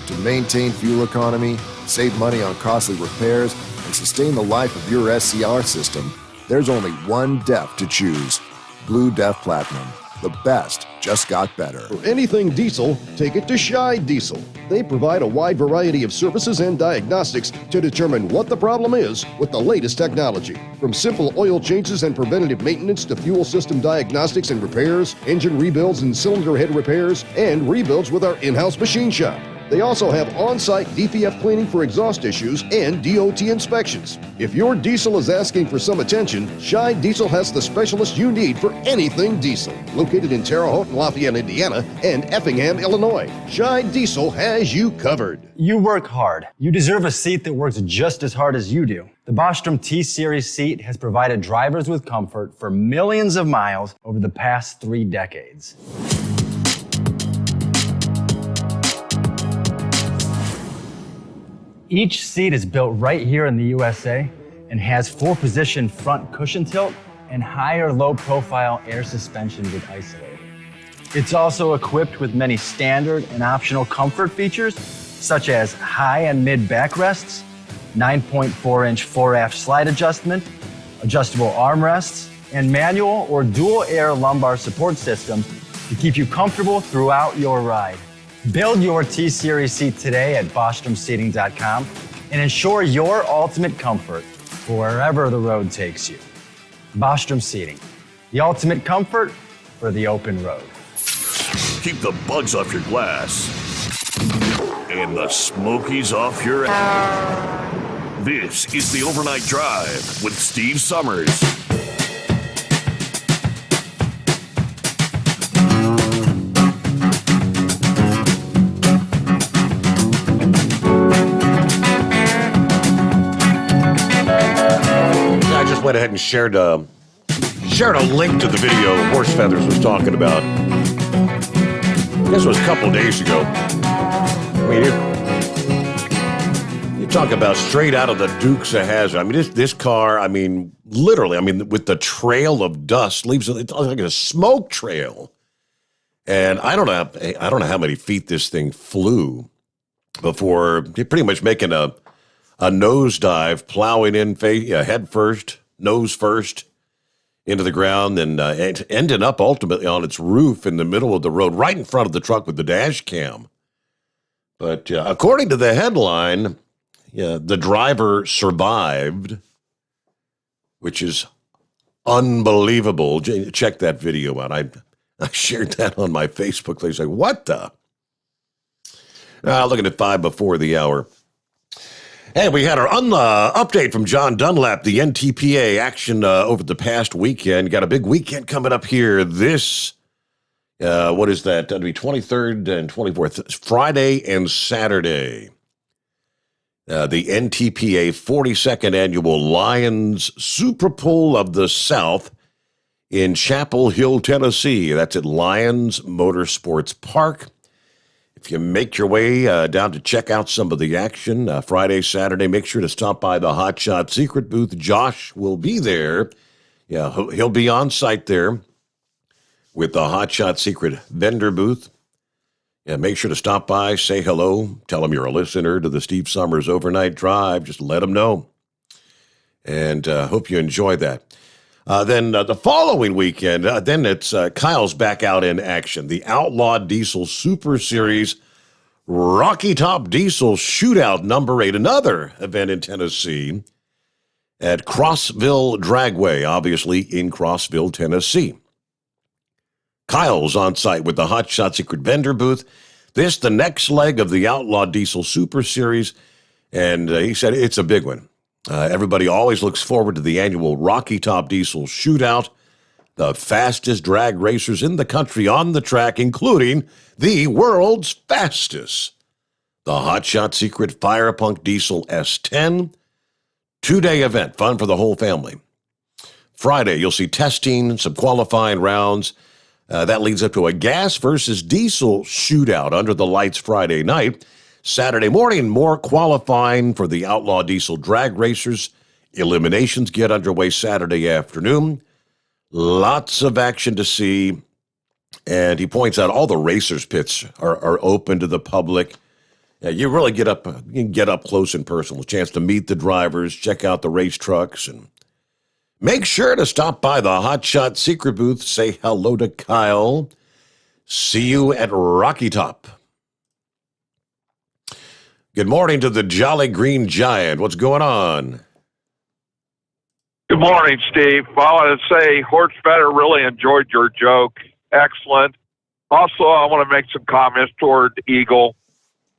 to maintain fuel economy, save money on costly repairs, and sustain the life of your SCR system. There's only one DEF to choose. Blue Def Platinum. The best just got better. For anything diesel, take it to Scheid Diesel. They provide a wide variety of services and diagnostics to determine what the problem is with the latest technology. From simple oil changes and preventative maintenance to fuel system diagnostics and repairs, engine rebuilds and cylinder head repairs, and rebuilds with our in-house machine shop. They also have on-site DPF cleaning for exhaust issues and DOT inspections. If your diesel is asking for some attention, Scheid Diesel has the specialist you need for anything diesel. Located in Terre Haute and Lafayette, Indiana, and Effingham, Illinois, Scheid Diesel has you covered. You work hard. You deserve a seat that works just as hard as you do. The Bostrom T-Series seat has provided drivers with comfort for millions of miles over the past 3 decades. Each seat is built right here in the USA and has 4-position front cushion tilt and higher low-profile air suspension with isolator. It's also equipped with many standard and optional comfort features, such as high and mid backrests, 9.4-inch 4-aft slide adjustment, adjustable armrests, and manual or dual air lumbar support system to keep you comfortable throughout your ride. Build your T-Series seat today at BostromSeating.com and ensure your ultimate comfort for wherever the road takes you. Bostrom Seating, the ultimate comfort for the open road. Keep the bugs off your glass and the smokies off your ass. This is the Overnight Drive with Steve Sommers. Went ahead and shared a link to the video Horse Feathers was talking about. I guess it was a couple of days ago. I mean, you talk about straight out of the Dukes of Hazzard. I mean, this car, I mean, literally, I mean, with the trail of dust, leaves it like a smoke trail. And I don't know how many feet this thing flew before pretty much making a nosedive, plowing in head first, nose first into the ground, and ended up ultimately on its roof in the middle of the road, right in front of the truck with the dash cam. But according to the headline, The driver survived, which is unbelievable. Check that video out. I shared that on my Facebook page. Like, what the? Looking at 5 before the hour. And we had our update from John Dunlap, the NTPA action over the past weekend. Got a big weekend coming up here this, what is that? That'll be 23rd and 24th, Friday and Saturday. The NTPA 42nd Annual Lions Super Bowl of the South in Chapel Hill, Tennessee. That's at Lions Motorsports Park. If you make your way down to check out some of the action Friday, Saturday, make sure to stop by the Hot Shot Secret booth. Josh will be there. Yeah, he'll be on site there with the Hot Shot Secret vendor booth. Yeah, make sure to stop by, say hello, tell them you're a listener to the Steve Sommers Overnight Drive. Just let them know. And hope you enjoy that. Then the following weekend, then it's Kyle's back out in action. The Outlaw Diesel Super Series Rocky Top Diesel Shootout number 8, another event in Tennessee at Crossville Dragway, obviously in Crossville, Tennessee. Kyle's on site with the Hot Shot Secret vendor booth. This, the next leg of the Outlaw Diesel Super Series, and he said it's a big one. Everybody always looks forward to the annual Rocky Top Diesel Shootout, the fastest drag racers in the country on the track, including the world's fastest. The Hot Shot Secret Fire Punk Diesel S10, 2-day event, fun for the whole family. Friday, you'll see testing, some qualifying rounds. That leads up to a gas versus diesel shootout under the lights Friday night. Saturday morning, more qualifying for the Outlaw Diesel drag racers. Eliminations get underway Saturday afternoon. Lots of action to see. And he points out all the racers' pits are open to the public. You really get up close and personal. A chance to meet the drivers, check out the race trucks, and make sure to stop by the Hot Shot Secret booth. Say hello to Kyle. See you at Rocky Top. Good morning to the Jolly Green Giant. What's going on? Good morning, Steve. Well, I want to say Horse Better really enjoyed your joke. Excellent. Also, I want to make some comments toward Eagle.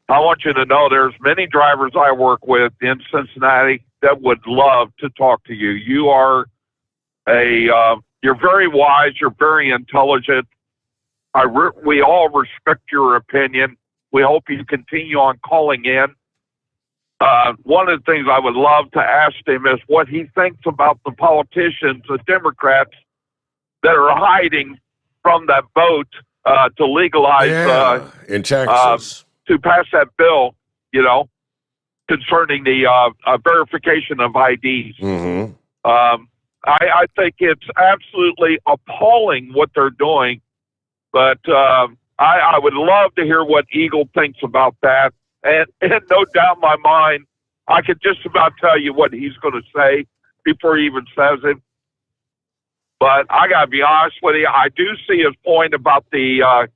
I want you to know there's many drivers I work with in Cincinnati that would love to talk to you. You are you're very wise. You're very intelligent. We all respect your opinion. We hope you continue on calling in. One of the things I would love to ask him is what he thinks about the politicians, the Democrats, that are hiding from that vote to legalize in Texas, to pass that bill, concerning the verification of IDs. Mm-hmm. I think it's absolutely appalling what they're doing, but I would love to hear what Eagle thinks about that. And no doubt in my mind, I could just about tell you what he's going to say before he even says it. But I got to be honest with you, I do see his point about the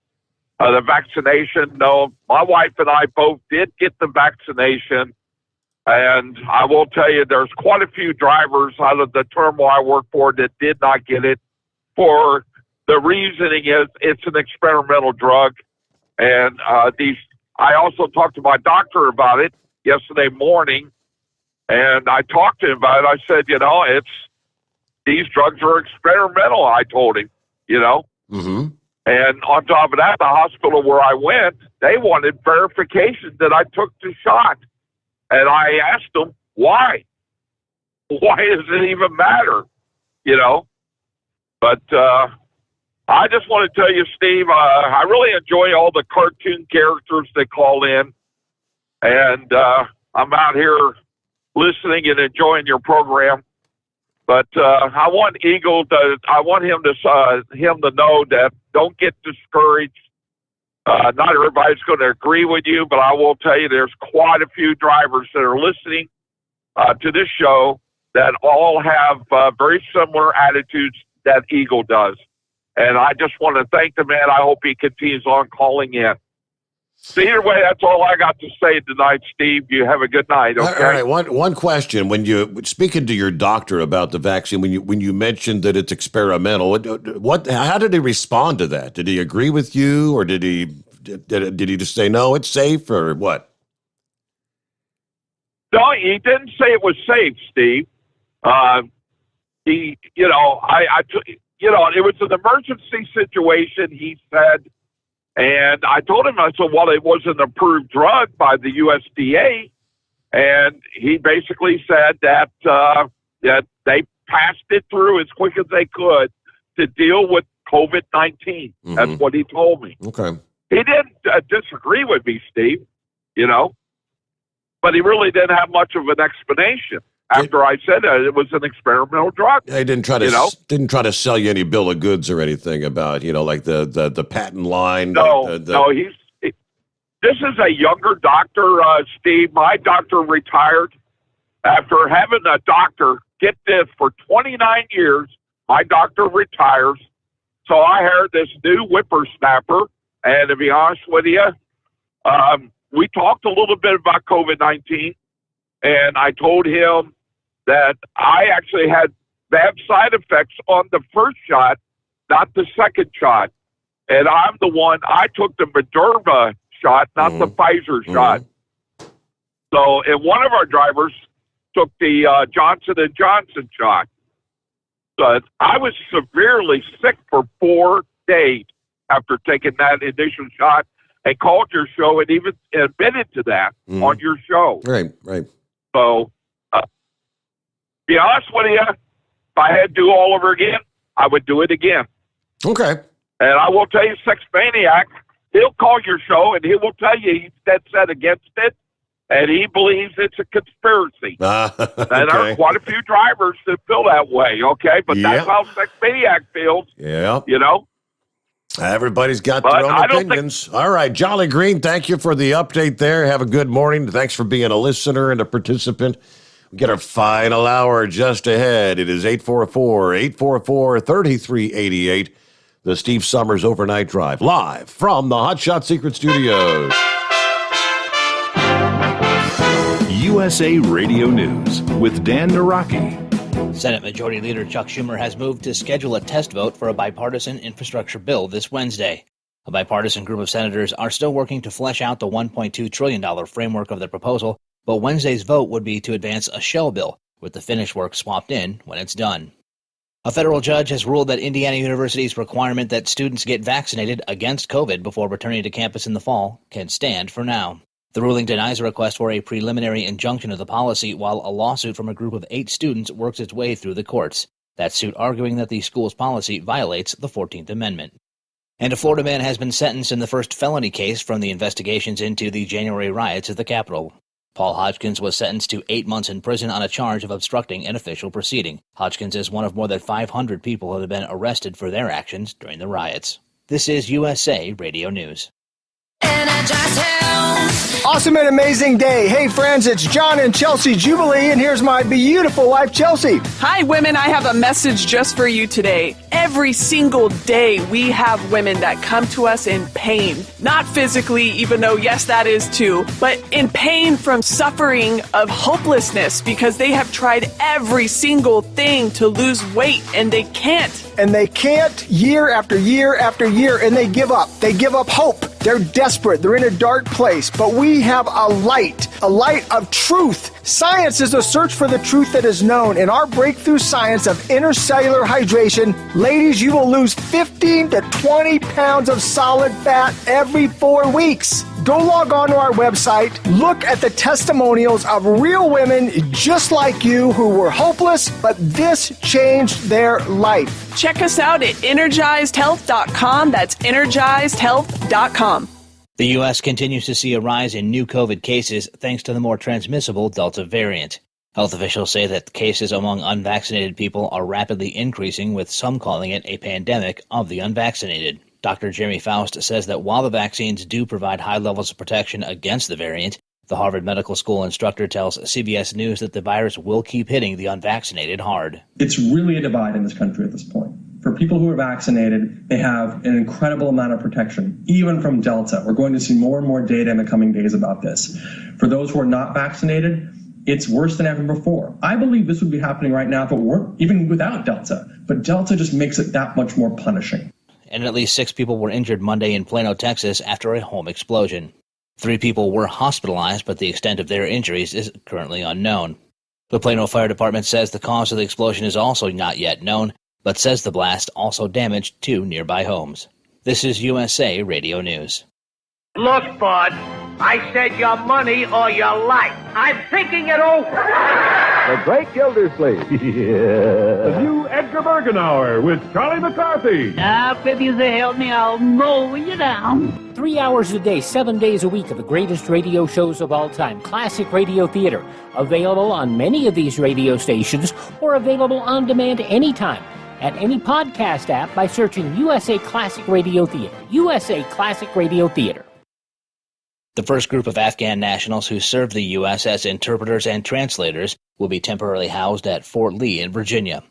vaccination. No, my wife and I both did get the vaccination. And I will tell you, there's quite a few drivers out of the terminal I work for that did not get it. For the reasoning is it's an experimental drug. And I also talked to my doctor about it yesterday morning. And I talked to him about it. I said, these drugs are experimental, I told him, Mm-hmm. And on top of that, the hospital where I went, they wanted verification that I took the shot. And I asked them, why? Why does it even matter? But I just want to tell you, Steve, I really enjoy all the cartoon characters that call in. And I'm out here listening and enjoying your program. But I want him to know that don't get discouraged. Not everybody's going to agree with you, but I will tell you there's quite a few drivers that are listening to this show that all have very similar attitudes that Eagle does. And I just want to thank the man. I hope he continues on calling in. So either way, that's all I got to say tonight, Steve. You have a good night. Okay. All right. One question: when you speaking to your doctor about the vaccine, when you mentioned that it's experimental, how did he respond to that? Did he agree with you, or did he just say no, it's safe, or what? No, he didn't say it was safe, Steve. It was an emergency situation. He said. And I told him, I said, well, it was an approved drug by the USDA. And he basically said that they passed it through as quick as they could to deal with COVID-19. Mm-hmm. That's what he told me. Okay. He didn't disagree with me, Steve, but he really didn't have much of an explanation. After I said that it was an experimental drug. They didn't try to sell you any bill of goods or anything about, like the patent line. No, this is a younger doctor, Steve. My doctor retired after having a doctor, get this, for 29 years. My doctor retires. So I hired this new whippersnapper. And to be honest with you, we talked a little bit about COVID-19. And I told him that I actually had bad side effects on the first shot, not the second shot. And I took the Moderna shot, not the Pfizer shot. So, and one of our drivers took the Johnson & Johnson shot. But I was severely sick for 4 days after taking that initial shot, and called your show and even admitted to that on your show. Right. So, be honest with you, if I had to do all over again, I would do it again. Okay. And I will tell you, Sex Maniac, he'll call your show and he will tell you he's dead set against it, and he believes it's a conspiracy. Okay. And there are quite a few drivers that feel that way, okay? But that's how Sex Maniac feels. Yeah. Everybody's got their own opinions. All right, Jolly Green, thank you for the update there. Have a good morning. Thanks for being a listener and a participant. We get our final hour just ahead. It is 844-844-3388. The Steve Sommers Overnight Drive, live from the Hot Shot Secret Studios. USA Radio News with Dan Naraki. Senate Majority Leader Chuck Schumer has moved to schedule a test vote for a bipartisan infrastructure bill this Wednesday. A bipartisan group of senators are still working to flesh out the $1.2 trillion framework of the proposal, but Wednesday's vote would be to advance a shell bill, with the finished work swapped in when it's done. A federal judge has ruled that Indiana University's requirement that students get vaccinated against COVID before returning to campus in the fall can stand for now. The ruling denies a request for a preliminary injunction of the policy, while a lawsuit from a group of 8 students works its way through the courts. That suit arguing that the school's policy violates the 14th Amendment. And a Florida man has been sentenced in the first felony case from the investigations into the January riots at the Capitol. Paul Hodgkins was sentenced to 8 months in prison on a charge of obstructing an official proceeding. Hodgkins is one of more than 500 people who have been arrested for their actions during the riots. This is USA Radio News. Awesome and amazing day. Hey friends, it's John and Chelsea Jubilee, and here's my beautiful wife, Chelsea. Hi women, I have a message just for you today. Every single day we have women that come to us in pain. Not physically, even though yes, that is too, but in pain from suffering of hopelessness because they have tried every single thing to lose weight and they can't. And they can't year after year after year, and they give up. They give up hope. They're desperate. They're in a dark place. But we have a light of truth. Science is a search for the truth that is known. In our breakthrough science of intercellular hydration, ladies, you will lose 15 to 20 pounds of solid fat every 4 weeks. Go log on to our website, look at the testimonials of real women just like you who were hopeless, but this changed their life. Check us out at energizedhealth.com. That's energizedhealth.com. The U.S. continues to see a rise in new COVID cases thanks to the more transmissible Delta variant. Health officials say that cases among unvaccinated people are rapidly increasing, with some calling it a pandemic of the unvaccinated. Dr. Jeremy Faust says that while the vaccines do provide high levels of protection against the variant, the Harvard Medical School instructor tells CBS News that the virus will keep hitting the unvaccinated hard. It's really a divide in this country at this point. For people who are vaccinated, they have an incredible amount of protection, even from Delta. We're going to see more and more data in the coming days about this. For those who are not vaccinated, it's worse than ever before. I believe this would be happening right now if it weren't, even without Delta. But Delta just makes it that much more punishing. And at least 6 people were injured Monday in Plano, Texas, after a home explosion. 3 people were hospitalized, but the extent of their injuries is currently unknown. The Plano Fire Department says the cause of the explosion is also not yet known, but says the blast also damaged 2 nearby homes. This is USA Radio News. Look, bud, I said your money or your life. I'm thinking it over. The Great Gildersleeve. The new Edgar Bergenauer with Charlie McCarthy. Now, if you help me, I'll mow you down. 3 hours a day, 7 days a week of the greatest radio shows of all time. Classic Radio Theater. Available on many of these radio stations or available on demand anytime at any podcast app by searching USA Classic Radio Theater. USA Classic Radio Theater. The first group of Afghan nationals who served the U.S. as interpreters and translators will be temporarily housed at Fort Lee in Virginia.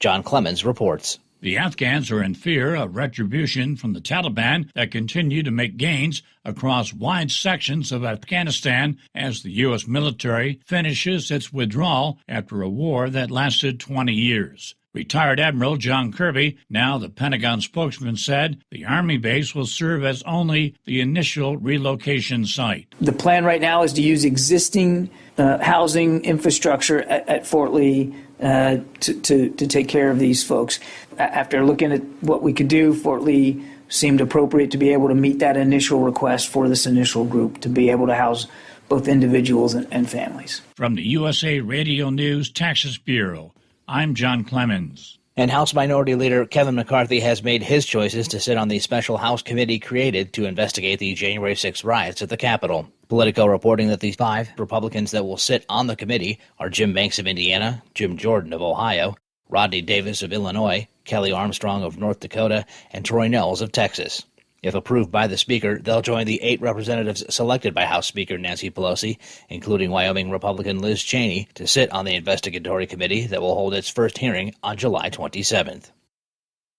John Clemens reports. The Afghans are in fear of retribution from the Taliban that continue to make gains across wide sections of Afghanistan as the U.S. military finishes its withdrawal after a war that lasted 20 years. Retired Admiral John Kirby, now the Pentagon spokesman, said the Army base will serve as only the initial relocation site. The plan right now is to use existing housing infrastructure at Fort Lee to take care of these folks. After looking at what we could do, Fort Lee seemed appropriate to be able to meet that initial request for this initial group to be able to house both individuals and families. From the USA Radio News Texas Bureau, I'm John Clemens. And House Minority Leader Kevin McCarthy has made his choices to sit on the special House committee created to investigate the January 6 riots at the Capitol. Politico reporting that the 5 Republicans that will sit on the committee are Jim Banks of Indiana, Jim Jordan of Ohio, Rodney Davis of Illinois, Kelly Armstrong of North Dakota, and Troy Nehls of Texas. If approved by the Speaker, they'll join the 8 representatives selected by House Speaker Nancy Pelosi, including Wyoming Republican Liz Cheney, to sit on the investigatory committee that will hold its first hearing on July 27th.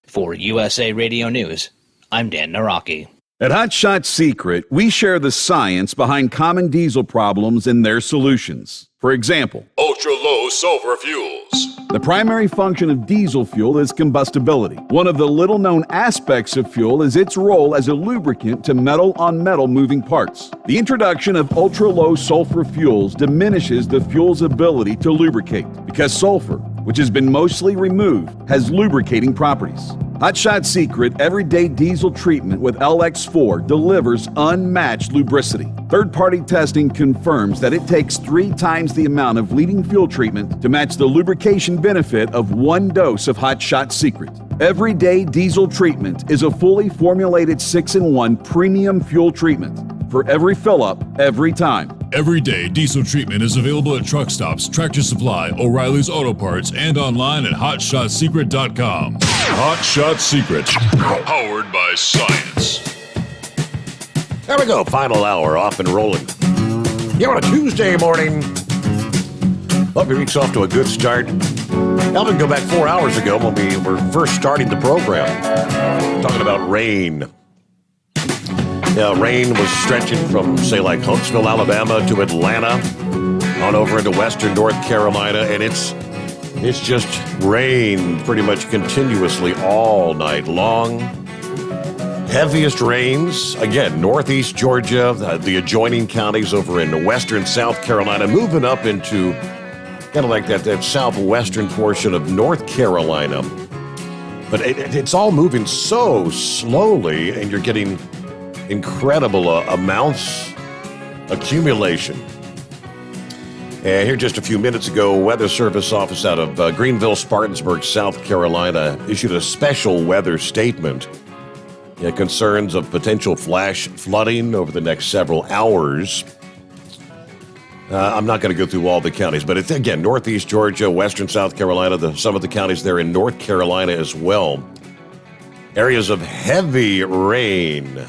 For USA Radio News, I'm Dan Naraki. At Hot Shot Secret, we share the science behind common diesel problems and their solutions. For example, ultra-low sulfur fuels. The primary function of diesel fuel is combustibility. One of the little-known aspects of fuel is its role as a lubricant to metal-on-metal moving parts. The introduction of ultra-low sulfur fuels diminishes the fuel's ability to lubricate because sulfur, which has been mostly removed, has lubricating properties. Hot Shot Secret Everyday Diesel Treatment with LX4 delivers unmatched lubricity. Third-party testing confirms that it takes 3 times the amount of leading fuel treatment to match the lubrication benefit of 1 dose of Hot Shot Secret. Everyday Diesel Treatment is a fully formulated 6-in-1 premium fuel treatment for every fill-up, every time. Everyday Diesel Treatment is available at truck stops, Tractor Supply, O'Reilly's Auto Parts, and online at HotShotSecret.com. Hot Shot Secret, powered by science. There we go, final hour, off and rolling. Here on a Tuesday morning. Hope your week's off to a good start. Elvin, go back 4 hours ago when we were first starting the program, talking about rain. Yeah, rain was stretching from, say, like Huntsville, Alabama to Atlanta, on over into western North Carolina, and it's just rain pretty much continuously all night long. Heaviest rains, again, northeast Georgia, the adjoining counties over in western South Carolina, moving up into kind of like that southwestern portion of North Carolina. But it's all moving so slowly, and you're getting incredible amounts accumulation. And here just a few minutes ago, Weather Service office out of Greenville, Spartansburg, South Carolina, issued a special weather statement. Concerns of potential flash flooding over the next several hours. I'm not going to go through all the counties, but it's, again, northeast Georgia, western South Carolina, some of the counties there in North Carolina as well. Areas of heavy rain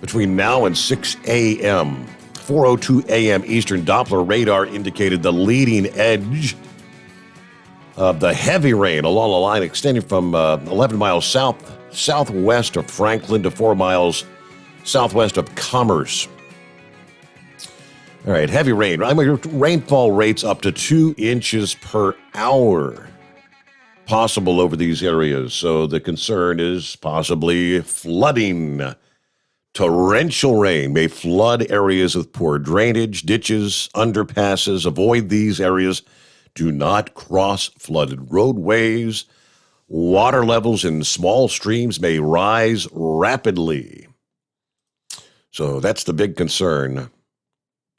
between now and 6 a.m. 4:02 a.m. Eastern, Doppler radar indicated the leading edge The heavy rain along the line extending from 11 miles southwest of Franklin to 4 miles southwest of Commerce. All right, heavy rain. Rainfall rates up to 2 inches per hour possible over these areas. So the concern is possibly flooding. Torrential rain may flood areas with poor drainage, ditches, underpasses. Avoid these areas. Do not cross flooded roadways. Water levels in small streams may rise rapidly. So that's the big concern.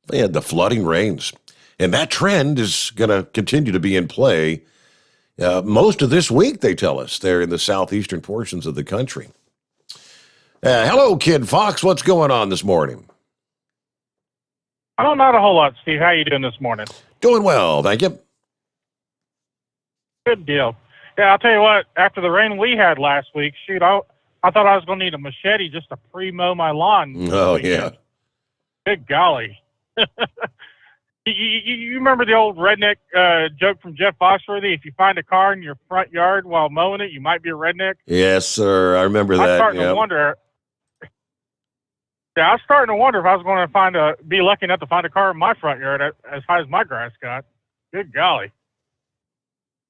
They had the flooding rains. And that trend is going to continue to be in play most of this week, they tell us. They're in the southeastern portions of the country. Hello, Kid Fox. What's going on this morning? Oh, not a whole lot, Steve. How you doing this morning? Doing well, thank you. Good deal. Yeah, I'll tell you what, after the rain we had last week, shoot, I thought I was going to need a machete just to pre-mow my lawn. Oh, yeah. Good golly. You remember the old redneck joke from Jeff Foxworthy? If you find a car in your front yard while mowing it, you might be a redneck. Yes, sir. I remember that. I'm starting to wonder. Yeah, I was starting to wonder if I was going to be lucky enough to find a car in my front yard as high as my grass got. Good golly.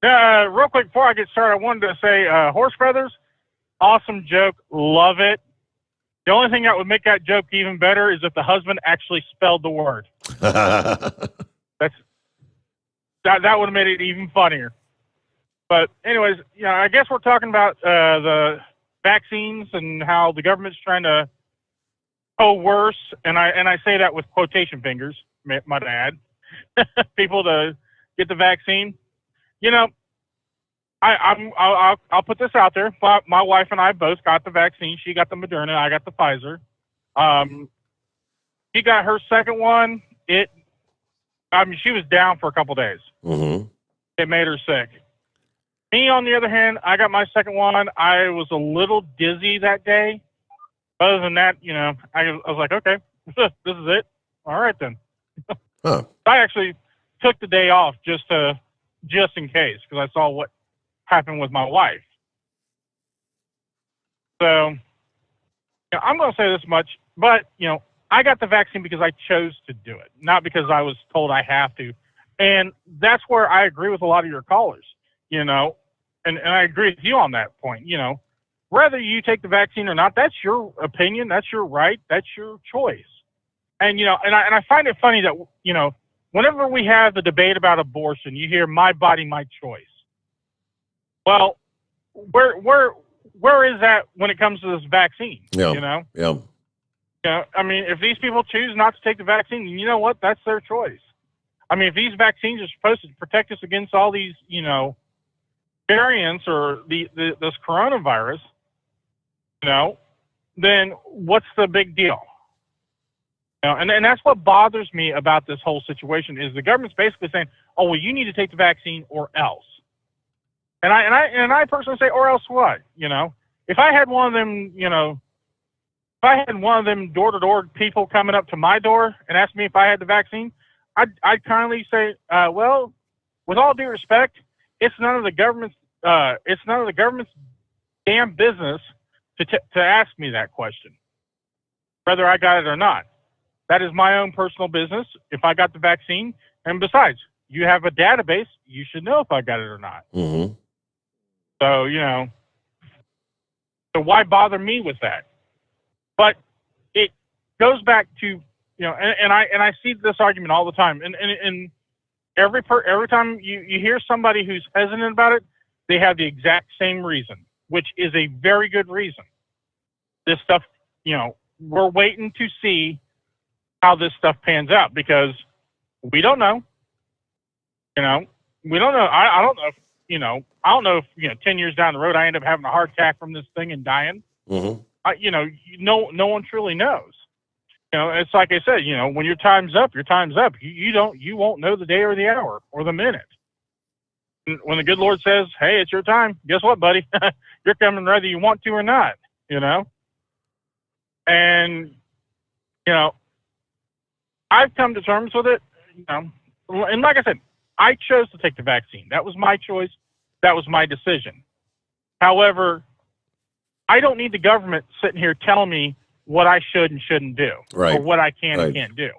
Real quick, before I get started, I wanted to say horse feathers, awesome joke. Love it. The only thing that would make that joke even better is if the husband actually spelled the word. That would have made it even funnier. But anyways, I guess we're talking about the vaccines and how the government's trying to coerce, and I say that with quotation fingers, might add, people to get the vaccine. I'll put this out there. My wife and I both got the vaccine. She got the Moderna. I got the Pfizer. She got her second one. She was down for a couple days. Mm-hmm. It made her sick. Me, on the other hand, I got my second one. I was a little dizzy that day. Other than that, I was like, okay, this is it. All right, then. Huh. I actually took the day off just in case, because I saw what happened with my wife. So, I'm going to say this much, but, I got the vaccine because I chose to do it, not because I was told I have to. And that's where I agree with a lot of your callers, and I agree with you on that point. Whether you take the vaccine or not, that's your opinion, that's your right, that's your choice. And, and I find it funny that, whenever we have the debate about abortion, you hear my body, my choice. Well, where is that when it comes to this vaccine? Yeah. Yeah. If these people choose not to take the vaccine, you know what? That's their choice. If these vaccines are supposed to protect us against all these, variants or this coronavirus, then what's the big deal? And that's what bothers me about this whole situation is the government's basically saying, oh, well, you need to take the vaccine or else. And I personally say, or else what? If I had one of them, if I had one of them door-to-door people coming up to my door and ask me if I had the vaccine, I'd kindly say, well, with all due respect, it's none of the government's damn business to ask me that question, whether I got it or not. That is my own personal business. If I got the vaccine, and besides, you have a database, you should know if I got it or not. Mm-hmm. So so why bother me with that? But it goes back to and I see this argument all the time, and every time you hear somebody who's hesitant about it, they have the exact same reason, which is a very good reason. This stuff, we're waiting to see how this stuff pans out because we don't know. We don't know. I don't know if, I don't know if 10 years down the road I end up having a heart attack from this thing and dying. Mm-hmm. No one truly knows. It's like I said, when your time's up, your time's up. You won't know the day or the hour or the minute. When the good Lord says, hey, it's your time, guess what, buddy? You're coming whether you want to or not, And, I've come to terms with it, And like I said, I chose to take the vaccine. That was my choice. That was my decision. However, I don't need the government sitting here telling me what I should and shouldn't do, or what I can and can't do.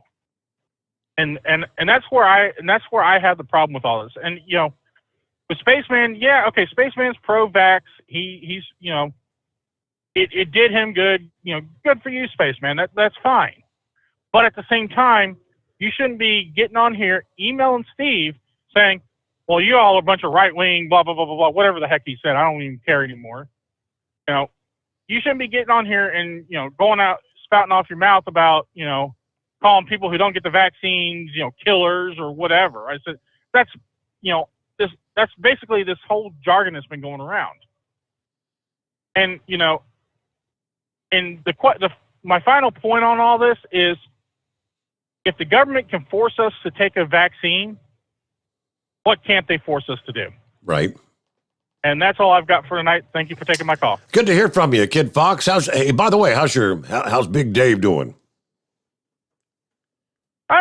And that's where I have the problem with all this. And with Spaceman, Spaceman's pro-vax. He's it did him good. Good for you, Spaceman. That's fine. But at the same time, you shouldn't be getting on here emailing Steve saying, "Well, you all are a bunch of right-wing, blah blah blah blah blah," whatever the heck he said. I don't even care anymore. You shouldn't be getting on here and going out spouting off your mouth about calling people who don't get the vaccines killers or whatever. I said that's that's basically this whole jargon that's been going around. And and my final point on all this is, if the government can force us to take a vaccine, what can't they force us to do? Right. And that's all I've got for tonight. Thank you for taking my call. Good to hear from you, Kid Fox. Hey, by the way, how's Big Dave doing?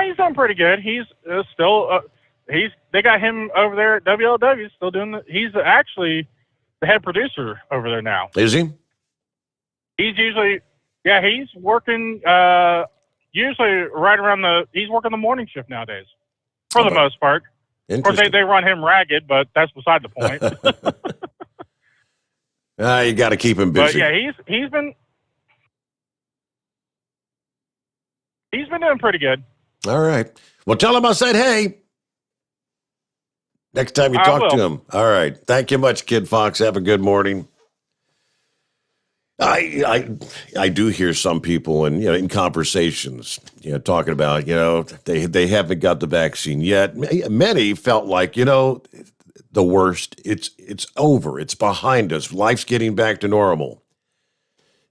He's doing pretty good. He's still they got him over there at WLW, still doing he's actually the head producer over there now. Is he? He's usually he's working usually right around he's working the morning shift nowadays for the most part. Of course, they run him ragged, but that's beside the point. You got to keep him busy. But he's been doing pretty good. All right. Well, tell him I said hey. Next time you talk to him. All right. Thank you much, Kid Fox. Have a good morning. I do hear some people in conversations, talking about, they haven't got the vaccine yet. Many felt like, the worst, it's over. It's behind us. Life's getting back to normal.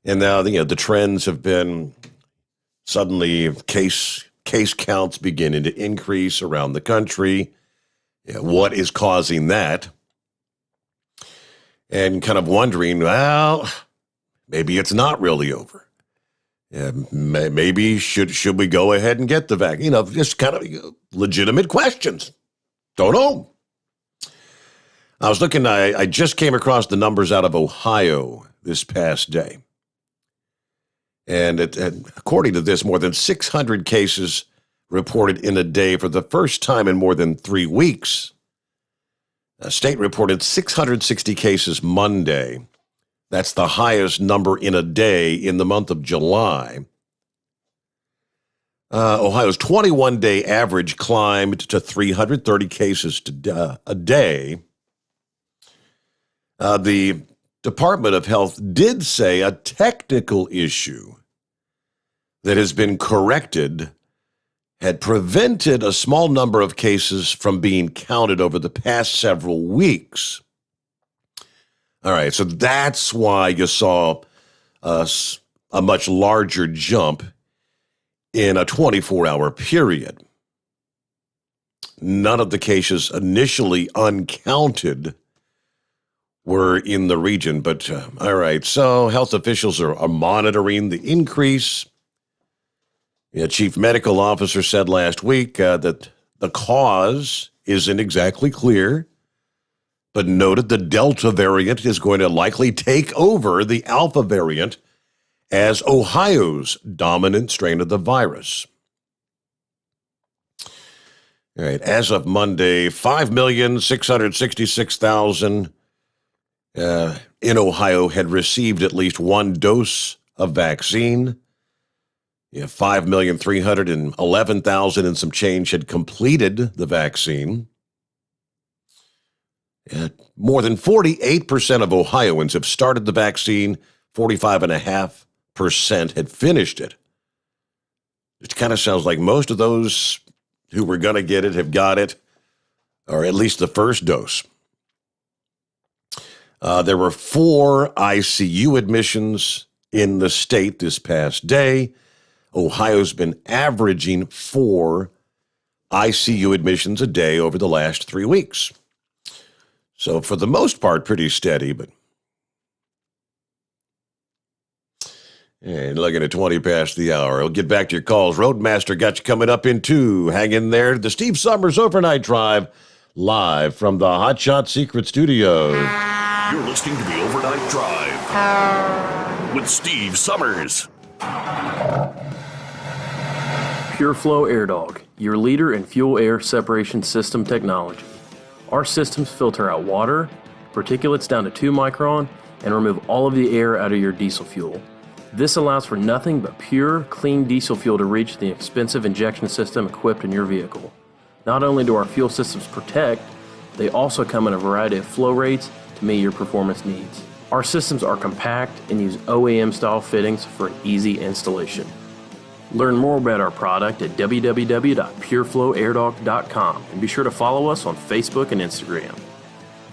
And now, the trends have been suddenly case counts beginning to increase around the country. What is causing that? And kind of wondering, well, maybe it's not really over. Maybe should we go ahead and get the vaccine? Just kind of legitimate questions. Don't know. I was looking, I just came across the numbers out of Ohio this past day. And according to this, more than 600 cases reported in a day for the first time in more than 3 weeks. The state reported 660 cases Monday. That's the highest number in a day in the month of July. Ohio's 21-day average climbed to 330 cases a day. The Department of Health did say a technical issue that has been corrected had prevented a small number of cases from being counted over the past several weeks. All right, so that's why you saw a much larger jump in a 24-hour period. None of the cases initially uncounted were in the region, but all right, so health officials are monitoring the increase. The chief medical officer said last week that the cause isn't exactly clear, but noted the Delta variant is going to likely take over the Alpha variant as Ohio's dominant strain of the virus. All right, as of Monday, 5,666,000 in Ohio had received at least one dose of vaccine. 5,311,000 and some change had completed the vaccine. More than 48% of Ohioans have started the vaccine. 45.5% had finished it. It kind of sounds like most of those who were going to get it have got it, or at least the first dose. There were 4 ICU admissions in the state this past day. Ohio's been averaging 4 ICU admissions a day over the last 3 weeks. So for the most part, pretty steady, but and looking at 20 past the hour. I'll get back to your calls. Roadmaster got you coming up in 2. Hang in there. The Steve Sommers Overnight Drive live from the Hot Shot Secret Studios. You're listening to the Overnight Drive with Steve Sommers. PureFlow Air Dog, your leader in fuel air separation system technology. Our systems filter out water, particulates down to 2 micron, and remove all of the air out of your diesel fuel. This allows for nothing but pure, clean diesel fuel to reach the expensive injection system equipped in your vehicle. Not only do our fuel systems protect, they also come in a variety of flow rates to meet your performance needs. Our systems are compact and use OEM-style fittings for easy installation. Learn more about our product at www.pureflowairdog.com and be sure to follow us on Facebook and Instagram.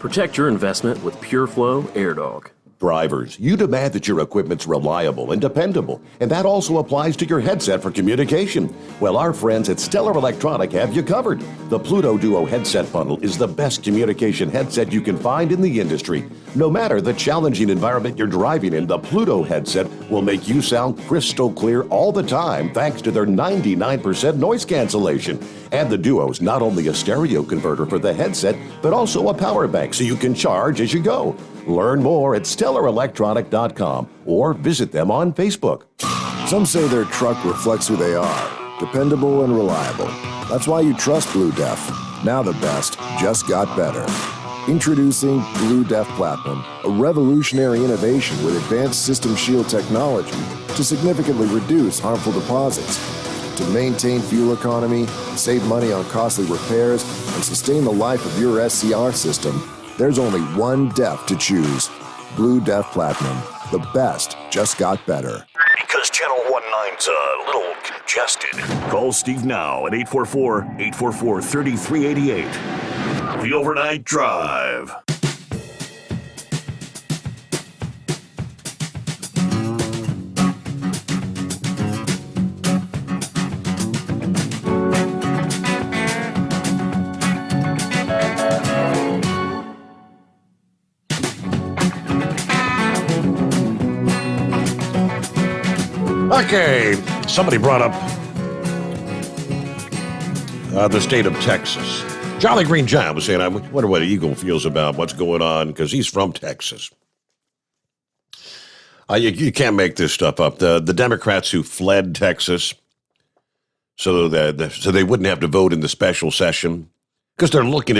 Protect your investment with PureFlow Air Dog. Drivers, you demand that your equipment's reliable and dependable, and that also applies to your headset for communication. Well, our friends at Stellar Electronic have you covered. The Pluto Duo headset bundle is the best communication headset you can find in the industry. No matter the challenging environment you're driving in, the Pluto headset will make you sound crystal clear all the time thanks to their 99% noise cancellation. And the Duo's not only a stereo converter for the headset, but also a power bank so you can charge as you go. Learn more at StellarElectronic.com or visit them on Facebook. Some say their truck reflects who they are, dependable and reliable. That's why you trust Blue Def. Now the best just got better. Introducing Blue Def Platinum, a revolutionary innovation with advanced system shield technology to significantly reduce harmful deposits. To maintain fuel economy, save money on costly repairs, and sustain the life of your SCR system, there's only one DEF to choose. Blue Def Platinum. The best just got better. Because Channel 19's a little congested. Call Steve now at 844-844-3388. The Overnight Drive. Okay, somebody brought up the state of Texas. Jolly Green Giant was saying, I wonder what Eagle feels about what's going on, because he's from Texas. You can't make this stuff up. The Democrats who fled Texas so they wouldn't have to vote in the special session, because they're looking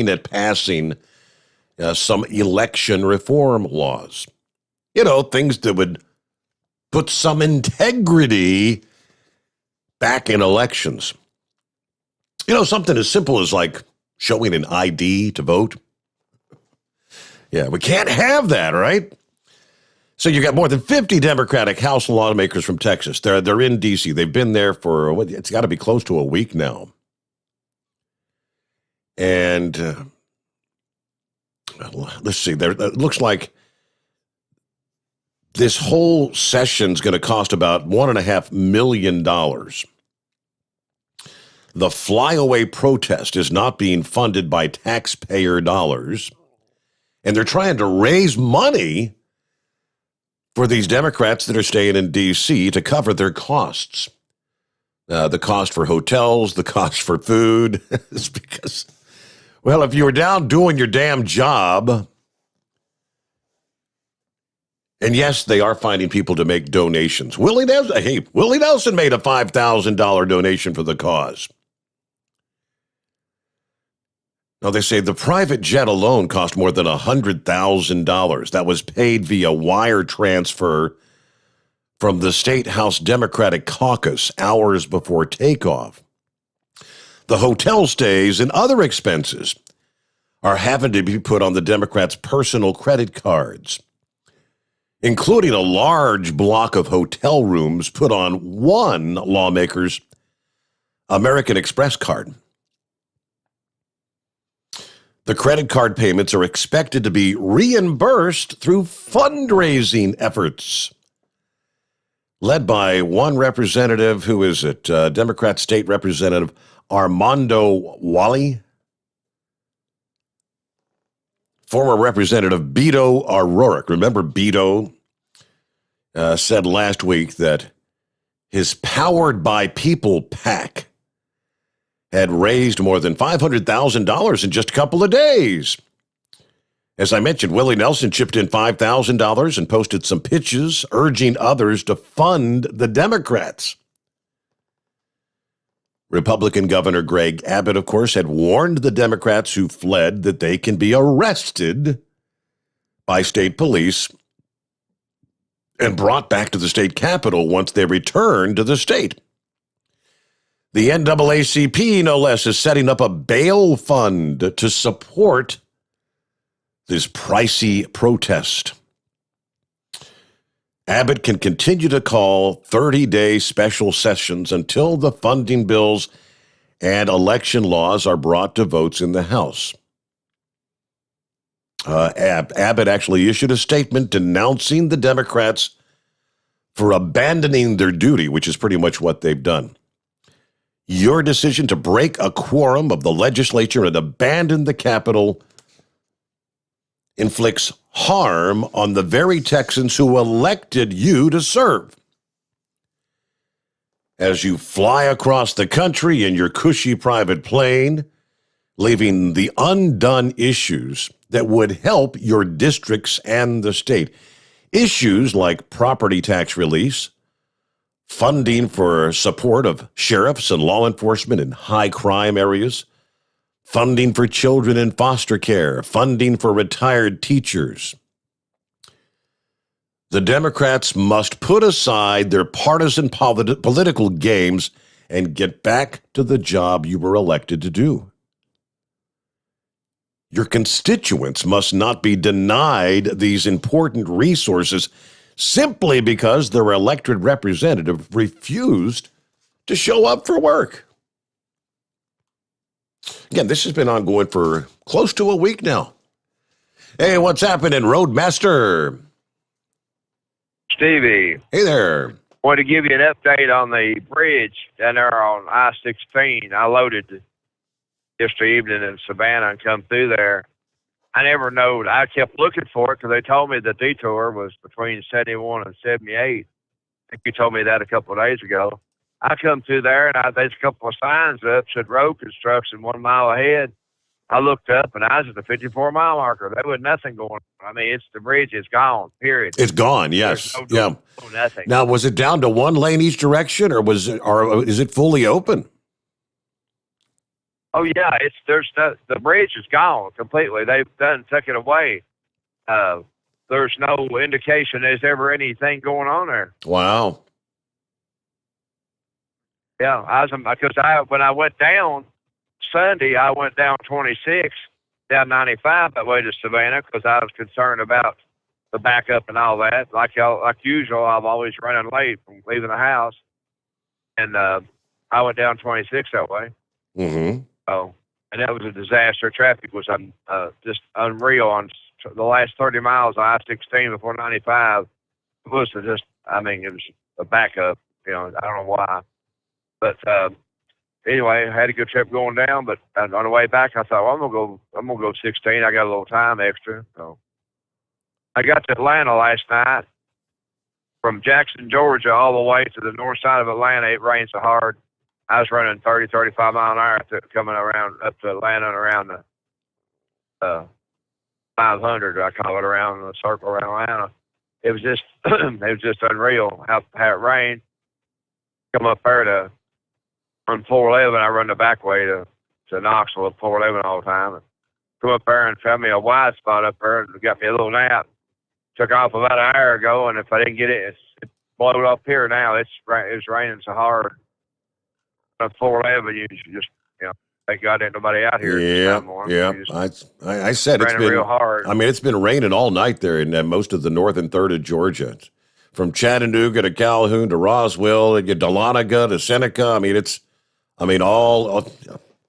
at passing some election reform laws. You know, things that would put some integrity back in elections. You know, something as simple as like showing an ID to vote. Yeah, we can't have that, right? So you got more than 50 Democratic House lawmakers from Texas. They're in D.C. They've been there for, it's got to be close to a week now. And let's see, it looks like this whole session's going to cost about $1.5 million. The flyaway protest is not being funded by taxpayer dollars, and they're trying to raise money for these Democrats that are staying in D.C. to cover their costs. The cost for hotels, the cost for food. It's because, well, if you were down doing your damn job, and yes, they are finding people to make donations. Willie Nelson made a $5,000 donation for the cause. Now, they say the private jet alone cost more than $100,000. That was paid via wire transfer from the State House Democratic Caucus hours before takeoff. The hotel stays and other expenses are having to be put on the Democrats' personal credit cards, including a large block of hotel rooms put on one lawmaker's American Express card. The credit card payments are expected to be reimbursed through fundraising efforts led by one representative. Who is it? Democrat State Representative Armando Wally. Former Representative Beto O'Rourke. Remember Beto said last week that his Powered by People PAC had raised more than $500,000 in just a couple of days. As I mentioned, Willie Nelson chipped in $5,000 and posted some pitches urging others to fund the Democrats. Republican Governor Greg Abbott, of course, had warned the Democrats who fled that they can be arrested by state police and brought back to the state capitol once they return to the state. The NAACP, no less, is setting up a bail fund to support this pricey protest. Abbott can continue to call 30-day special sessions until the funding bills and election laws are brought to votes in the House. Abbott actually issued a statement denouncing the Democrats for abandoning their duty, which is pretty much what they've done. Your decision to break a quorum of the legislature and abandon the Capitol inflicts harm on the very Texans who elected you to serve. As you fly across the country in your cushy private plane, leaving the undone issues that would help your districts and the state. Issues like property tax release, funding for support of sheriffs and law enforcement in high crime areas, funding for children in foster care, funding for retired teachers. The Democrats must put aside their partisan political games and get back to the job you were elected to do. Your constituents must not be denied these important resources simply because their elected representative refused to show up for work. Again, this has been ongoing for close to a week now. Hey, what's happening, Roadmaster? Stevie. Hey there. Want to give you an update on the bridge down there on I-16. I loaded yesterday evening in Savannah and come through there. I never knowed. I kept looking for it because they told me the detour was between 71 and 78. I think you told me that a couple of days ago. I come through there, and there's a couple of signs up, said road construction 1 mile ahead. I looked up, and I was at the 54-mile marker. There was nothing going on. I mean, the bridge is gone, period. It's gone, yes. No nothing. Now, was it down to one lane each direction, or is it fully open? Oh, yeah, the bridge is gone completely. They've took it away. There's no indication there's ever anything going on there. Wow. Yeah, when I went down Sunday, I went down 26, down 95 that way to Savannah because I was concerned about the backup and all that. Like usual, I'm always running late from leaving the house, and I went down 26 that way. Mm-hmm. Oh, and that was a disaster. Traffic was just unreal on the last 30 miles of I-16 before 95. It was it was a backup. I don't know why. But anyway, I had a good trip going down. But on the way back, I thought, well, I'm gonna go 16. I got a little time extra. So I got to Atlanta last night. From Jackson, Georgia, all the way to the north side of Atlanta, it rained so hard. I was running 30, 35 mile an hour coming around up to Atlanta and around the 500. I call it around the circle around Atlanta. It was just unreal how it rained. Come up there to on 411, I run the back way to Knoxville at 411 all the time. And come up there and found me a wide spot up there and got me a little nap. Took off about an hour ago, and if I didn't get it, it's blowed up here now. It's raining so hard. On 411, you just, thank God ain't nobody out here. Yeah. I said it's been real hard. I mean, it's been raining all night there in most of the northern third of Georgia. From Chattanooga to Calhoun to Roswell, to Dahlonega to Seneca. All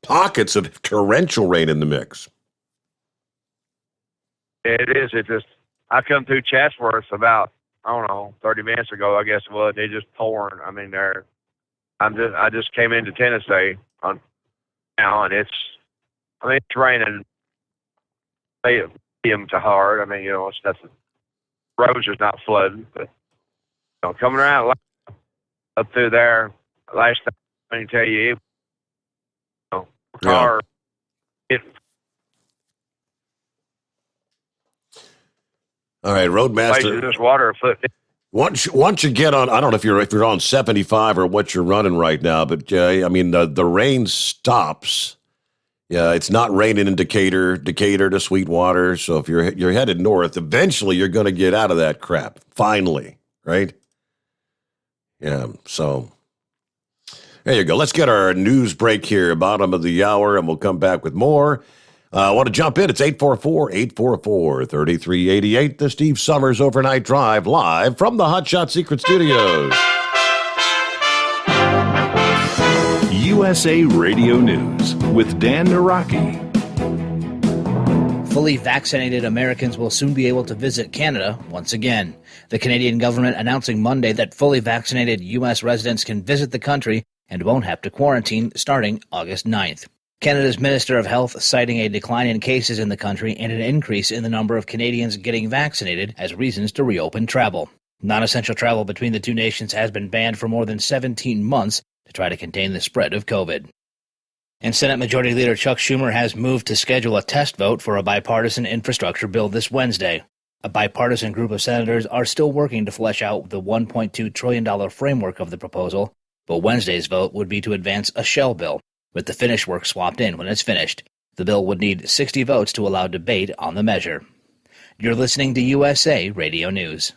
pockets of torrential rain in the mix. It is. I come through Chatsworth about, 30 minutes ago, I guess it was. They just pouring. I just came into Tennessee now, and it's raining medium to hard. It's nothing. Roads is not flooding, but coming around up through there last time, I can tell you, car. All right, Roadmaster. This water a foot. Once you get on, I don't know if you're on 75 or what you're running right now, but I mean the rain stops. Yeah, it's not raining in Decatur to Sweetwater. So if you're headed north, eventually you're going to get out of that crap. Finally, right? Yeah. So there you go. Let's get our news break here, bottom of the hour, and we'll come back with more. I want to jump in. It's 844-844-3388. The Steve Sommers Overnight Drive, live from the Hot Shot Secret Studios. USA Radio News with Dan Naraki. Fully vaccinated Americans will soon be able to visit Canada once again. The Canadian government announcing Monday that fully vaccinated U.S. residents can visit the country and won't have to quarantine starting August 9th. Canada's Minister of Health citing a decline in cases in the country and an increase in the number of Canadians getting vaccinated as reasons to reopen travel. Non-essential travel between the two nations has been banned for more than 17 months to try to contain the spread of COVID. And Senate Majority Leader Chuck Schumer has moved to schedule a test vote for a bipartisan infrastructure bill this Wednesday. A bipartisan group of senators are still working to flesh out the $1.2 trillion framework of the proposal, but Wednesday's vote would be to advance a shell bill, with the finished work swapped in when it's finished. The bill would need 60 votes to allow debate on the measure. You're listening to USA Radio News.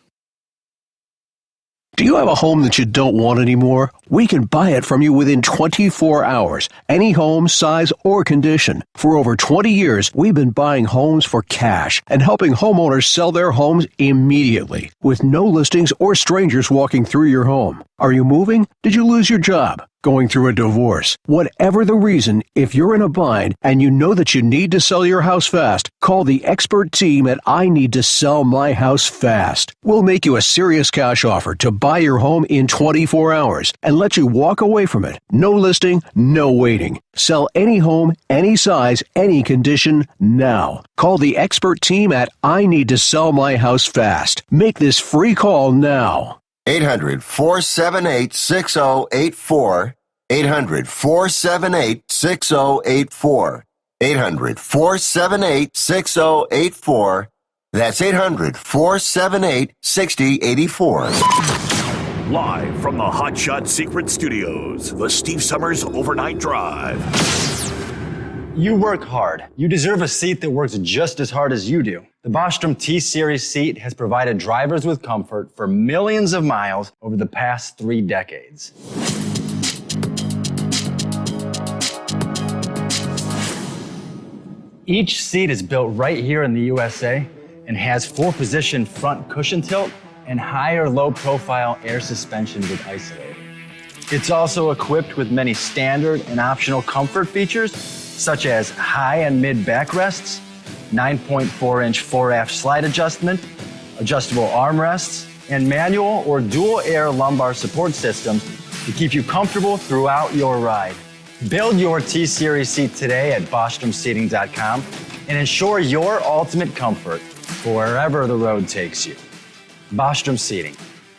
Do you have a home that you don't want anymore? We can buy it from you within 24 hours. Any home, size, or condition. For over 20 years, we've been buying homes for cash and helping homeowners sell their homes immediately, with no listings or strangers walking through your home. Are you moving? Did you lose your job? Going through a divorce? Whatever the reason, if you're in a bind and you know that you need to sell your house fast, call the expert team at I Need to Sell My House Fast. We'll make you a serious cash offer to buy your home in 24 hours and let you walk away from it. No listing, no waiting. Sell any home, any size, any condition, now. Call the expert team at I Need to Sell My House Fast. Make this free call now. 800-478-6084. 800-478-6084. 800-478-6084. That's 800-478-6084. Live from the Hot Shot Secret Studios, the Steve Sommers Overnight Drive. You work hard. You deserve a seat that works just as hard as you do. The Bostrom T-Series seat has provided drivers with comfort for millions of miles over the past 3 decades. Each seat is built right here in the USA and has 4-position front cushion tilt and higher low-profile air suspension with Isolator. It's also equipped with many standard and optional comfort features, such as high and mid backrests, 9.4-inch fore-aft slide adjustment, adjustable armrests, and manual or dual air lumbar support systems to keep you comfortable throughout your ride. Build your T-Series seat today at BostromSeating.com and ensure your ultimate comfort for wherever the road takes you. Bostrom Seating,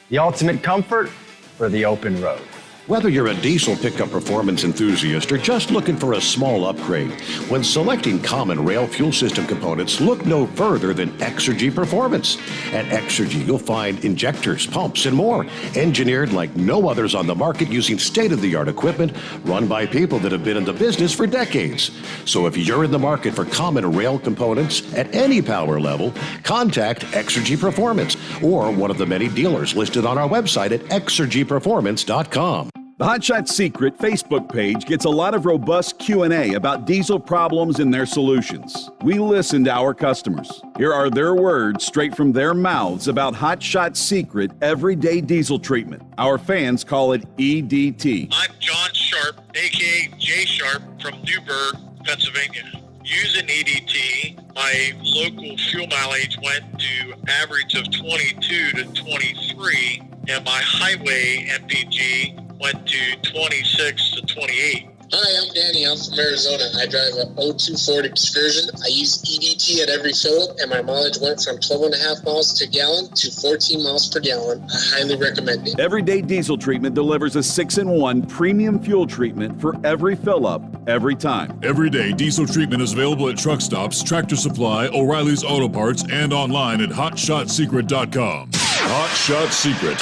the ultimate comfort for the open road. Whether you're a diesel pickup performance enthusiast or just looking for a small upgrade, when selecting common rail fuel system components, look no further than Exergy Performance. At Exergy, you'll find injectors, pumps, and more, engineered like no others on the market using state-of-the-art equipment run by people that have been in the business for decades. So if you're in the market for common rail components at any power level, contact Exergy Performance or one of the many dealers listed on our website at exergyperformance.com. The Hot Shot Secret Facebook page gets a lot of robust Q&A about diesel problems and their solutions. We listen to our customers. Here are their words straight from their mouths about Hot Shot Secret everyday diesel treatment. Our fans call it EDT. I'm John Sharp, a.k.a. Jay Sharp from Newburgh, Pennsylvania. Using EDT, my local fuel mileage went to average of 22 to 23, and my highway MPG went to 26 to 28. Hi, I'm Danny. I'm from Arizona. I drive a 02 Ford Excursion. I use EDT at every fill-up, and my mileage went from 12.5 miles to gallon to 14 miles per gallon. I highly recommend it. Everyday Diesel Treatment delivers a 6-in-1 premium fuel treatment for every fill-up, every time. Everyday Diesel Treatment is available at truck stops, Tractor Supply, O'Reilly's Auto Parts, and online at HotShotSecret.com. Hot Shot Secret,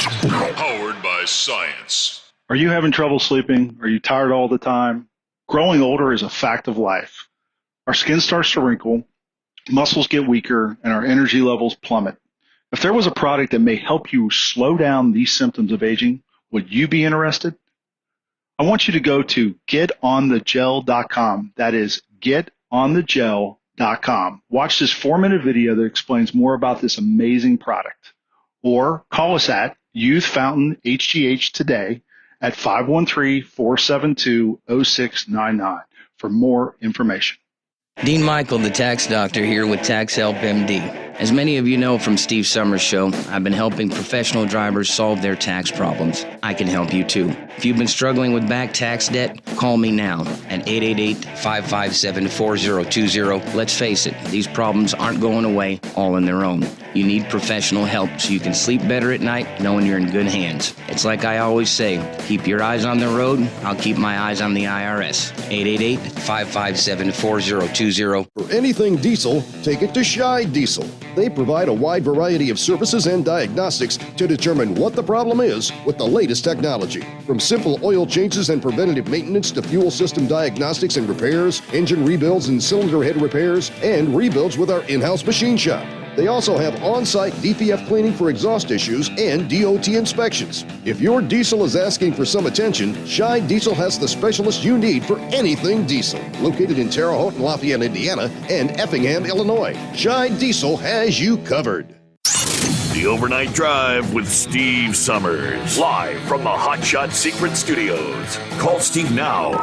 powered by science. Are you having trouble sleeping? Are you tired all the time? Growing older is a fact of life. Our skin starts to wrinkle, muscles get weaker, and our energy levels plummet. If there was a product that may help you slow down these symptoms of aging, would you be interested? I want you to go to getonthegel.com. That is getonthegel.com. Watch this 4-minute video that explains more about this amazing product. Or call us at Youth Fountain HGH today at 513-472-0699 for more information. Dean Michael, the tax doctor, here with Tax Help MD. As many of you know from Steve Sommers' show, I've been helping professional drivers solve their tax problems. I can help you too. If you've been struggling with back tax debt, call me now at 888-557-4020. Let's face it, these problems aren't going away all on their own. You need professional help so you can sleep better at night knowing you're in good hands. It's like I always say, keep your eyes on the road, I'll keep my eyes on the IRS. 888-557-4020. For anything diesel, take it to Scheid Diesel. They provide a wide variety of services and diagnostics to determine what the problem is with the latest technology. From simple oil changes and preventative maintenance to fuel system diagnostics and repairs, engine rebuilds and cylinder head repairs, and rebuilds with our in-house machine shop. They also have on-site DPF cleaning for exhaust issues and DOT inspections. If your diesel is asking for some attention, Scheid Diesel has the specialist you need for anything diesel. Located in Terre Haute and Lafayette, Indiana, and Effingham, Illinois, Scheid Diesel has you covered. The Overnight Drive with Steve Sommers. Live from the Hot Shot Secret Studios. Call Steve now.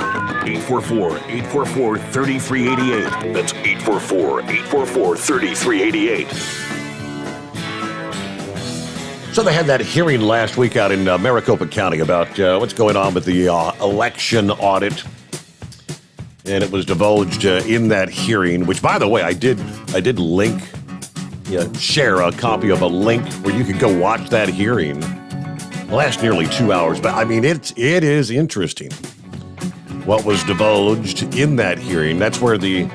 844-844-3388. That's 844-844-3388. So they had that hearing last week out in Maricopa County about what's going on with the election audit. And it was divulged in that hearing, which, by the way, I did link, share a copy of a link where you could go watch that hearing. It lasts nearly 2 hours, but I mean, it is interesting what was divulged in that hearing. That's where the,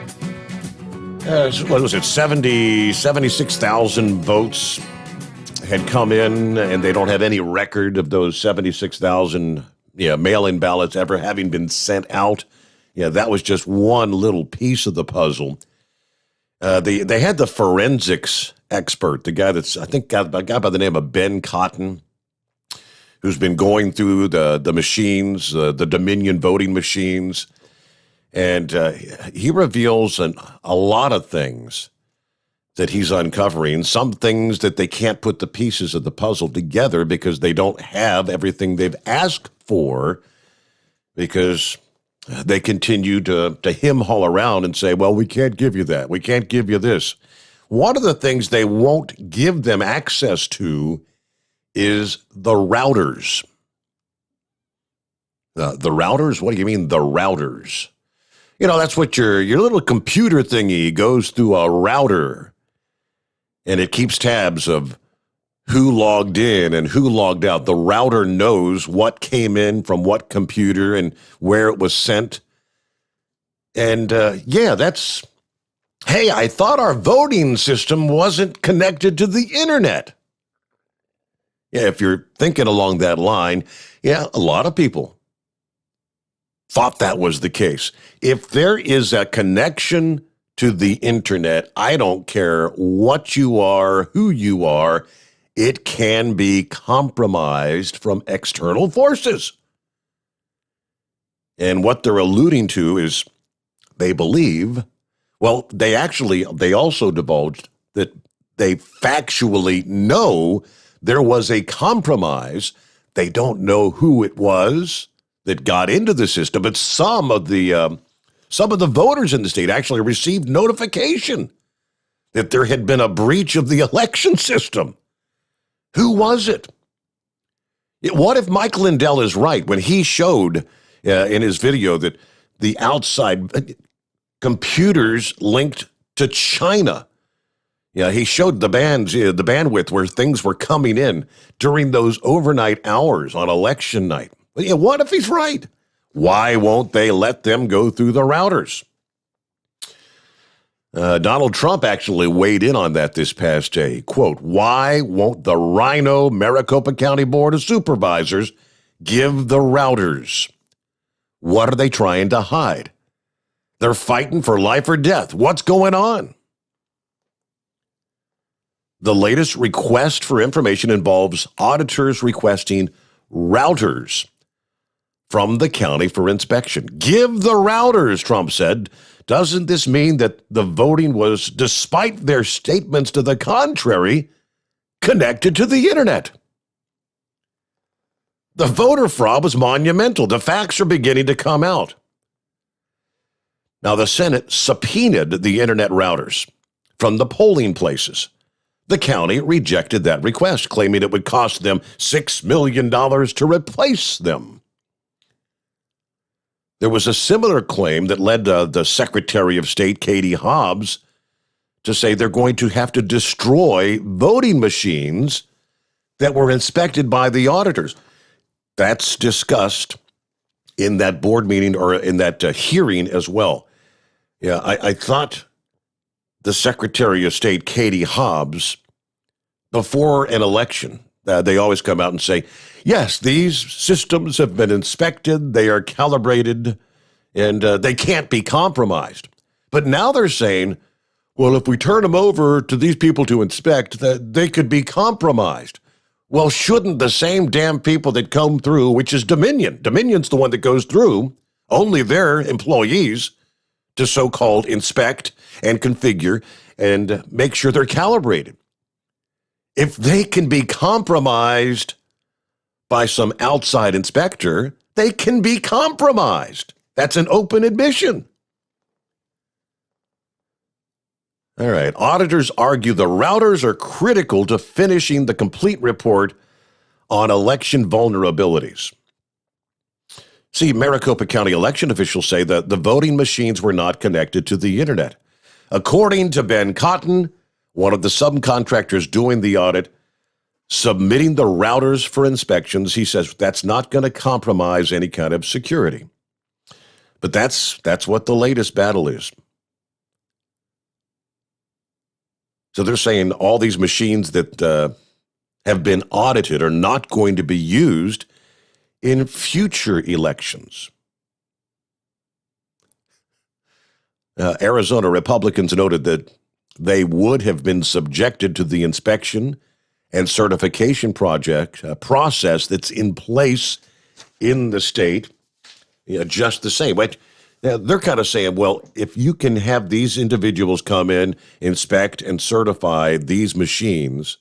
what was it, 76,000 votes had come in, and they don't have any record of those 76,000 mail-in ballots ever having been sent out. That was just one little piece of the puzzle. They had the forensics expert, the guy that's, I think, a guy by the name of Ben Cotton, who's been going through the machines, the Dominion voting machines, and he reveals a lot of things that he's uncovering, some things that they can't put the pieces of the puzzle together because they don't have everything they've asked for, because they continue to hem-haul around and say, well, we can't give you that. We can't give you this. One of the things they won't give them access to is the routers. The routers? What do you mean, the routers? That's what your little computer thingy goes through a router, and it keeps tabs of who logged in and who logged out. The router knows what came in from what computer and where it was sent. And hey, I thought our voting system wasn't connected to the internet. Yeah, if you're thinking along that line, a lot of people thought that was the case. If there is a connection to the internet, I don't care what you are, who you are, it can be compromised from external forces. And what they're alluding to is they believe, well, they also divulged that they factually know there was a compromise. They don't know who it was that got into the system, but some of the voters in the state actually received notification that there had been a breach of the election system. Who was it? What if Mike Lindell is right when he showed in his video that the outside computers linked to China. Yeah, he showed the bandwidth where things were coming in during those overnight hours on election night. Yeah, what if he's right? Why won't they let them go through the routers? Donald Trump actually weighed in on that this past day. Quote, why won't the Rhino Maricopa County Board of Supervisors give the routers? What are they trying to hide? They're fighting for life or death. What's going on? The latest request for information involves auditors requesting routers from the county for inspection. Give the routers, Trump said. Doesn't this mean that the voting was, despite their statements to the contrary, connected to the internet? The voter fraud was monumental. The facts are beginning to come out. Now, the Senate subpoenaed the internet routers from the polling places. The county rejected that request, claiming it would cost them $6 million to replace them. There was a similar claim that led the Secretary of State, Katie Hobbs, to say they're going to have to destroy voting machines that were inspected by the auditors. That's discussed in that board meeting or in that hearing as well. Yeah, I thought the Secretary of State, Katie Hobbs, before an election, they always come out and say, yes, these systems have been inspected, they are calibrated, and they can't be compromised. But now they're saying, well, if we turn them over to these people to inspect, that they could be compromised. Well, shouldn't the same damn people that come through, which is Dominion's the one that goes through, only their employees, to so-called inspect and configure and make sure they're calibrated. If they can be compromised by some outside inspector, they can be compromised. That's an open admission. All right, auditors argue the routers are critical to finishing the complete report on election vulnerabilities. See, Maricopa County election officials say that the voting machines were not connected to the internet. According to Ben Cotton, one of the subcontractors doing the audit, submitting the routers for inspections, he says that's not going to compromise any kind of security. But that's what the latest battle is. So they're saying all these machines that have been audited are not going to be used in future elections. Arizona Republicans noted that they would have been subjected to the inspection and certification process that's in place in the state, just the same. But they're kind of saying, well, if you can have these individuals come in, inspect, and certify these machines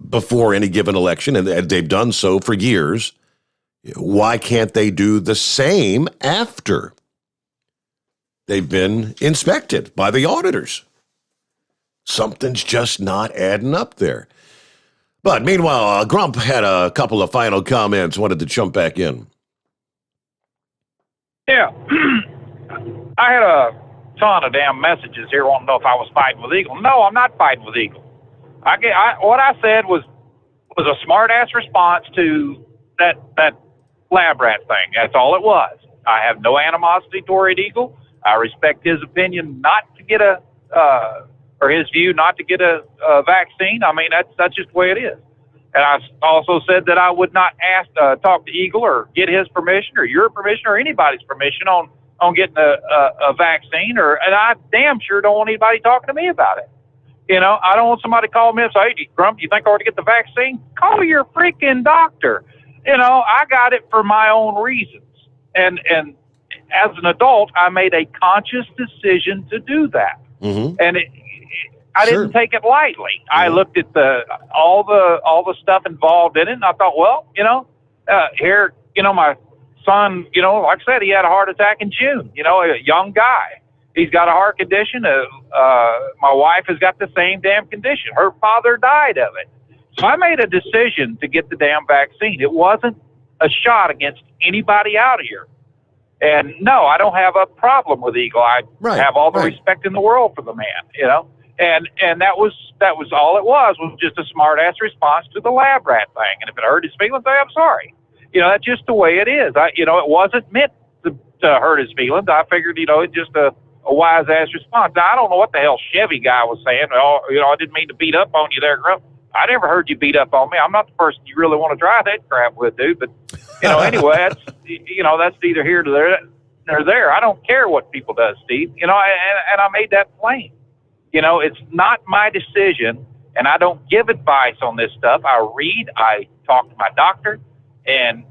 before any given election, and they've done so for years, why can't they do the same after they've been inspected by the auditors? Something's just not adding up there. But meanwhile, Grump had a couple of final comments, wanted to jump back in. Yeah. I had a ton of damn messages here wanting to know if I was fighting with Eagle. No, I'm not fighting with Eagle. What I said was a smart-ass response to that lab rat thing. That's all it was. I have no animosity toward Eagle. I respect his opinion not to get or his view not to get a vaccine. I mean, that's just the way it is. And I also said that I would not talk to Eagle or get his permission or your permission or anybody's permission on getting a vaccine. And I damn sure don't want anybody talking to me about it. I don't want somebody to call me and say, hey, Grump, you think I ought to get the vaccine? Call your freaking doctor. I got it for my own reasons. And as an adult, I made a conscious decision to do that. Mm-hmm. And I didn't take it lightly. Mm-hmm. I looked at all the stuff involved in it, and I thought, well, here, my son, like I said, he had a heart attack in June. A young guy. He's got a heart condition. My wife has got the same damn condition. Her father died of it. So I made a decision to get the damn vaccine. It wasn't a shot against anybody out here. And no, I don't have a problem with Eagle. I have all the respect in the world for the man, you know. And that was all it was just a smart ass response to the lab rat thing. And if it hurt his feelings, I'm sorry. You know, that's just the way it is. It wasn't meant to hurt his feelings. I figured, it's just a wise ass response. Now, I don't know what the hell Chevy guy was saying. Oh, I didn't mean to beat up on you there, Grump. I never heard you beat up on me. I'm not the person you really want to drive that crap with, dude. But anyway, that's neither here nor there. I don't care what people does, Steve. And I made that plain. It's not my decision, and I don't give advice on this stuff. I read, I talk to my doctor, and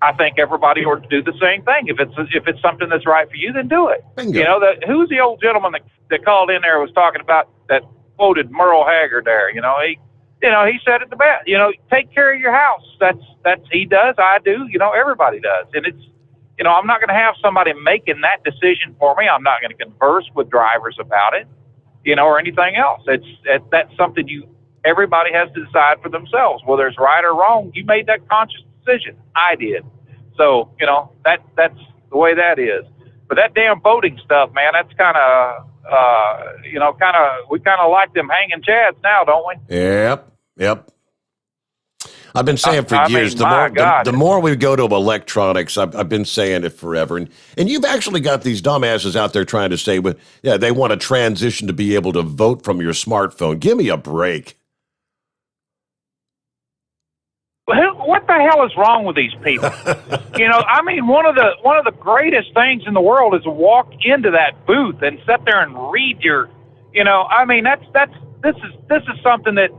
I think everybody ought to do the same thing. If it's something that's right for you, then do it. Bingo. Who's the old gentleman that called in there and was talking about that quoted Merle Haggard there? He said it the best. Take care of your house. That's he does. I do. Everybody does. And it's, I'm not going to have somebody making that decision for me. I'm not going to converse with drivers about it, or anything else. That's something everybody has to decide for themselves, whether it's right or wrong. You made that conscious decision. I did. So, that's the way that is. But that damn voting stuff, man, that's kind of, we kind of like them hanging chads now, don't we? Yep. I've been saying for years, the more we go to electronics, I've been saying it forever. And you've actually got these dumbasses out there trying to say, they want to transition to be able to vote from your smartphone. Give me a break. What the hell is wrong with these people? One of the greatest things in the world is to walk into that booth and sit there and read your, this is something that,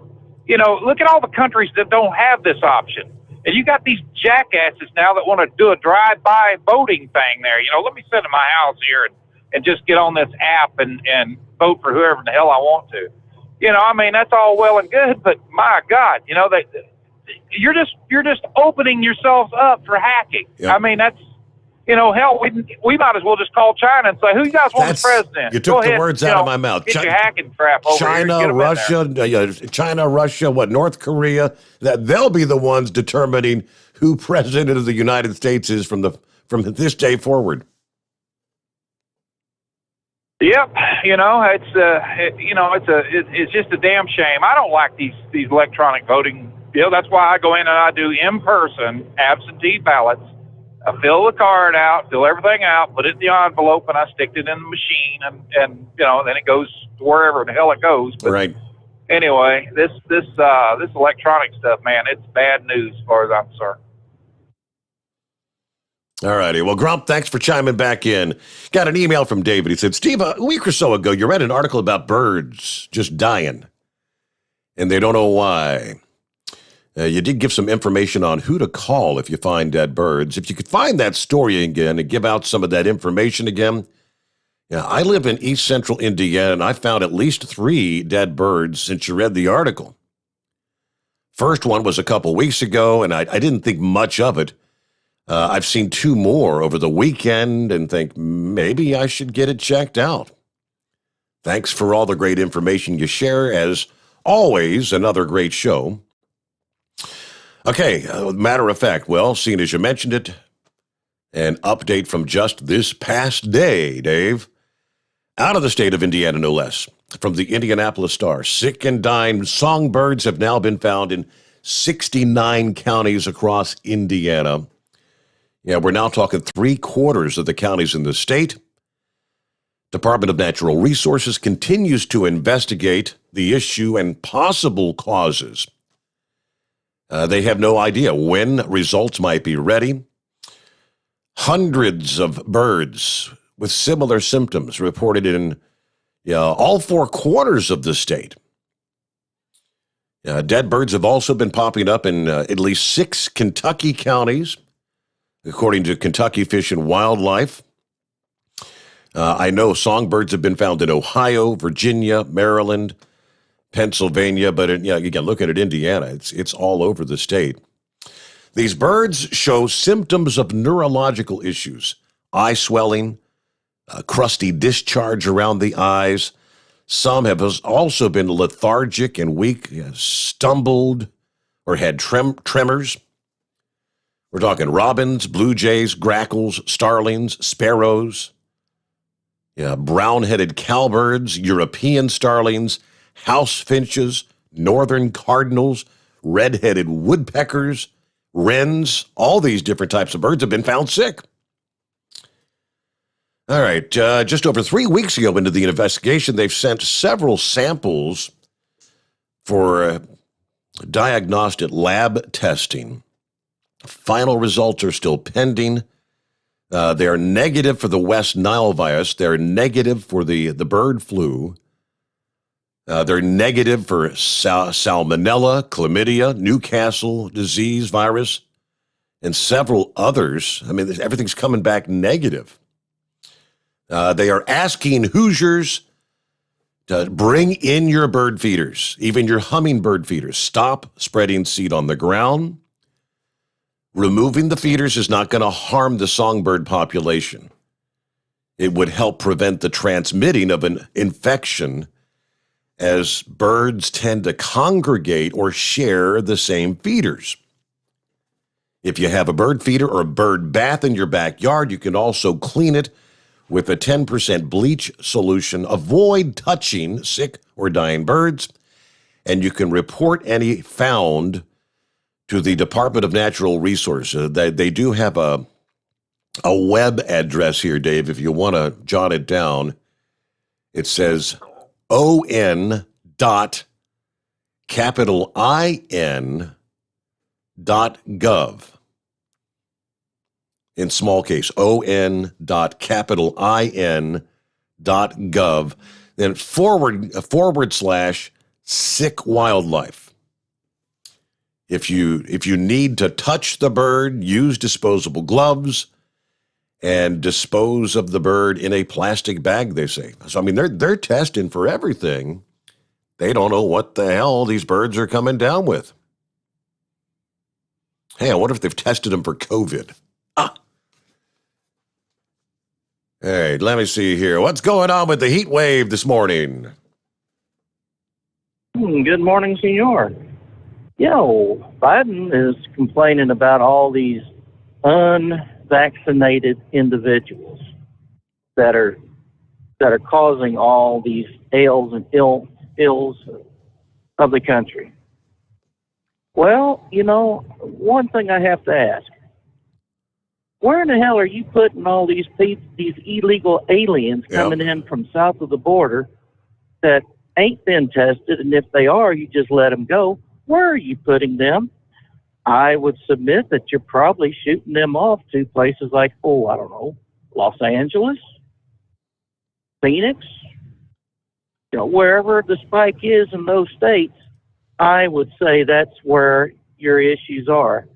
look at all the countries that don't have this option. And you got these jackasses now that want to do a drive-by voting thing there. Let me sit in my house here and just get on this app and vote for whoever the hell I want to. That's all well and good, but my God, you're just opening yourselves up for hacking. Yep. That's, hell, we might as well just call China and say, who you guys want as president? You took the words out of my mouth. Get your hacking crap over China, here. Russia, North Korea, that they'll be the ones determining who president of the United States is from this day forward. Yep, it's just a damn shame. I don't like these electronic voting. That's why I go in and I do in-person absentee ballots. I fill the card out, fill everything out, put it in the envelope, and I stick it in the machine, and then it goes to wherever the hell it goes. But right. Anyway, this electronic stuff, man, it's bad news as far as I'm concerned. All righty. Well, Grump, thanks for chiming back in. Got an email from David. He said, Steve, a week or so ago, you read an article about birds just dying, and they don't know why. You did give some information on who to call if you find dead birds. If you could find that story again and give out some of that information again. Yeah, I live in East Central Indiana, and I found at least 3 dead birds since you read the article. First one was a couple weeks ago, and I didn't think much of it. I've seen 2 more over the weekend and think maybe I should get it checked out. Thanks for all the great information you share. As always, another great show. Okay, matter of fact, well, seeing as you mentioned it, an update from just this past day, Dave. Out of the state of Indiana, no less. From the Indianapolis Star, sick and dying songbirds have now been found in 69 counties across Indiana. Yeah, we're now talking 3/4 of the counties in the state. Department of Natural Resources continues to investigate the issue and possible causes. They have no idea when results might be ready. Hundreds of birds with similar symptoms reported in all 4 corners of the state. Dead birds have also been popping up in at least 6 Kentucky counties, according to Kentucky Fish and Wildlife. I know songbirds have been found in Ohio, Virginia, Maryland, Pennsylvania, but again, looking at Indiana, it's all over the state. These birds show symptoms of neurological issues: eye swelling, crusty discharge around the eyes. Some have also been lethargic and weak, stumbled, or had tremors. We're talking robins, blue jays, grackles, starlings, sparrows, brown-headed cowbirds, European starlings, house finches, northern cardinals, red-headed woodpeckers, wrens. All these different types of birds have been found sick. All right, just over 3 weeks ago into the investigation, they've sent several samples for diagnostic lab testing. Final results are still pending. They are negative for the West Nile virus. They're negative for the bird flu. They're negative for salmonella, chlamydia, Newcastle disease virus, and several others. I mean, everything's coming back negative. They are asking Hoosiers to bring in your bird feeders, even your hummingbird feeders. Stop spreading seed on the ground. Removing the feeders is not going to harm the songbird population. It would help prevent the transmitting of an infection, as birds tend to congregate or share the same feeders. If you have a bird feeder or a bird bath in your backyard, you can also clean it with a 10% bleach solution. Avoid touching sick or dying birds, and you can report any found to the Department of Natural Resources. They do have a web address here, Dave, if you want to jot it down. It says on.in.gov. In small case, on.in.gov. Then /sick wildlife. If you need to touch the bird, use disposable gloves and dispose of the bird in a plastic bag, they say. So, I mean, they're testing for everything. They don't know what the hell these birds are coming down with. Hey, I wonder if they've tested them for COVID. All right, let me see here. What's going on with the heat wave this morning? Good morning, senor. Biden is complaining about all these unvaccinated individuals that are causing all these ails and ills of the country. Well, one thing I have to ask: where in the hell are you putting all these illegal aliens coming in from south of the border that ain't been tested, and if they are, you just let them go? Where are you putting them? I would submit that you're probably shooting them off to places like, Los Angeles, Phoenix, wherever the spike is in those states. I would say that's where your issues are.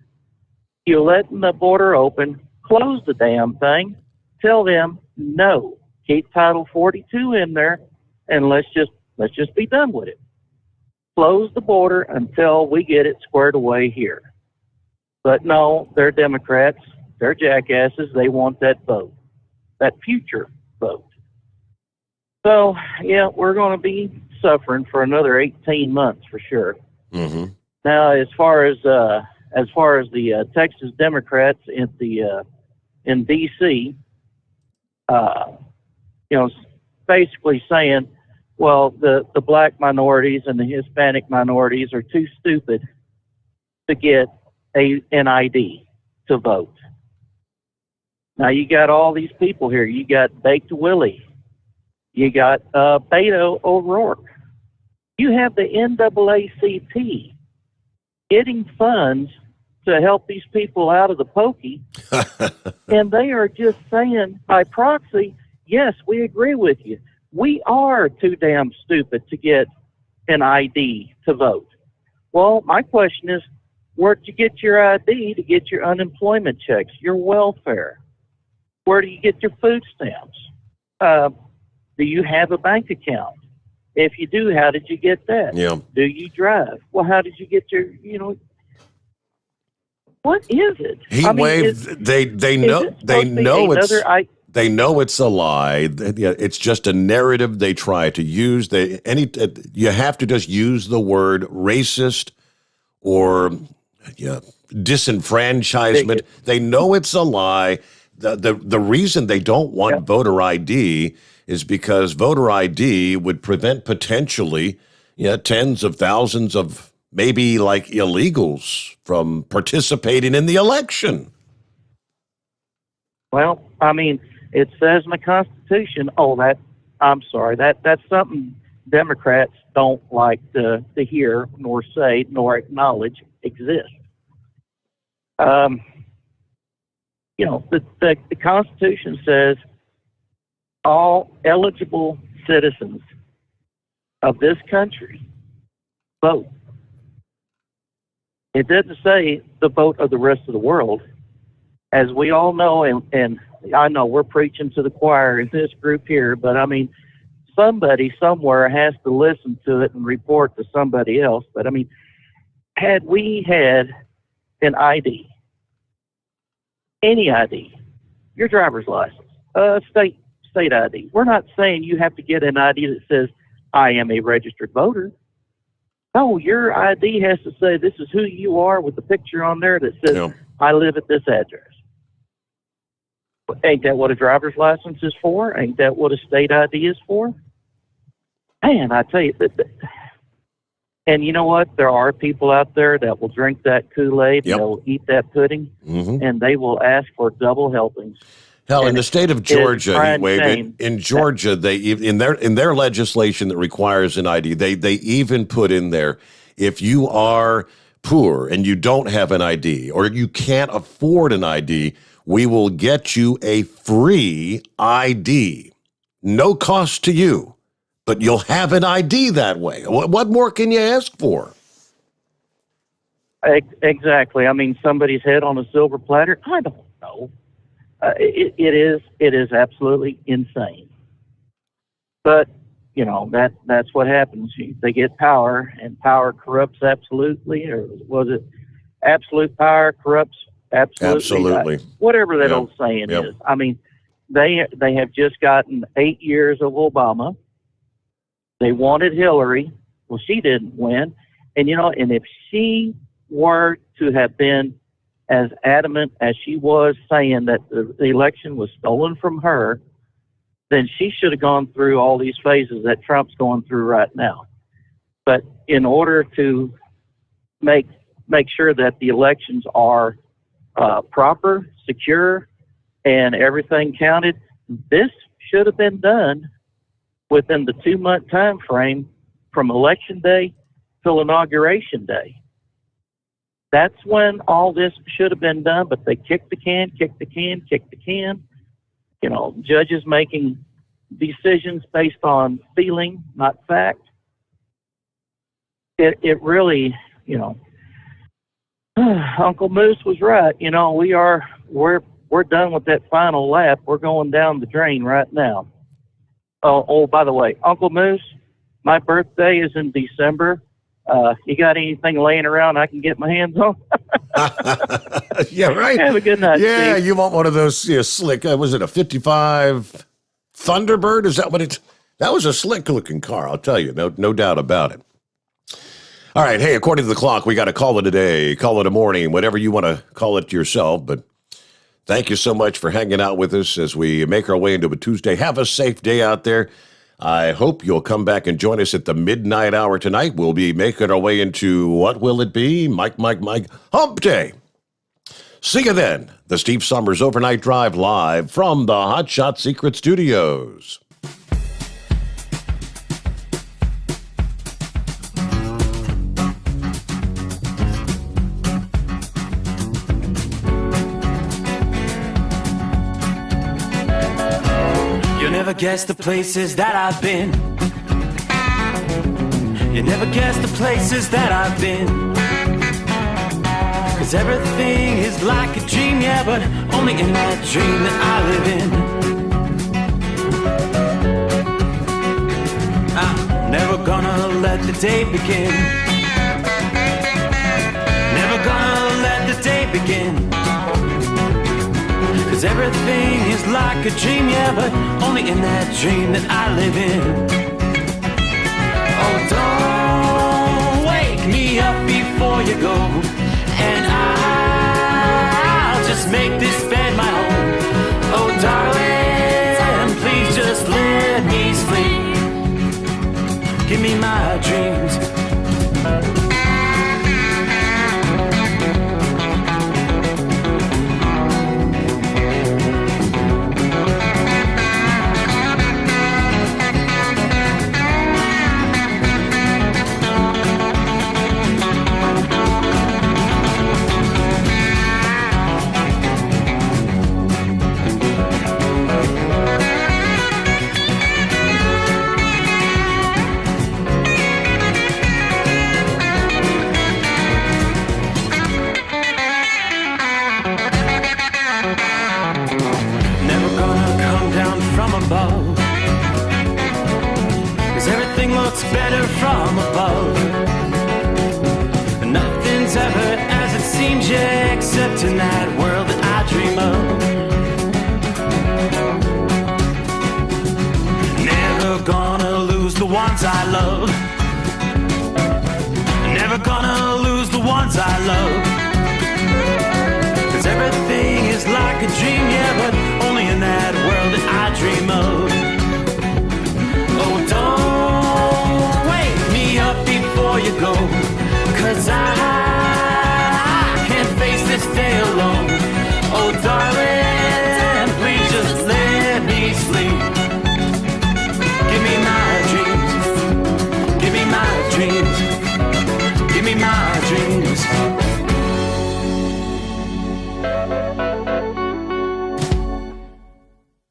You're letting the border open, close the damn thing, tell them no, keep Title 42 in there, and let's just be done with it. Close the border until we get it squared away here. But no, they're Democrats. They're jackasses. They want that vote, that future vote. So, we're going to be suffering for another 18 months for sure. Mm-hmm. Now, as far as the Texas Democrats in D.C., basically saying, well, the black minorities and the Hispanic minorities are too stupid to get an ID to vote. Now, you got all these people here. You got Baked Willie. You got Beto O'Rourke. You have the NAACP getting funds to help these people out of the pokey, and they are just saying by proxy, yes, we agree with you. We are too damn stupid to get an ID to vote. Well, my question is, where'd you get your ID to get your unemployment checks, your welfare? Where do you get your food stamps? Do you have a bank account? If you do, how did you get that? Yeah. Do you drive? Well, how did you get your, what is it? Heat wave, they know they know it's a lie. It's just a narrative they try to use. You have to just use the word racist or disenfranchisement. They know it's a lie. The reason they don't want voter ID is because voter ID would prevent potentially tens of thousands of maybe like illegals from participating in the election. Well, I mean, it says in the Constitution. I'm sorry. That's something Democrats don't like to hear, nor say, nor acknowledge exists. The Constitution says all eligible citizens of this country vote. It doesn't say the vote of the rest of the world. As we all know, and I know we're preaching to the choir in this group here, but I mean, somebody somewhere has to listen to it and report to somebody else. But I mean, had we had an ID, any ID, your driver's license, state ID. We're not saying you have to get an ID that says, I am a registered voter. No, your ID has to say this is who you are with the picture on there that says, I live at this address. Ain't that what a driver's license is for? Ain't that what a state ID is for? Man, I tell you, and you know what? There are people out there that will drink that Kool-Aid, they'll eat that pudding, and they will ask for double helpings. Hell, in the state of Georgia, in Georgia, they in their legislation that requires an ID, they even put in there, if you are poor and you don't have an ID or you can't afford an ID, we will get you a free ID. No cost to you, but you'll have an ID that way. What more can you ask for? Exactly. I mean, somebody's head on a silver platter? I don't know. It is absolutely insane. But, that's what happens. They get power, and power corrupts absolutely, or was it absolute power corrupts absolutely? Absolutely. Whatever that old saying is. I mean, they have just gotten 8 years of Obama. They wanted Hillary. Well, she didn't win. And, and if she were to have been as adamant as she was saying that the election was stolen from her, then she should have gone through all these phases that Trump's going through right now. But in order to make sure that the elections are proper, secure, and everything counted, this should have been done within the 2-month time frame from election day till inauguration day. That's when all this should have been done, but they kicked the can. Judges making decisions based on feeling, not fact. It really, Uncle Moose was right. We're done with that final lap. We're going down the drain right now. Oh, by the way, Uncle Moose, my birthday is in December. You got anything laying around I can get my hands on? Yeah, right. Have a good night. Yeah, Steve. you want one of those slick, was it a 55 Thunderbird? Is that what it's? That was a slick looking car, I'll tell you. No doubt about it. All right. Hey, according to the clock, we got to call it a day, call it a morning, whatever you want to call it yourself. But thank you so much for hanging out with us as we make our way into a Tuesday. Have a safe day out there. I hope you'll come back and join us at the midnight hour tonight. We'll be making our way into, what will it be? Mike, Hump Day. See you then. The Steve Sommers Overnight Drive live from the Hot Shot Secret Studios. You'll never guess the places that I've been. You never guess the places that I've been. 'Cause everything is like a dream, yeah, but only in that dream that I live in. I'm never gonna let the day begin. Never gonna let the day begin. 'Cause everything is like a dream, yeah, but only in that dream that I live in. Oh, don't wake me up before you go. And what's better from above. Nothing's ever as it seems, yeah, except in that world that I dream of. Never gonna lose the ones I love. Never gonna lose the ones I love. 'Cause everything is like a dream, yeah, but only in that world that I dream of. Oh, don't wake me up before you go, 'cause I can't face this day alone. Oh, darling, please just let me sleep. Give me my dreams. Give me my dreams. Give me my dreams.